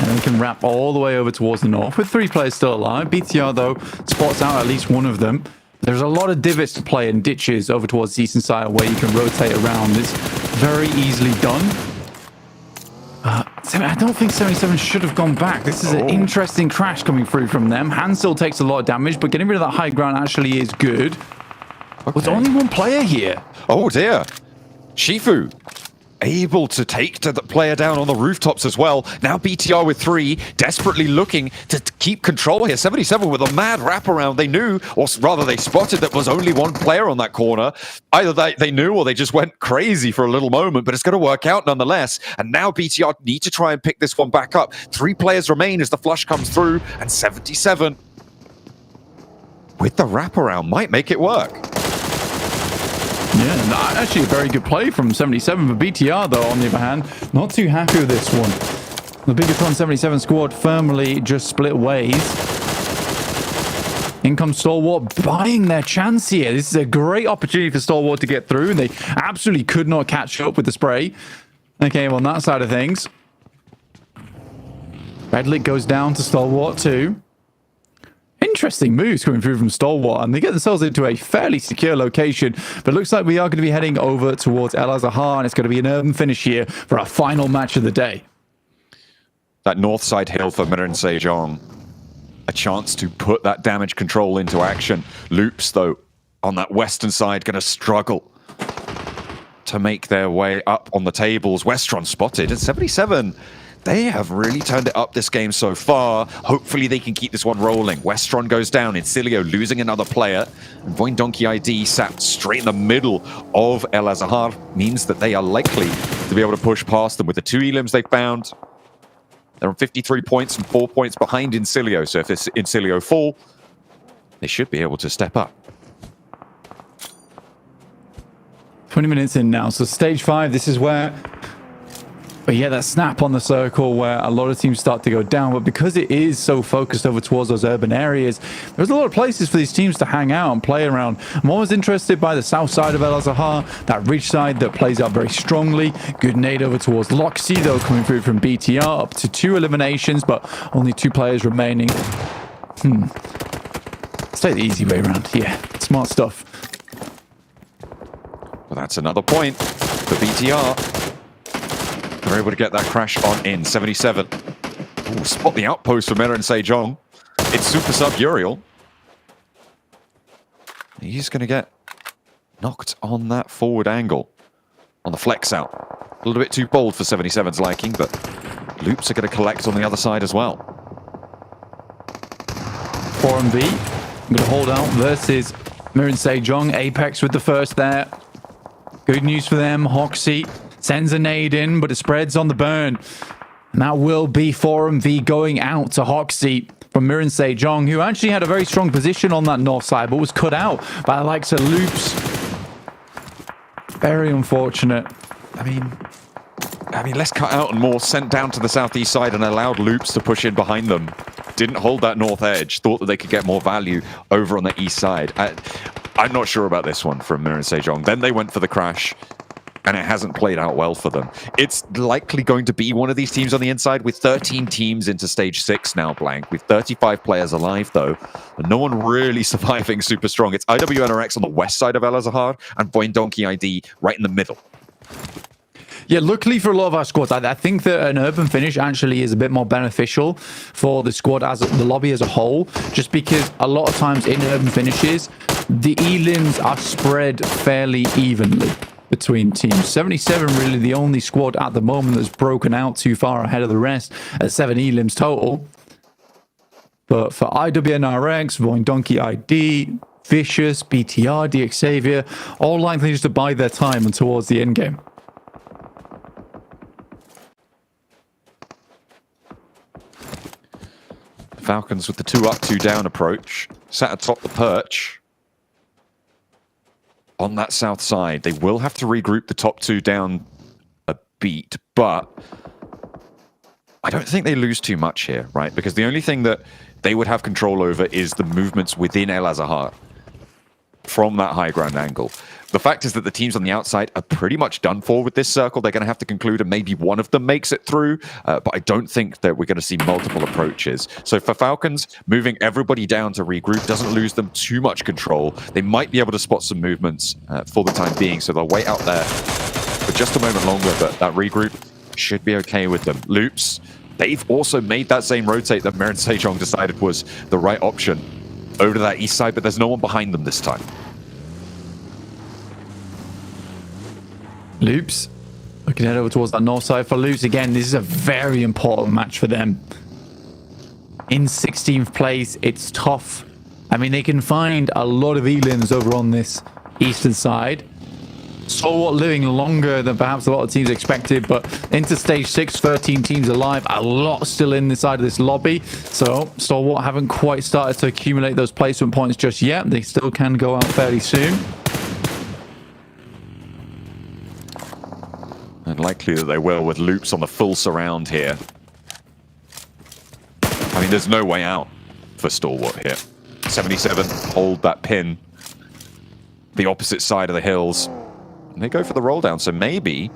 And they can wrap all the way over towards the north with 3 players still alive. BTR, though, spots out at least one of them. There's a lot of divots to play and ditches over towards the eastern side where you can rotate around. It's very easily done. I don't think 77 should have gone back. This is an interesting crash coming through from them. Han still takes a lot of damage, but getting rid of that high ground actually is good. Okay. There's only one player here. Oh dear. Shifu able to take the player down on the rooftops as well. Now BTR with 3, desperately looking to keep control here. 77 with a mad wraparound. They knew, or rather they spotted that was only one player on that corner. Either they knew or they just went crazy for a little moment, but it's going to work out nonetheless. And now BTR need to try and pick this one back up. 3 players remain as the flush comes through, and 77 with the wraparound might make it work. Yeah, actually a very good play from 77 for BTR, though, on the other hand. Not too happy with this one. The Bigatron 77 squad firmly just split ways. In comes Stalwart, buying their chance here. This is a great opportunity for Stalwart to get through. They absolutely could not catch up with the spray. Okay, well, on that side of things. Redlick goes down to Stalwart too. Interesting moves coming through from Stalwart, and they get themselves into a fairly secure location. But it looks like we are going to be heading over towards El Azhar, and it's going to be an urban finish here for our final match of the day. That north side hill for Mirin Sejong. A chance to put that damage control into action. Loops, though, on that western side, going to struggle to make their way up on the tables. Westron spotted at 77. They have really turned it up this game so far. Hopefully they can keep this one rolling. Westron goes down. Incilio losing another player. And Voin Donkey ID sat straight in the middle of El Azhar. Means that they are likely to be able to push past them with the 2 elims they found. They're on 53 points and 4 points behind Incilio. So if this Incilio fall, they should be able to step up. 20 minutes in now. So stage 5, this is where... But yeah, that snap on the circle where a lot of teams start to go down. But because it is so focused over towards those urban areas, there's a lot of places for these teams to hang out and play around. I'm always interested by the south side of El Azhar, that ridge side that plays out very strongly. Good nade over towards Loxy, though, coming through from BTR, up to 2 eliminations, but only 2 players remaining. Let's take the easy way around. Yeah, smart stuff. Well, that's another point for BTR. They're able to get that crash on in. 77. Ooh, spot the outpost for Mirin Sejong. It's Super Sub Uriel. He's going to get knocked on that forward angle. On the flex out. A little bit too bold for 77's liking, but Loops are going to collect on the other side as well. 4MV. I'm going to hold out versus Mirin Sejong. Apex with the first there. Good news for them. Hoxie sends a nade in, but it spreads on the burn. And that will be 4MV going out to Hoxie from Mirin Sejong, who actually had a very strong position on that north side, but was cut out by the likes of Loops. Very unfortunate. I mean, less cut out and more sent down to the southeast side and allowed Loops to push in behind them. Didn't hold that north edge. Thought that they could get more value over on the east side. I'm not sure about this one from Mirin Sejong. Then they went for the crash, and it hasn't played out well for them. It's likely going to be one of these teams on the inside with 13 teams into stage 6 now, Blank, with 35 players alive, though. And no one really surviving super strong. It's IWNRX on the west side of El Azhar and Voin Donkey ID right in the middle. Yeah, luckily for a lot of our squads, I think that an urban finish actually is a bit more beneficial for the squad as the lobby as a whole, just because a lot of times in urban finishes, the elims are spread fairly evenly between teams. 77 really the only squad at the moment that's broken out too far ahead of the rest at 7 elims total. But for IWNRX, Voin Donkey ID, Vicious, BTR, DX Xavier, all likely just to bide their time and towards the end game. Falcons with the 2 up, 2 down approach. Sat atop the perch. On that south side, they will have to regroup the top 2 down a beat, but I don't think they lose too much here, right? Because the only thing that they would have control over is the movements within El Azahar from that high ground angle. The fact is that the teams on the outside are pretty much done for with this circle. They're going to have to conclude, and maybe one of them makes it through, but I don't think that we're going to see multiple approaches. So for Falcons, moving everybody down to regroup doesn't lose them too much control. They might be able to spot some movements for the time being, so they'll wait out there for just a moment longer, but that regroup should be okay with them. Loops, they've also made that same rotate that Miran Sejong decided was the right option over to that east side, but there's no one behind them this time. Loops looking to head over towards that north side. For Loops, again, this is a very important match for them. In 16th place, it's tough. I mean, they can find a lot of elims over on this eastern side. Stalwart living longer than perhaps a lot of teams expected, but into stage 6, 13 teams alive, a lot still in the side of this lobby. So Stalwart haven't quite started to accumulate those placement points just yet. They still can go out fairly soon. And likely that they will, with Loops on the full surround here. I mean, there's no way out for Stalwart here. 77 hold that pin. The opposite side of the hills. And they go for the roll down, so maybe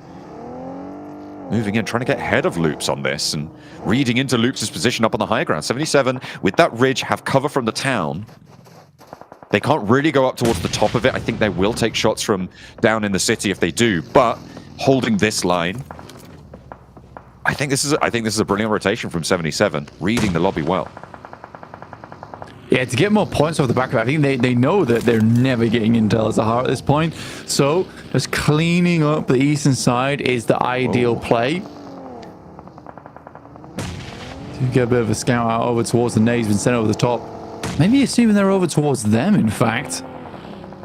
moving in, trying to get ahead of Loops on this and reading into Loops' position up on the high ground. 77 with that ridge have cover from the town. They can't really go up towards the top of it. I think they will take shots from down in the city if they do, but holding this line, I think this is a brilliant rotation from 77, reading the lobby well. Yeah, to get more points off the back of it, I think they know that they're never getting into El Azahar at this point. So just cleaning up the eastern side is the ideal play. To get a bit of a scout out over towards the nades, been sent over the top. Maybe assuming they're over towards them, in fact.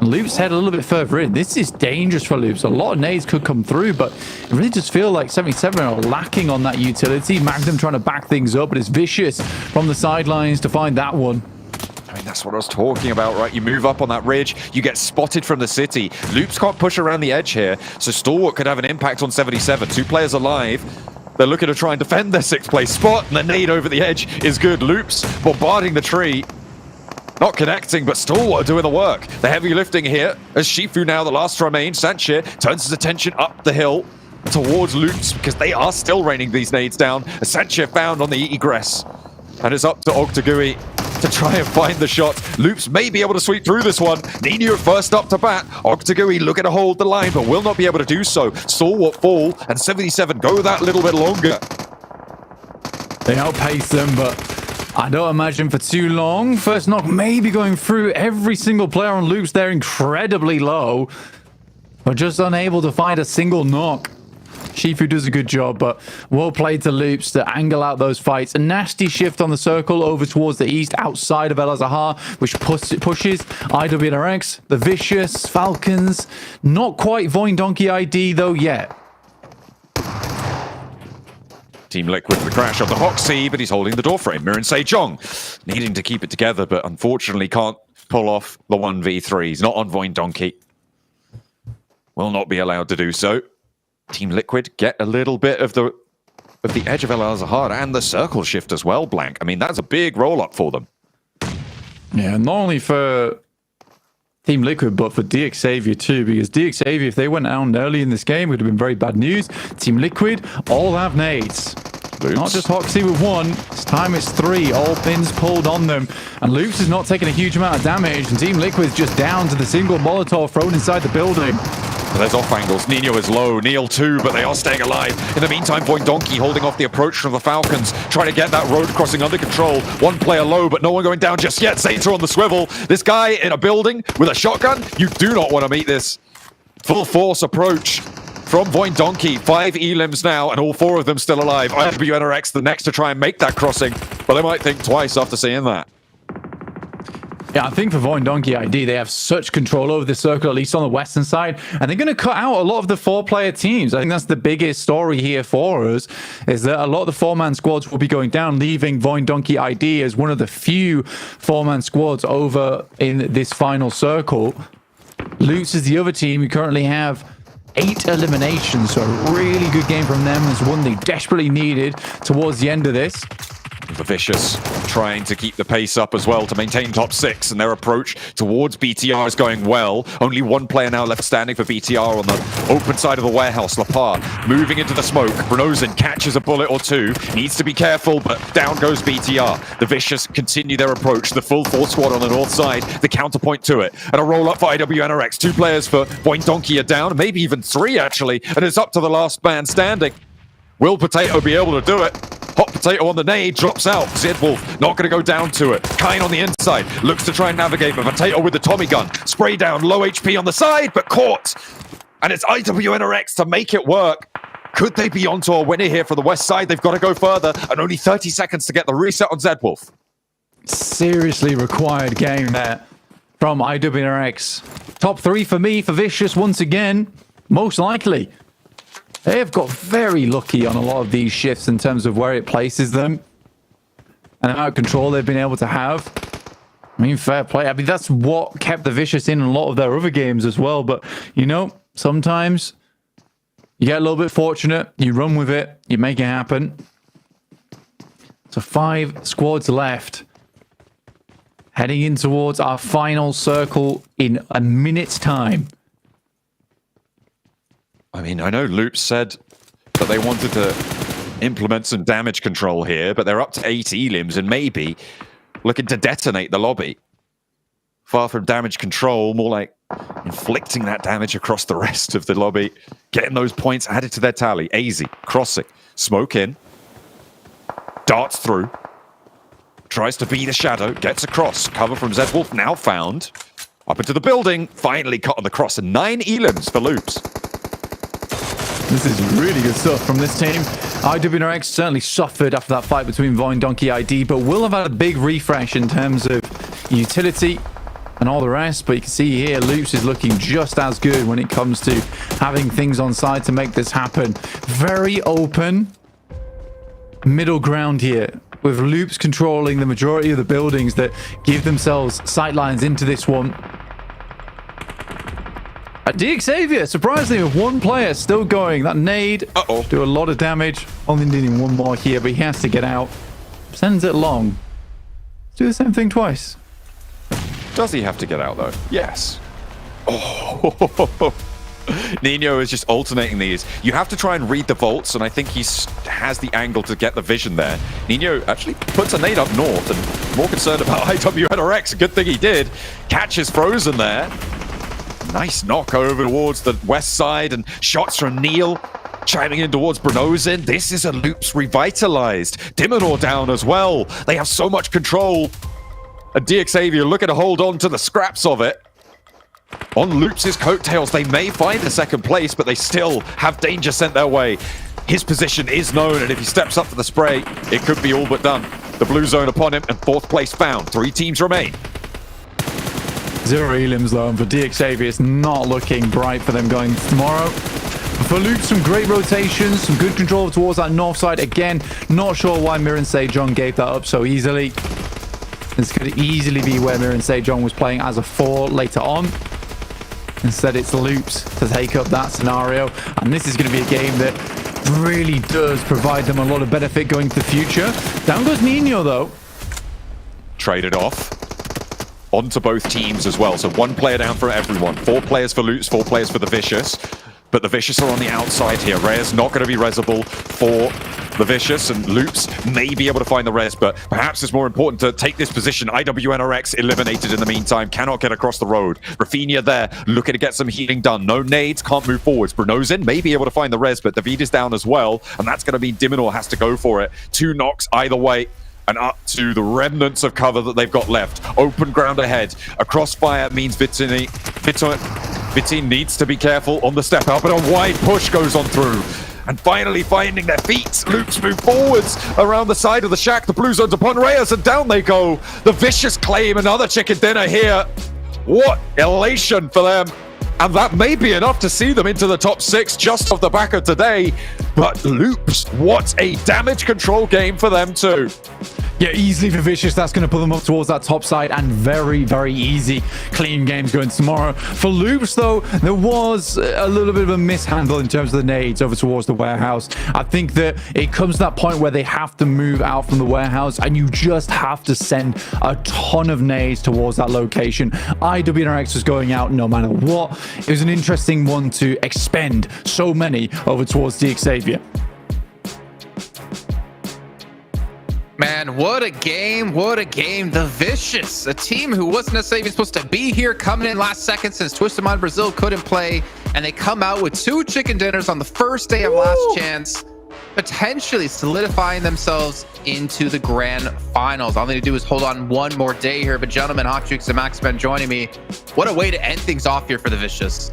Loops head a little bit further in. This is dangerous for Loops. A lot of nades could come through, but it really just feels like 77 are lacking on that utility. Magnum trying to back things up, but it's Vicious from the sidelines to find that one. I mean, that's what I was talking about, right? You move up on that ridge, you get spotted from the city. Loops can't push around the edge here, so Stalwart could have an impact on 77. 2 players alive. They're looking to try and defend their 6th place spot, and the nade over the edge is good. Loops bombarding the tree. Not connecting, but Stalwart are doing the work. The heavy lifting here as Shifu now the last to remain. Sanche turns his attention up the hill towards Loops because they are still raining these nades down. Sanche found on the egress. And it's up to Octagui to try and find the shot. Loops may be able to sweep through this one. Nino first up to bat. Octagui looking to hold the line, but will not be able to do so. Stalwart fall, and 77 go that little bit longer. They outpace them, but I don't imagine for too long. First knock maybe going through. Every single player on Loops, they're incredibly low, but just unable to find a single knock. Shifu does a good job, but well played to Loops to angle out those fights. A nasty shift on the circle over towards the east outside of El Azahar, which pushes IWNRX, the Vicious, Falcons. Not quite Voin Donkey ID though yet. Team Liquid with the crash of the Hoxie, but he's holding the door frame. Miran Sejong needing to keep it together, but unfortunately can't pull off the 1v3. He's not on Voin Donkey. Will not be allowed to do so. Team Liquid get a little bit of the edge of El Azahar and the circle shift as well, Blank. I mean, that's a big roll-up for them. Yeah, not only for Team Liquid, but for DX Xavier too, because DX Xavier, if they went down early in this game, it would have been very bad news. Team Liquid all have nades. Loops. Not just Hoxie with 1. This time it's 3. All pins pulled on them. And Loops is not taking a huge amount of damage. And Team Liquid's just down to the single Molotov thrown inside the building. There's off angles. Nino is low. Neil too, but they are staying alive. In the meantime, Voin Donkey holding off the approach from the Falcons, trying to get that road crossing under control. 1 player low, but no one going down just yet. Zeta on the swivel. This guy in a building with a shotgun. You do not want to meet this. Full force approach from Voin Donkey. 5 elims now, and all 4 of them still alive. IWNRX the next to try and make that crossing, but they might think twice after seeing that. Yeah, I think for Void Donkey ID, they have such control over the circle, at least on the western side, and they're going to cut out a lot of the 4-player teams. I think that's the biggest story here for us, is that a lot of the 4-man squads will be going down, leaving Void Donkey ID as one of the few 4-man squads over in this final circle. Lutz is the other team who currently have 8 eliminations, so a really good game from them. It's one they desperately needed towards the end of this. The Vicious trying to keep the pace up as well to maintain top 6, and their approach towards BTR is going well. Only one player now left standing for BTR on the open side of the warehouse. Lapar moving into the smoke. Brunozin catches a bullet or two. Needs to be careful, but down goes BTR. The Vicious continue their approach. The full 4 squad on the north side. The counterpoint to it. And a roll up for IWNRX. 2 players for Void Donkey are down. Maybe even 3 actually. And it's up to the last man standing. Will Potato be able to do it? Hot Potato on the nade, drops out. Zedwolf not going to go down to it. Kine on the inside, looks to try and navigate, but Potato with the Tommy gun. Spray down, low HP on the side, but caught. And it's IWNRX to make it work. Could they be onto a winner here for the west side? They've got to go further, and only 30 seconds to get the reset on Zedwolf. Seriously required game there from IWNRX. Top 3 for me, for Vicious once again, most likely. They have got very lucky on a lot of these shifts in terms of where it places them and the amount of control they've been able to have. I mean, fair play. I mean, that's what kept the Vicious in a lot of their other games as well. But, you know, sometimes you get a little bit fortunate, you run with it, you make it happen. So 5 squads left. Heading in towards our final circle in a minute's time. I mean, I know Loop said that they wanted to implement some damage control here, but they're up to 8 elims and maybe looking to detonate the lobby. Far from damage control, more like inflicting that damage across the rest of the lobby, getting those points added to their tally. AZ crossing, smoke in, darts through, tries to be the shadow, gets across. Cover from Zedwolf now found. Up into the building, finally cut on the cross, and 9 elims for Loops. This is really good stuff from this team. IWNRX certainly suffered after that fight between Void Donkey ID, but will have had a big refresh in terms of utility and all the rest. But you can see here, Loops is looking just as good when it comes to having things on side to make this happen. Very open middle ground here, with Loops controlling the majority of the buildings that give themselves sightlines into this one. DXavier, surprisingly, with 1 player still going. That nade do a lot of damage. Only needing 1 more here, but he has to get out. Sends it long. Do the same thing twice. Does he have to get out, though? Yes. Oh, Nino is just alternating these. You have to try and read the vaults, and I think he has the angle to get the vision there. Nino actually puts a nade up north, and more concerned about IWNRX. Good thing he did. Catches Frozen there. Nice knock over towards the west side, and shots from Neil chiming in towards Brunozin. This is a Loops revitalized. Dimonor down as well. They have so much control. And DXavier looking to hold on to the scraps of it. On Loops' coattails, they may find the 2nd place, but they still have danger sent their way. His position is known, and if he steps up for the spray, it could be all but done. The blue zone upon him, and 4th place found. 3 teams remain. 0 elims though, and for DXavier, it's not looking bright for them going tomorrow. For Luke, some great rotations, some good control towards that north side. Again, not sure why Miran Sejong gave that up so easily. This could easily be where Miran Sejong was playing as a 4 later on. Instead, it's Loops to take up that scenario. And this is going to be a game that really does provide them a lot of benefit going to the future. Down goes Nino, though. Traded off. Onto both teams as well. So 1 player down for everyone. 4 players for Loops, 4 players for the Vicious. But the Vicious are on the outside here. Reyes not going to be resable for the Vicious, and Loops may be able to find the res, but perhaps it's more important to take this position. IWNRX eliminated in the meantime, cannot get across the road. Rafinha there, looking to get some healing done. No nades, can't move forwards. Brunozin may be able to find the res, but David is down as well, and that's going to mean Dimonor has to go for it. 2 knocks either way. And up to the remnants of cover that they've got left. Open ground ahead. A crossfire means Vitin needs to be careful on the step out, but a wide push goes on through. and finally finding their feet. Loops move forwards around the side of the shack. The blue zone's upon Reyes, and down they go. The Vicious claim another chicken dinner here. What elation for them. And that may be enough to see them into the top 6 just off the back of today. But Loops, what a damage control game for them too. Yeah, easily for Vicious. That's going to put them up towards that top side, and very, very easy, clean games going tomorrow. For Loops, though, there was a little bit of a mishandle in terms of the nades over towards the warehouse. I think that it comes to that point where they have to move out from the warehouse, and you just have to send a ton of nades towards that location. IWNRX was going out no matter what. It was an interesting one to expend so many over towards the Xavier. Man, what a game. What a game. The Vicious, a team who wasn't necessarily even supposed to be here, coming in last second since Twisted Mind Brazil couldn't play. And they come out with 2 chicken dinners on the first day of Last Chance, potentially solidifying themselves into the Grand Finals. All they need to do is hold on one more day here. But gentlemen, Hot Jukes and Max Ben joining me. What a way to end things off here for the Vicious.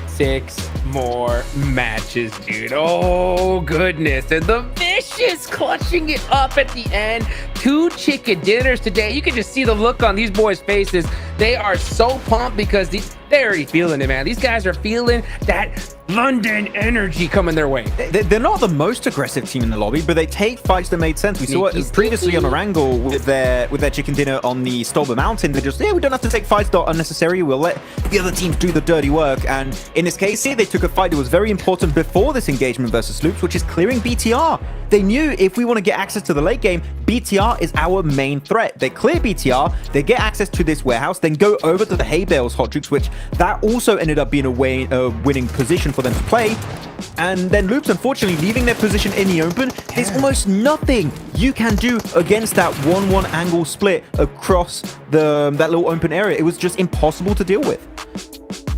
6 more matches, dude. Oh, goodness. And the Vicious clutching it up at the end. 2 chicken dinners today. You can just see the look on these boys' faces. They are so pumped because they're already feeling it, man. These guys are feeling that London energy coming their way. They're not the most aggressive team in the lobby, but they take fights that made sense. We saw it previously on Erangel with their chicken dinner on the Stolber Mountain. They just, we don't have to take fights that are unnecessary. We'll let the other teams do the dirty work. And in this case here, they took a fight that was very important before this engagement versus Loops, which is clearing BTR. They knew if we want to get access to the late game, BTR is our main threat. They clear BTR, they get access to this warehouse, then go over to the hay bales, Hot Jukes, which that also ended up being a winning position for them to play. And then Loops, unfortunately, leaving their position in the open, there's almost nothing you can do against that 1-1 angle split across that little open area. It was just impossible to deal with.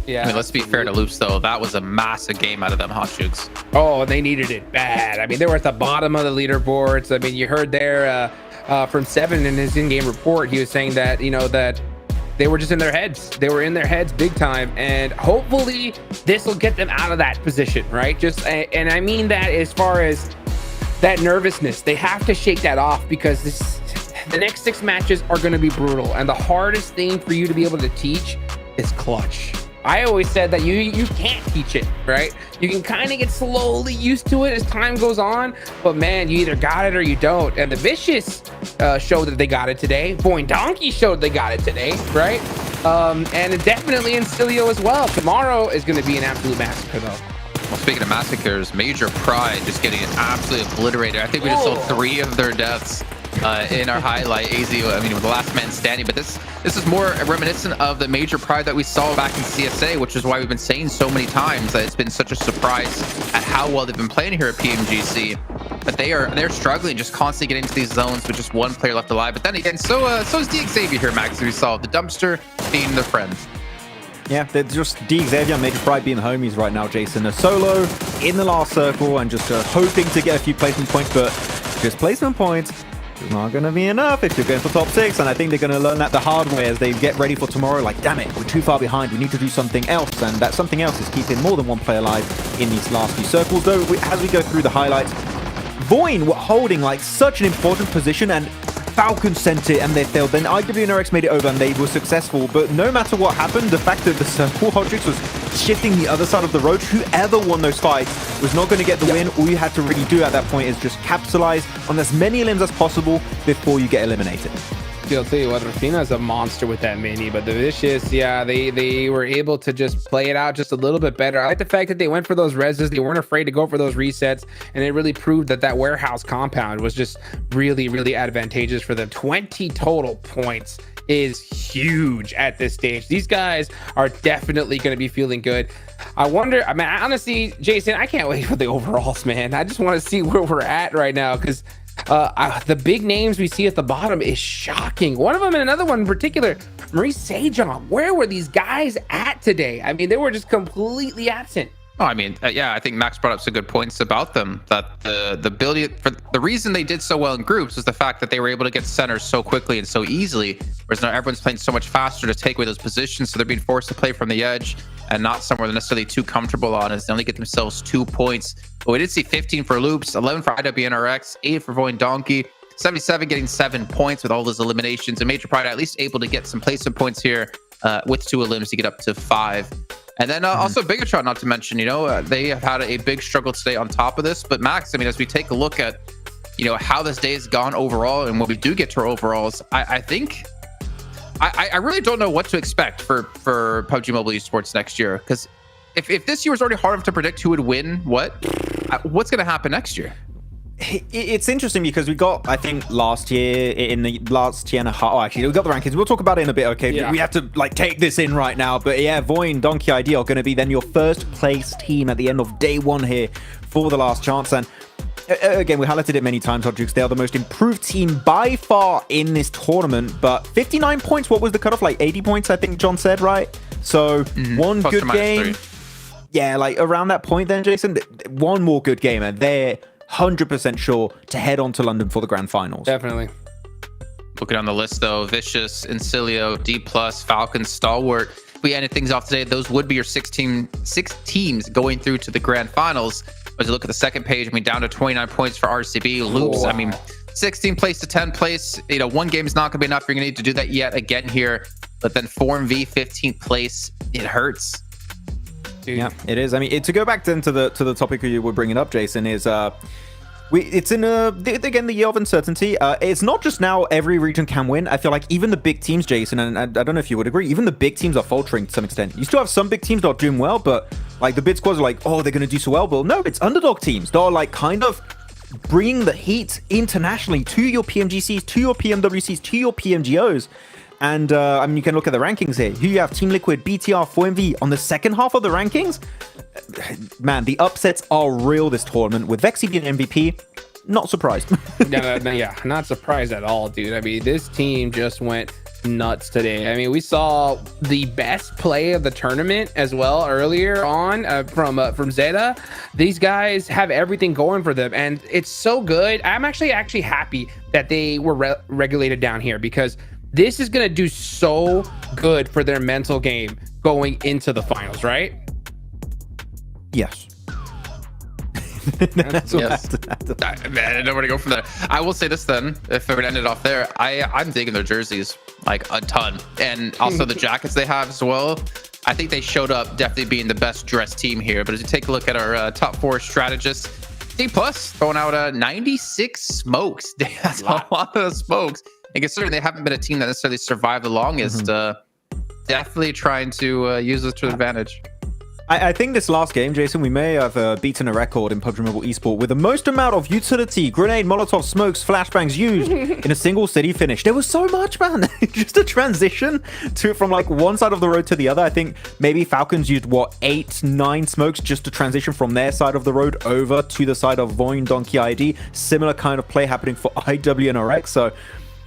Yeah. I mean, let's be fair to Loops, though. That was a massive game out of them, Hot Jukes. Oh, they needed it bad. I mean, they were at the bottom of the leaderboards. I mean, you heard there from Seven in his in-game report, he was saying that, that they were just in their heads. They were in their heads big time. And hopefully this will get them out of that position, right? And I mean that as far as that nervousness. They have to shake that off because the next 6 matches are going to be brutal. And the hardest thing for you to be able to teach is clutch. I always said that you can't teach it, right? You can kind of get slowly used to it as time goes on, but man, you either got it or you don't. And the Vicious showed that they got it today. Boing Donkey showed they got it today, right? And definitely in Cilio as well. Tomorrow is going to be an absolute massacre, though. Well, speaking of massacres, Major Pride just getting absolutely obliterated. I think we just saw 3 of their deaths in our highlight. AZ, I mean, with the last man standing, but this is more reminiscent of the Major Pride that we saw back in CSA, which is why we've been saying so many times that it's been such a surprise at how well they've been playing here at PMGC. But they're struggling, just constantly getting into these zones with just 1 player left alive. But then again, so is the Xavier here, Max, as we saw the dumpster being their friend. Yeah, they're just Xavier and Major Pride being homies right now, Jason. A solo in the last circle and just hoping to get a few placement points, but just placement points is not going to be enough if you're going for top 6. And I think they're going to learn that the hard way as they get ready for tomorrow. Like, damn it, we're too far behind. We need to do something else. And that something else is keeping more than 1 player alive in these last few circles. Though, as we go through the highlights, Voin were holding like such an important position, and Falcon sent it and they failed. Then IWNRX made it over and they were successful. But no matter what happened, the fact that the circle Hodrix was shifting the other side of the road, whoever won those fights was not going to get the win. All you had to really do at that point is just capitalize on as many limbs as possible before you get eliminated. I'll tell you what, Rafina's a monster with that mini, but the Vicious, yeah, they were able to just play it out just a little bit better. I like the fact that they went for those reses. They weren't afraid to go for those resets, and it really proved that warehouse compound was just really, really advantageous for them. 20 total points is huge at this stage. These guys are definitely going to be feeling good. I wonder, I mean, honestly, Jason, I can't wait for the overalls, man. I just want to see where we're at right now, because the big names we see at the bottom is shocking. One of them and another one in particular, Maurice Sajon. Where were these guys at today? I mean, they were just completely absent. Oh, I mean, yeah, I think Max brought up some good points about them. That the ability for the reason they did so well in groups was the fact that they were able to get centers so quickly and so easily. Whereas now everyone's playing so much faster to take away those positions, so they're being forced to play from the edge and not somewhere they're necessarily too comfortable on. As they only get themselves 2 points. But we did see 15 for Loops, 11 for IWNRX, 8 for Void Donkey, 77 getting 7 points with all those eliminations, and Major Pride at least able to get some placement points here with 2 elims to get up to 5. And then also Bigatron, not to mention, they have had a big struggle today on top of this. But Max, I mean, as we take a look at, how this day has gone overall, and when we do get to our overalls, I think I really don't know what to expect for PUBG Mobile Esports next year. Because if this year was already hard enough to predict who would win what's going to happen next year? It's interesting because we got, I think, last year and a half. Oh, actually, we got the rankings. We'll talk about it in a bit. Okay, yeah. We have to take this in right now. But yeah, Void, Donkey ID are going to be then your first place team at the end of day 1 here for the last chance. And again, we highlighted it many times, Hodgix. They are the most improved team by far in this tournament. But 59 points. What was the cutoff? 80 points, I think John said, right? So one plus good game. 3. Yeah, around that point then, Jason. One more good game and they're 100% sure to head on to London for the Grand Finals. Definitely. Looking on the list, though, Vicious, Incilio, D+, Falcon, Stalwart. If we ended things off today, those would be your 6 teams going through to the Grand Finals. As you look at the second page, down to 29 points for RCB. Loops, wow. 16 place to 10 place. One game is not going to be enough. You're going to need to do that yet again here. But then 4MV, 15th place. It hurts. Dude. Yeah, it is. To go back then to the topic you were bringing up, Jason, is it's in again the year of uncertainty. It's not just now every region can win. I feel like even the big teams, Jason, and I don't know if you would agree, even the big teams are faltering to some extent. You still have some big teams that are doing well, but the bid squads are oh, they're going to do so well. But no, it's underdog teams that are kind of bringing the heat internationally to your PMGCs, to your PMWCs, to your PMGOs. And you can look at the rankings here. Here you have Team Liquid, BTR, 4MV on the second half of the rankings. Man, the upsets are real this tournament. With Vexy being MVP, not surprised. Yeah, not surprised at all, dude. This team just went nuts today. We saw the best play of the tournament as well earlier on from Zeta. These guys have everything going for them, and it's so good. I'm actually happy that they were regulated down here, because this is going to do so good for their mental game going into the finals, right? Yes. That's yes. Man, I don't know where to go from there. I will say this then, if it would end it off there, I'm digging their jerseys a ton. And also the jackets they have as well. I think they showed up definitely being the best dressed team here. But as you take a look at our top 4 strategists, D+ throwing out 96 smokes. That's a lot of smokes. And considering they haven't been a team that necessarily survived the longest, definitely trying to use this to advantage. I think this last game, Jason, we may have beaten a record in PUBG Mobile Esport with the most amount of utility, grenade, Molotov, smokes, flashbangs used in a single city finish. There was so much, man. Just a transition from one side of the road to the other. I think maybe Falcons used 8, 9 smokes just to transition from their side of the road over to the side of Void Donkey ID. Similar kind of play happening for IWNRX. So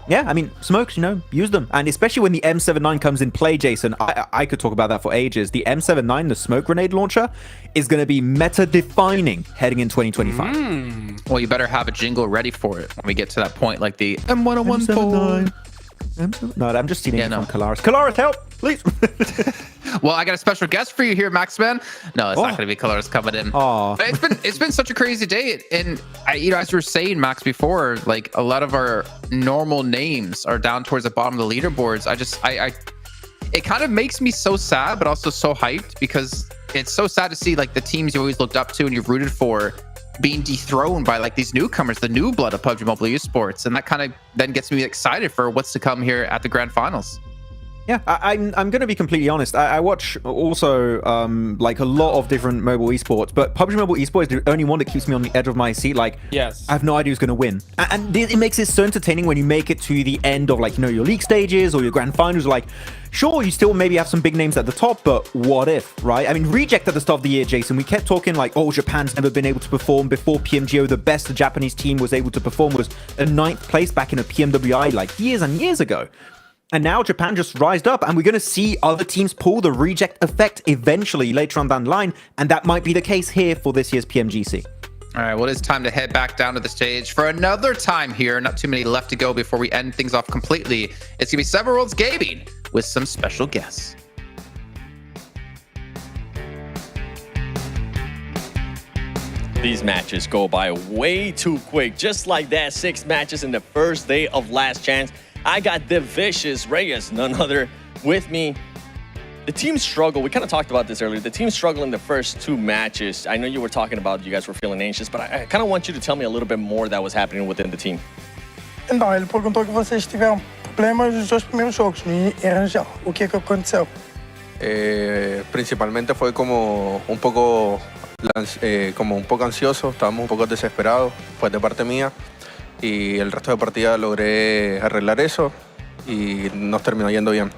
yeah, smokes, use them. And especially when the M79 comes in play, Jason, I could talk about that for ages. The M79, the smoke grenade launcher, is going to be meta-defining heading in 2025. Well, you better have a jingle ready for it when we get to that point, like the M1014. No, I'm just stealing it from Kalaris. Kalaris, help, please. Well, I got a special guest for you here, Max, man. No, it's not going to be Kalaris coming in. But it's been such a crazy day. And, as you were saying, Max, before, a lot of our normal names are down towards the bottom of the leaderboards. It kind of makes me so sad, but also so hyped, because it's so sad to see, the teams you always looked up to and you've rooted for being dethroned by these newcomers, the new blood of PUBG Mobile Esports. And that kind of then gets me excited for what's to come here at the Grand Finals. Yeah, I'm going to be completely honest. I watch also a lot of different mobile esports, but PUBG Mobile Esports is the only one that keeps me on the edge of my seat. Yes, I have no idea who's going to win, and it makes it so entertaining when you make it to the end of your league stages or your grand finals. Sure, you still maybe have some big names at the top, but what if, right? Reject at the start of the year, Jason. We kept talking oh, Japan's never been able to perform before PMGO. The best the Japanese team was able to perform was a 9th place back in a PMWI years and years ago. And now Japan just rised up, and we're going to see other teams pull the reject effect eventually later on down the line, and that might be the case here for this year's PMGC. All right, well, it's time to head back down to the stage for another time here. Not too many left to go before we end things off completely. It's going to be Seven Worlds Gaming with some special guests. These matches go by way too quick. Just like that, 6 matches in the first day of Last Chance. I got the vicious Reyes, none other, with me. The team struggle. We kind of talked about this earlier. The team struggled in the first 2 matches. I know you were talking about you guys were feeling anxious, but I kind of want you to tell me a little bit more that was happening within the team. Então, ele perguntou que vocês tiveram problemas nos 2 primeiros jogos, no Erangel. O que aconteceu? Principalmente fue como un poco ansioso, estábamos un poco desesperados, fue de parte mía, y el resto de partida logré arreglar eso y nos terminó yendo bien.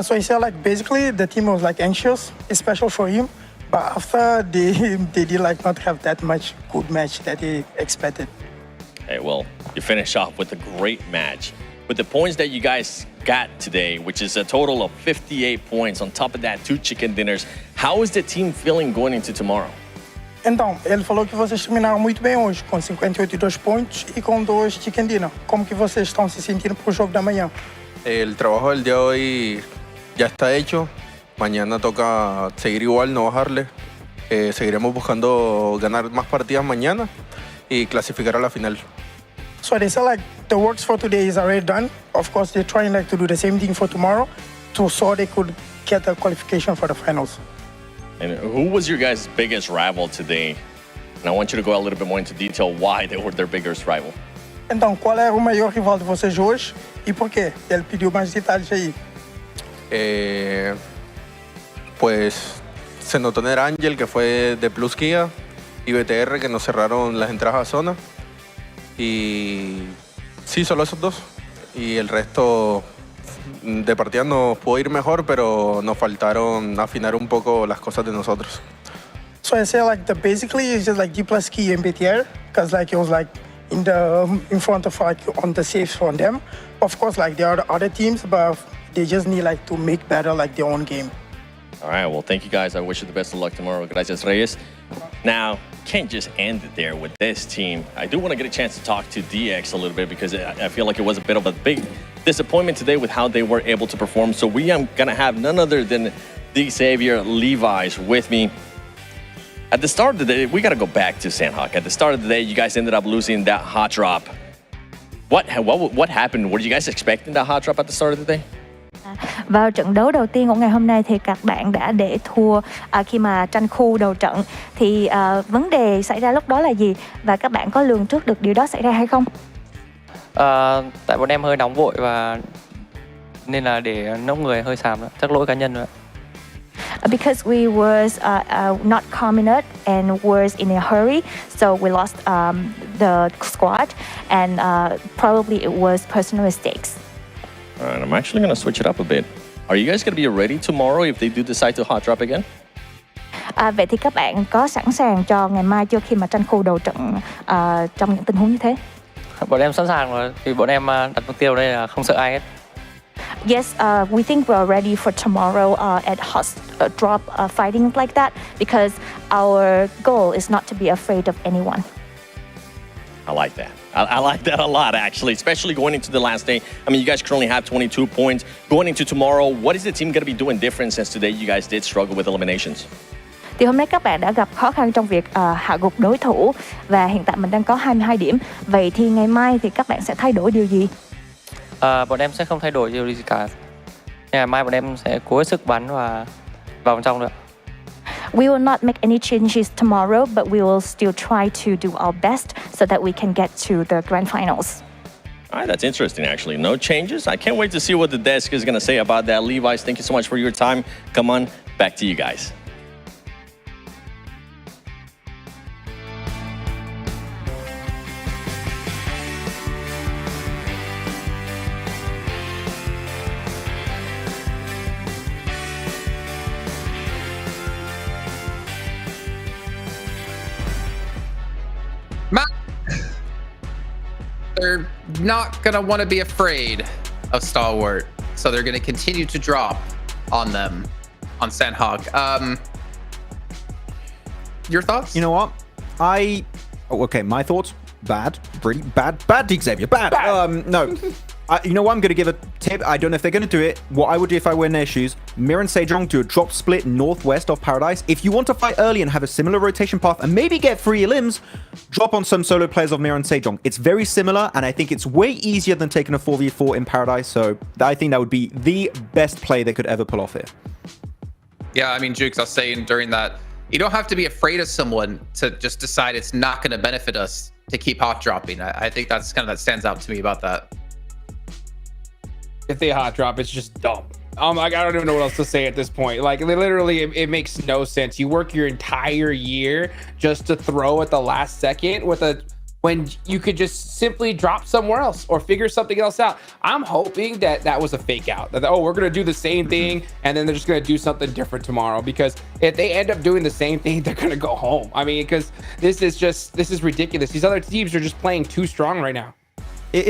So he said, like, basically the team was like anxious, especially for him, but after they did like not have that much good match that he expected. Hey, well, you finish off with a great match. With the points that you guys got today, which is a total of 58 points, on top of that 2 chicken dinners, how is the team feeling going into tomorrow? Então, ele falou que vocês terminaram muito bem hoje, com 58 pontos e com 2 chicken dinner. Como que vocês estão se sentindo para o jogo da manhã? El trabajo del día de hoy ya está hecho. Mañana toca seguir igual, no bajarle. Seguiremos buscando ganar más partidas mañana y clasificar a la final. So they said like the works for today is already done. Of course, they're trying like to do the same thing for tomorrow, so they could get the qualification for the finals. And who was your guys' biggest rival today? And I want you to go a little bit more into detail why they were their biggest rival. Então, qual era o maior rival de vocês hoje e por quê? Ele pediu mais detalhes aí. Pues se notó en Erangel, que fue de Plus Kia, y BTR, que nos cerraron las entradas a zona. Y sí, solo esos 2. Y el resto de partida nos pudo ir mejor, pero nos faltaron afinar un poco las cosas de nosotros. So I say like basically it's just like D plus key and BTR, because like it was like in front of like on the safe from them. Of course, like there are the other teams, but they just need like to make better like their own game. All right, well, thank you guys. I wish you the best of luck tomorrow. Gracias, Reyes. Now, can't just end it there with this team. I do want to get a chance to talk to DX a little bit because I feel like it was a bit of a big disappointment today with how they were able to perform. So we are going to have none other than the Xavier Levis with me. At the start of the day, we got to go back to Sanhok. At the start of the day, you guys ended up losing that hot drop. What happened? Were you guys expecting that hot drop at the start of the day? Vào trận đấu đầu tiên của ngày hôm nay thì các bạn đã để thua khi mà tranh khu đầu trận. Thì vấn đề xảy ra lúc đó là gì? Và các bạn có lường trước được điều đó xảy ra hay không? Tại bọn em hơi nóng vội và nên là để nốc người hơi xàm đó. Chắc lỗi cá nhân rồi. Because we was not calm enough and was in a hurry, so we lost the squad, and probably it was personal mistakes. All right, I'm actually going to switch it up a bit. Are you guys going to be ready tomorrow if they do decide to hot drop again? Vậy thì các bạn có sẵn sàng cho ngày mai chưa khi mà tranh khu đầu trận trong những tình huống như thế? Bọn em sẵn sàng rồi. Thì bọn em đặt mục tiêu đây là không sợ ai hết. Yes, we think we're ready for tomorrow at hot drop fighting like that because our goal is not to be afraid of anyone. I like that. I like that a lot, actually, especially going into the last day. I mean, you guys currently have 22 points. Going into tomorrow, what is the team going to be doing different since today you guys did struggle with eliminations? Thì hôm nay các bạn đã gặp khó khăn trong việc hạ gục đối thủ và hiện tại mình đang có 22 điểm. Vậy thì ngày mai thì các bạn sẽ thay đổi điều gì? Bọn em sẽ không thay đổi điều gì cả. Ngày mai bọn em sẽ cố hết sức bắn và vào bên trong nữa. We will not make any changes tomorrow, but we will still try to do our best so that we can get to the Grand Finals. All right, that's interesting, actually. No changes. I can't wait to see what the desk is going to say about that. Levi's, thank you so much for your time. Come on, back to you guys. They're not gonna want to be afraid. of Stalwart. So they're going to continue to drop on them, on Sanhok. Your thoughts? You know what? Okay, my thoughts. Bad. Pretty bad. Bad, Xavier. Bad. No. You know what? I'm going to give a tip. I don't know if they're going to do it. What I would do if I were in their shoes, Mir and Sejong do a drop split northwest of Paradise. If you want to fight early and have a similar rotation path and maybe get 3 elims, drop on some solo players of Mir and Sejong. It's very similar, and I think it's way easier than taking a 4v4 in Paradise. So I think that would be the best play they could ever pull off here. Yeah, I mean, Jukes, I was saying during that, you don't have to be afraid of someone to just decide it's not going to benefit us to keep hot dropping. I think that's kind of that stands out to me about that. If they hot drop, it's just dumb. Like, I don't even know what else to say at this point. Like, literally, it makes no sense. You work your entire year just to throw at the last second when you could just simply drop somewhere else or figure something else out. I'm hoping that was a fake out. That, oh, we're going to do the same thing, and then they're just going to do something different tomorrow. Because if they end up doing the same thing, they're going to go home. I mean, because this is ridiculous. These other teams are just playing too strong right now.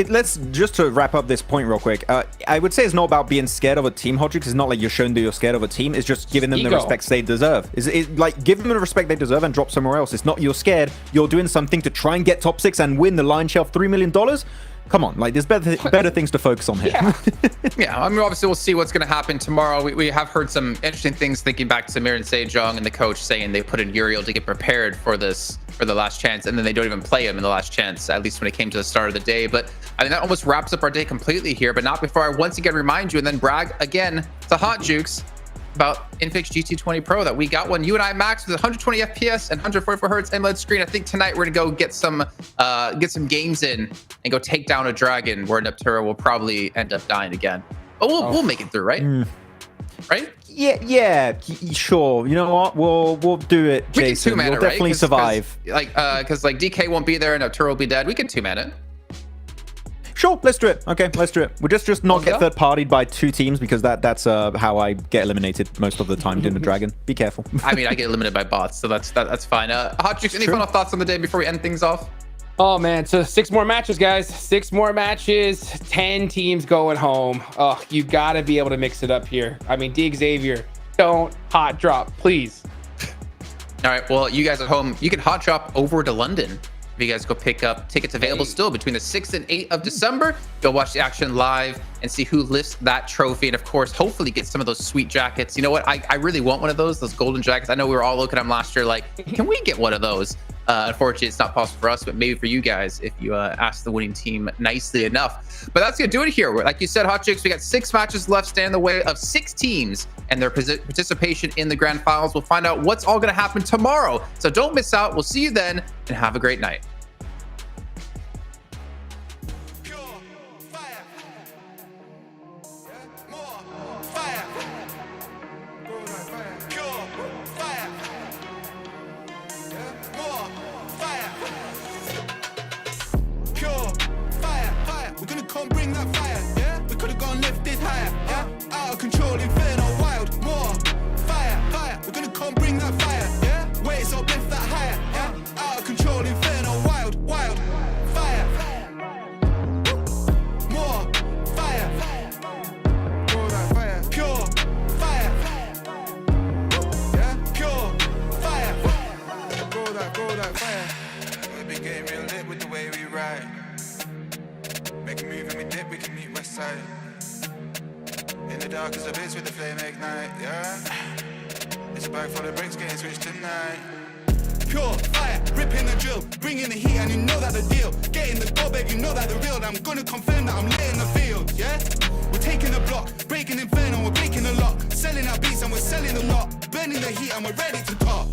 Let's just to wrap up this point real quick. I would say it's not about being scared of a team, Hodrix. It's not like you're showing that you're scared of a team. It's just giving them the respect they deserve. It's like give them the respect they deserve and drop somewhere else. It's not you're scared. You're doing something to try and get top 6 and win the Lion Shell $3 million. Come on, like there's better things to focus on here. Yeah, I mean, obviously we'll see what's going to happen tomorrow. We have heard some interesting things thinking back to Mir and Sejong and the coach saying they put in Uriel to get prepared for the last chance, and then they don't even play him in the last chance, at least when it came to the start of the day. But I mean, that almost wraps up our day completely here, but not before I once again remind you and then brag again to Hot Jukes about Infix GT20 Pro that we got one. You and I, Max, with 120 FPS and 144 hertz AMOLED screen. I think tonight we're gonna go get some games in and go take down a dragon where Neptura will probably end up dying again. But we'll make it through, right? Right? Yeah, sure. You know what? We'll do it, Jason. We can 2-man we'll definitely survive. Because DK won't be there and Neptura will be dead. We can 2-man it. Sure, let's do it. Okay, let's do it. We'll just not get third-partied by 2 teams because that's how I get eliminated most of the time doing the dragon. Be careful. I mean, I get eliminated by bots, so that's fine. Hot Jukes, any final thoughts on the day before we end things off? Oh man, so 6 more matches, guys. 6 more matches, 10 teams going home. Oh, you gotta be able to mix it up here. I mean, Xavier, don't hot drop, please. All right, well, you guys at home, you can hot drop over to London. If you guys go pick up tickets available still between the 6th and 8th of December, go watch the action live and see who lifts that trophy. And of course, hopefully get some of those sweet jackets. You know what? I really want one of those golden jackets. I know we were all looking at them last year like, can we get one of those? Unfortunately, it's not possible for us, but maybe for you guys if you ask the winning team nicely enough. But that's going to do it here. Like you said, Hot Chicks, we got 6 matches left, stand in the way of 6 teams and their participation in the Grand Finals. We'll find out what's all going to happen tomorrow. So don't miss out. We'll see you then, and have a great night. In the dark as a bitch with the flame ignite, yeah. It's a bag full of bricks getting switched tonight. Pure fire, ripping the drill, bringing the heat, and you know that the deal. Getting the goal, babe, you know that the real. I'm gonna confirm that I'm lit in the field, yeah. We're taking the block, breaking inferno, we're breaking the lock, selling our beats and we're selling the lot, burning the heat and we're ready to talk.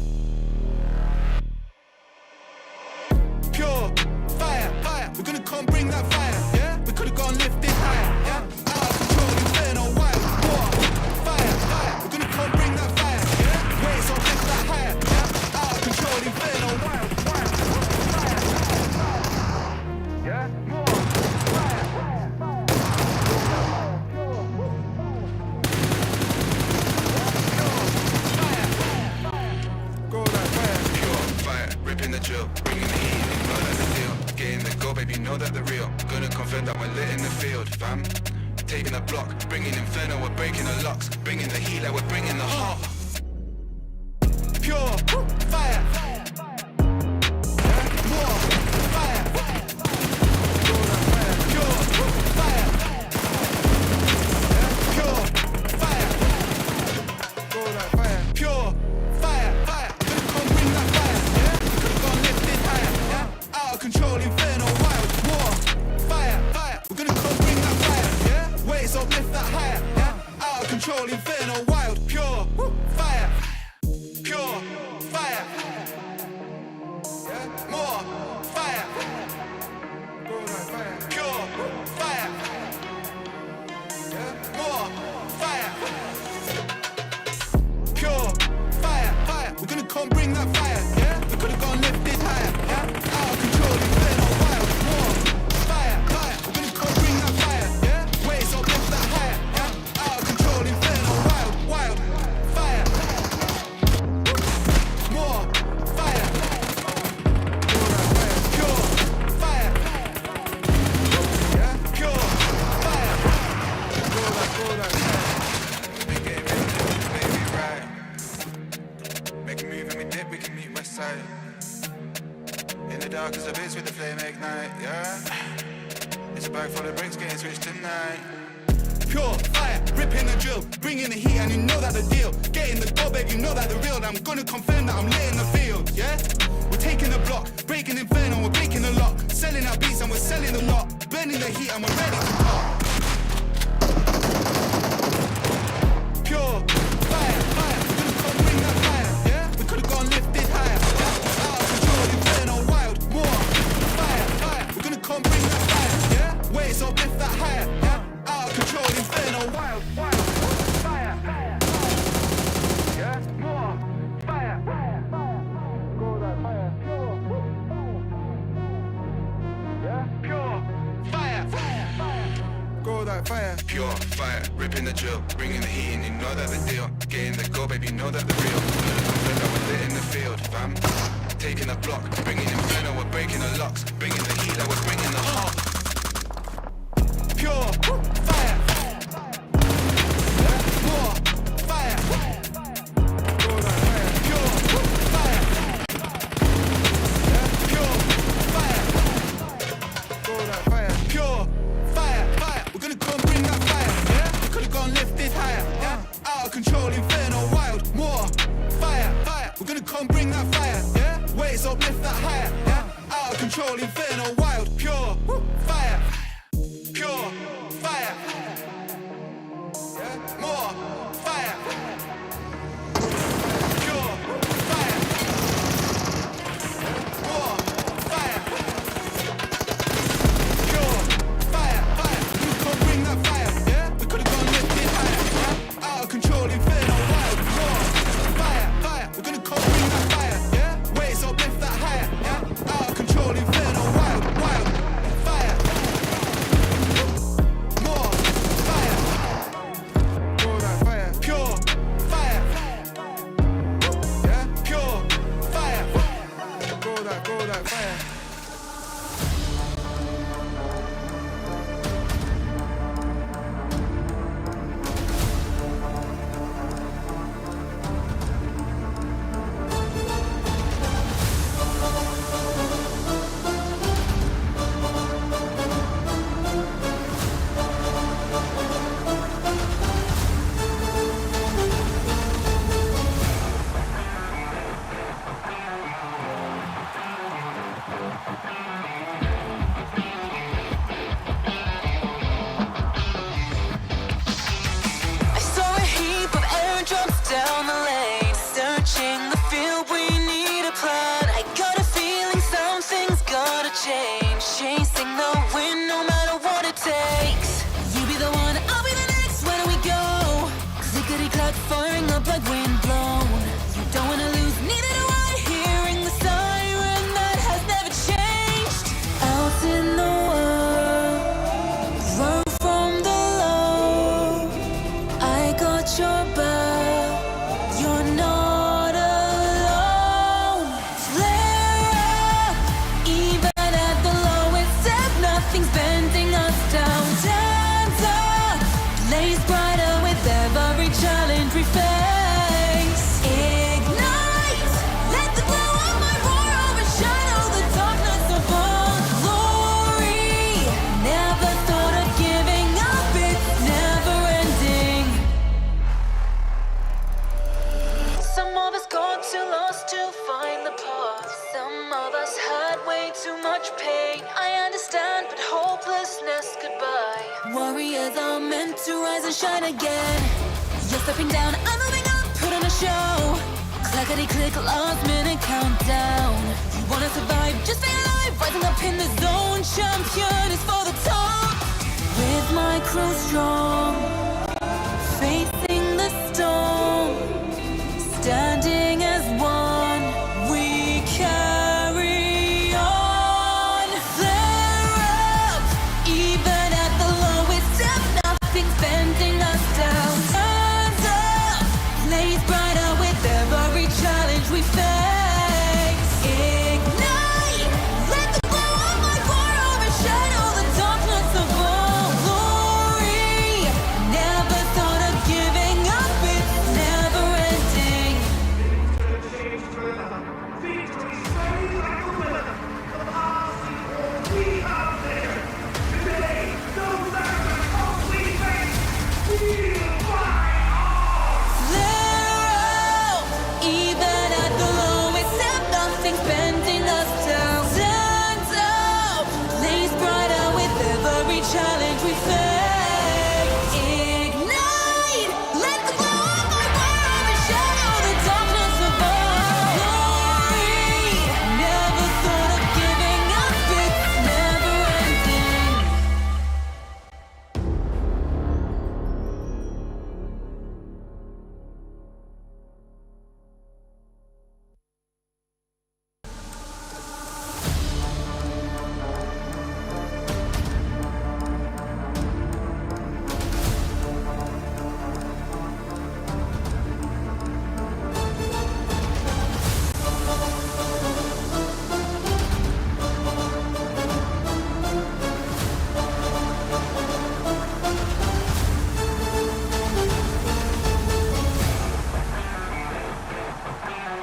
Pure fire, fire, we're gonna come bring that fire, yeah. We could've gone lift this higher, yeah. Out of control, inferno, wild, war, fire, fire, we're gonna come bring that fire, yeah. Wait, so lift that higher, yeah. Out of control, inferno, wild, fire, yeah. More fire, go that fire, pure fire, ripping the drill, bringing the heat. Getting the go, baby, know that the real. Gonna confirm that we're lit in the field, fam. taking the block, bringing inferno, we're breaking the locks, bringing the heat like we're bringing the heart. Pure fire. More fire. Pure fire. Pure fire. Pure fire. Gonna come bring that fire. Yeah, gonna go lift it higher. Yeah, out of control, inferno, wild. More fire. We're gonna come bring that fire. Yeah, waves up, lift that higher. Yeah, out of control, inferno, wild. Pure fire. Pure fire. Yeah, more fire. Pure fire. Yeah, more fire. Pure fire. We're gonna come bring that fire. Yeah, we're gonna go lift it higher. Yeah, out of control, inferno, wild. More fire. We're gonna come bring that fire. Yeah, waves up, lift that higher. Yeah, out of control, inferno, wild. Fire. More fire. Pure fire. Yeah, pure fire. Make it baby, right. Make a move and we dip, we can meet west side. In the dark as a bitch with the flame ignite, yeah. It's a bag full of bricks getting switched tonight. Pure fire, ripping the drill, bringing the heat, and you know that the deal. Getting the goal, babe, you know that the real. I'm gonna confirm that I'm lit in the field, yeah. We're taking the block, breaking inferno, we're breaking the lock. Selling our beats and we're selling the lot. Burning the heat and we're ready to pop. Pure fire, we're gonna come bring that fire, yeah. We could've gone lifted higher, yeah. Out of control, inferno, wild. More fire, we're gonna come bring that fire, yeah. Waves up, lift that higher, yeah. Out of control, inferno, wild. Fire, yeah. More fire. Go that fire, yeah. Pure fire. Go that fire. Pure fire, ripping the drill, bringing the heat, and you know that the deal. Getting the goal, baby, you know that the real. Confirm that we're lit in the field, fam. Taking the block, bringing inferno, we're breaking the locks, bringing the heat, like we're bringing the heart. Pure fire. More fire. Go that fire. Pure fire. Pure fire. Go that fire. Pure fire. We're gonna come bring that fire. Yeah, we could've gone lifted higher. Yeah, out of control, inferno, wild. More fire. We're gonna come bring that fire. Yeah, waves up, lift that higher. Yeah, out of control, inferno, wild. Pure fire. Pure fire. Yeah, more fire. Pure fire. More fire. Pure fire. We could've bring that fire. Yeah, we could've gone lifted higher. Yeah, out of control, inferno, wild. More fire. We're gonna come bring that fire. Yeah, waves up, lift that higher. Yeah, out of control, inferno, wild. Fire. More fire. Go that fire. Pure fire. Yeah, pure fire. Go that fire. I saw a heap of airdrops down the lane. Searching the field, we need a plan. I got a feeling something's gotta change. Chasing the wind, no matter what it takes. You be the one, I'll be the next. Where do we go? Clickety clack, firing up like wind blown. You don't wanna lose, neither do I. Hearing the siren that has never changed. Out in the world, run from the low. I got your back, you're not alone. Flare up, even at the lowest depth, nothing. to rise and shine again. You're stepping down, I'm moving up, put on a show. Clackety click, last minute countdown. You wanna survive, just stay alive. Rising up in the zone, champion is for the top. With my crew strong.